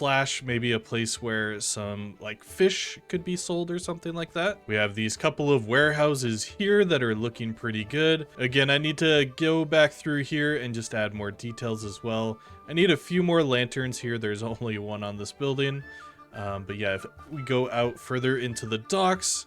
Speaker 1: / maybe a place where some like fish could be sold or something like that. We have these couple of warehouses here that are looking pretty good. Again, I need to go back through here and just add more details as well. I need a few more lanterns here. There's only 1 on this building. But yeah, if we go out further into the docks,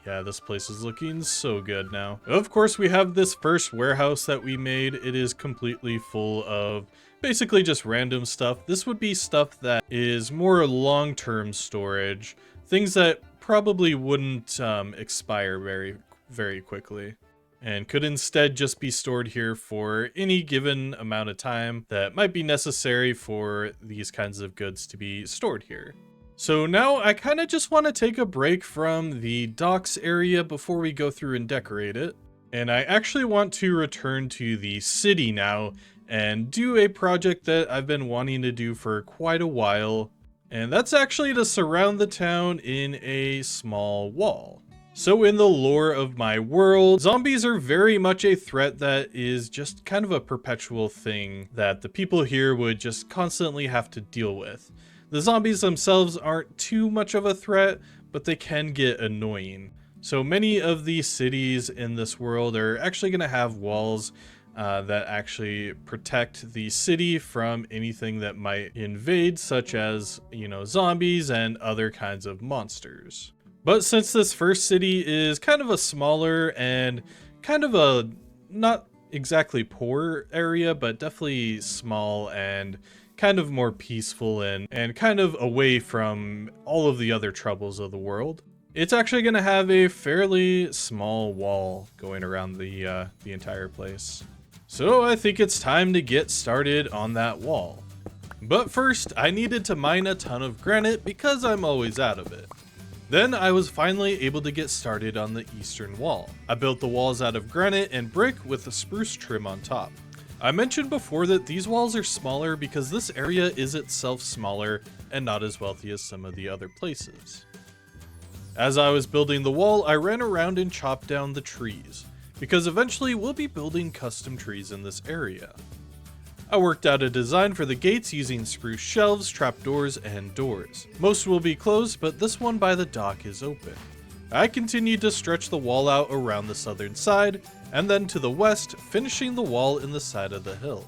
Speaker 1: yeah, this place is looking so good now. Of course, we have this first warehouse that we made. It is completely full of basically just random stuff. This would be stuff that is more long-term storage, things that probably wouldn't expire very, very quickly, and could instead just be stored here for any given amount of time that might be necessary for these kinds of goods to be stored here. So now I kind of just want to take a break from the docks area before we go through and decorate it. And I actually want to return to the city now and do a project that I've been wanting to do for quite a while. And that's actually to surround the town in a small wall. So in the lore of my world, zombies are very much a threat that is just kind of a perpetual thing that the people here would just constantly have to deal with. The zombies themselves aren't too much of a threat, but they can get annoying. So many of these cities in this world are actually going to have walls that actually protect the city from anything that might invade, such as, zombies and other kinds of monsters. But since this first city is kind of a smaller and kind of a not exactly poor area, but definitely small and kind of more peaceful and kind of away from all of the other troubles of the world, it's actually going to have a fairly small wall going around the entire place. So I think it's time to get started on that wall. But first, I needed to mine a ton of granite because I'm always out of it. Then I was finally able to get started on the eastern wall. I built the walls out of granite and brick with a spruce trim on top. I mentioned before that these walls are smaller because this area is itself smaller and not as wealthy as some of the other places. As I was building the wall, I ran around and chopped down the trees, because eventually we'll be building custom trees in this area. I worked out a design for the gates using spruce shelves, trapdoors, and doors. Most will be closed, but this one by the dock is open. I continued to stretch the wall out around the southern side, and then to the west, finishing the wall in the side of the hill.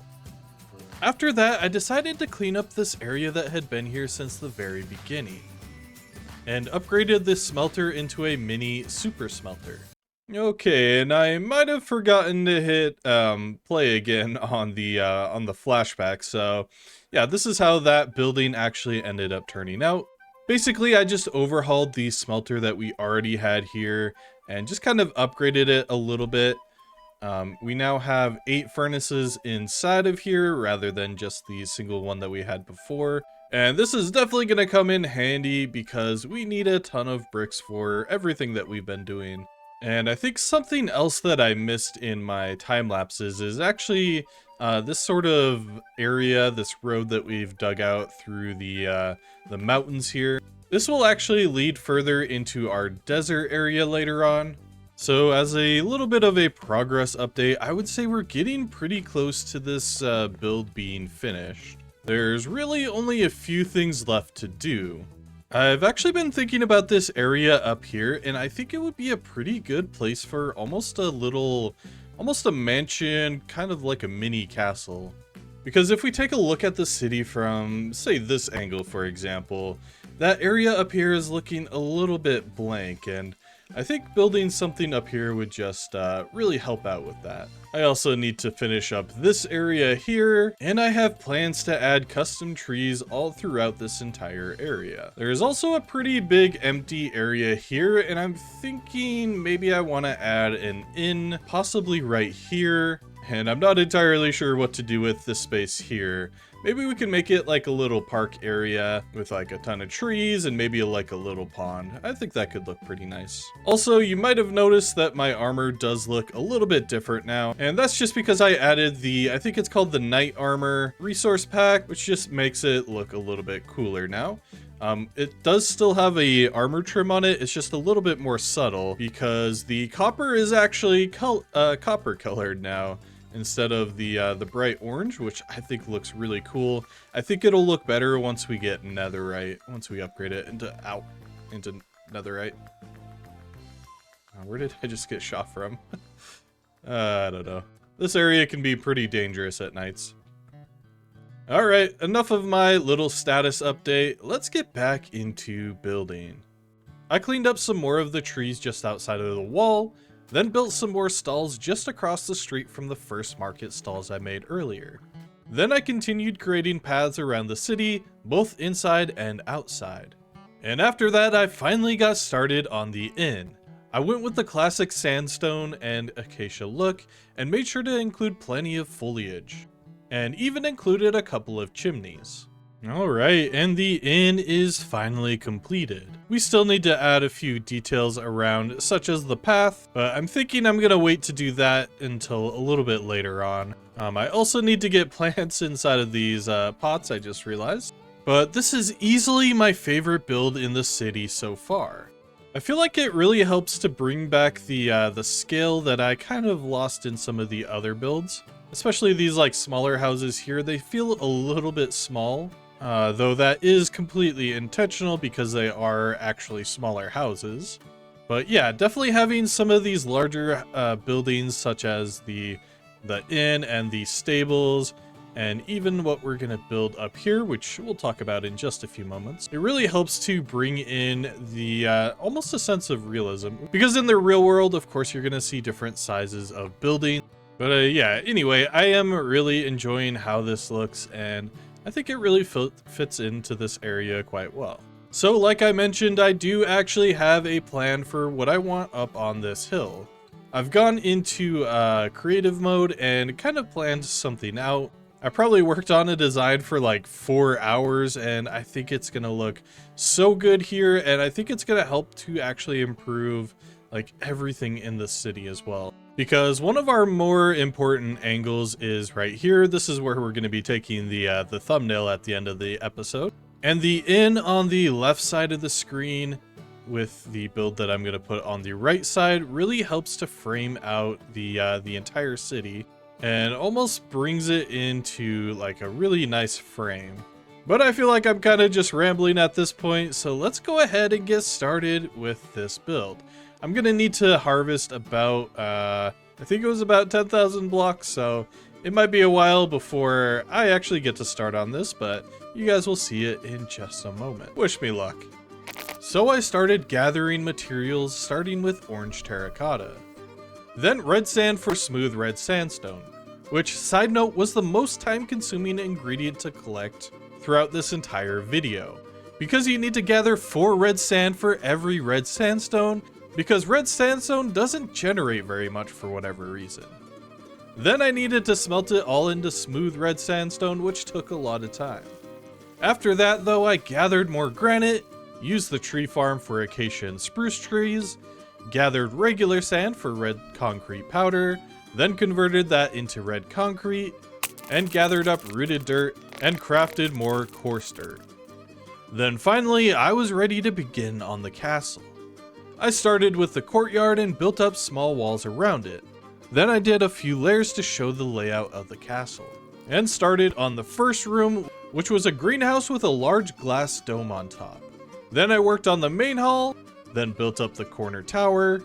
Speaker 1: After that, I decided to clean up this area that had been here since the very beginning, and upgraded this smelter into a mini super smelter. Okay, and I might have forgotten to hit play again on the flashback. So yeah, this is how that building actually ended up turning out. Basically, I just overhauled the smelter that we already had here and just kind of upgraded it a little bit. We now have 8 furnaces inside of here rather than just the single one that we had before. And this is definitely going to come in handy because we need a ton of bricks for everything that we've been doing. And I think something else that I missed in my time lapses is actually this sort of area, this road that we've dug out through the mountains here. This will actually lead further into our desert area later on. So as a little bit of a progress update, I would say we're getting pretty close to this build being finished. There's really only a few things left to do. I've actually been thinking about this area up here, and I think it would be a pretty good place for almost a mansion, kind of like a mini castle. Because if we take a look at the city from, say, this angle, for example, that area up here is looking a little bit blank, and I think building something up here would just really help out with that. I also need to finish up this area here, and I have plans to add custom trees all throughout this entire area. There's also a pretty big empty area here, and I'm thinking maybe I want to add an inn, possibly right here, and I'm not entirely sure what to do with this space here. Maybe we can make it like a little park area with like a ton of trees and maybe like a little pond. I think that could look pretty nice. Also, you might have noticed that my armor does look a little bit different now. And that's just because I added I think it's called the Night Armor resource pack, which just makes it look a little bit cooler now. It does still have a armor trim on it. It's just a little bit more subtle because the copper is actually copper colored now, instead of the bright orange, which I think looks really cool. I think it'll look better once we get netherite, once we upgrade it into netherite. Where did I just get shot from? I don't know. This area can be pretty dangerous at nights. Alright, enough of my little status update. Let's get back into building. I cleaned up some more of the trees just outside of the wall, then built some more stalls just across the street from the first market stalls I made earlier. Then I continued creating paths around the city, both inside and outside. And after that, I finally got started on the inn. I went with the classic sandstone and acacia look, and made sure to include plenty of foliage, and even included a couple of chimneys. Alright, and the inn is finally completed. We still need to add a few details around, such as the path, but I'm thinking I'm gonna wait to do that until a little bit later on. I also need to get plants inside of these pots, I just realized. But this is easily my favorite build in the city so far. I feel like it really helps to bring back the scale that I kind of lost in some of the other builds. Especially these like smaller houses here, they feel a little bit small. Though that is completely intentional because they are actually smaller houses. But yeah, definitely having some of these larger buildings such as the inn and the stables, and even what we're going to build up here, which we'll talk about in just a few moments. It really helps to bring in the almost a sense of realism, because in the real world, of course, you're going to see different sizes of buildings. But yeah, anyway, I am really enjoying how this looks, and I think it really fits into this area quite well. So like I mentioned, I do actually have a plan for what I want up on this hill. I've gone into creative mode and kind of planned something out. I probably worked on a design for like 4 hours, and I think it's gonna look so good here, and I think it's gonna help to actually improve like everything in the city as well. Because one of our more important angles is right here. This is where we're going to be taking the thumbnail at the end of the episode. And the inn on the left side of the screen with the build that I'm going to put on the right side really helps to frame out the entire city and almost brings it into like a really nice frame. But I feel like I'm kind of just rambling at this point, so let's go ahead and get started with this build. I'm gonna need to harvest about, I think it was about 10,000 blocks, so it might be a while before I actually get to start on this, but you guys will see it in just a moment. Wish me luck. So I started gathering materials, starting with orange terracotta. Then red sand for smooth red sandstone, which, side note, was the most time-consuming ingredient to collect throughout this entire video. Because you need to gather 4 red sand for every red sandstone, because red sandstone doesn't generate very much for whatever reason. Then I needed to smelt it all into smooth red sandstone, which took a lot of time. After that though, I gathered more granite, used the tree farm for acacia and spruce trees, gathered regular sand for red concrete powder, then converted that into red concrete, and gathered up rooted dirt and crafted more coarse dirt. Then finally, I was ready to begin on the castle. I started with the courtyard and built up small walls around it. Then I did a few layers to show the layout of the castle, and started on the first room, which was a greenhouse with a large glass dome on top. Then I worked on the main hall, then built up the corner tower,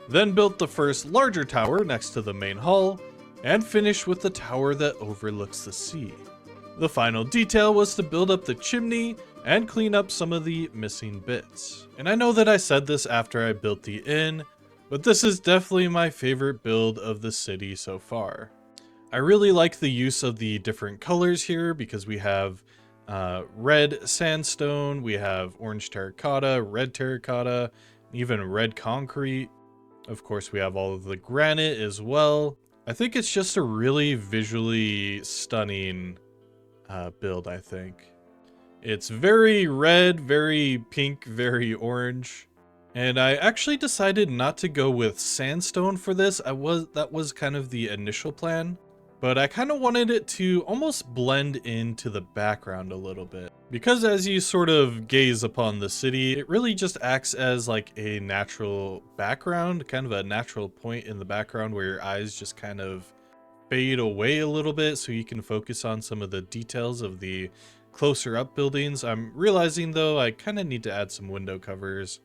Speaker 1: then built the first larger tower next to the main hall, and finished with the tower that overlooks the sea. The final detail was to build up the chimney and clean up some of the missing bits. And I know that I said this after I built the inn, but this is definitely my favorite build of the city so far. I really like the use of the different colors here because we have red sandstone, we have orange terracotta, even red concrete. Of course, we have all of the granite as well. I think it's just a really visually stunning build, I think. It's very red, very pink, very orange. And I actually decided not to go with sandstone for this. That was kind of the initial plan, but I kind of wanted it to almost blend into the background a little bit. Because as you sort of gaze upon the city, it really just acts as like a natural background, kind of a natural point in the background where your eyes just kind of fade away a little bit so you can focus on some of the details of the closer up buildings. I'm realizing though I kind of need to add some window covers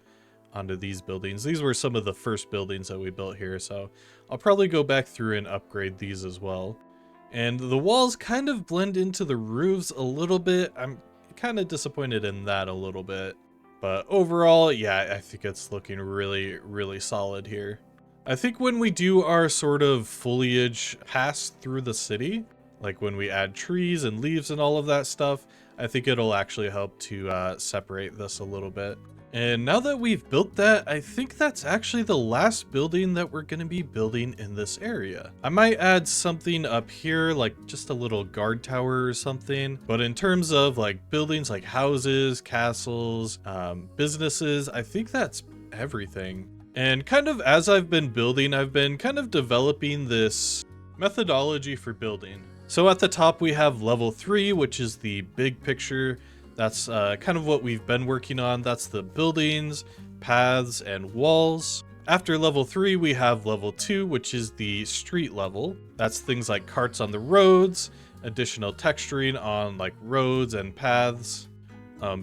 Speaker 1: onto these buildings. These were some of the first buildings that we built here, so I'll probably go back through and upgrade these as well. And the walls kind of blend into the roofs a little bit. I'm kind of disappointed in that a little bit, but overall, yeah, I think it's looking really, really solid here. I think when we do our sort of foliage pass through the city, like when we add trees and leaves and all of that stuff, I think it'll actually help to separate this a little bit. And now that we've built that, I think that's actually the last building that we're going to be building in this area. I might add something up here, like just a little guard tower or something. But in terms of like buildings like houses, castles, businesses, I think that's everything. And kind of as I've been building, I've been kind of developing this methodology for building. So at the top we have level 3, which is the big picture. That's kind of what we've been working on. That's the buildings, paths, and walls. After level 3, we have level 2, which is the street level. That's things like carts on the roads, additional texturing on like roads and paths,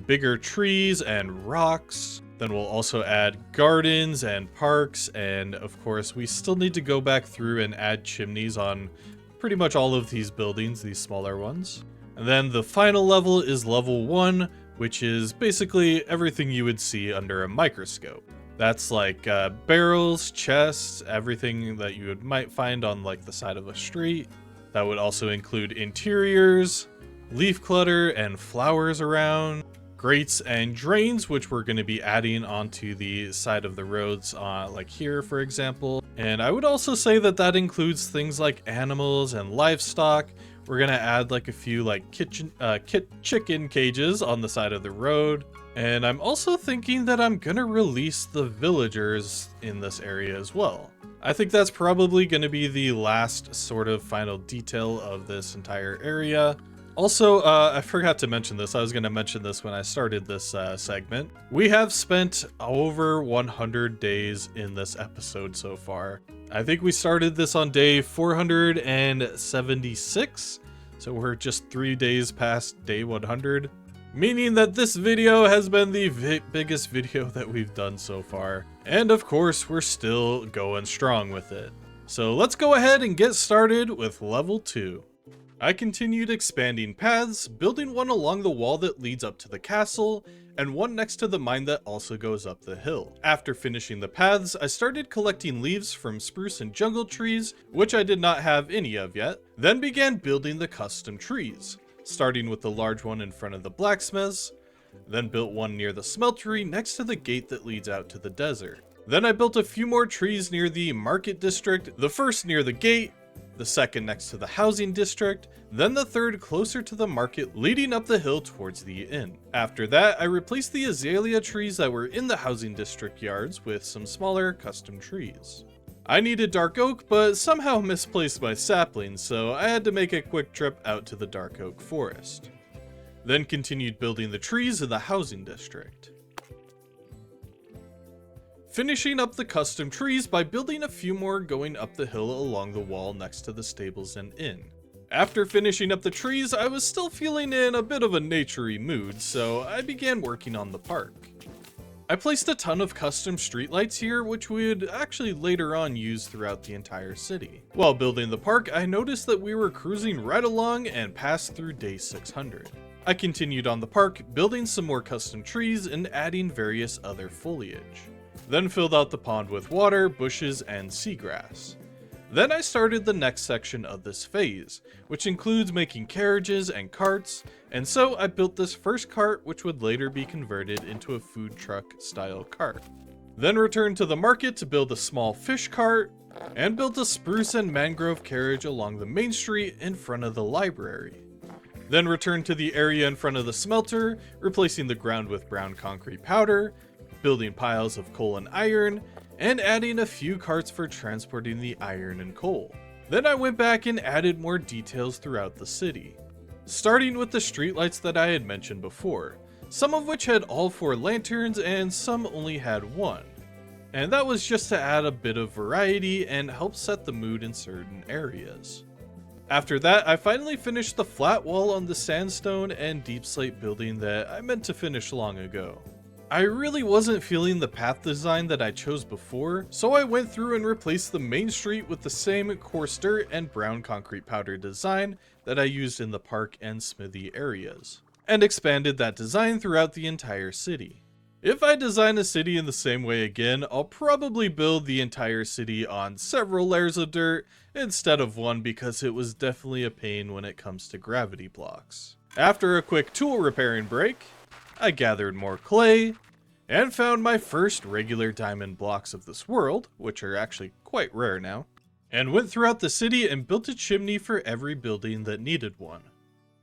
Speaker 1: bigger trees and rocks. Then we'll also add gardens and parks, and of course we still need to go back through and add chimneys on pretty much all of these buildings, these smaller ones. And then the final level is level 1, which is basically everything you would see under a microscope. That's like barrels, chests, everything that you might find on like the side of a street. That would also include interiors, leaf clutter and flowers around, grates and drains, which we're going to be adding onto the side of the roads, like here, for example. And I would also say that that includes things like animals and livestock. We're going to add like a few like chicken cages on the side of the road. And I'm also thinking that I'm going to release the villagers in this area as well. I think that's probably going to be the last sort of final detail of this entire area. Also, I forgot to mention this. I was going to mention this when I started this segment. We have spent over 100 days in this episode so far. I think we started this on day 476, so we're just 3 days past day 100, meaning that this video has been the biggest video that we've done so far. And of course, we're still going strong with it. So let's go ahead and get started with level 2. I continued expanding paths, building one along the wall that leads up to the castle, and one next to the mine that also goes up the hill. After finishing the paths, I started collecting leaves from spruce and jungle trees, which I did not have any of yet, then began building the custom trees, starting with the large one in front of the blacksmiths, then built one near the smeltery next to the gate that leads out to the desert. Then I built a few more trees near the market district, the first near the gate, the second next to the housing district, then the third closer to the market leading up the hill towards the inn. After that, I replaced the azalea trees that were in the housing district yards with some smaller custom trees. I needed dark oak, but somehow misplaced my saplings, so I had to make a quick trip out to the dark oak forest. Then continued building the trees in the housing district. Finishing up the custom trees by building a few more going up the hill along the wall next to the stables and inn. After finishing up the trees, I was still feeling in a bit of a naturey mood, so I began working on the park. I placed a ton of custom streetlights here, which we would actually later on use throughout the entire city. While building the park, I noticed that we were cruising right along and passed through day 600. I continued on the park, building some more custom trees and adding various other foliage. Then filled out the pond with water, bushes, and seagrass. Then I started the next section of this phase, which includes making carriages and carts, and so I built this first cart, which would later be converted into a food truck style cart. Then returned to the market to build a small fish cart, and built a spruce and mangrove carriage along the main street in front of the library. Then returned to the area in front of the smelter, replacing the ground with brown concrete powder, building piles of coal and iron, and adding a few carts for transporting the iron and coal. Then I went back and added more details throughout the city, starting with the streetlights that I had mentioned before, some of which had all 4 lanterns and some only had 1. And that was just to add a bit of variety and help set the mood in certain areas. After that, I finally finished the flat wall on the sandstone and deep slate building that I meant to finish long ago. I really wasn't feeling the path design that I chose before, so I went through and replaced the main street with the same coarse dirt and brown concrete powder design that I used in the park and smithy areas, and expanded that design throughout the entire city. If I design a city in the same way again, I'll probably build the entire city on several layers of dirt instead of one, because it was definitely a pain when it comes to gravity blocks. After a quick tool repairing break, I gathered more clay, and found my first regular diamond blocks of this world, which are actually quite rare now, and went throughout the city and built a chimney for every building that needed one.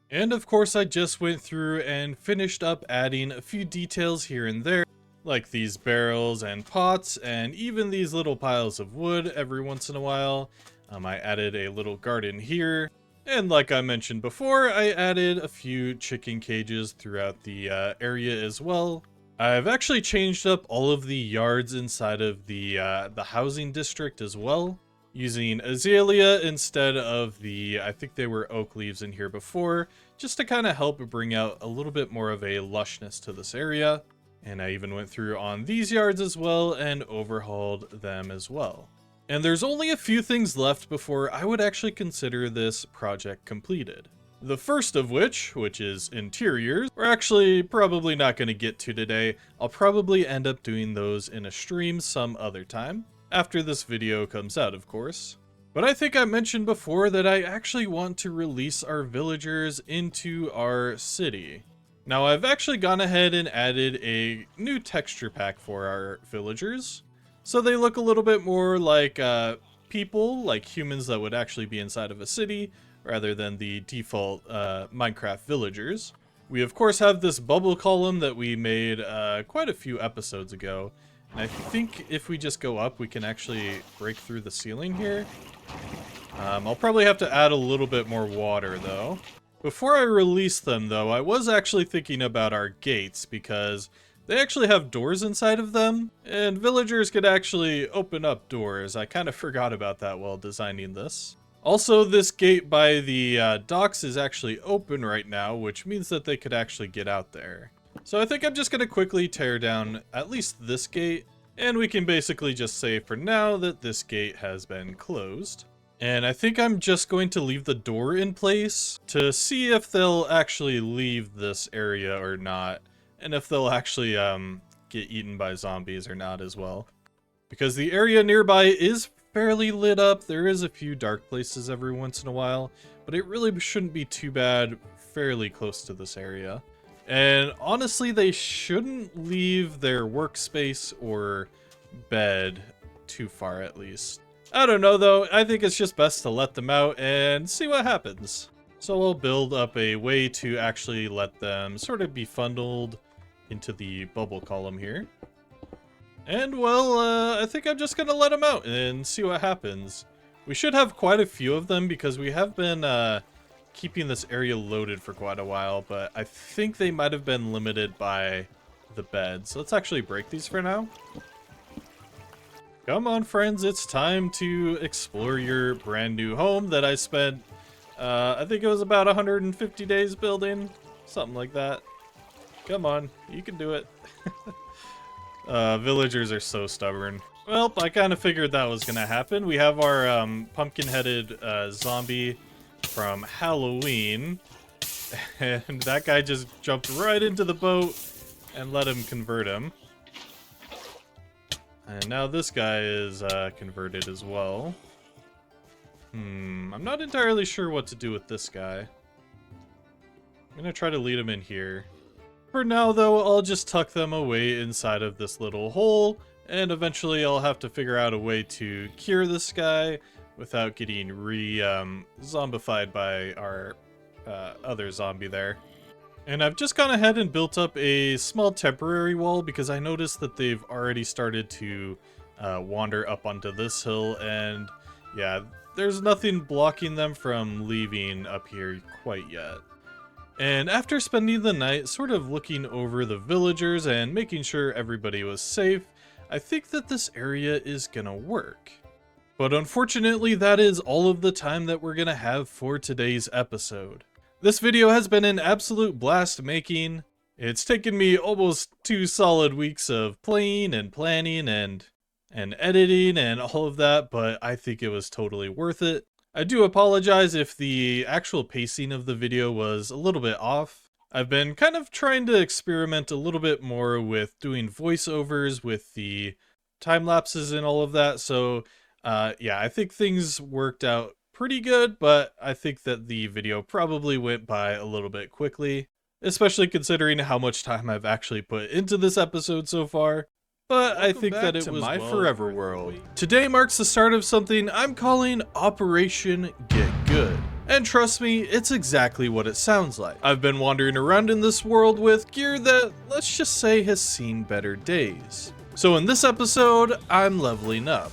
Speaker 1: And of course I just went through and finished up adding a few details here and there, like these barrels and pots, and even these little piles of wood every once in a while. I added a little garden here. And like I mentioned before, I added a few chicken cages throughout the area as well. I've actually changed up all of the yards inside of the housing district as well, using azalea instead of the, I think they were oak leaves in here before, just to kind of help bring out a little bit more of a lushness to this area. And I even went through on these yards as well and overhauled them as well. And there's only a few things left before I would actually consider this project completed. The first of which is interiors, we're actually probably not going to get to today. I'll probably end up doing those in a stream some other time, after this video comes out of course. But I think I mentioned before that I actually want to release our villagers into our city. Now I've actually gone ahead and added a new texture pack for our villagers, so they look a little bit more like people, like humans that would actually be inside of a city, rather than the default Minecraft villagers. We of course have this bubble column that we made quite a few episodes ago, and I think if we just go up we can actually break through the ceiling here. I'll probably have to add a little bit more water though. Before I release them though, I was actually thinking about our gates, because they actually have doors inside of them, and villagers could actually open up doors. I kind of forgot about that while designing this. Also, this gate by the docks is actually open right now, which means that they could actually get out there. So I think I'm just going to quickly tear down at least this gate, and we can basically just say for now that this gate has been closed. And I think I'm just going to leave the door in place to see if they'll actually leave this area or not, and if they'll actually get eaten by zombies or not as well. Because the area nearby is fairly lit up. There is a few dark places every once in a while, but it really shouldn't be too bad fairly close to this area. And honestly, they shouldn't leave their workspace or bed too far at least. I don't know though, I think it's just best to let them out and see what happens. So I'll build up a way to actually let them sort of be funneled into the bubble column here. And well, I think I'm just gonna let them out and see what happens. We should have quite a few of them because we have been keeping this area loaded for quite a while, but I think they might have been limited by the beds. So let's actually break these for now. Come on friends, it's time to explore your brand new home that I spent, I think it was about 150 days building, something like that. Come on, you can do it. Villagers are so stubborn. Well, I kind of figured that was gonna happen. We have our pumpkin-headed zombie from Halloween, and that guy just jumped right into the boat and let him convert him. And now this guy is converted as well. I'm not entirely sure what to do with this guy. I'm gonna try to lead him in here. For now though, I'll just tuck them away inside of this little hole, and eventually I'll have to figure out a way to cure this guy without getting zombified by our other zombie there. And I've just gone ahead and built up a small temporary wall because I noticed that they've already started to wander up onto this hill, and yeah, there's nothing blocking them from leaving up here quite yet. And after spending the night sort of looking over the villagers and making sure everybody was safe, I think that this area is gonna work. But unfortunately, that is all of the time that we're gonna have for today's episode. This video has been an absolute blast making. It's taken me almost 2 solid weeks of playing and planning and editing and all of that, but I think it was totally worth it. I do apologize if the actual pacing of the video was a little bit off. I've been kind of trying to experiment a little bit more with doing voiceovers with the time lapses and all of that, so yeah, I think things worked out pretty good, but I think that the video probably went by a little bit quickly, especially considering how much time I've actually put into this episode so far. But I think that it was my forever world. Today marks the start of something I'm calling Operation Get Good. And trust me, it's exactly what it sounds like. I've been wandering around in this world with gear that, let's just say, has seen better days. So in this episode, I'm leveling up.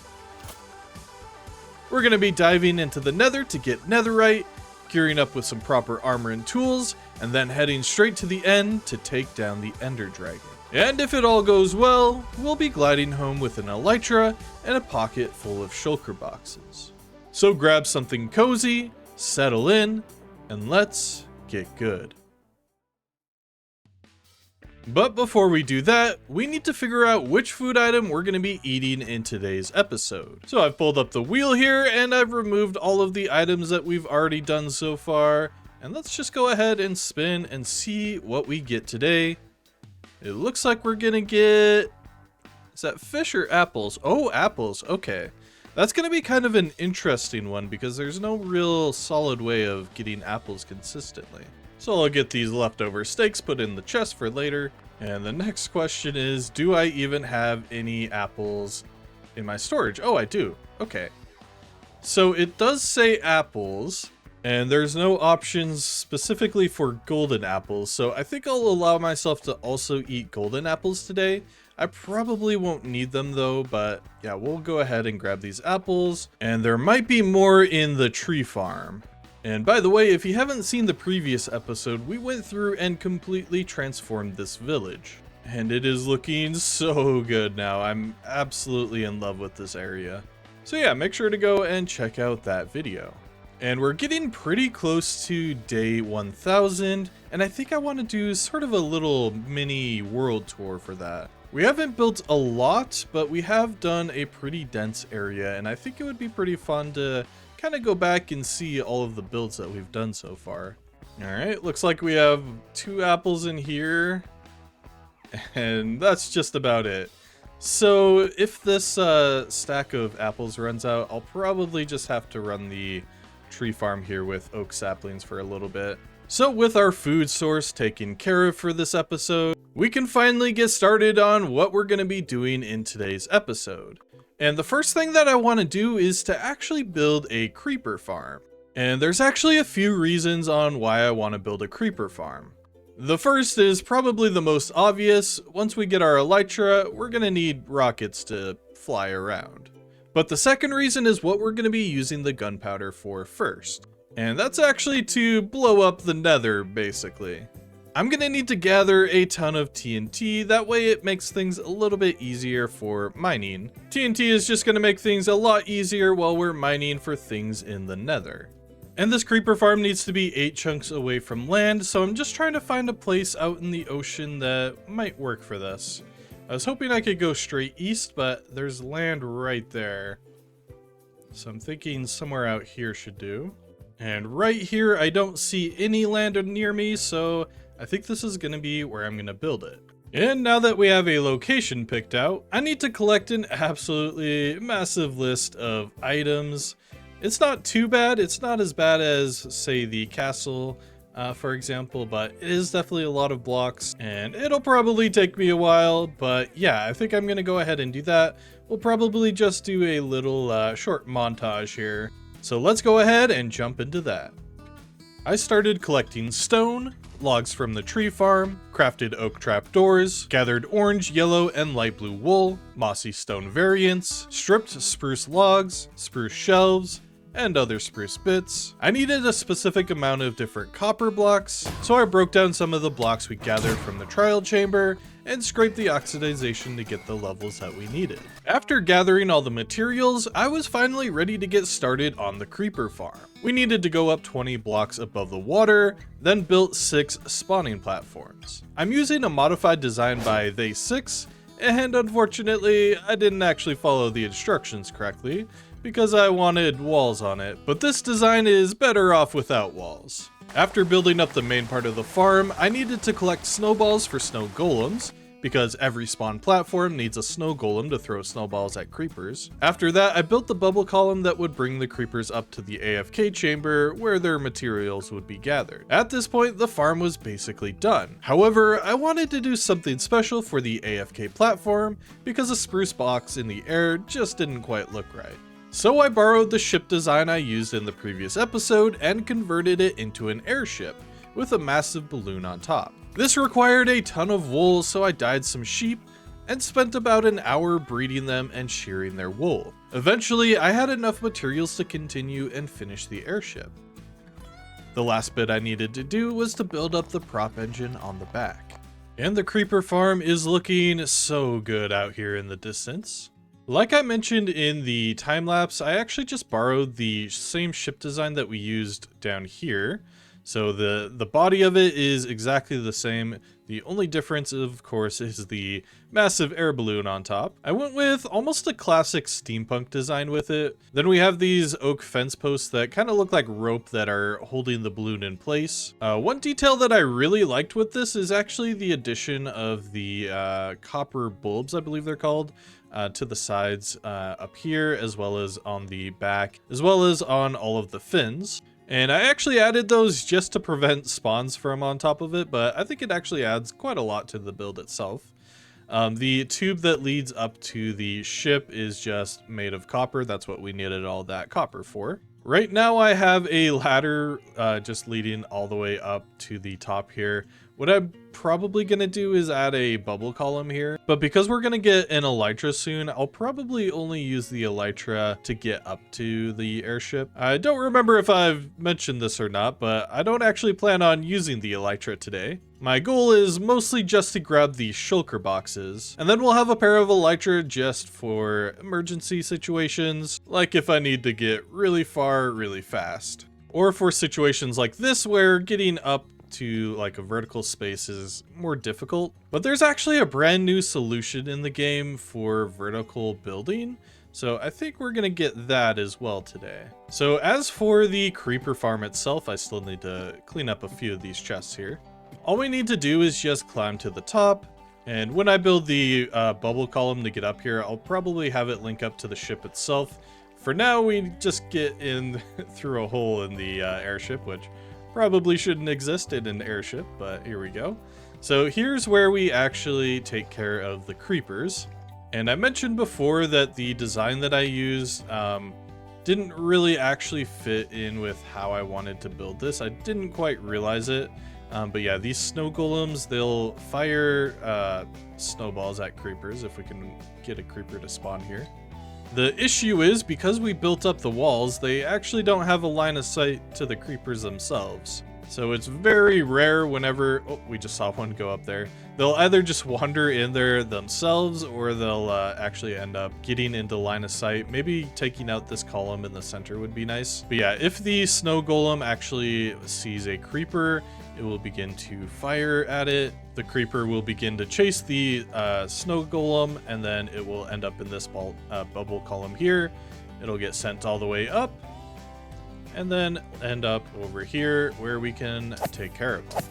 Speaker 1: We're going to be diving into the nether to get netherite, gearing up with some proper armor and tools, and then heading straight to the end to take down the ender dragon. And if it all goes well, we'll be gliding home with an elytra and a pocket full of shulker boxes. So grab something cozy, settle in, and let's get good. But before we do that, we need to figure out which food item we're going to be eating in today's episode. So I've pulled up the wheel here and I've removed all of the items that we've already done so far. And let's just go ahead and spin and see what we get today. It looks like we're going to get... Is that fish or apples? Oh, apples. Okay. That's going to be kind of an interesting one because there's no real solid way of getting apples consistently. So I'll get these leftover steaks put in the chest for later. And the next question is, do I even have any apples in my storage? Oh, I do. Okay. So it does say apples, and there's no options specifically for golden apples. So I think I'll allow myself to also eat golden apples today. I probably won't need them though, but yeah, we'll go ahead and grab these apples. And there might be more in the tree farm. And by the way, if you haven't seen the previous episode, we went through and completely transformed this village. And it is looking so good now. I'm absolutely in love with this area. So yeah, make sure to go and check out that video. And we're getting pretty close to day 1000, and I think I want to do sort of a little mini world tour for that. We haven't built a lot, but we have done a pretty dense area, and I think it would be pretty fun to kind of go back and see all of the builds that we've done so far. Alright, looks like we have 2 apples in here, and that's just about it. So if this stack of apples runs out, I'll probably just have to run the tree farm here with oak saplings for a little bit. So with our food source taken care of for this episode, we can finally get started on what we're going to be doing in today's episode. And the first thing that I want to do is to actually build a creeper farm. And there's actually a few reasons on why I want to build a creeper farm. The first is probably the most obvious. Once we get our elytra, we're going to need rockets to fly around. But the second reason is what we're going to be using the gunpowder for first. And that's actually to blow up the nether, basically. I'm going to need to gather a ton of TNT, that way it makes things a little bit easier for mining. TNT is just going to make things a lot easier while we're mining for things in the nether. And this creeper farm needs to be 8 chunks away from land, so I'm just trying to find a place out in the ocean that might work for this. I was hoping I could go straight east, but there's land right there. So I'm thinking somewhere out here should do. And right here, I don't see any land near me, so I think this is going to be where I'm going to build it. And now that we have a location picked out, I need to collect an absolutely massive list of items. It's not too bad. It's not as bad as, say, the castle, for example, but it is definitely a lot of blocks, and it'll probably take me a while, but yeah, I think I'm going to go ahead and do that. We'll probably just do a little short montage here. So let's go ahead and jump into that. I started collecting stone, logs from the tree farm, crafted oak trapdoors, gathered orange, yellow, and light blue wool, mossy stone variants, stripped spruce logs, spruce shelves, and other spruce bits. I needed a specific amount of different copper blocks, so I broke down some of the blocks we gathered from the trial chamber and scraped the oxidization to get the levels that we needed. After gathering all the materials, I was finally ready to get started on the creeper farm. We needed to go up 20 blocks above the water, then built 6 spawning platforms. I'm using a modified design by They6, and unfortunately, I didn't actually follow the instructions correctly, because I wanted walls on it, but this design is better off without walls. After building up the main part of the farm, I needed to collect snowballs for snow golems, because every spawn platform needs a snow golem to throw snowballs at creepers. After that, I built the bubble column that would bring the creepers up to the AFK chamber where their materials would be gathered. At this point, the farm was basically done. However, I wanted to do something special for the AFK platform because a spruce box in the air just didn't quite look right. So I borrowed the ship design I used in the previous episode and converted it into an airship with a massive balloon on top. This required a ton of wool, so I dyed some sheep and spent about an hour breeding them and shearing their wool. Eventually, I had enough materials to continue and finish the airship. The last bit I needed to do was to build up the prop engine on the back. And the creeper farm is looking so good out here in the distance. Like I mentioned in the time lapse, I actually just borrowed the same ship design that we used down here. So the body of it is exactly the same. The only difference, of course, is the massive air balloon on top. I went with almost a classic steampunk design with it. Then we have these oak fence posts that kind of look like rope that are holding the balloon in place. One detail that I really liked with this is actually the addition of the copper bulbs, I believe they're called, to the sides up here, as well as on the back, as well as on all of the fins. And I actually added those just to prevent spawns from on top of it, but I think it actually adds quite a lot to the build itself. The tube that leads up to the ship is just made of copper. That's what we needed all that copper for. Right now I have a ladder just leading all the way up to the top here. What I'm probably going to do is add a bubble column here, but because we're going to get an elytra soon, I'll probably only use the elytra to get up to the airship. I don't remember if I've mentioned this or not, but I don't actually plan on using the elytra today. My goal is mostly just to grab the shulker boxes, and then we'll have a pair of elytra just for emergency situations, like if I need to get really far really fast. Or for situations like this where getting up to like a vertical space is more difficult. But there's actually a brand new solution in the game for vertical building, so I think we're gonna get that as well today. So as for the creeper farm itself, I still need to clean up a few of these chests here. All we need to do is just climb to the top, and when I build the bubble column to get up here, I'll probably have it link up to the ship itself. For now, we just get in through a hole in the airship, which probably shouldn't exist in an airship, but here we go. So here's where we actually take care of the creepers. And I mentioned before that the design that I used didn't really actually fit in with how I wanted to build this. I didn't quite realize it. But yeah, these snow golems, they'll fire snowballs at creepers if we can get a creeper to spawn here. The issue is, because we built up the walls, they actually don't have a line of sight to the creepers themselves. So it's very rare whenever, oh, we just saw one go up there. They'll either just wander in there themselves, or they'll actually end up getting into line of sight. Maybe taking out this column in the center would be nice. But yeah, if the snow golem actually sees a creeper, it will begin to fire at it. The creeper will begin to chase the snow golem, and then it will end up in this bubble column here. It'll get sent all the way up, and then end up over here where we can take care of them.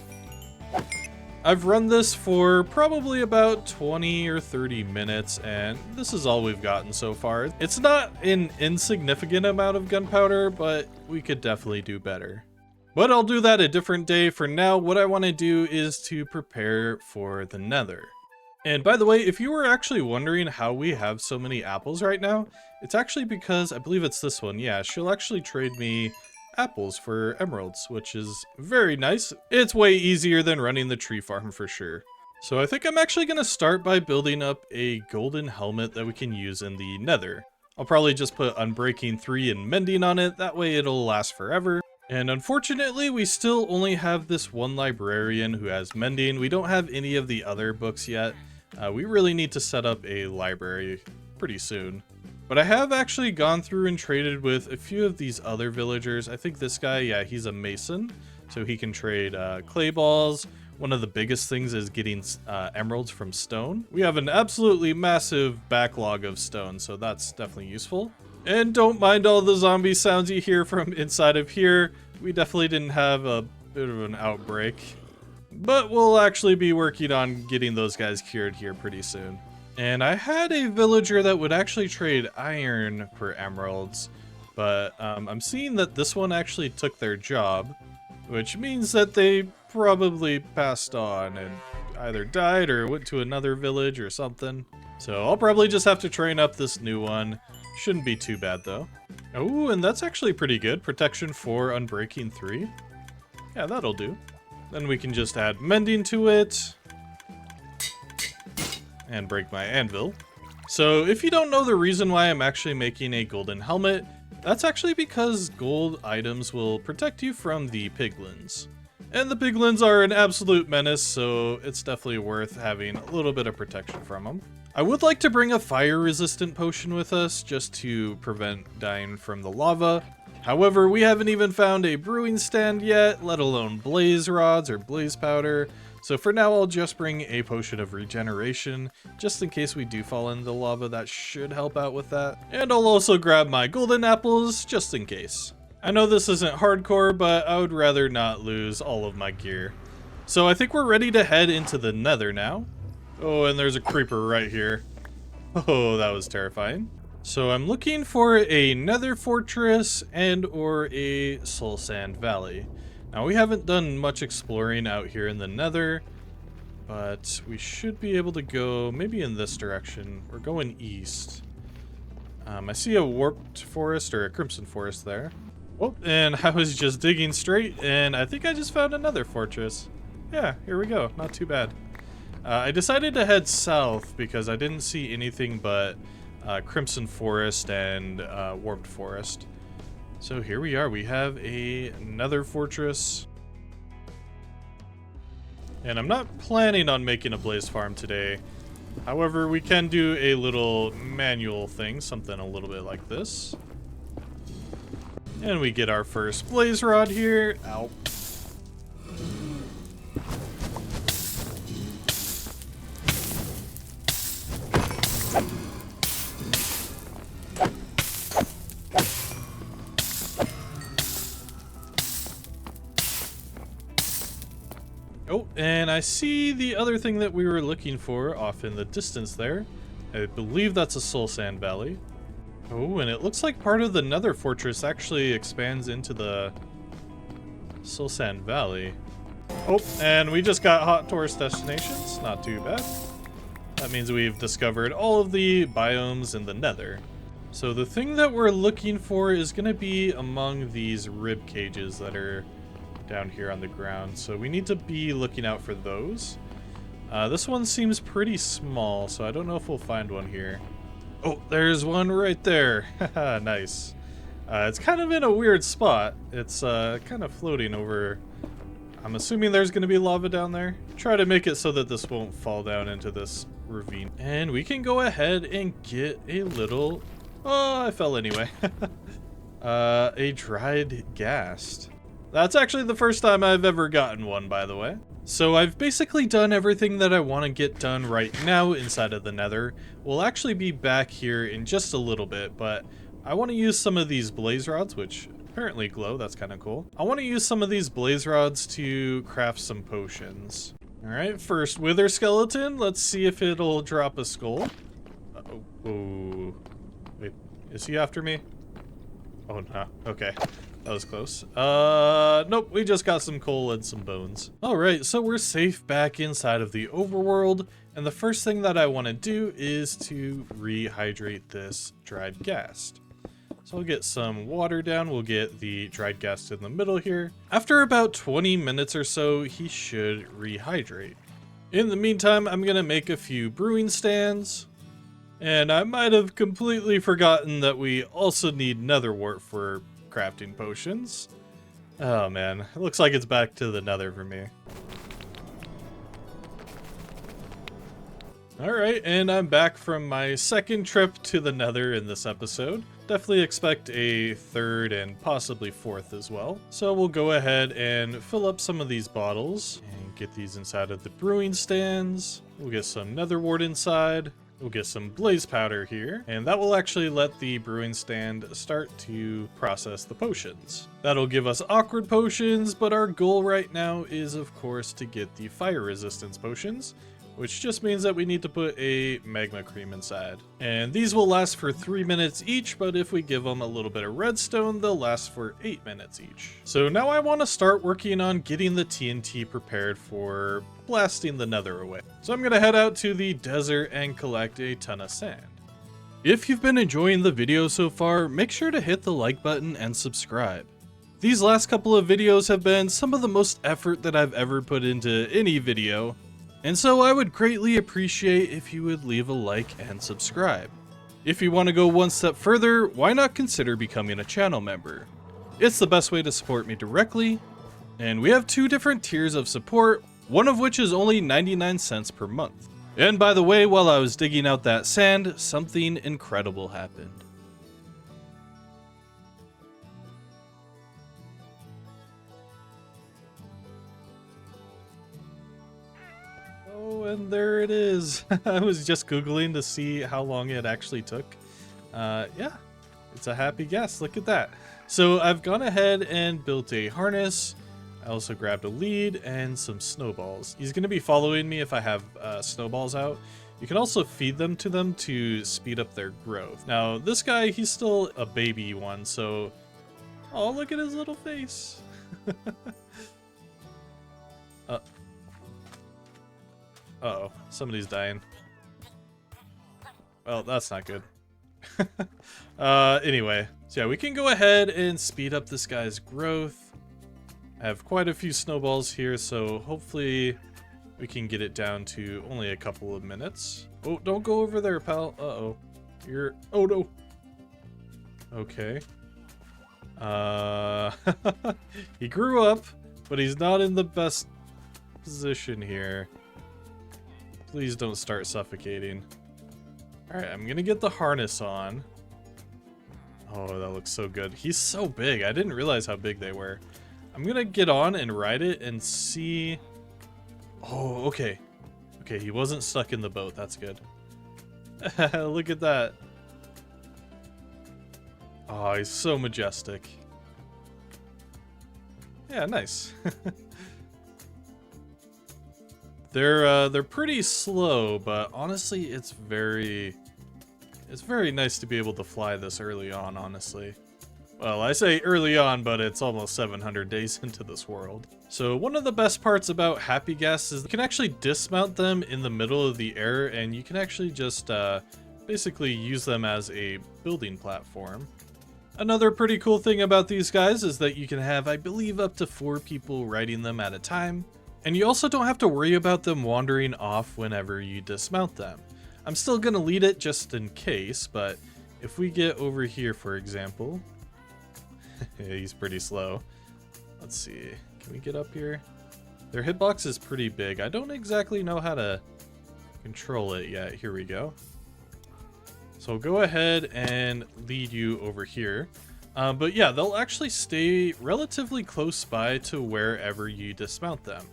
Speaker 1: I've run this for probably about 20 or 30 minutes, and this is all we've gotten so far. It's not an insignificant amount of gunpowder, but we could definitely do better. But I'll do that a different day. For now, what I want to do is to prepare for the nether. And by the way, if you were actually wondering how we have so many apples right now, it's actually because, I believe it's this one, yeah, she'll actually trade me apples for emeralds, which is very nice. It's way easier than running the tree farm for sure. So I think I'm actually going to start by building up a golden helmet that we can use in the nether. I'll probably just put Unbreaking 3 and Mending on it, that way it'll last forever. And unfortunately, we still only have this one librarian who has Mending. We don't have any of the other books yet. We really need to set up a library pretty soon. But I have actually gone through and traded with a few of these other villagers. I think this guy, yeah, he's a mason, so he can trade clay balls. One of the biggest things is getting emeralds from stone. We have an absolutely massive backlog of stone, so that's definitely useful. And don't mind all the zombie sounds you hear from inside of here. We definitely didn't have a bit of an outbreak. But we'll actually be working on getting those guys cured here pretty soon. And I had a villager that would actually trade iron for emeralds. But I'm seeing that this one actually took their job, which means that they probably passed on and either died or went to another village or something. So I'll probably just have to train up this new one. Shouldn't be too bad though. Oh, and that's actually pretty good. Protection 4, Unbreaking 3. Yeah, that'll do. Then we can just add Mending to it. And break my anvil. So if you don't know the reason why I'm actually making a golden helmet, that's actually because gold items will protect you from the piglins. And the piglins are an absolute menace, so it's definitely worth having a little bit of protection from them. I would like to bring a fire-resistant potion with us, just to prevent dying from the lava. However, we haven't even found a brewing stand yet, let alone blaze rods or blaze powder. So for now, I'll just bring a potion of regeneration, just in case we do fall into the lava. That should help out with that. And I'll also grab my golden apples, just in case. I know this isn't hardcore, but I would rather not lose all of my gear. So I think we're ready to head into the nether now. Oh, and there's a creeper right here. Oh, that was terrifying. So I'm looking for a nether fortress and or a soul sand valley. Now we haven't done much exploring out here in the nether, but we should be able to go maybe in this direction. We're going east. I see a warped forest or a crimson forest there. Oh, and I was just digging straight and I think I just found another fortress. Yeah, here we go. Not too bad. I decided to head south because I didn't see anything but Crimson Forest and Warped Forest. So here we are. We have another fortress. And I'm not planning on making a blaze farm today. However, we can do a little manual thing, something a little bit like this. And we get our first blaze rod here. Ow. Oh, and I see the other thing that we were looking for off in the distance there. I believe that's a soul sand valley. Oh, and it looks like part of the nether fortress actually expands into the soul sand valley. Oh, and we just got hot tourist destinations. Not too bad. That means we've discovered all of the biomes in the nether. So the thing that we're looking for is going to be among these rib cages that are down here on the ground. So we need to be looking out for those. This one seems pretty small, so I don't know if we'll find one here. Oh, there's one right there. Nice. It's kind of in a weird spot. It's kind of floating over. I'm assuming there's going to be lava down there. Try to make it so that this won't fall down into this ravine. And we can go ahead and get a little... Oh, I fell anyway. A dried ghast. That's actually the first time I've ever gotten one, by the way. So I've basically done everything that I want to get done right now inside of the nether. We'll actually be back here in just a little bit, but I want to use some of these blaze rods, which apparently glow. That's kind of cool. I want to use some of these blaze rods to craft some potions. All right, first wither skeleton. Let's see if it'll drop a skull. Uh-oh. Oh. Wait, is he after me? Oh, no. Okay. That was close. Nope, we just got some coal and some bones. All right, so we're safe back inside of the overworld, and the first thing that I want to do is to rehydrate this dried ghast. So I'll get some water down. We'll get the dried ghast in the middle here. After about 20 minutes or so, he should rehydrate. In the meantime, I'm gonna make a few brewing stands. And I might have completely forgotten that we also need nether wart for crafting potions. Oh man, it looks like it's back to the nether for me. Alright, and I'm back from my second trip to the nether in this episode. Definitely expect a third and possibly fourth as well. So we'll go ahead and fill up some of these bottles and get these inside of the brewing stands. We'll get some nether wart inside. We'll get some blaze powder here, and that will actually let the brewing stand start to process the potions. That'll give us awkward potions, but our goal right now is, of course, to get the fire resistance potions, which just means that we need to put a magma cream inside. And these will last for 3 minutes each, but if we give them a little bit of redstone, they'll last for 8 minutes each. So now I want to start working on getting the TNT prepared for blasting the nether away. So I'm going to head out to the desert and collect a ton of sand. If you've been enjoying the video so far, make sure to hit the like button and subscribe. These last couple of videos have been some of the most effort that I've ever put into any video, and so I would greatly appreciate if you would leave a like and subscribe. If you want to go one step further, why not consider becoming a channel member? It's the best way to support me directly, And we have 2 different tiers of support, one of which is only 99 cents per month. And by the way, while I was digging out that sand, something incredible happened. Oh, and there it is. I was just Googling to see how long it actually took. Yeah, it's a happy guess. Look at that. So I've gone ahead and built a harness. I also grabbed a lead and some snowballs. He's going to be following me if I have snowballs out. You can also feed them to speed up their growth. Now, this guy, he's still a baby one, so... Oh, look at his little face. Uh-oh, somebody's dying. Well, that's not good. Anyway, so yeah, we can go ahead and speed up this guy's growth. I have quite a few snowballs here, so hopefully we can get it down to only a couple of minutes. Oh, don't go over there, pal. Uh-oh. Oh, no. Okay. He grew up, but he's not in the best position here. Please don't start suffocating. Alright, I'm gonna get the harness on. Oh, that looks so good. He's so big. I didn't realize how big they were. I'm gonna get on and ride it and see... Oh, okay. Okay, he wasn't stuck in the boat. That's good. Look at that. Oh, he's so majestic. Yeah, nice. They're pretty slow, but honestly, it's very nice to be able to fly this early on, honestly. Well, I say early on, but it's almost 700 days into this world. So one of the best parts about Happy Gas is you can actually dismount them in the middle of the air, and you can actually just basically use them as a building platform. Another pretty cool thing about these guys is that you can have, I believe, up to 4 people riding them at a time. And you also don't have to worry about them wandering off whenever you dismount them. I'm still gonna lead it just in case, but if we get over here, for example... Yeah, he's pretty slow. Let's see, can we get up here? Their hitbox is pretty big. I don't exactly know how to control it yet. Here we go. So I'll go ahead and lead you over here. But yeah, they'll actually stay relatively close by to wherever you dismount them.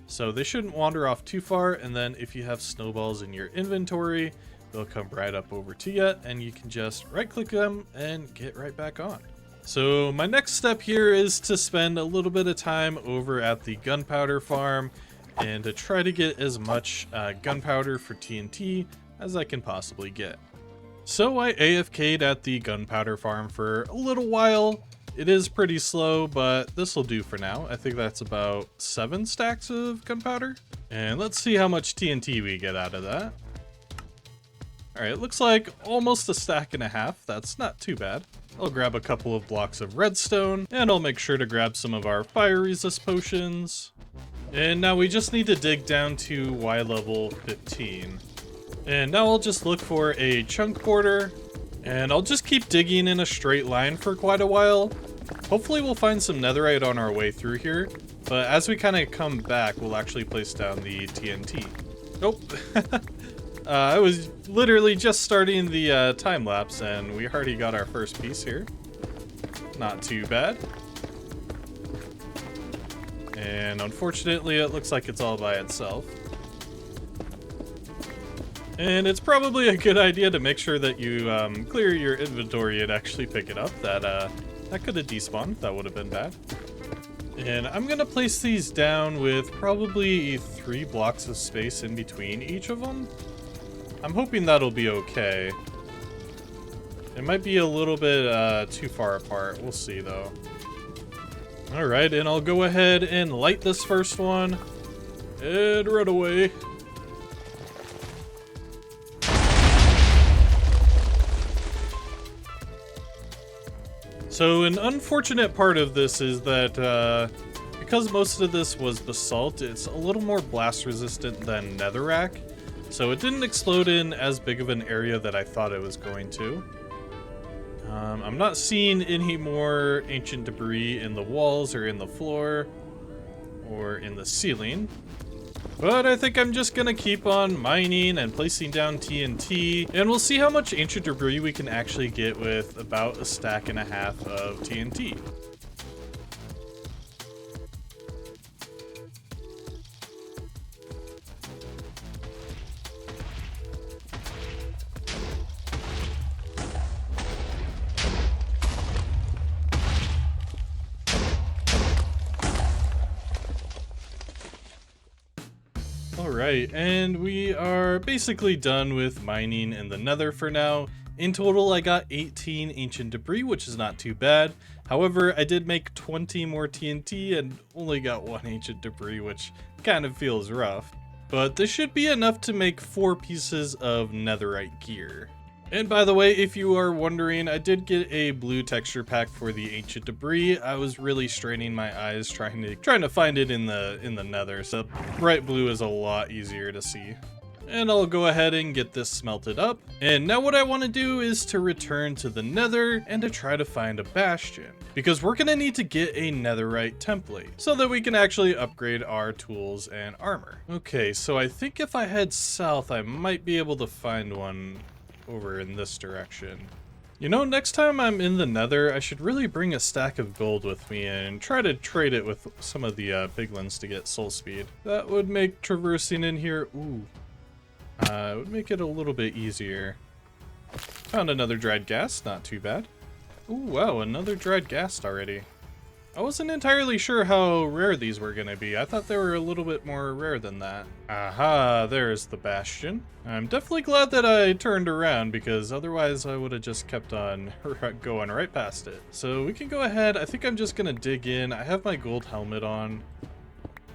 Speaker 1: So they shouldn't wander off too far, and then if you have snowballs in your inventory, they'll come right up over to you, and you can just right-click them and get right back on. So my next step here is to spend a little bit of time over at the gunpowder farm and to try to get as much gunpowder for TNT as I can possibly get. So I AFK'd at the gunpowder farm for a little while. It is pretty slow, but this will do for now. I think that's about 7 stacks of gunpowder. And let's see how much TNT we get out of that. Alright, it looks like almost a stack and a half. That's not too bad. I'll grab a couple of blocks of redstone, and I'll make sure to grab some of our fire resist potions. And now we just need to dig down to Y level 15. And now I'll just look for a chunk border, and I'll just keep digging in a straight line for quite a while. Hopefully we'll find some netherite on our way through here, but as we kind of come back, we'll actually place down the TNT. Nope. I was literally just starting the time lapse, and we already got our first piece here. Not too bad. And unfortunately, it looks like it's all by itself. And it's probably a good idea to make sure that you clear your inventory and actually pick it up. That could have despawned. That would have been bad. And I'm gonna place these down with probably 3 blocks of space in between each of them. I'm hoping that'll be okay. It might be a little bit too far apart. We'll see though. Alright, and I'll go ahead and light this first one. And run away. So an unfortunate part of this is that because most of this was basalt, it's a little more blast resistant than netherrack. So it didn't explode in as big of an area that I thought it was going to. I'm not seeing any more ancient debris in the walls or in the floor. or in the ceiling. But I think I'm just gonna keep on mining and placing down TNT, and we'll see how much ancient debris we can actually get with about a stack and a half of TNT. Alright, and we are basically done with mining in the nether for now. In total, I got 18 ancient debris, which is not too bad. However, I did make 20 more TNT and only got 1 ancient debris, which kind of feels rough. But this should be enough to make 4 pieces of netherite gear. And by the way, if you are wondering, I did get a blue texture pack for the ancient debris. I was really straining my eyes trying to find it in the nether, so bright blue is a lot easier to see. And I'll go ahead and get this smelted up. And now what I want to do is to return to the nether and to try to find a bastion, because we're going to need to get a netherite template so that we can actually upgrade our tools and armor. Okay, so I think if I head south, I might be able to find one over in this direction. You know, next time I'm in the nether, I should really bring a stack of gold with me and try to trade it with some of the piglins to get soul speed. That would make traversing in here, it would make it a little bit easier. Found another dried ghast, not too bad. Ooh, wow, another dried ghast already. I wasn't entirely sure how rare these were going to be. I thought they were a little bit more rare than that. Aha, there's the bastion. I'm definitely glad that I turned around, because otherwise I would have just kept on going right past it. So we can go ahead. I think I'm just going to dig in. I have my gold helmet on,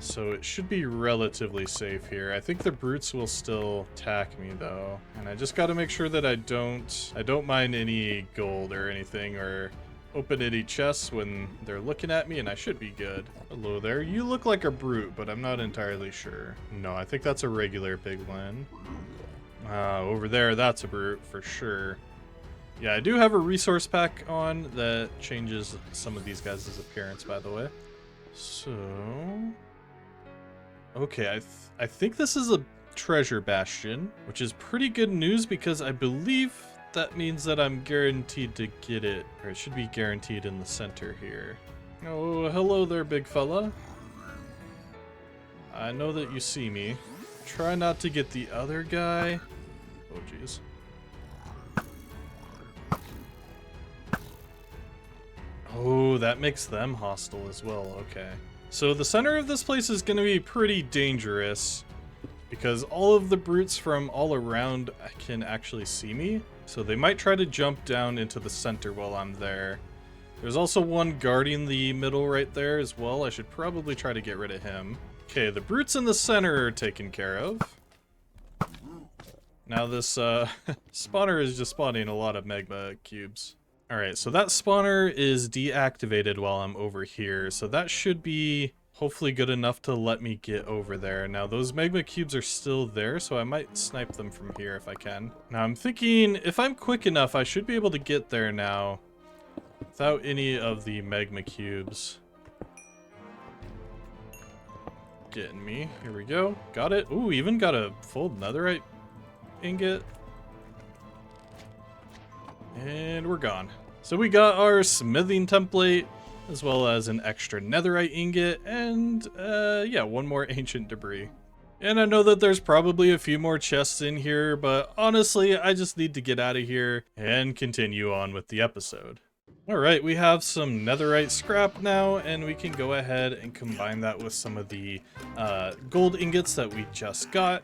Speaker 1: so it should be relatively safe here. I think the brutes will still attack me though, and I just got to make sure that I don't mine any gold or anything, or open any chests when they're looking at me, and I should be good. Hello there. You look like a brute, but I'm not entirely sure. No, I think that's a regular piglin. Over there, that's a brute for sure. Yeah, I do have a resource pack on that changes some of these guys' appearance, by the way. So, okay, I think this is a treasure bastion, which is pretty good news because I believe that means that I'm guaranteed to get it, or it should be guaranteed in the center here. Oh, hello there, big fella. I know that you see me. Try not to get the other guy. Oh, jeez. Oh, that makes them hostile as well. Okay. So the center of this place is going to be pretty dangerous because all of the brutes from all around can actually see me. So they might try to jump down into the center while I'm there. There's also one guarding the middle right there as well. I should probably try to get rid of him. Okay, the brutes in the center are taken care of. Now this spawner is just spawning a lot of magma cubes. Alright, so that spawner is deactivated while I'm over here. So that should be hopefully good enough to let me get over there. Now those magma cubes are still there, so I might snipe them from here if I can. Now I'm thinking if I'm quick enough, I should be able to get there now without any of the magma cubes getting me. Here we go. Got it. Ooh, even got a full netherite ingot. And we're gone. So we got our smithing template, as well as an extra netherite ingot, and yeah, one more ancient debris. And I know that there's probably a few more chests in here, but honestly, I just need to get out of here and continue on with the episode. Alright, we have some netherite scrap now, and we can go ahead and combine that with some of the gold ingots that we just got,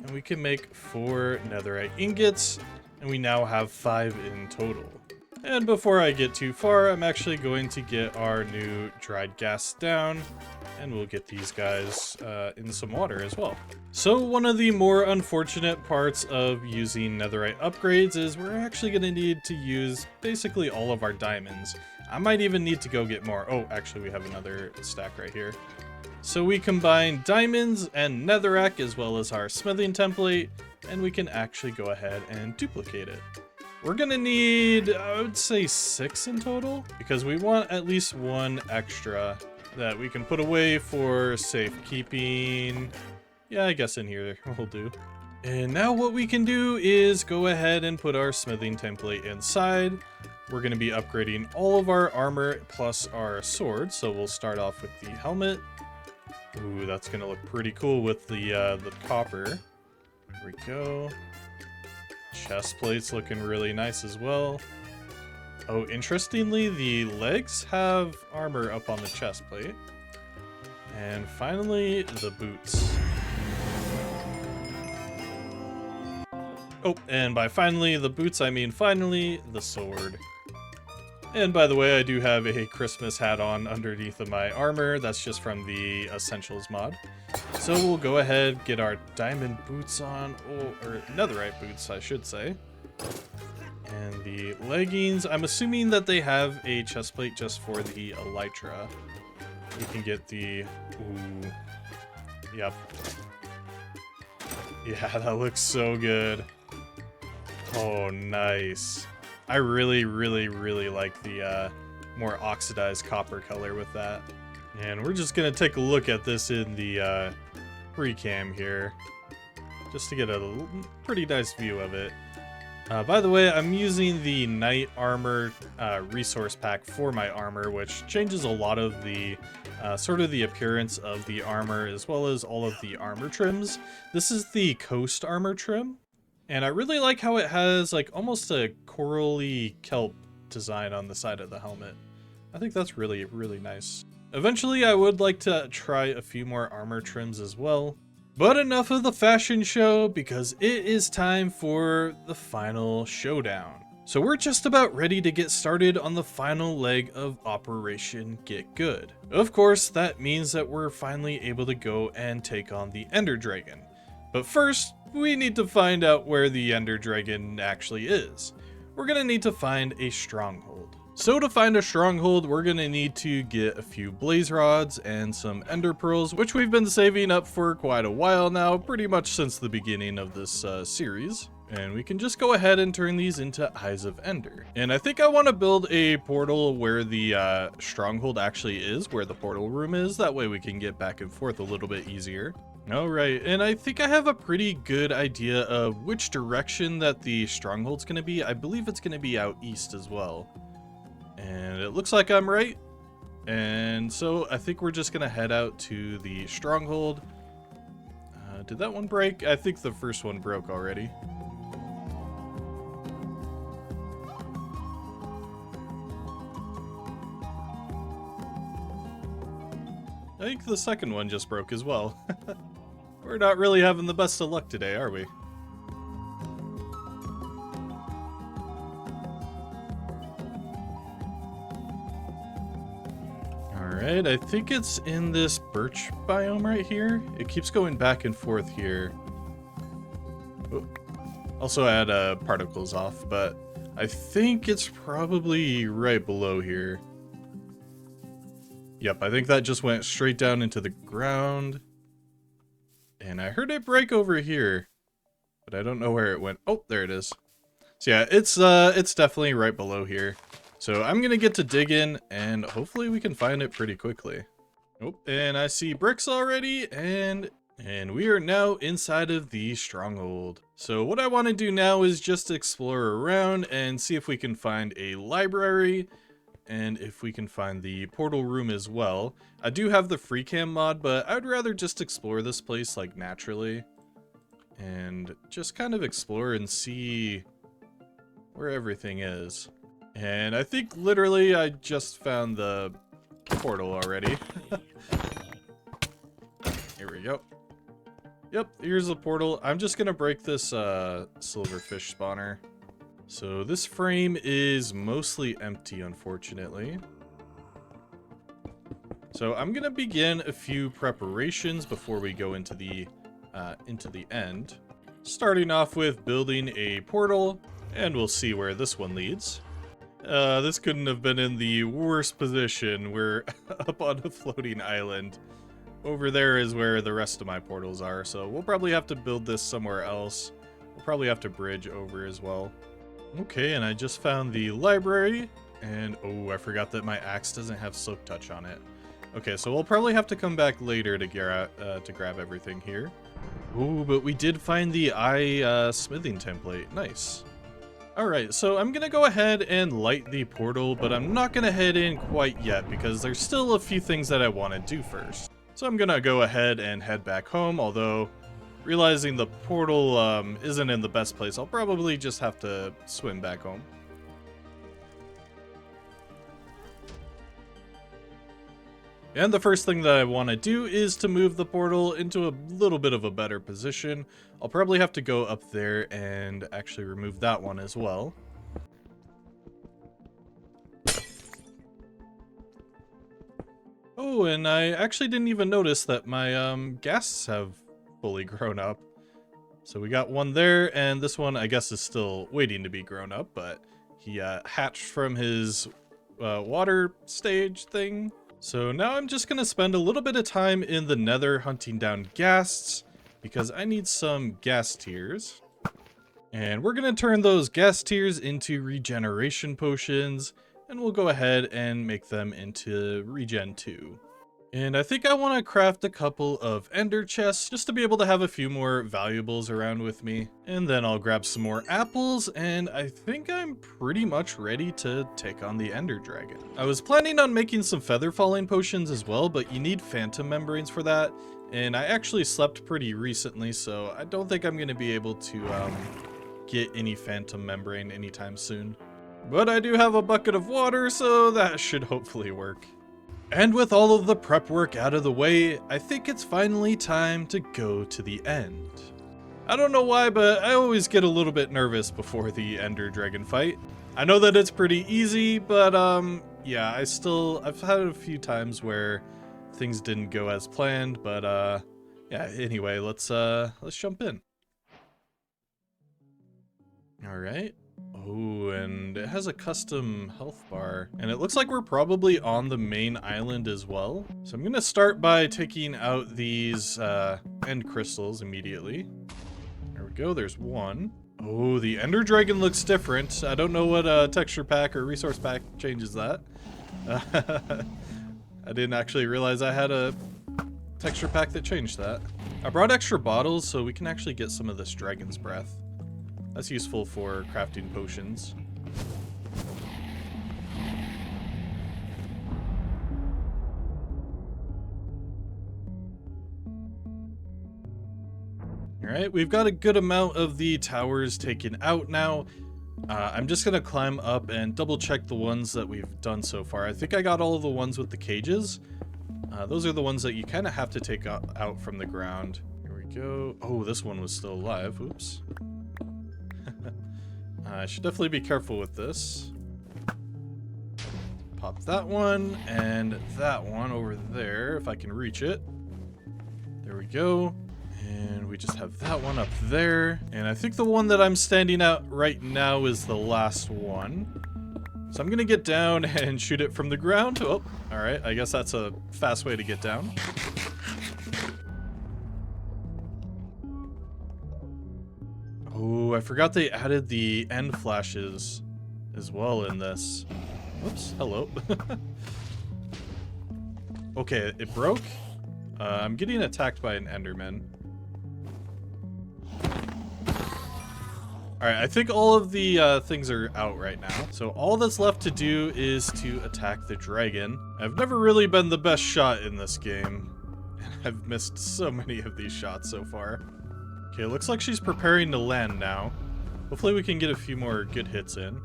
Speaker 1: and we can make 4 netherite ingots, and we now have 5 in total. And before I get too far, I'm actually going to get our new dried ghast down, and we'll get these guys in some water as well. So one of the more unfortunate parts of using netherite upgrades is we're actually going to need to use basically all of our diamonds. I might even need to go get more. Oh, actually we have another stack right here. So we combine diamonds and netherrack as well as our smithing template, and we can actually go ahead and duplicate it. We're gonna need, I would say 6 in total, because we want at least 1 extra that we can put away for safekeeping. Yeah, I guess in here will do. And now what we can do is go ahead and put our smithing template inside. We're going to be upgrading all of our armor plus our sword. So we'll start off with the helmet. Ooh, that's going to look pretty cool with the copper. There we go. Chest plate's looking really nice as well. Oh, interestingly, the legs have armor up on the chest plate. And finally, the boots. Oh, and by finally the boots, I mean finally the sword. And by the way, I do have a Christmas hat on underneath of my armor. That's just from the Essentials mod. So we'll go ahead, get our diamond boots on, or netherite boots, I should say. And the leggings, I'm assuming that they have a chest plate just for the elytra. We can get the, ooh, yep. Yeah, that looks so good. Oh, nice. I really, really, really like the more oxidized copper color with that. And we're just gonna take a look at this in the pre-cam here, just to get a pretty nice view of it. By the way, I'm using the Knight Armor resource pack for my armor, which changes a lot of the sort of the appearance of the armor, as well as all of the armor trims. This is the Coast armor trim. And I really like how it has like almost a corally kelp design on the side of the helmet. I think that's really, really nice. Eventually, I would like to try a few more armor trims as well. But enough of the fashion show, because it is time for the final showdown. So we're just about ready to get started on the final leg of Operation Get Good. Of course, that means that we're finally able to go and take on the Ender Dragon. But first, we need to find out where the Ender Dragon actually is. We're gonna need to find a stronghold. So to find a stronghold, we're gonna need to get a few blaze rods and some ender pearls, which we've been saving up for quite a while now, pretty much since the beginning of this series. And we can just go ahead and turn these into Eyes of Ender. And I think I want to build a portal where the stronghold actually is, where the portal room is. That way we can get back and forth a little bit easier. Alright, and I think I have a pretty good idea of which direction that the stronghold's going to be. I believe it's going to be out east as well. And it looks like I'm right. And so I think we're just going to head out to the stronghold. Did that one break? I think the first one broke already. I think the second one just broke as well. We're not really having the best of luck today, are we? Alright, I think it's in this birch biome right here. It keeps going back and forth here. Oh. Also, I had particles off, but I think it's probably right below here. Yep, I think that just went straight down into the ground. And I heard it break over here, but I don't know where it went. Oh, there it is. So yeah, it's definitely right below here. So I'm gonna get to dig in, and hopefully we can find it pretty quickly. Oh, and I see bricks already, and we are now inside of the stronghold. So what I want to do now is just explore around and see if we can find a library, and if we can find the portal room as well. I do have the free cam mod, but I'd rather just explore this place like naturally and just kind of explore and see where everything is. And I think literally I just found the portal already. Here we go. Yep, here's the portal. I'm just gonna break this silverfish spawner. So this frame is mostly empty, unfortunately. So I'm gonna begin a few preparations before we go into the end. Starting off with building a portal, and we'll see where this one leads. This couldn't have been in the worst position. We're up on a floating island. Over there is where the rest of my portals are, so we'll probably have to build this somewhere else. We'll probably have to bridge over as well. Okay, and I just found the library, and oh, I forgot that my axe doesn't have silk touch on it. Okay, so we'll probably have to come back later to grab everything here. Ooh, but we did find the smithing template. Nice. Alright, so I'm gonna go ahead and light the portal, but I'm not gonna head in quite yet because there's still a few things that I want to do first. So I'm gonna go ahead and head back home, although realizing the portal isn't in the best place, I'll probably just have to swim back home. And the first thing that I want to do is to move the portal into a little bit of a better position. I'll probably have to go up there and actually remove that one as well. Oh, and I actually didn't even notice that my ghasts have fully grown up. So we got one there, and this one I guess is still waiting to be grown up, but he hatched from his water stage thing. So now I'm just going to spend a little bit of time in the nether hunting down ghasts, because I need some ghast tears. And we're going to turn those ghast tears into regeneration potions, and we'll go ahead and make them into regen 2. And I think I want to craft a couple of ender chests just to be able to have a few more valuables around with me. And then I'll grab some more apples, and I think I'm pretty much ready to take on the ender dragon. I was planning on making some feather falling potions as well, but you need phantom membranes for that. And I actually slept pretty recently, so I don't think I'm going to be able to get any phantom membrane anytime soon. But I do have a bucket of water, so that should hopefully work. And with all of the prep work out of the way, I think it's finally time to go to the end. I don't know why, but I always get a little bit nervous before the Ender Dragon fight. I know that it's pretty easy, but yeah, I've had a few times where things didn't go as planned, but yeah, anyway, let's jump in. All right. Oh, and it has a custom health bar, and it looks like we're probably on the main island as well. So I'm gonna start by taking out these end crystals immediately. There we go, there's one. Oh, the Ender Dragon looks different. I don't know what texture pack or resource pack changes that. I didn't actually realize I had a texture pack that changed that. I brought extra bottles so we can actually get some of this dragon's breath. That's useful for crafting potions. Alright, we've got a good amount of the towers taken out now. I'm just going to climb up and double check the ones that we've done so far. I think I got all of the ones with the cages. Those are the ones that you kind of have to take out from the ground. Here we go. Oh, this one was still alive. Oops. I should definitely be careful with this. Pop that one and that one over there if I can reach it. There we go. And we just have that one up there. And I think the one that I'm standing at right now is the last one. So I'm gonna get down and shoot it from the ground. Oh, all right. I guess that's a fast way to get down. Oh, I forgot they added the end flashes as well in this. Whoops, hello. Okay, it broke. I'm getting attacked by an Enderman. Alright, I think all of the things are out right now. So all that's left to do is to attack the dragon. I've never really been the best shot in this game. I've missed so many of these shots so far. Okay, it looks like she's preparing to land now. Hopefully we can get a few more good hits in.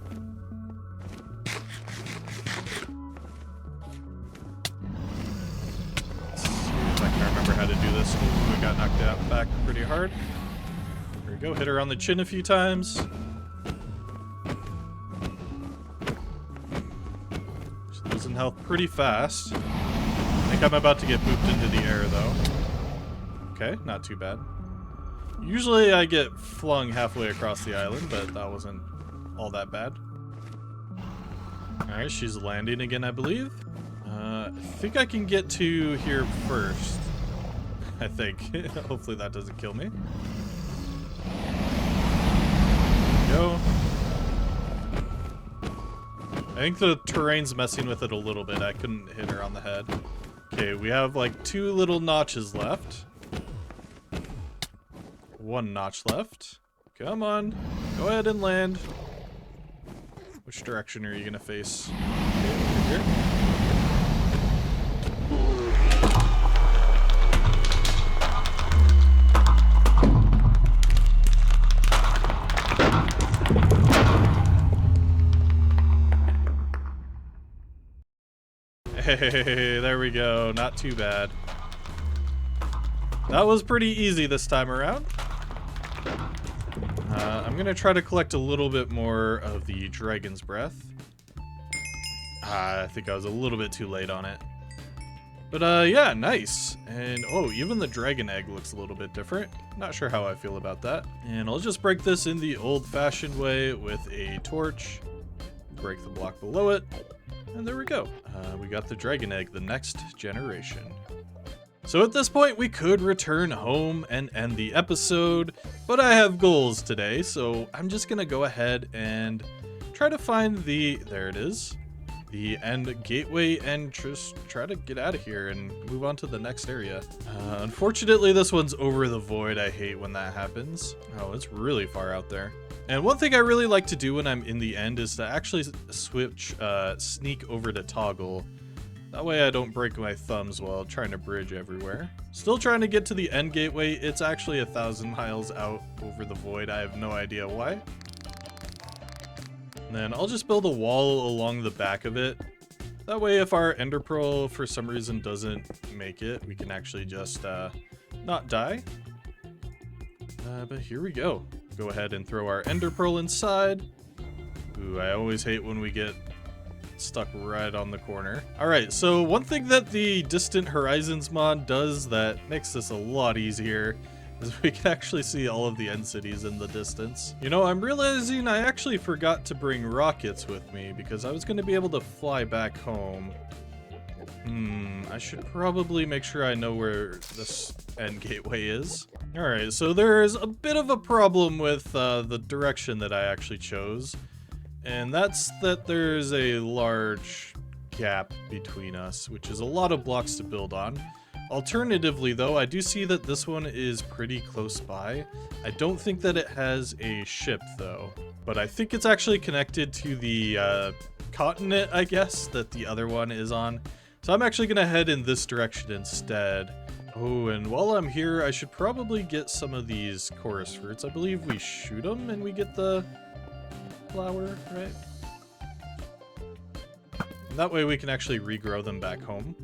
Speaker 1: Let's see if I can remember how to do this. Ooh, we got knocked out back pretty hard. There we go, hit her on the chin a few times. She's losing health pretty fast. I think I'm about to get booped into the air though. Okay, not too bad. Usually I get flung halfway across the island, but that wasn't all that bad. Alright, she's landing again, I believe. I think I can get to here first. I think. Hopefully that doesn't kill me. There we go. I think the terrain's messing with it a little bit. I couldn't hit her on the head. Okay, we have like 2 little notches left. 1 notch left. Come on, go ahead and land. Which direction are you gonna face? Okay, over here. Hey, there we go. Not too bad. That was pretty easy this time around. I'm gonna try to collect a little bit more of the dragon's breath. I think I was a little bit too late on it. But yeah, nice. And oh, even the dragon egg looks a little bit different. Not sure how I feel about that. And I'll just break this in the old-fashioned way with a torch. Break the block below it. And there we go. We got the dragon egg, the next generation. So at this point, we could return home and end the episode, but I have goals today, so I'm just gonna go ahead and try to find there it is, the end gateway, and just try to get out of here and move on to the next area. Unfortunately, this one's over the void. I hate when that happens. Oh, it's really far out there. And one thing I really like to do when I'm in the end is to actually switch sneak over to toggle. That way I don't break my thumbs while trying to bridge everywhere. Still trying to get to the end gateway. It's actually 1,000 miles out over the void. I have no idea why. And then I'll just build a wall along the back of it. That way if our ender pearl for some reason doesn't make it, we can actually just not die. But here we go. Go ahead and throw our ender pearl inside. Ooh, I always hate when we get stuck right on the corner. Alright, so one thing that the Distant Horizons mod does that makes this a lot easier is we can actually see all of the end cities in the distance. You know, I'm realizing I actually forgot to bring rockets with me because I was going to be able to fly back home. I should probably make sure I know where this end gateway is. Alright, so there's a bit of a problem with the direction that I actually chose. And that's that there's a large gap between us, which is a lot of blocks to build on. Alternatively, though, I do see that this one is pretty close by. I don't think that it has a ship, though. But I think it's actually connected to the continent, I guess, that the other one is on. So I'm actually going to head in this direction instead. Oh, and while I'm here, I should probably get some of these chorus fruits. I believe we shoot them and we get the flower, right? And that way we can actually regrow them back home.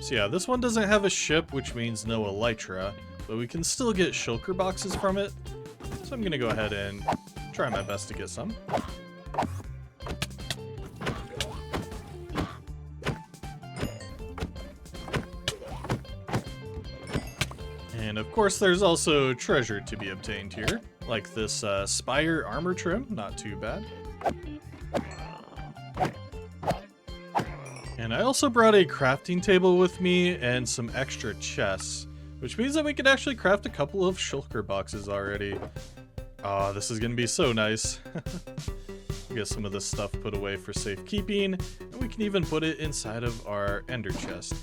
Speaker 1: So yeah, this one doesn't have a ship, which means no elytra, but we can still get shulker boxes from it. So I'm gonna go ahead and try my best to get some. And of course there's also treasure to be obtained here, like this spire armor trim, not too bad. And I also brought a crafting table with me and some extra chests, which means that we can actually craft a couple of shulker boxes already. Oh, this is gonna be so nice. We get some of this stuff put away for safekeeping, and we can even put it inside of our ender chest.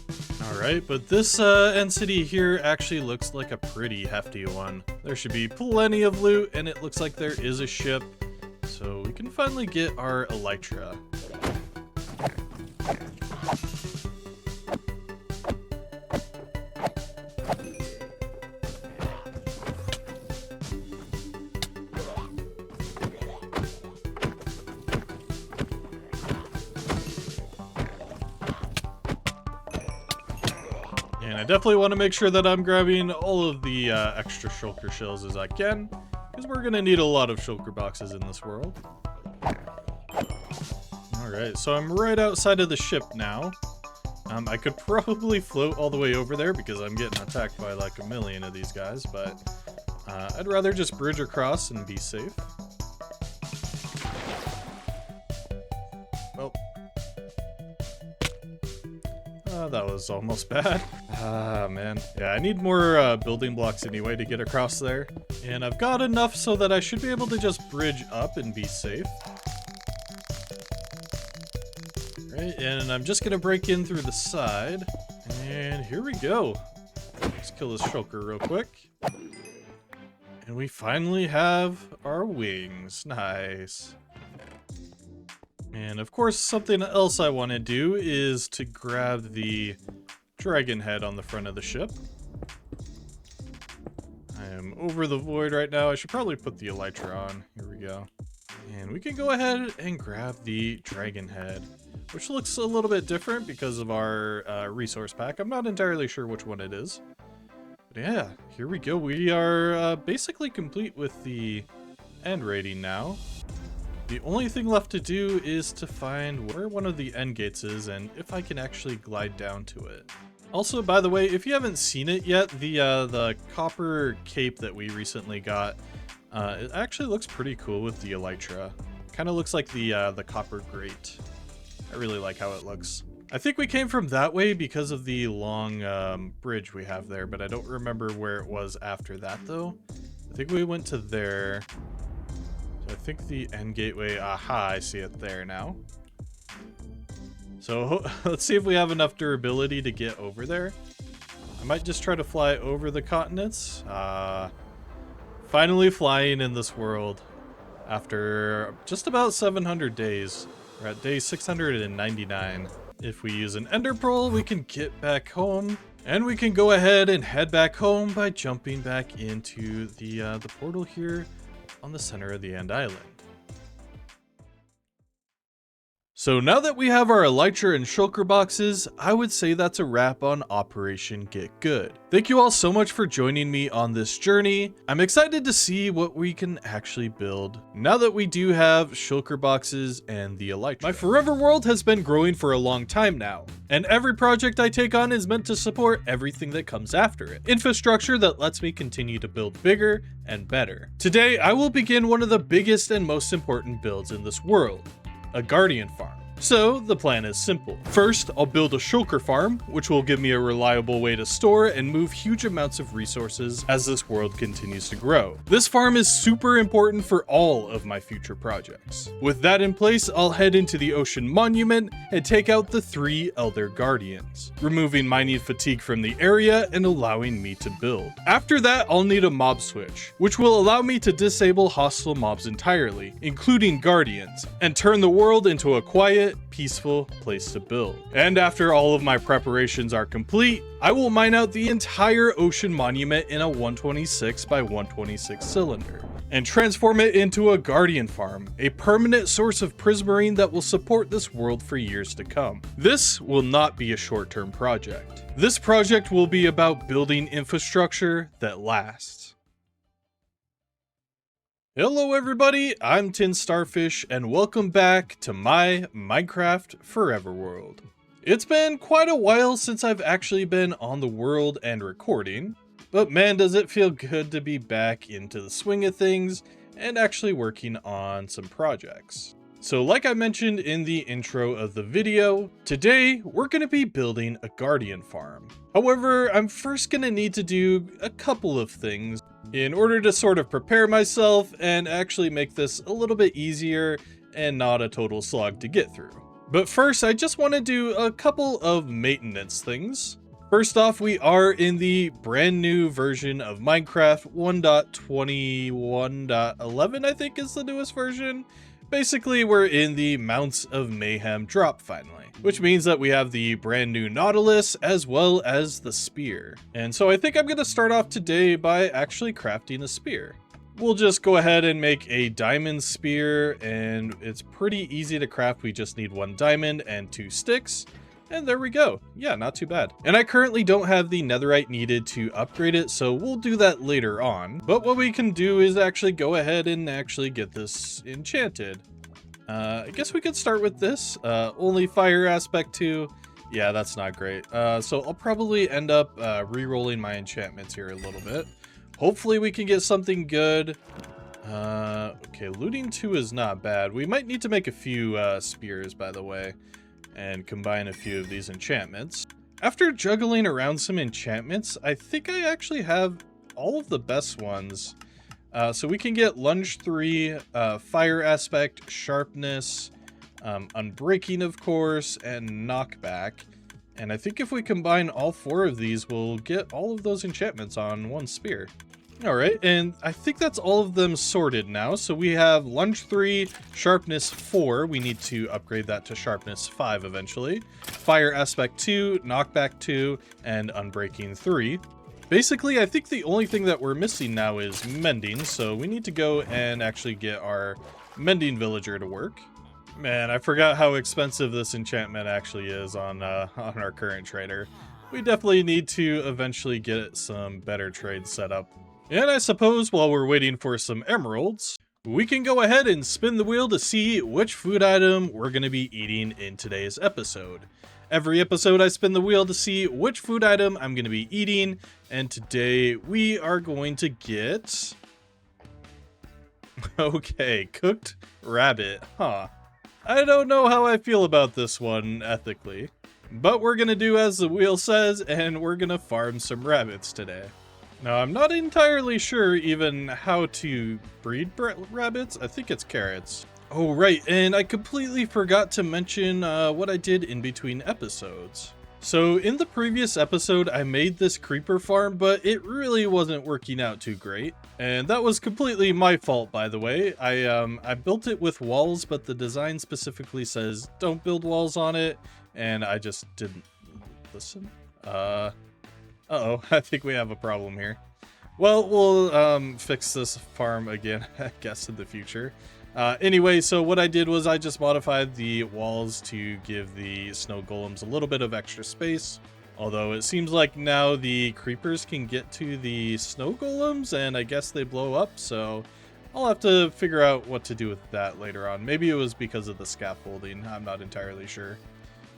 Speaker 1: Alright, but this end city here actually looks like a pretty hefty one. There should be plenty of loot, and it looks like there is a ship, so we can finally get our elytra. And I definitely want to make sure that I'm grabbing all of the extra shulker shells as I can, because we're going to need a lot of shulker boxes in this world. Alright, so I'm right outside of the ship now. I could probably float all the way over there because I'm getting attacked by like a million of these guys, but I'd rather just bridge across and be safe. Well, that was almost bad. Ah, man. Yeah, I need more building blocks anyway to get across there. And I've got enough so that I should be able to just bridge up and be safe. Right, and I'm just gonna break in through the side. And here we go. Let's kill this shulker real quick. And we finally have our wings. Nice. And of course, something else I want to do is to grab the dragon head on the front of the ship. I am over the void right now. I should probably put the elytra on. Here we go. And we can go ahead and grab the dragon head, which looks a little bit different because of our resource pack. I'm not entirely sure which one it is. But yeah, here we go. We are basically complete with the end rating now. The only thing left to do is to find where one of the end gates is and if I can actually glide down to it. Also, by the way, if you haven't seen it yet, the copper cape that we recently got, it actually looks pretty cool with the elytra. Kind of looks like the copper grate. I really like how it looks. I think we came from that way because of the long bridge we have there, but I don't remember where it was after that though. I think we went to there. So I think the end gateway, aha, I see it there now. So let's see if we have enough durability to get over there. I might just try to fly over the continents. Finally flying in this world after just about 700 days. We're at day 699. If we use an ender pearl, we can get back home, and we can go ahead and head back home by jumping back into the portal here on the center of the end island. So now that we have our elytra and shulker boxes, I would say that's a wrap on Operation Get Good. Thank you all so much for joining me on this journey. I'm excited to see what we can actually build now that we do have shulker boxes and the elytra. My forever world has been growing for a long time now, and every project I take on is meant to support everything that comes after it. Infrastructure that lets me continue to build bigger and better. Today, I will begin one of the biggest and most important builds in this world. A guardian farm. So the plan is simple. First, I'll build a shulker farm, which will give me a reliable way to store and move huge amounts of resources as this world continues to grow. This farm is super important for all of my future projects. With that in place, I'll head into the ocean monument and take out the 3 elder guardians, removing mining fatigue from the area and allowing me to build. After that, I'll need a mob switch, which will allow me to disable hostile mobs entirely, including guardians, and turn the world into a quiet, peaceful place to build. And after all of my preparations are complete, I will mine out the entire ocean monument in a 126 by 126 cylinder and transform it into a guardian farm, a permanent source of prismarine that will support this world for years to come. This will not be a short-term project. This project will be about building infrastructure that lasts. Hello everybody, I'm Tin Starfish and welcome back to my Minecraft Forever World. It's been quite a while since I've actually been on the world and recording, but man does it feel good to be back into the swing of things and actually working on some projects. So like I mentioned in the intro of the video, today we're going to be building a guardian farm. However, I'm first going to need to do a couple of things in order to sort of prepare myself and actually make this a little bit easier and not a total slog to get through. But first, I just want to do a couple of maintenance things. First off, we are in the brand new version of Minecraft 1.21.11, I think is the newest version. Basically, we're in the Mounts of Mayhem drop finally, which means that we have the brand new Nautilus as well as the spear. And so I think I'm going to start off today by actually crafting a spear. We'll just go ahead and make a diamond spear, and it's pretty easy to craft. We just need 1 diamond and 2 sticks. And there we go. Yeah, not too bad. And I currently don't have the netherite needed to upgrade it, so we'll do that later on. But what we can do is actually go ahead and actually get this enchanted. I guess we could start with this. Only fire aspect 2. Yeah, that's not great. So I'll probably end up re-rolling my enchantments here a little bit. Hopefully we can get something good. Okay, looting 2 is not bad. We might need to make a few spears, by the way, and combine a few of these enchantments. After juggling around some enchantments, I think I actually have all of the best ones. So we can get lunge 3, fire aspect, sharpness, unbreaking of course, and knockback. And I think if we combine all 4 of these, we'll get all of those enchantments on one spear. Alright, and I think that's all of them sorted now. So we have lunge 3, sharpness 4. We need to upgrade that to sharpness 5 eventually. Fire aspect 2, knockback 2, and unbreaking 3. Basically, I think the only thing that we're missing now is mending, so we need to go and actually get our mending villager to work. Man, I forgot how expensive this enchantment actually is on our current trader. We definitely need to eventually get some better trades set up. And I suppose while we're waiting for some emeralds, we can go ahead and spin the wheel to see which food item we're going to be eating in today's episode. Every episode I spin the wheel to see which food item I'm going to be eating, and today we are going to get... Okay, cooked rabbit, huh? I don't know how I feel about this one ethically, but we're going to do as the wheel says, and we're going to farm some rabbits today. Now, I'm not entirely sure even how to breed rabbits. I think it's carrots. Oh, right, and I completely forgot to mention what I did in between episodes. So, in the previous episode, I made this creeper farm, but it really wasn't working out too great. And that was completely my fault, by the way. I built it with walls, but the design specifically says don't build walls on it, and I just didn't listen. Uh-oh, I think we have a problem here. Well, we'll fix this farm again, I guess, in the future. Anyway, so what I did was I just modified the walls to give the snow golems a little bit of extra space. Although it seems like now the creepers can get to the snow golems, and I guess they blow up, so I'll have to figure out what to do with that later on. Maybe it was because of the scaffolding, I'm not entirely sure.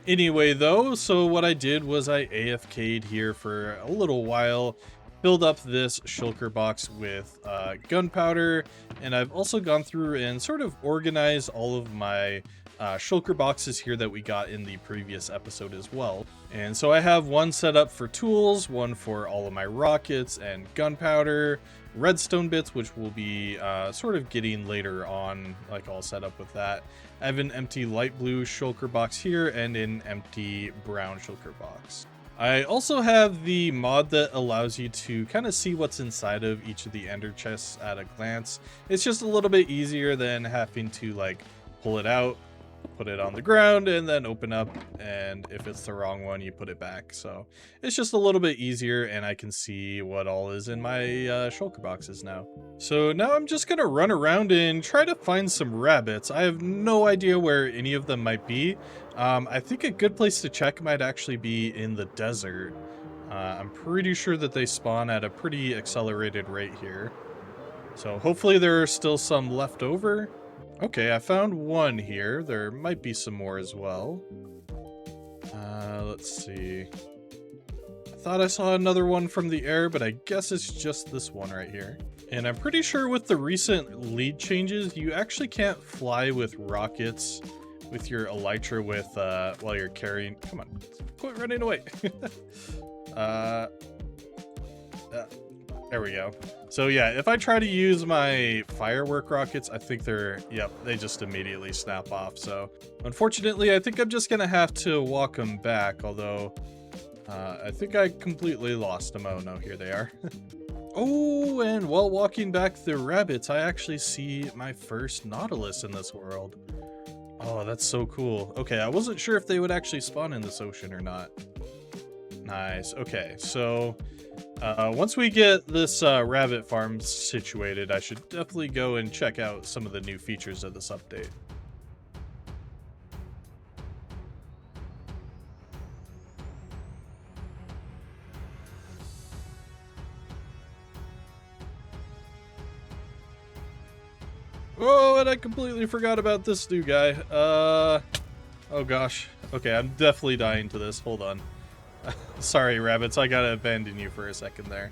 Speaker 1: Anyway, though, so what I did was I AFK'd here for a little while, filled up this shulker box with gunpowder, and I've also gone through and sort of organized all of my shulker boxes here that we got in the previous episode as well. And so I have one set up for tools, one for all of my rockets and gunpowder, redstone bits, which we'll be sort of getting later on, like all set up with that. I have an empty light blue shulker box here and an empty brown shulker box. I also have the mod that allows you to kind of see what's inside of each of the ender chests at a glance. It's just a little bit easier than having to like pull it out, put it on the ground, and then open up, and if it's the wrong one you put it back. So it's just a little bit easier, and I can see what all is in my shulker boxes now. So now I'm just gonna run around and try to find some rabbits. I have no idea where any of them might be. I think a good place to check might actually be in the desert. I'm pretty sure that they spawn at a pretty accelerated rate here, so hopefully there are still some left over. Okay, I found one here. There might be some more as well. Let's see. I thought I saw another one from the air, but I guess it's just this one right here. And I'm pretty sure with the recent lead changes, you actually can't fly with rockets with your elytra with while you're carrying. Come on, quit running away. There we go. So yeah, if I try to use my firework rockets, I think they just immediately snap off. So unfortunately, I think I'm just gonna have to walk them back, although I think I completely lost them. Oh no, here they are. Oh, and while walking back the rabbits, I actually see my first Nautilus in this world. Oh, that's so cool. Okay, I wasn't sure if they would actually spawn in this ocean or not. Nice. Okay, so once we get this rabbit farm situated, I should definitely go and check out some of the new features of this update. Oh, and I completely forgot about this new guy. Oh gosh. Okay, I'm definitely dying to this. Hold on. Sorry, rabbits, I gotta abandon you for a second there.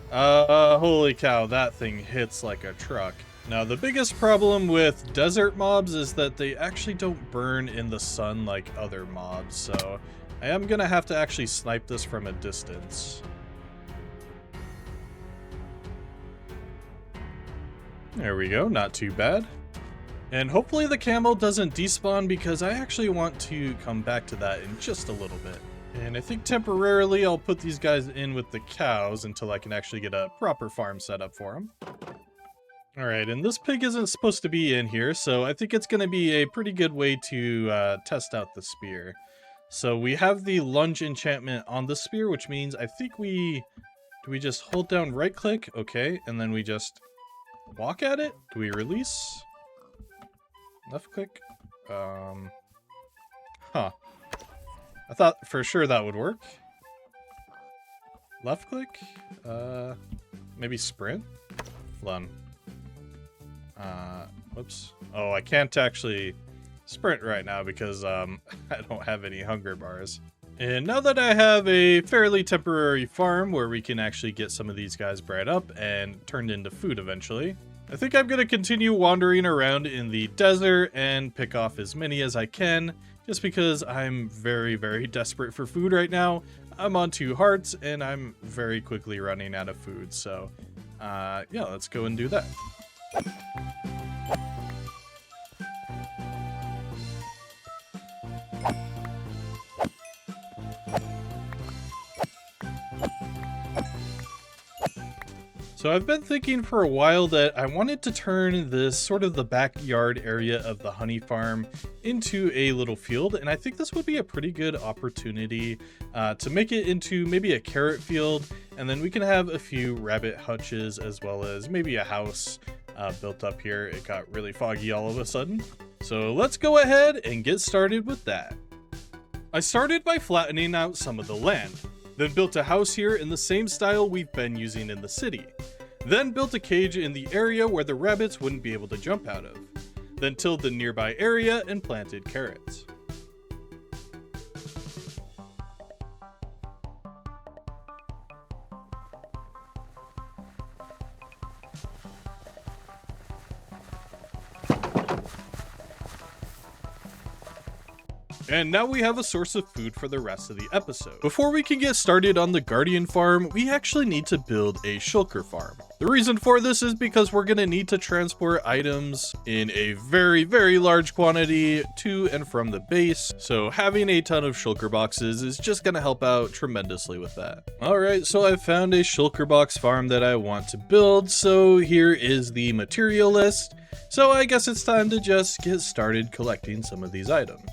Speaker 1: Holy cow, that thing hits like a truck. Now, the biggest problem with desert mobs is that they actually don't burn in the sun like other mobs, so I am gonna have to actually snipe this from a distance. There we go, not too bad. And hopefully the camel doesn't despawn, because I actually want to come back to that in just a little bit. And I think temporarily I'll put these guys in with the cows until I can actually get a proper farm set up for them. All right, and this pig isn't supposed to be in here, so I think it's going to be a pretty good way to test out the spear. So we have the lunge enchantment on the spear, which means I think do we just hold down right click? Okay, and then we just walk at it? Do we release? Left click? Huh. I thought for sure that would work. Left click? Maybe sprint? Hold on. Whoops. Oh, I can't actually sprint right now because I don't have any hunger bars. And now that I have a fairly temporary farm where we can actually get some of these guys bred up and turned into food eventually, I think I'm going to continue wandering around in the desert and pick off as many as I can, just because I'm very, very desperate for food right now. I'm on 2 hearts and I'm very quickly running out of food. So yeah, let's go and do that. So I've been thinking for a while that I wanted to turn this sort of the backyard area of the honey farm into a little field, and I think this would be a pretty good opportunity to make it into maybe a carrot field, and then we can have a few rabbit hutches as well as maybe a house built up here. It got really foggy all of a sudden. So let's go ahead and get started with that. I started by flattening out some of the land, then built a house here in the same style we've been using in the city. Then built a cage in the area where the rabbits wouldn't be able to jump out of. Then tilled the nearby area and planted carrots. And now we have a source of food for the rest of the episode. Before we can get started on the Guardian farm, we actually need to build a shulker farm. The reason for this is because we're going to need to transport items in a very, very large quantity to and from the base. So having a ton of shulker boxes is just going to help out tremendously with that. Alright, so I found a shulker box farm that I want to build. So here is the material list. So I guess it's time to just get started collecting some of these items.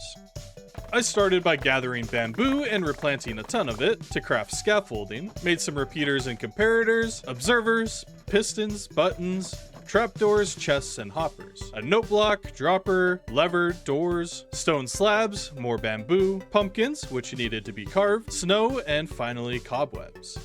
Speaker 1: I started by gathering bamboo and replanting a ton of it to craft scaffolding, made some repeaters and comparators, observers, pistons, buttons, trapdoors, chests, and hoppers, a note block, dropper, lever, doors, stone slabs, more bamboo, pumpkins, which needed to be carved, snow, and finally cobwebs.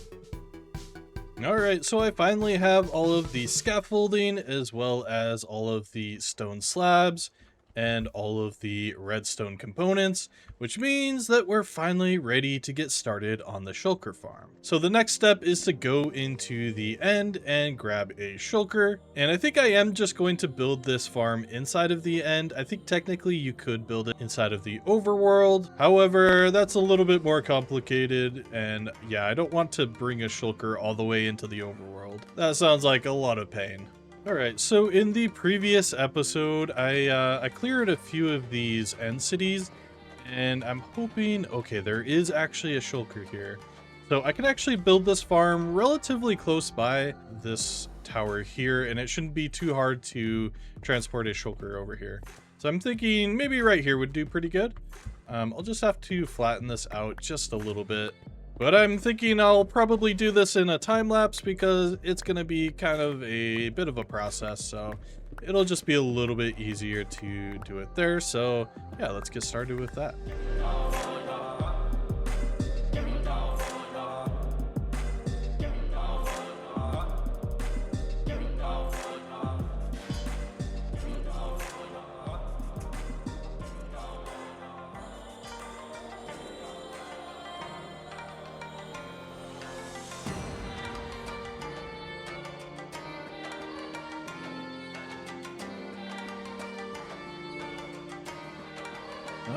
Speaker 1: Alright, so I finally have all of the scaffolding as well as all of the stone slabs and all of the redstone components, which means that we're finally ready to get started on the shulker farm. So the next step is to go into the end and grab a shulker, and I think I am just going to build this farm inside of the end. I think technically you could build it inside of the overworld, however that's a little bit more complicated, and yeah, I don't want to bring a shulker all the way into the overworld. That sounds like a lot of pain. Alright, so in the previous episode, I cleared a few of these end cities, and I'm hoping, okay, there is actually a shulker here. So I can actually build this farm relatively close by this tower here, and it shouldn't be too hard to transport a shulker over here. So I'm thinking maybe right here would do pretty good. I'll just have to flatten this out just a little bit. But I'm thinking I'll probably do this in a time lapse because it's going to be kind of a bit of a process. So it'll just be a little bit easier to do it there. So yeah, let's get started with that.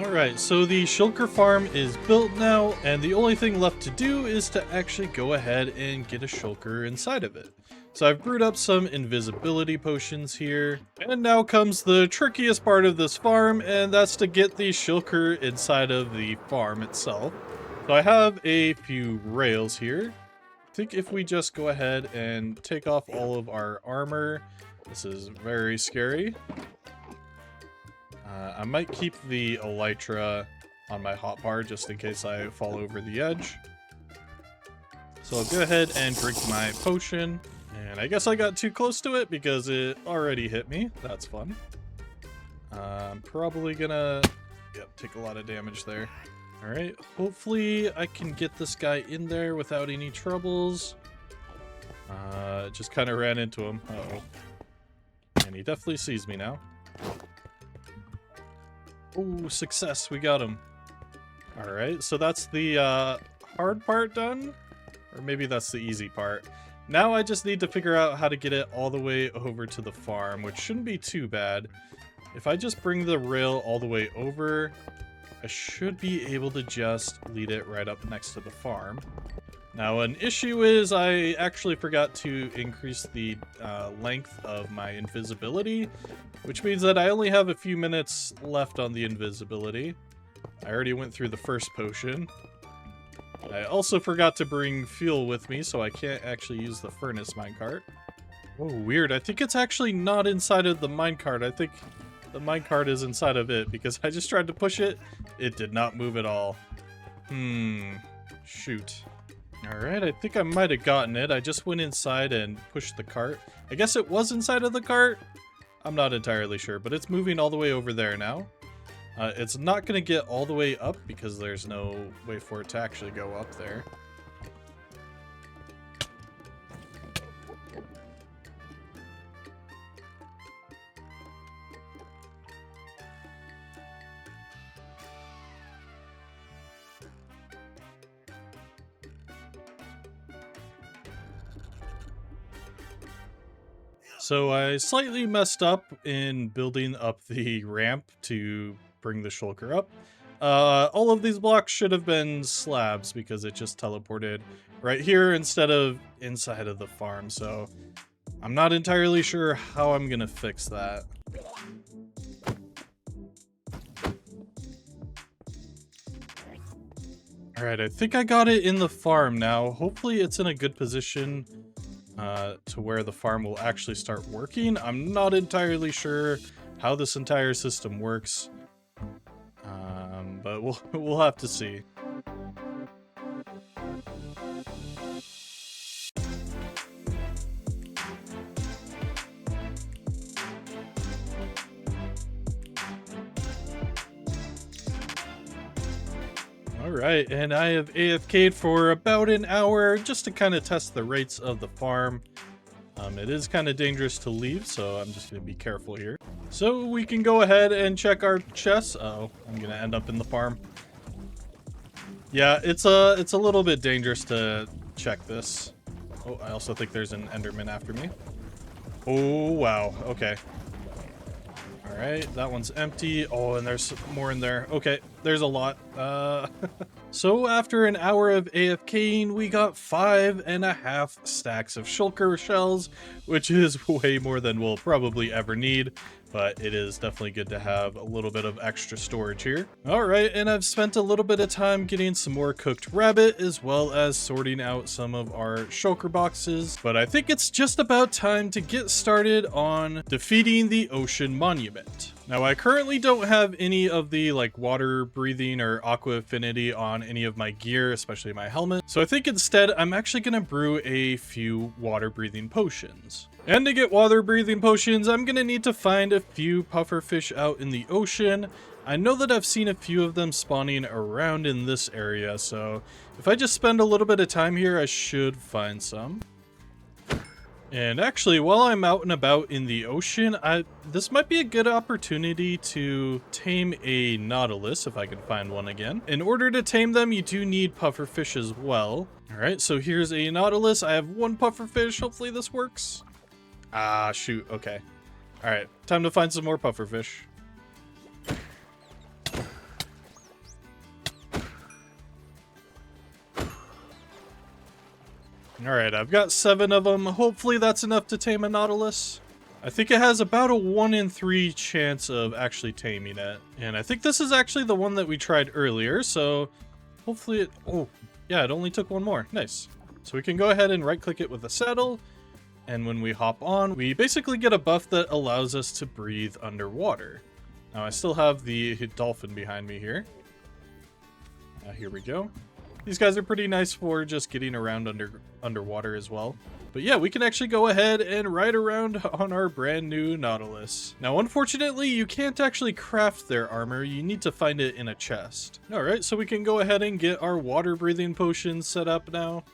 Speaker 1: Alright, so the shulker farm is built now, and the only thing left to do is to actually go ahead and get a shulker inside of it. So I've brewed up some invisibility potions here, and now comes the trickiest part of this farm, and that's to get the shulker inside of the farm itself. So I have a few rails here. I think if we just go ahead and take off all of our armor, this is very scary. I might keep the elytra on my hotbar just in case I fall over the edge. So I'll go ahead and drink my potion. And I guess I got too close to it because it already hit me. That's fun. I'm probably gonna take a lot of damage there. All right, hopefully I can get this guy in there without any troubles. Just kind of ran into him. Uh-oh. And he definitely sees me now. Oh, success, we got him. All right, so that's the hard part done. Or maybe that's the easy part. Now I just need to figure out how to get it all the way over to the farm, which shouldn't be too bad. If I just bring the rail all the way over, I should be able to just lead it right up next to the farm. Now, an issue is I actually forgot to increase the length of my invisibility, which means that I only have a few minutes left on the invisibility. I already went through the first potion. I also forgot to bring fuel with me, so I can't actually use the furnace minecart. Oh, weird. I think it's actually not inside of the minecart. I think the minecart is inside of it, because I just tried to push it. It did not move at all. Shoot. Alright, I think I might have gotten it. I just went inside and pushed the cart. I guess it was inside of the cart? I'm not entirely sure, but it's moving all the way over there now. It's not going to get all the way up because there's no way for it to actually go up there. So I slightly messed up in building up the ramp to bring the shulker up. All of these blocks should have been slabs because it just teleported right here instead of inside of the farm. So I'm not entirely sure how I'm gonna fix that. All right, I think I got it in the farm now. Hopefully it's in a good position to where the farm will actually start working. I'm not entirely sure how this entire system works, but we'll have to see. Alright, and I have AFK'd for about an hour just to kind of test the rates of the farm. It is kind of dangerous to leave, so I'm just going to be careful here. So we can go ahead and check our chests. Uh-oh, I'm going to end up in the farm. Yeah, it's a little bit dangerous to check this. Oh, I also think there's an Enderman after me. Oh, wow. Okay. Alright, that one's empty. Oh, and there's more in there. Okay, there's a lot. So after an hour of AFKing, we got 5.5 stacks of shulker shells, which is way more than we'll probably ever need, but it is definitely good to have a little bit of extra storage here. Alright, and I've spent a little bit of time getting some more cooked rabbit, as well as sorting out some of our shulker boxes, but I think it's just about time to get started on defeating the ocean monument. Now, I currently don't have any of the water breathing or aqua affinity on any of my gear, especially my helmet. So I think instead I'm actually going to brew a few water breathing potions. And to get water breathing potions, I'm going to need to find a few pufferfish out in the ocean. I know that I've seen a few of them spawning around in this area, so if I just spend a little bit of time here, I should find some. And actually, while I'm out and about in the ocean, this might be a good opportunity to tame a nautilus, if I can find one again. In order to tame them, you do need pufferfish as well. Alright, so here's a nautilus. I have one pufferfish. Hopefully this works. Ah, shoot. Okay. Alright, time to find some more pufferfish. Alright, I've got 7 of them. Hopefully that's enough to tame a nautilus. I think it has about a 1 in 3 chance of actually taming it. And I think this is actually the one that we tried earlier, so hopefully it... Oh, yeah, it only took one more. Nice. So we can go ahead and right-click it with the saddle. And when we hop on, we basically get a buff that allows us to breathe underwater. Now, I still have the dolphin behind me here. Here we go. These guys are pretty nice for just getting around underwater as well. But yeah, we can actually go ahead and ride around on our brand new Nautilus. Now, unfortunately, you can't actually craft their armor. You need to find it in a chest. All right, so we can go ahead and get our water breathing potions set up now.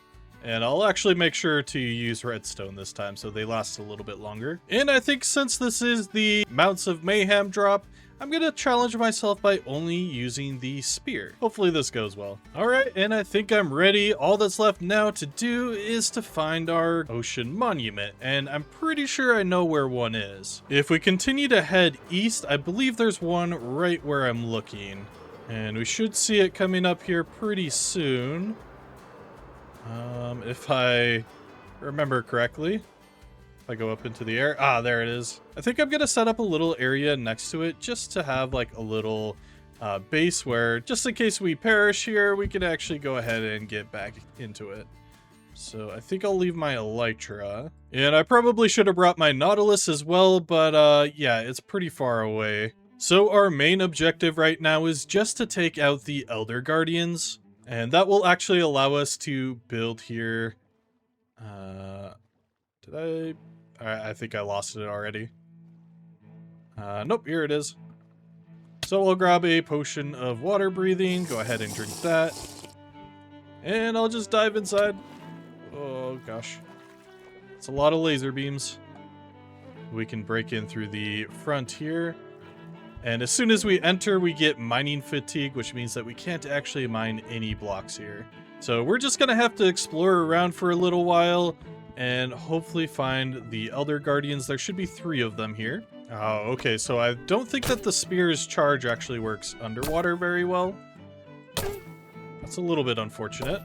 Speaker 1: And I'll actually make sure to use redstone this time so they last a little bit longer. And I think since this is the Mounts of Mayhem drop, I'm gonna challenge myself by only using the spear. Hopefully this goes well. All right, and I think I'm ready. All that's left now to do is to find our ocean monument, and I'm pretty sure I know where one is. If we continue to head east, I believe there's one right where I'm looking, and we should see it coming up here pretty soon. If I remember correctly. If I go up into the air, there it is. I think I'm gonna set up a little area next to it just to have like a little base where, just in case we perish here, we can actually go ahead and get back into it. So I think I'll leave my elytra. And I probably should have brought my Nautilus as well, but yeah, it's pretty far away. So our main objective right now is just to take out the Elder Guardians, and that will actually allow us to build here. I think I lost it already. Nope, here it is. So we'll grab a potion of water breathing, go ahead and drink that. And I'll just dive inside. Oh gosh. It's a lot of laser beams. We can break in through the front here. And as soon as we enter, we get mining fatigue, which means that we can't actually mine any blocks here. So we're just gonna have to explore around for a little while and hopefully find the Elder Guardians. There should be 3 of them here. Oh, okay, so I don't think that the spear's charge actually works underwater very well. That's a little bit unfortunate.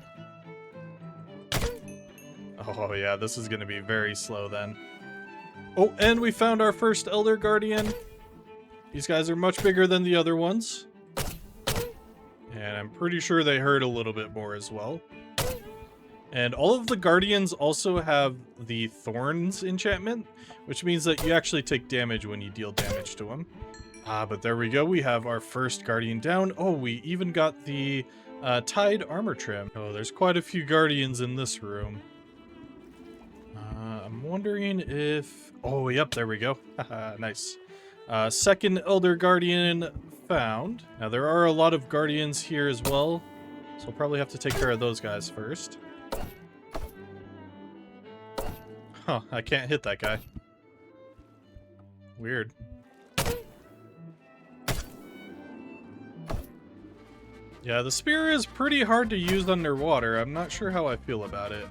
Speaker 1: Oh yeah, this is gonna be very slow then. Oh, and we found our first Elder Guardian. These guys are much bigger than the other ones. And I'm pretty sure they hurt a little bit more as well. And all of the Guardians also have the Thorns enchantment, which means that you actually take damage when you deal damage to them. But there we go. We have our first Guardian down. Oh, we even got the Tide armor trim. Oh, there's quite a few Guardians in this room. I'm wondering if... Oh, yep, there we go. Nice. Second Elder Guardian found. Now, there are a lot of Guardians here as well, so we'll probably have to take care of those guys first. Huh, I can't hit that guy. Weird. Yeah, the spear is pretty hard to use underwater. I'm not sure how I feel about it.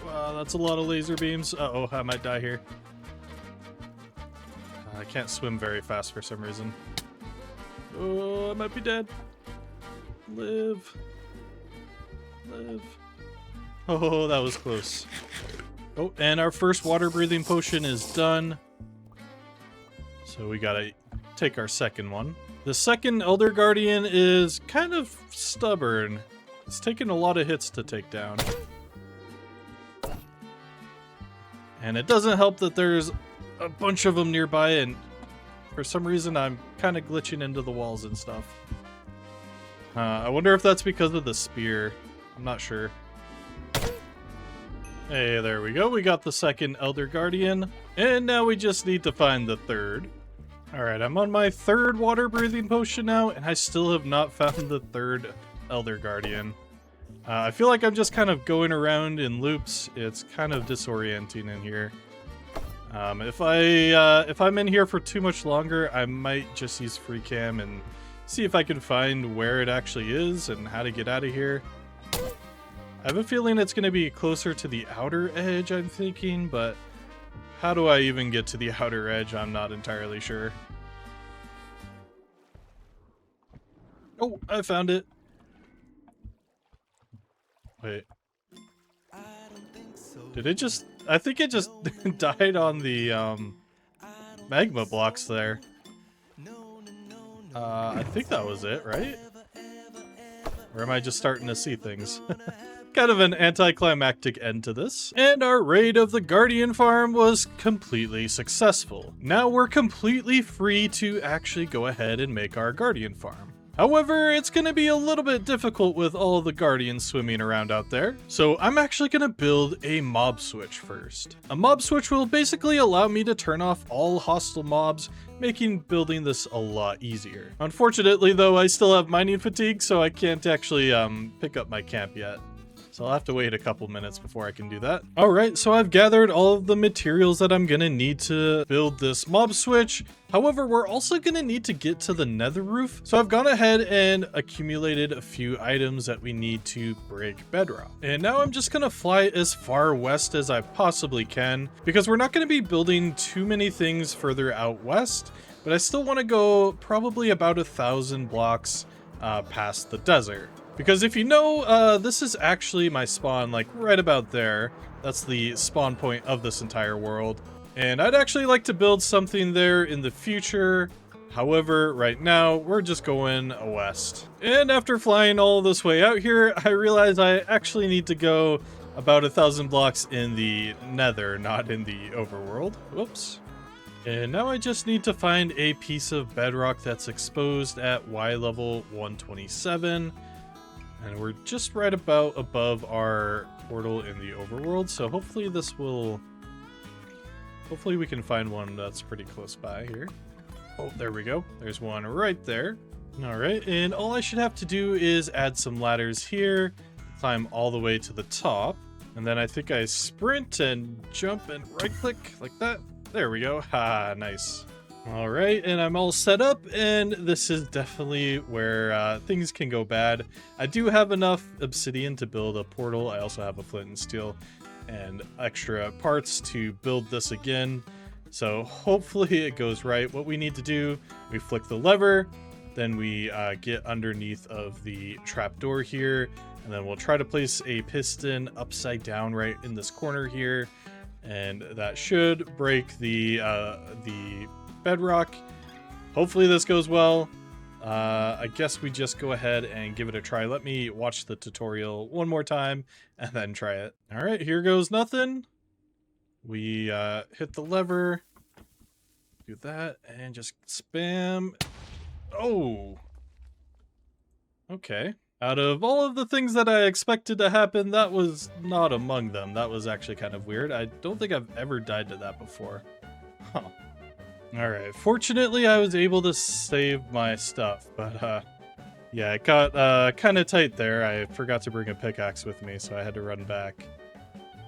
Speaker 1: Wow, that's a lot of laser beams. Uh-oh, I might die here. I can't swim very fast for some reason. Oh, I might be dead. Live. Live. Oh, that was close. Oh, and our first water breathing potion is done. So we gotta take our second one. The second Elder Guardian is kind of stubborn. It's taken a lot of hits to take down. And it doesn't help that there's a bunch of them nearby, and for some reason I'm kind of glitching into the walls and stuff. I wonder if that's because of the spear. I'm not sure. Hey, there we go. We got the second Elder Guardian. And now we just need to find the third. Alright, I'm on my third water breathing potion now, and I still have not found the third Elder Guardian. I feel like I'm just kind of going around in loops. It's kind of disorienting in here. If I'm in here for too much longer, I might just use free cam and see if I can find where it actually is and how to get out of here. I have a feeling it's going to be closer to the outer edge, I'm thinking, but how do I even get to the outer edge? I'm not entirely sure. Oh, I found it. Wait. Did it just... I think it just died on the magma blocks there. I think that was it, right? Or am I just starting to see things? Kind of an anticlimactic end to this. And our raid of the Guardian farm was completely successful. Now we're completely free to actually go ahead and make our Guardian farm. However, it's going to be a little bit difficult with all the Guardians swimming around out there, so I'm actually going to build a mob switch first. A mob switch will basically allow me to turn off all hostile mobs, making building this a lot easier. Unfortunately though, I still have mining fatigue, so I can't actually pick up my camp yet. So I'll have to wait a couple minutes before I can do that. All right, so I've gathered all of the materials that I'm gonna need to build this mob switch. However, we're also gonna need to get to the nether roof. So I've gone ahead and accumulated a few items that we need to break bedrock. And now I'm just gonna fly as far west as I possibly can, because we're not gonna be building too many things further out west, but I still wanna go probably about 1,000 blocks past the desert. Because if you know, this is actually my spawn, like right about there. That's the spawn point of this entire world. And I'd actually like to build something there in the future. However, right now, we're just going west. And after flying all this way out here, I realized I actually need to go about 1,000 blocks in the nether, not in the overworld. Whoops. And now I just need to find a piece of bedrock that's exposed at Y level 127. And we're just right about above our portal in the overworld, so hopefully this will... Hopefully we can find one that's pretty close by here. Oh, there we go. There's one right there. Alright, and all I should have to do is add some ladders here, climb all the way to the top, and then I think I sprint and jump and right-click like that. There we go. Ha, nice. All right, and I'm all set up, and this is definitely where things can go bad. I do have enough obsidian to build a portal. I also have a flint and steel and extra parts to build this again. So hopefully it goes right. What we need to do, we flick the lever, then we get underneath of the trapdoor here, and then we'll try to place a piston upside down right in this corner here, and that should break the bedrock. Hopefully this goes well. I guess we just go ahead and give it a try. Let me watch the tutorial one more time and then try it. All right, here goes nothing. We hit the lever, do that, and just spam. Oh, okay. Out of all of the things that I expected to happen, that was not among them. That was actually kind of weird. I don't think I've ever died to that before. Huh. Alright, fortunately I was able to save my stuff, but yeah, it got kind of tight there. I forgot to bring a pickaxe with me, so I had to run back.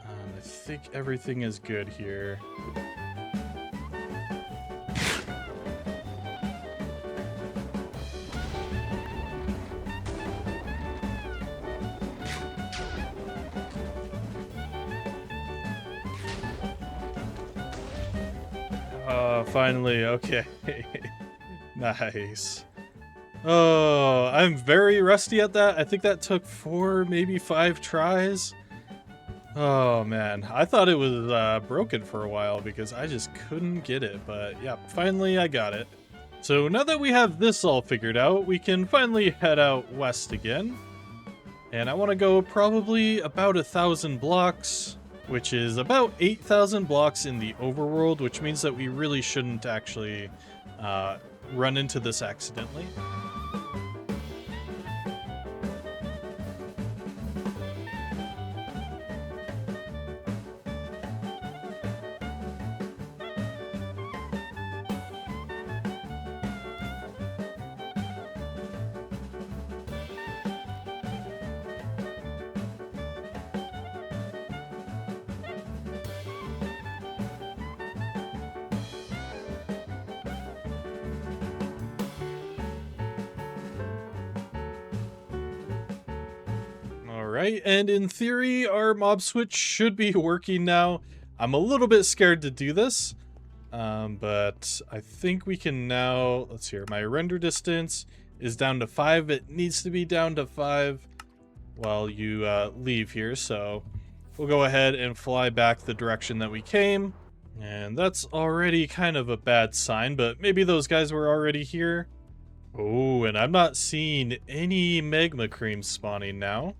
Speaker 1: I think everything is good here. Finally, okay. Nice. Oh, I'm very rusty at that. I think that took 4, maybe 5 tries. Oh man, I thought it was broken for a while because I just couldn't get it, but yeah, finally I got it. So now that we have this all figured out, we can finally head out west again. And I want to go probably about 1,000 blocks, which is about 8,000 blocks in the overworld, which means that we really shouldn't actually run into this accidentally. Alright, and in theory, our mob switch should be working now. I'm a little bit scared to do this, but I think we can now, let's hear, my render distance is down to 5. It needs to be down to 5 while you leave here, so we'll go ahead and fly back the direction that we came. And that's already kind of a bad sign, but maybe those guys were already here. Oh, and I'm not seeing any magma cream spawning now.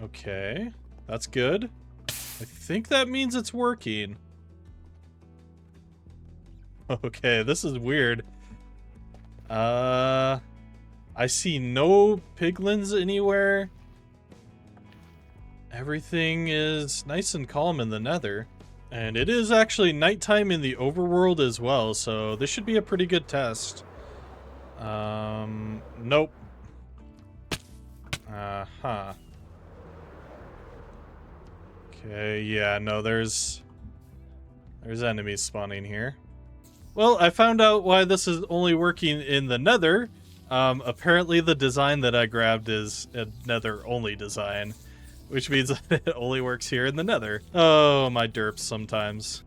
Speaker 1: Okay, that's good. I think that means it's working. Okay, this is weird. I see no piglins anywhere. Everything is nice and calm in the nether. And it is actually nighttime in the overworld as well, so this should be a pretty good test. Nope. Uh-huh. Okay, yeah, no, there's enemies spawning here. Well, I found out why this is only working in the nether. Apparently the design that I grabbed is a nether-only design, which means that it only works here in the nether. Oh, my derps sometimes.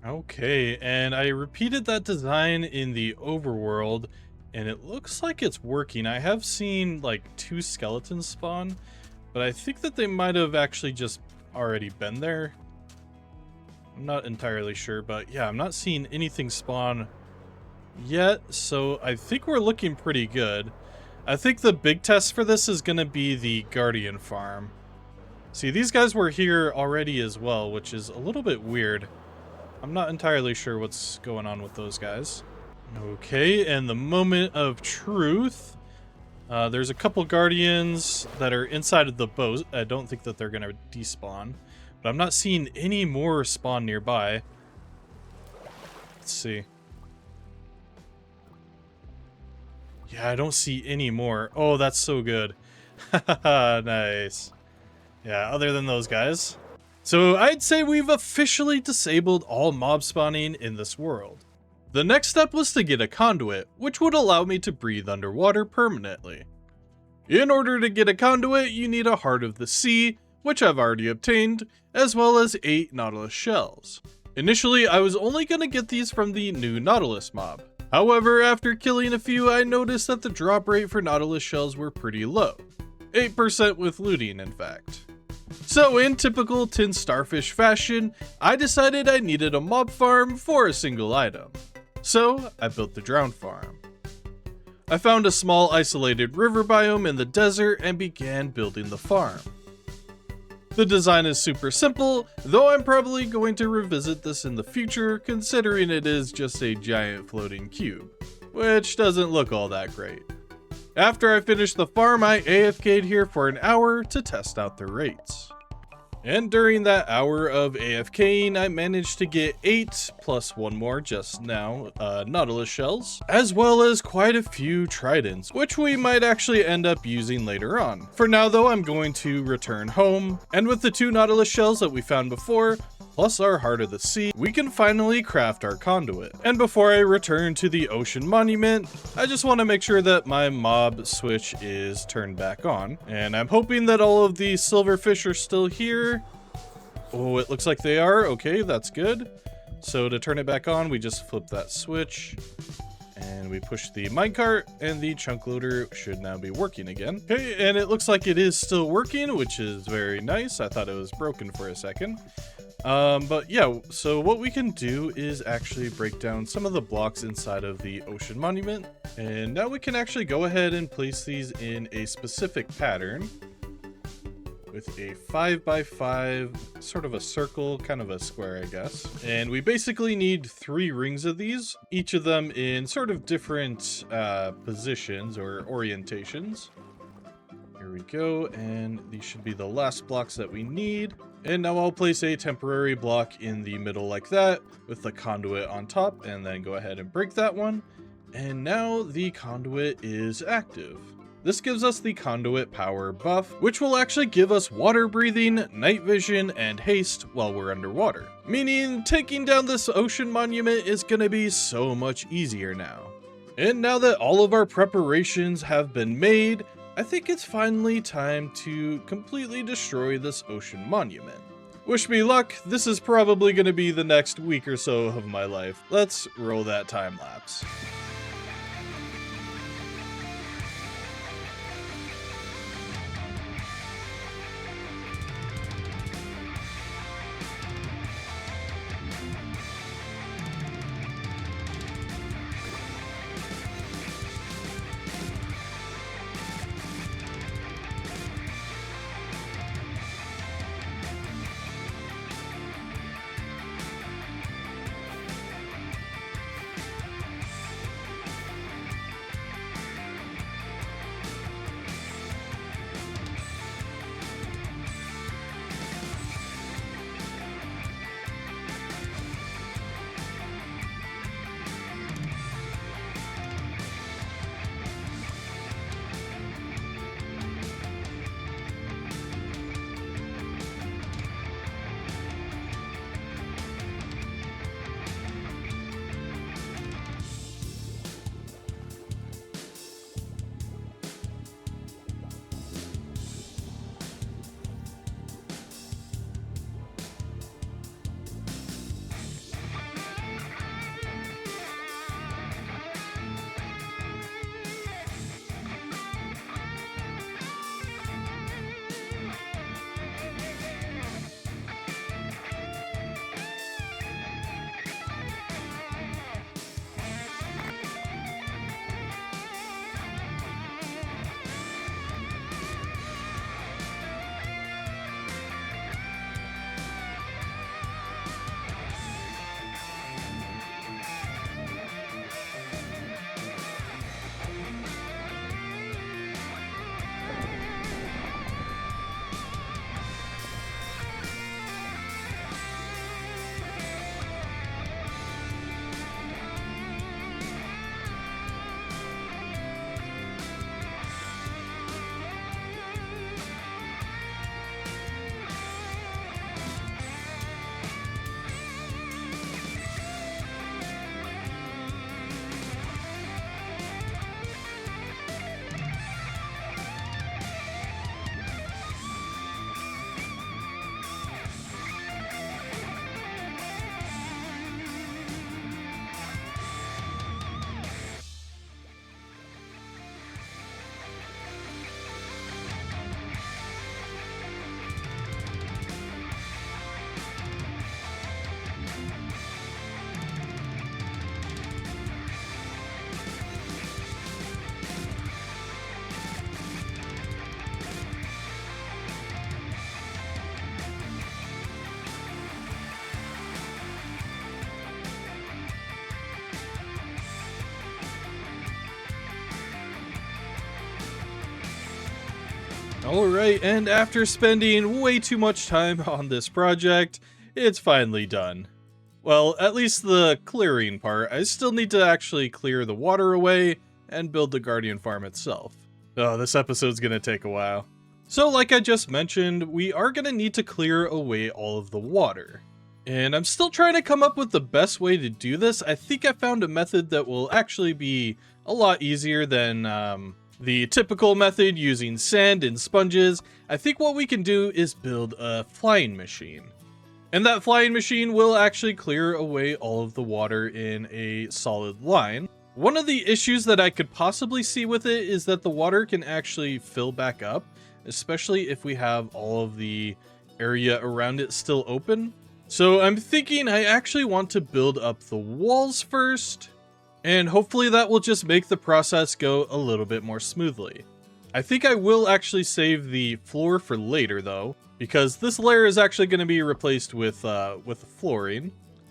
Speaker 1: Okay, and I repeated that design in the overworld, and it looks like it's working. I have seen, like, 2 skeletons spawn, but I think that they might have actually just already been there. I'm not entirely sure, but yeah, I'm not seeing anything spawn yet, so I think we're looking pretty good. I think the big test for this is going to be the Guardian farm. See, these guys were here already as well, which is a little bit weird. I'm not entirely sure what's going on with those guys. Okay, and the moment of truth. There's a couple Guardians that are inside of the boat. I don't think that they're going to despawn, but I'm not seeing any more spawn nearby. Let's see. Yeah, I don't see any more. Oh, that's so good. Nice. Yeah, other than those guys. So I'd say we've officially disabled all mob spawning in this world. The next step was to get a conduit, which would allow me to breathe underwater permanently. In order to get a conduit, you need a Heart of the Sea, which I've already obtained, as well as 8 Nautilus shells. Initially, I was only going to get these from the new Nautilus mob. However, after killing a few, I noticed that the drop rate for Nautilus shells were pretty low. 8% with looting, in fact. So in typical Tin Starfish fashion, I decided I needed a mob farm for a single item. So I built the Drowned farm. I found a small isolated river biome in the desert and began building the farm. The design is super simple, though I'm probably going to revisit this in the future considering it is just a giant floating cube, which doesn't look all that great. After I finished the farm, I AFK'd here for an hour to test out the rates. And during that hour of AFKing, I managed to get 8, plus 1 more just now, Nautilus shells, as well as quite a few tridents, which we might actually end up using later on. For now though, I'm going to return home, and with the 2 Nautilus shells that we found before, plus our Heart of the Sea, we can finally craft our conduit. And before I return to the ocean monument, I just want to make sure that my mob switch is turned back on. And I'm hoping that all of the silverfish are still here. Oh, it looks like they are. Okay, that's good. So to turn it back on, we just flip that switch. And we push the minecart, and the chunk loader should now be working again. Okay, and it looks like it is still working, which is very nice. I thought it was broken for a second. But yeah, so what we can do is actually break down some of the blocks inside of the ocean monument. And now we can actually go ahead and place these in a specific pattern with a 5x5, sort of a circle, kind of a square, I guess. And we basically need 3 rings of these, each of them in sort of different positions or orientations. Here we go, and these should be the last blocks that we need. And now I'll place a temporary block in the middle like that, with the conduit on top, and then go ahead and break that one. And now the conduit is active. This gives us the conduit power buff, which will actually give us water breathing, night vision, and haste while we're underwater. Meaning taking down this ocean monument is gonna be so much easier now. And now that all of our preparations have been made, I think it's finally time to completely destroy this ocean monument. Wish me luck, this is probably gonna be the next week or so of my life. Let's roll that time lapse. Alright, and after spending way too much time on this project, it's finally done. Well, at least the clearing part. I still need to actually clear the water away and build the Guardian farm itself. Oh, this episode's gonna take a while. So like I just mentioned, we are gonna need to clear away all of the water. And I'm still trying to come up with the best way to do this. I think I found a method that will actually be a lot easier than the typical method using sand and sponges. I think what we can do is build a flying machine. And that flying machine will actually clear away all of the water in a solid line. One of the issues that I could possibly see with it is that the water can actually fill back up, especially if we have all of the area around it still open. So I'm thinking I actually want to build up the walls first, and hopefully that will just make the process go a little bit more smoothly. I think I will actually save the floor for later though, because this layer is actually going to be replaced with flooring,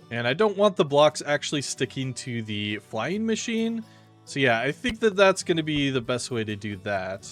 Speaker 1: and I don't want the blocks actually sticking to the flying machine. So yeah, I think that that's going to be the best way to do that.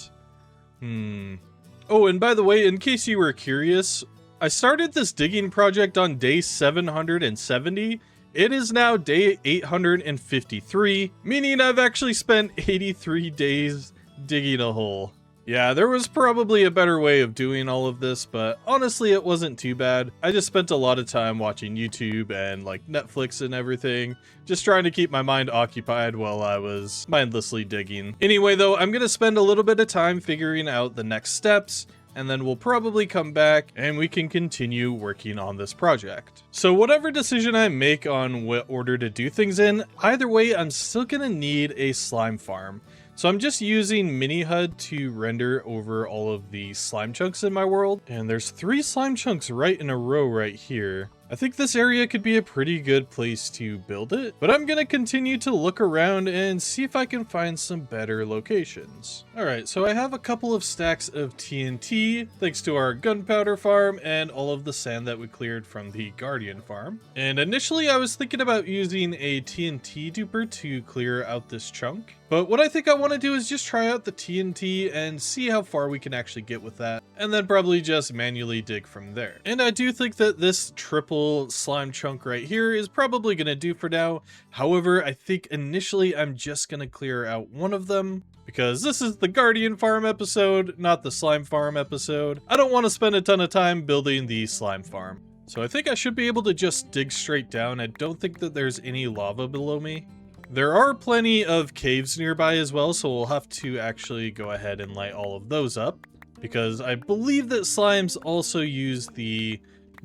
Speaker 1: Oh, and by the way, in case you were curious, I started this digging project on day 770. It is now day 853, meaning I've actually spent 83 days digging a hole. Yeah, there was probably a better way of doing all of this, but honestly it wasn't too bad. I just spent a lot of time watching YouTube and like Netflix and everything, just trying to keep my mind occupied while I was mindlessly digging. Anyway though, I'm gonna spend a little bit of time figuring out the next steps, and then we'll probably come back and we can continue working on this project. So whatever decision I make on what order to do things in, either way I'm still gonna need a slime farm. So I'm just using Mini HUD to render over all of the slime chunks in my world. And there's 3 slime chunks right in a row right here. I think this area could be a pretty good place to build it, but I'm gonna continue to look around and see if I can find some better locations. Alright, so I have a couple of stacks of TNT, thanks to our gunpowder farm and all of the sand that we cleared from the Guardian farm. And initially I was thinking about using a TNT duper to clear out this chunk, but what I think I want to do is just try out the TNT and see how far we can actually get with that, and then probably just manually dig from there. And I do think that this triple slime chunk right here is probably going to do for now. However, I think initially I'm just going to clear out one of them, because this is the Guardian farm episode, not the slime farm episode. I don't want to spend a ton of time building the slime farm. So I think I should be able to just dig straight down. I don't think that there's any lava below me. There are plenty of caves nearby as well, so we'll have to actually go ahead and light all of those up, because I believe that slimes also use the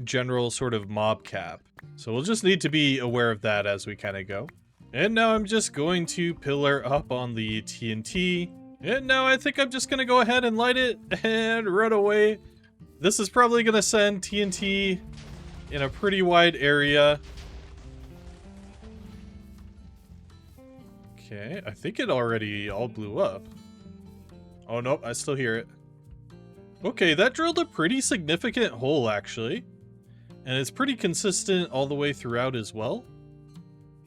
Speaker 1: general sort of mob cap. So we'll just need to be aware of that as we kind of go. And now I'm just going to pillar up on the TNT. And now I think I'm just going to go ahead and light it and run away. This is probably going to send TNT in a pretty wide area. Okay, I think it already all blew up. Oh nope, I still hear it. Okay, that drilled a pretty significant hole actually. And it's pretty consistent all the way throughout as well.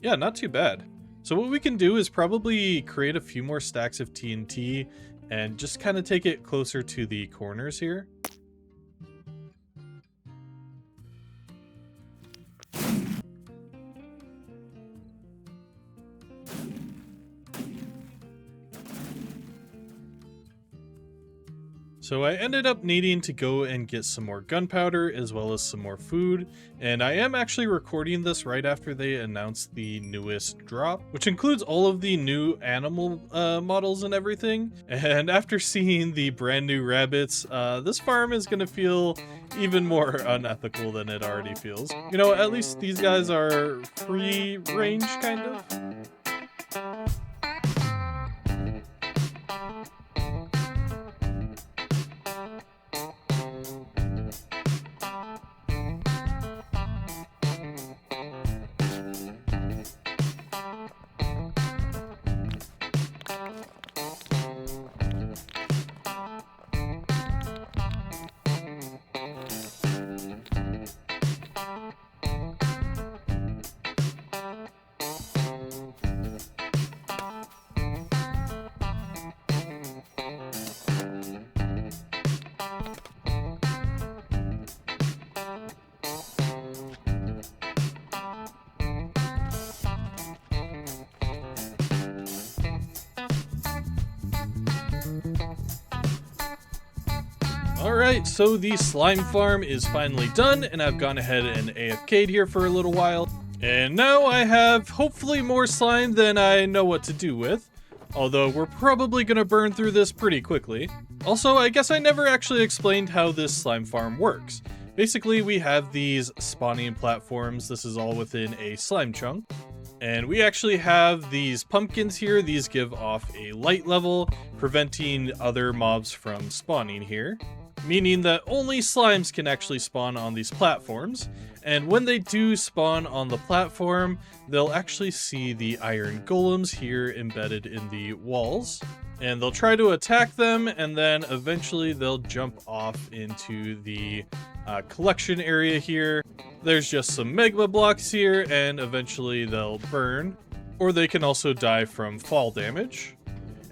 Speaker 1: Yeah, not too bad. So what we can do is probably create a few more stacks of TNT and just kind of take it closer to the corners here. So I ended up needing to go and get some more gunpowder as well as some more food, and I am actually recording this right after they announced the newest drop, which includes all of the new animal models and everything. And after seeing the brand new rabbits, this farm is going to feel even more unethical than it already feels. You know, at least these guys are free range kind of. Alright, so the slime farm is finally done, and I've gone ahead and AFK'd here for a little while. And now I have hopefully more slime than I know what to do with. Although we're probably gonna burn through this pretty quickly. Also, I guess I never actually explained how this slime farm works. Basically, we have these spawning platforms. This is all within a slime chunk. And we actually have these pumpkins here. These give off a light level, preventing other mobs from spawning here. Meaning that only slimes can actually spawn on these platforms. And when they do spawn on the platform, they'll actually see the iron golems here embedded in the walls. And they'll try to attack them, and then eventually they'll jump off into the collection area here. There's just some magma blocks here, and eventually they'll burn. Or they can also die from fall damage.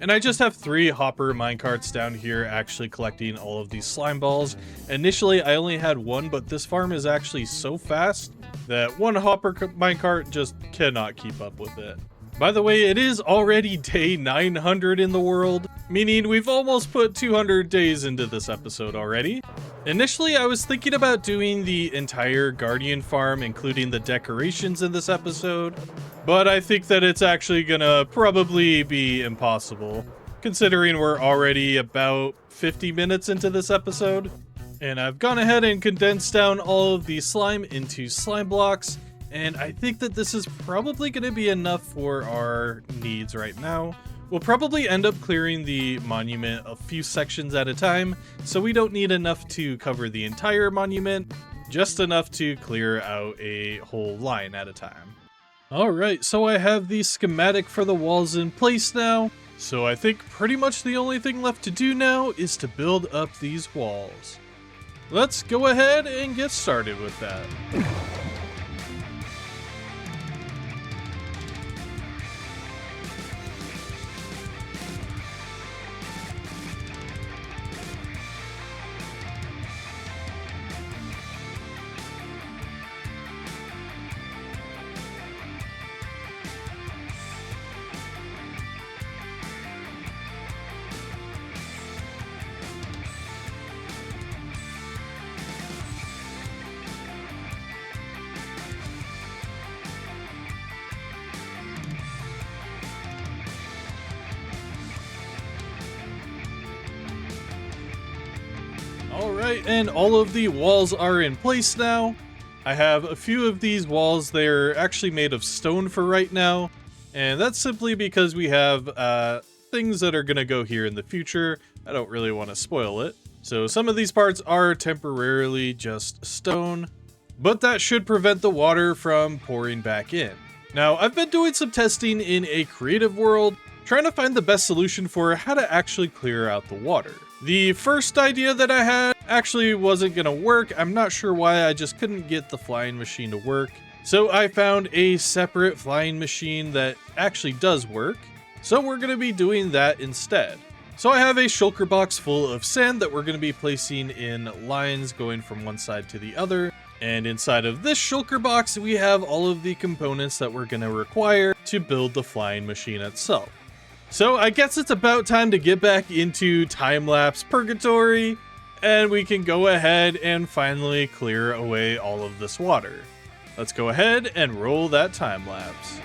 Speaker 1: And I just have 3 hopper minecarts down here actually collecting all of these slime balls. Initially, I only had 1, but this farm is actually so fast that 1 hopper minecart just cannot keep up with it. By the way, it is already day 900 in the world, meaning we've almost put 200 days into this episode already. Initially, I was thinking about doing the entire Guardian farm, including the decorations in this episode, but I think that it's actually gonna probably be impossible, considering we're already about 50 minutes into this episode. And I've gone ahead and condensed down all of the slime into slime blocks, and I think that this is probably going to be enough for our needs right now. We'll probably end up clearing the monument a few sections at a time, so we don't need enough to cover the entire monument, just enough to clear out a whole line at a time. Alright, so I have the schematic for the walls in place now, so I think pretty much the only thing left to do now is to build up these walls. Let's go ahead and get started with that. Alright, and all of the walls are in place now. I have a few of these walls. They're actually made of stone for right now, and that's simply because we have things that are going to go here in the future. I don't really want to spoil it. So some of these parts are temporarily just stone, but that should prevent the water from pouring back in. Now, I've been doing some testing in a creative world, trying to find the best solution for how to actually clear out the water. The first idea that I had actually wasn't gonna work. I'm not sure why, I just couldn't get the flying machine to work. So I found a separate flying machine that actually does work. So we're gonna be doing that instead. So I have a shulker box full of sand that we're gonna be placing in lines going from one side to the other. And inside of this shulker box, we have all of the components that we're gonna require to build the flying machine itself. So I guess it's about time to get back into time-lapse purgatory, and we can go ahead and finally clear away all of this water. Let's go ahead and roll that time-lapse.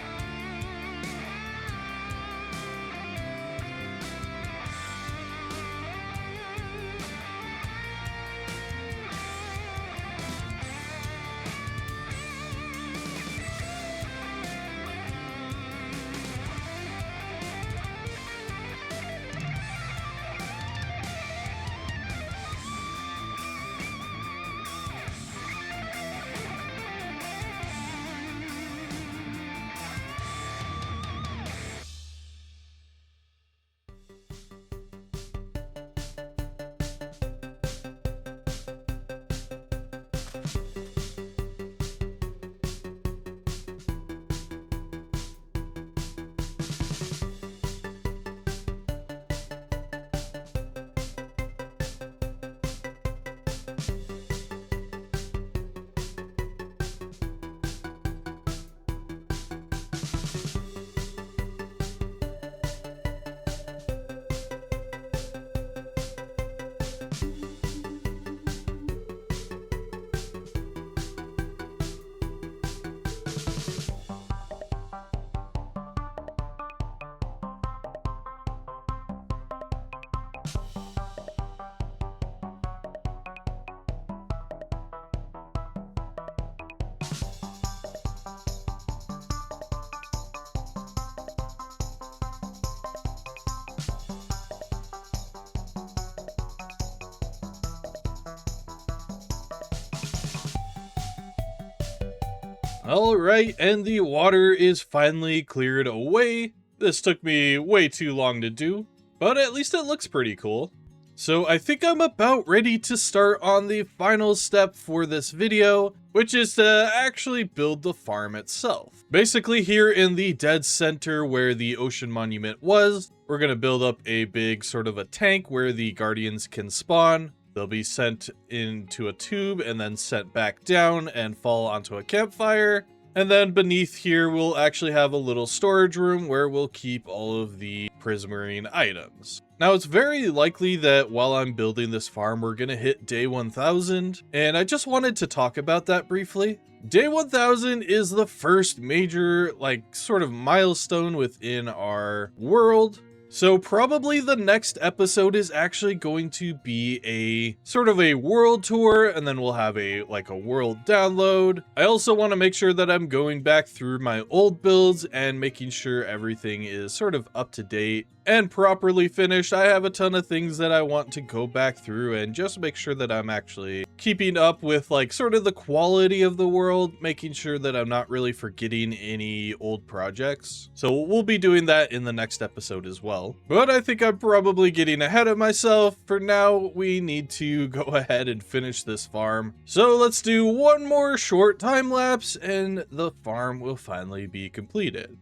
Speaker 1: Alright, and the water is finally cleared away. This took me way too long to do, but at least it looks pretty cool. So I think I'm about ready to start on the final step for this video, which is to actually build the farm itself. Basically here in the dead center where the ocean monument was, we're going to build up a big sort of a tank where the guardians can spawn. They'll be sent into a tube and then sent back down and fall onto a campfire. And then beneath here, we'll actually have a little storage room where we'll keep all of the prismarine items. Now, it's very likely that while I'm building this farm, we're going to hit day 1000. And I just wanted to talk about that briefly. Day 1000 is the first major, sort of milestone within our world. So probably the next episode is actually going to be a sort of a world tour, and then we'll have a world download. I also want to make sure that I'm going back through my old builds and making sure everything is sort of up to date and properly finished. I have a ton of things that I want to go back through and just make sure that I'm actually keeping up with sort of the quality of the world, making sure that I'm not really forgetting any old projects. So we'll be doing that in the next episode as well. But I think I'm probably getting ahead of myself. For now, we need to go ahead and finish this farm. So let's do one more short time lapse and the farm will finally be completed.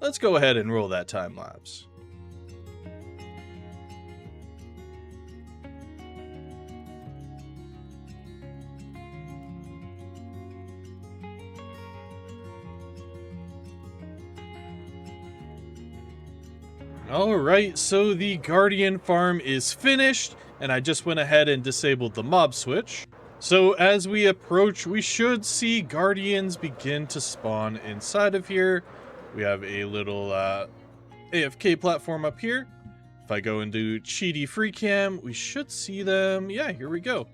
Speaker 1: Let's go ahead and roll that time lapse. Alright, so the Guardian farm is finished, and I just went ahead and disabled the mob switch. So as we approach, we should see Guardians begin to spawn inside of here. We have a little AFK platform up here. If I go into Cheaty Free Cam, we should see them. Yeah, here we go.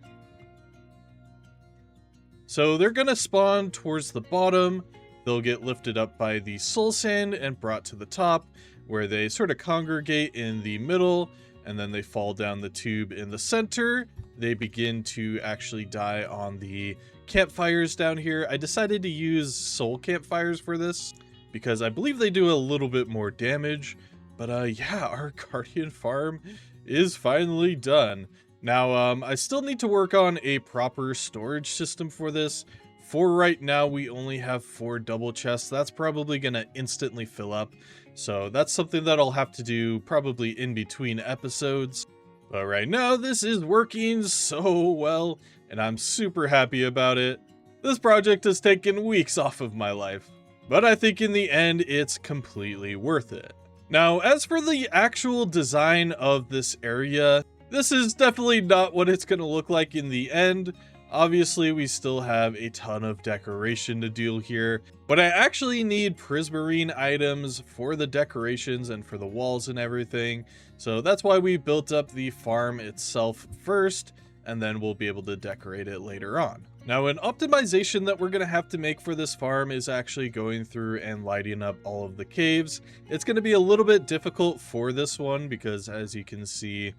Speaker 1: So they're going to spawn towards the bottom. They'll get lifted up by the soul sand and brought to the top, where they sort of congregate in the middle, and then they fall down the tube in the center. They begin to actually die on the campfires down here. I decided to use soul campfires for this because I believe they do a little bit more damage. But yeah, our Guardian farm is finally done. Now, I still need to work on a proper storage system for this. For right now, we only have 4 double chests. That's probably going to instantly fill up. So that's something that I'll have to do probably in between episodes. But right now, this is working so well, and I'm super happy about it. This project has taken weeks off of my life, but I think in the end, it's completely worth it. Now, as for the actual design of this area, this is definitely not what it's going to look like in the end. Obviously, we still have a ton of decoration to do here, but I actually need prismarine items for the decorations and for the walls and everything. So that's why we built up the farm itself first, and then we'll be able to decorate it later on. Now, an optimization that we're going to have to make for this farm is actually going through and lighting up all of the caves. It's going to be a little bit difficult for this one because, as you can see,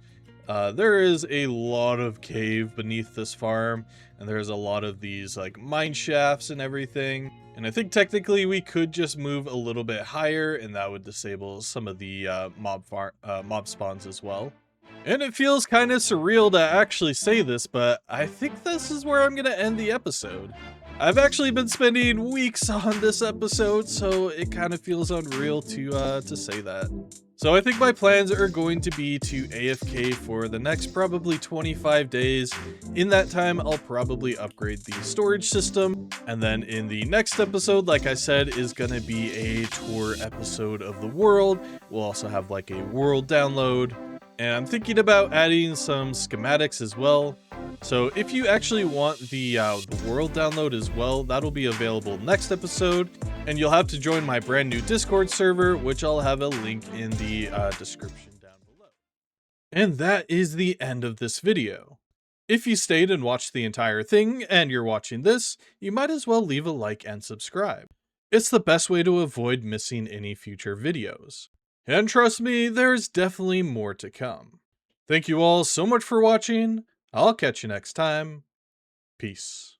Speaker 1: there is a lot of cave beneath this farm, and there's a lot of these mine shafts and everything. And I think technically we could just move a little bit higher, and that would disable some of the mob spawns as well. And it feels kind of surreal to actually say this, but I think this is where I'm going to end the episode. I've actually been spending weeks on this episode, so it kind of feels unreal to say that. So I think my plans are going to be to AFK for the next probably 25 days. In that time, I'll probably upgrade the storage system. And then in the next episode, like I said, is going to be a tour episode of the world. We'll also have a world download. And I'm thinking about adding some schematics as well. So if you actually want the world download as well, that'll be available next episode. And you'll have to join my brand new Discord server, which I'll have a link in the description down below. And that is the end of this video. If you stayed and watched the entire thing and you're watching this, you might as well leave a like and subscribe. It's the best way to avoid missing any future videos. And trust me, there's definitely more to come. Thank you all so much for watching. I'll catch you next time. Peace.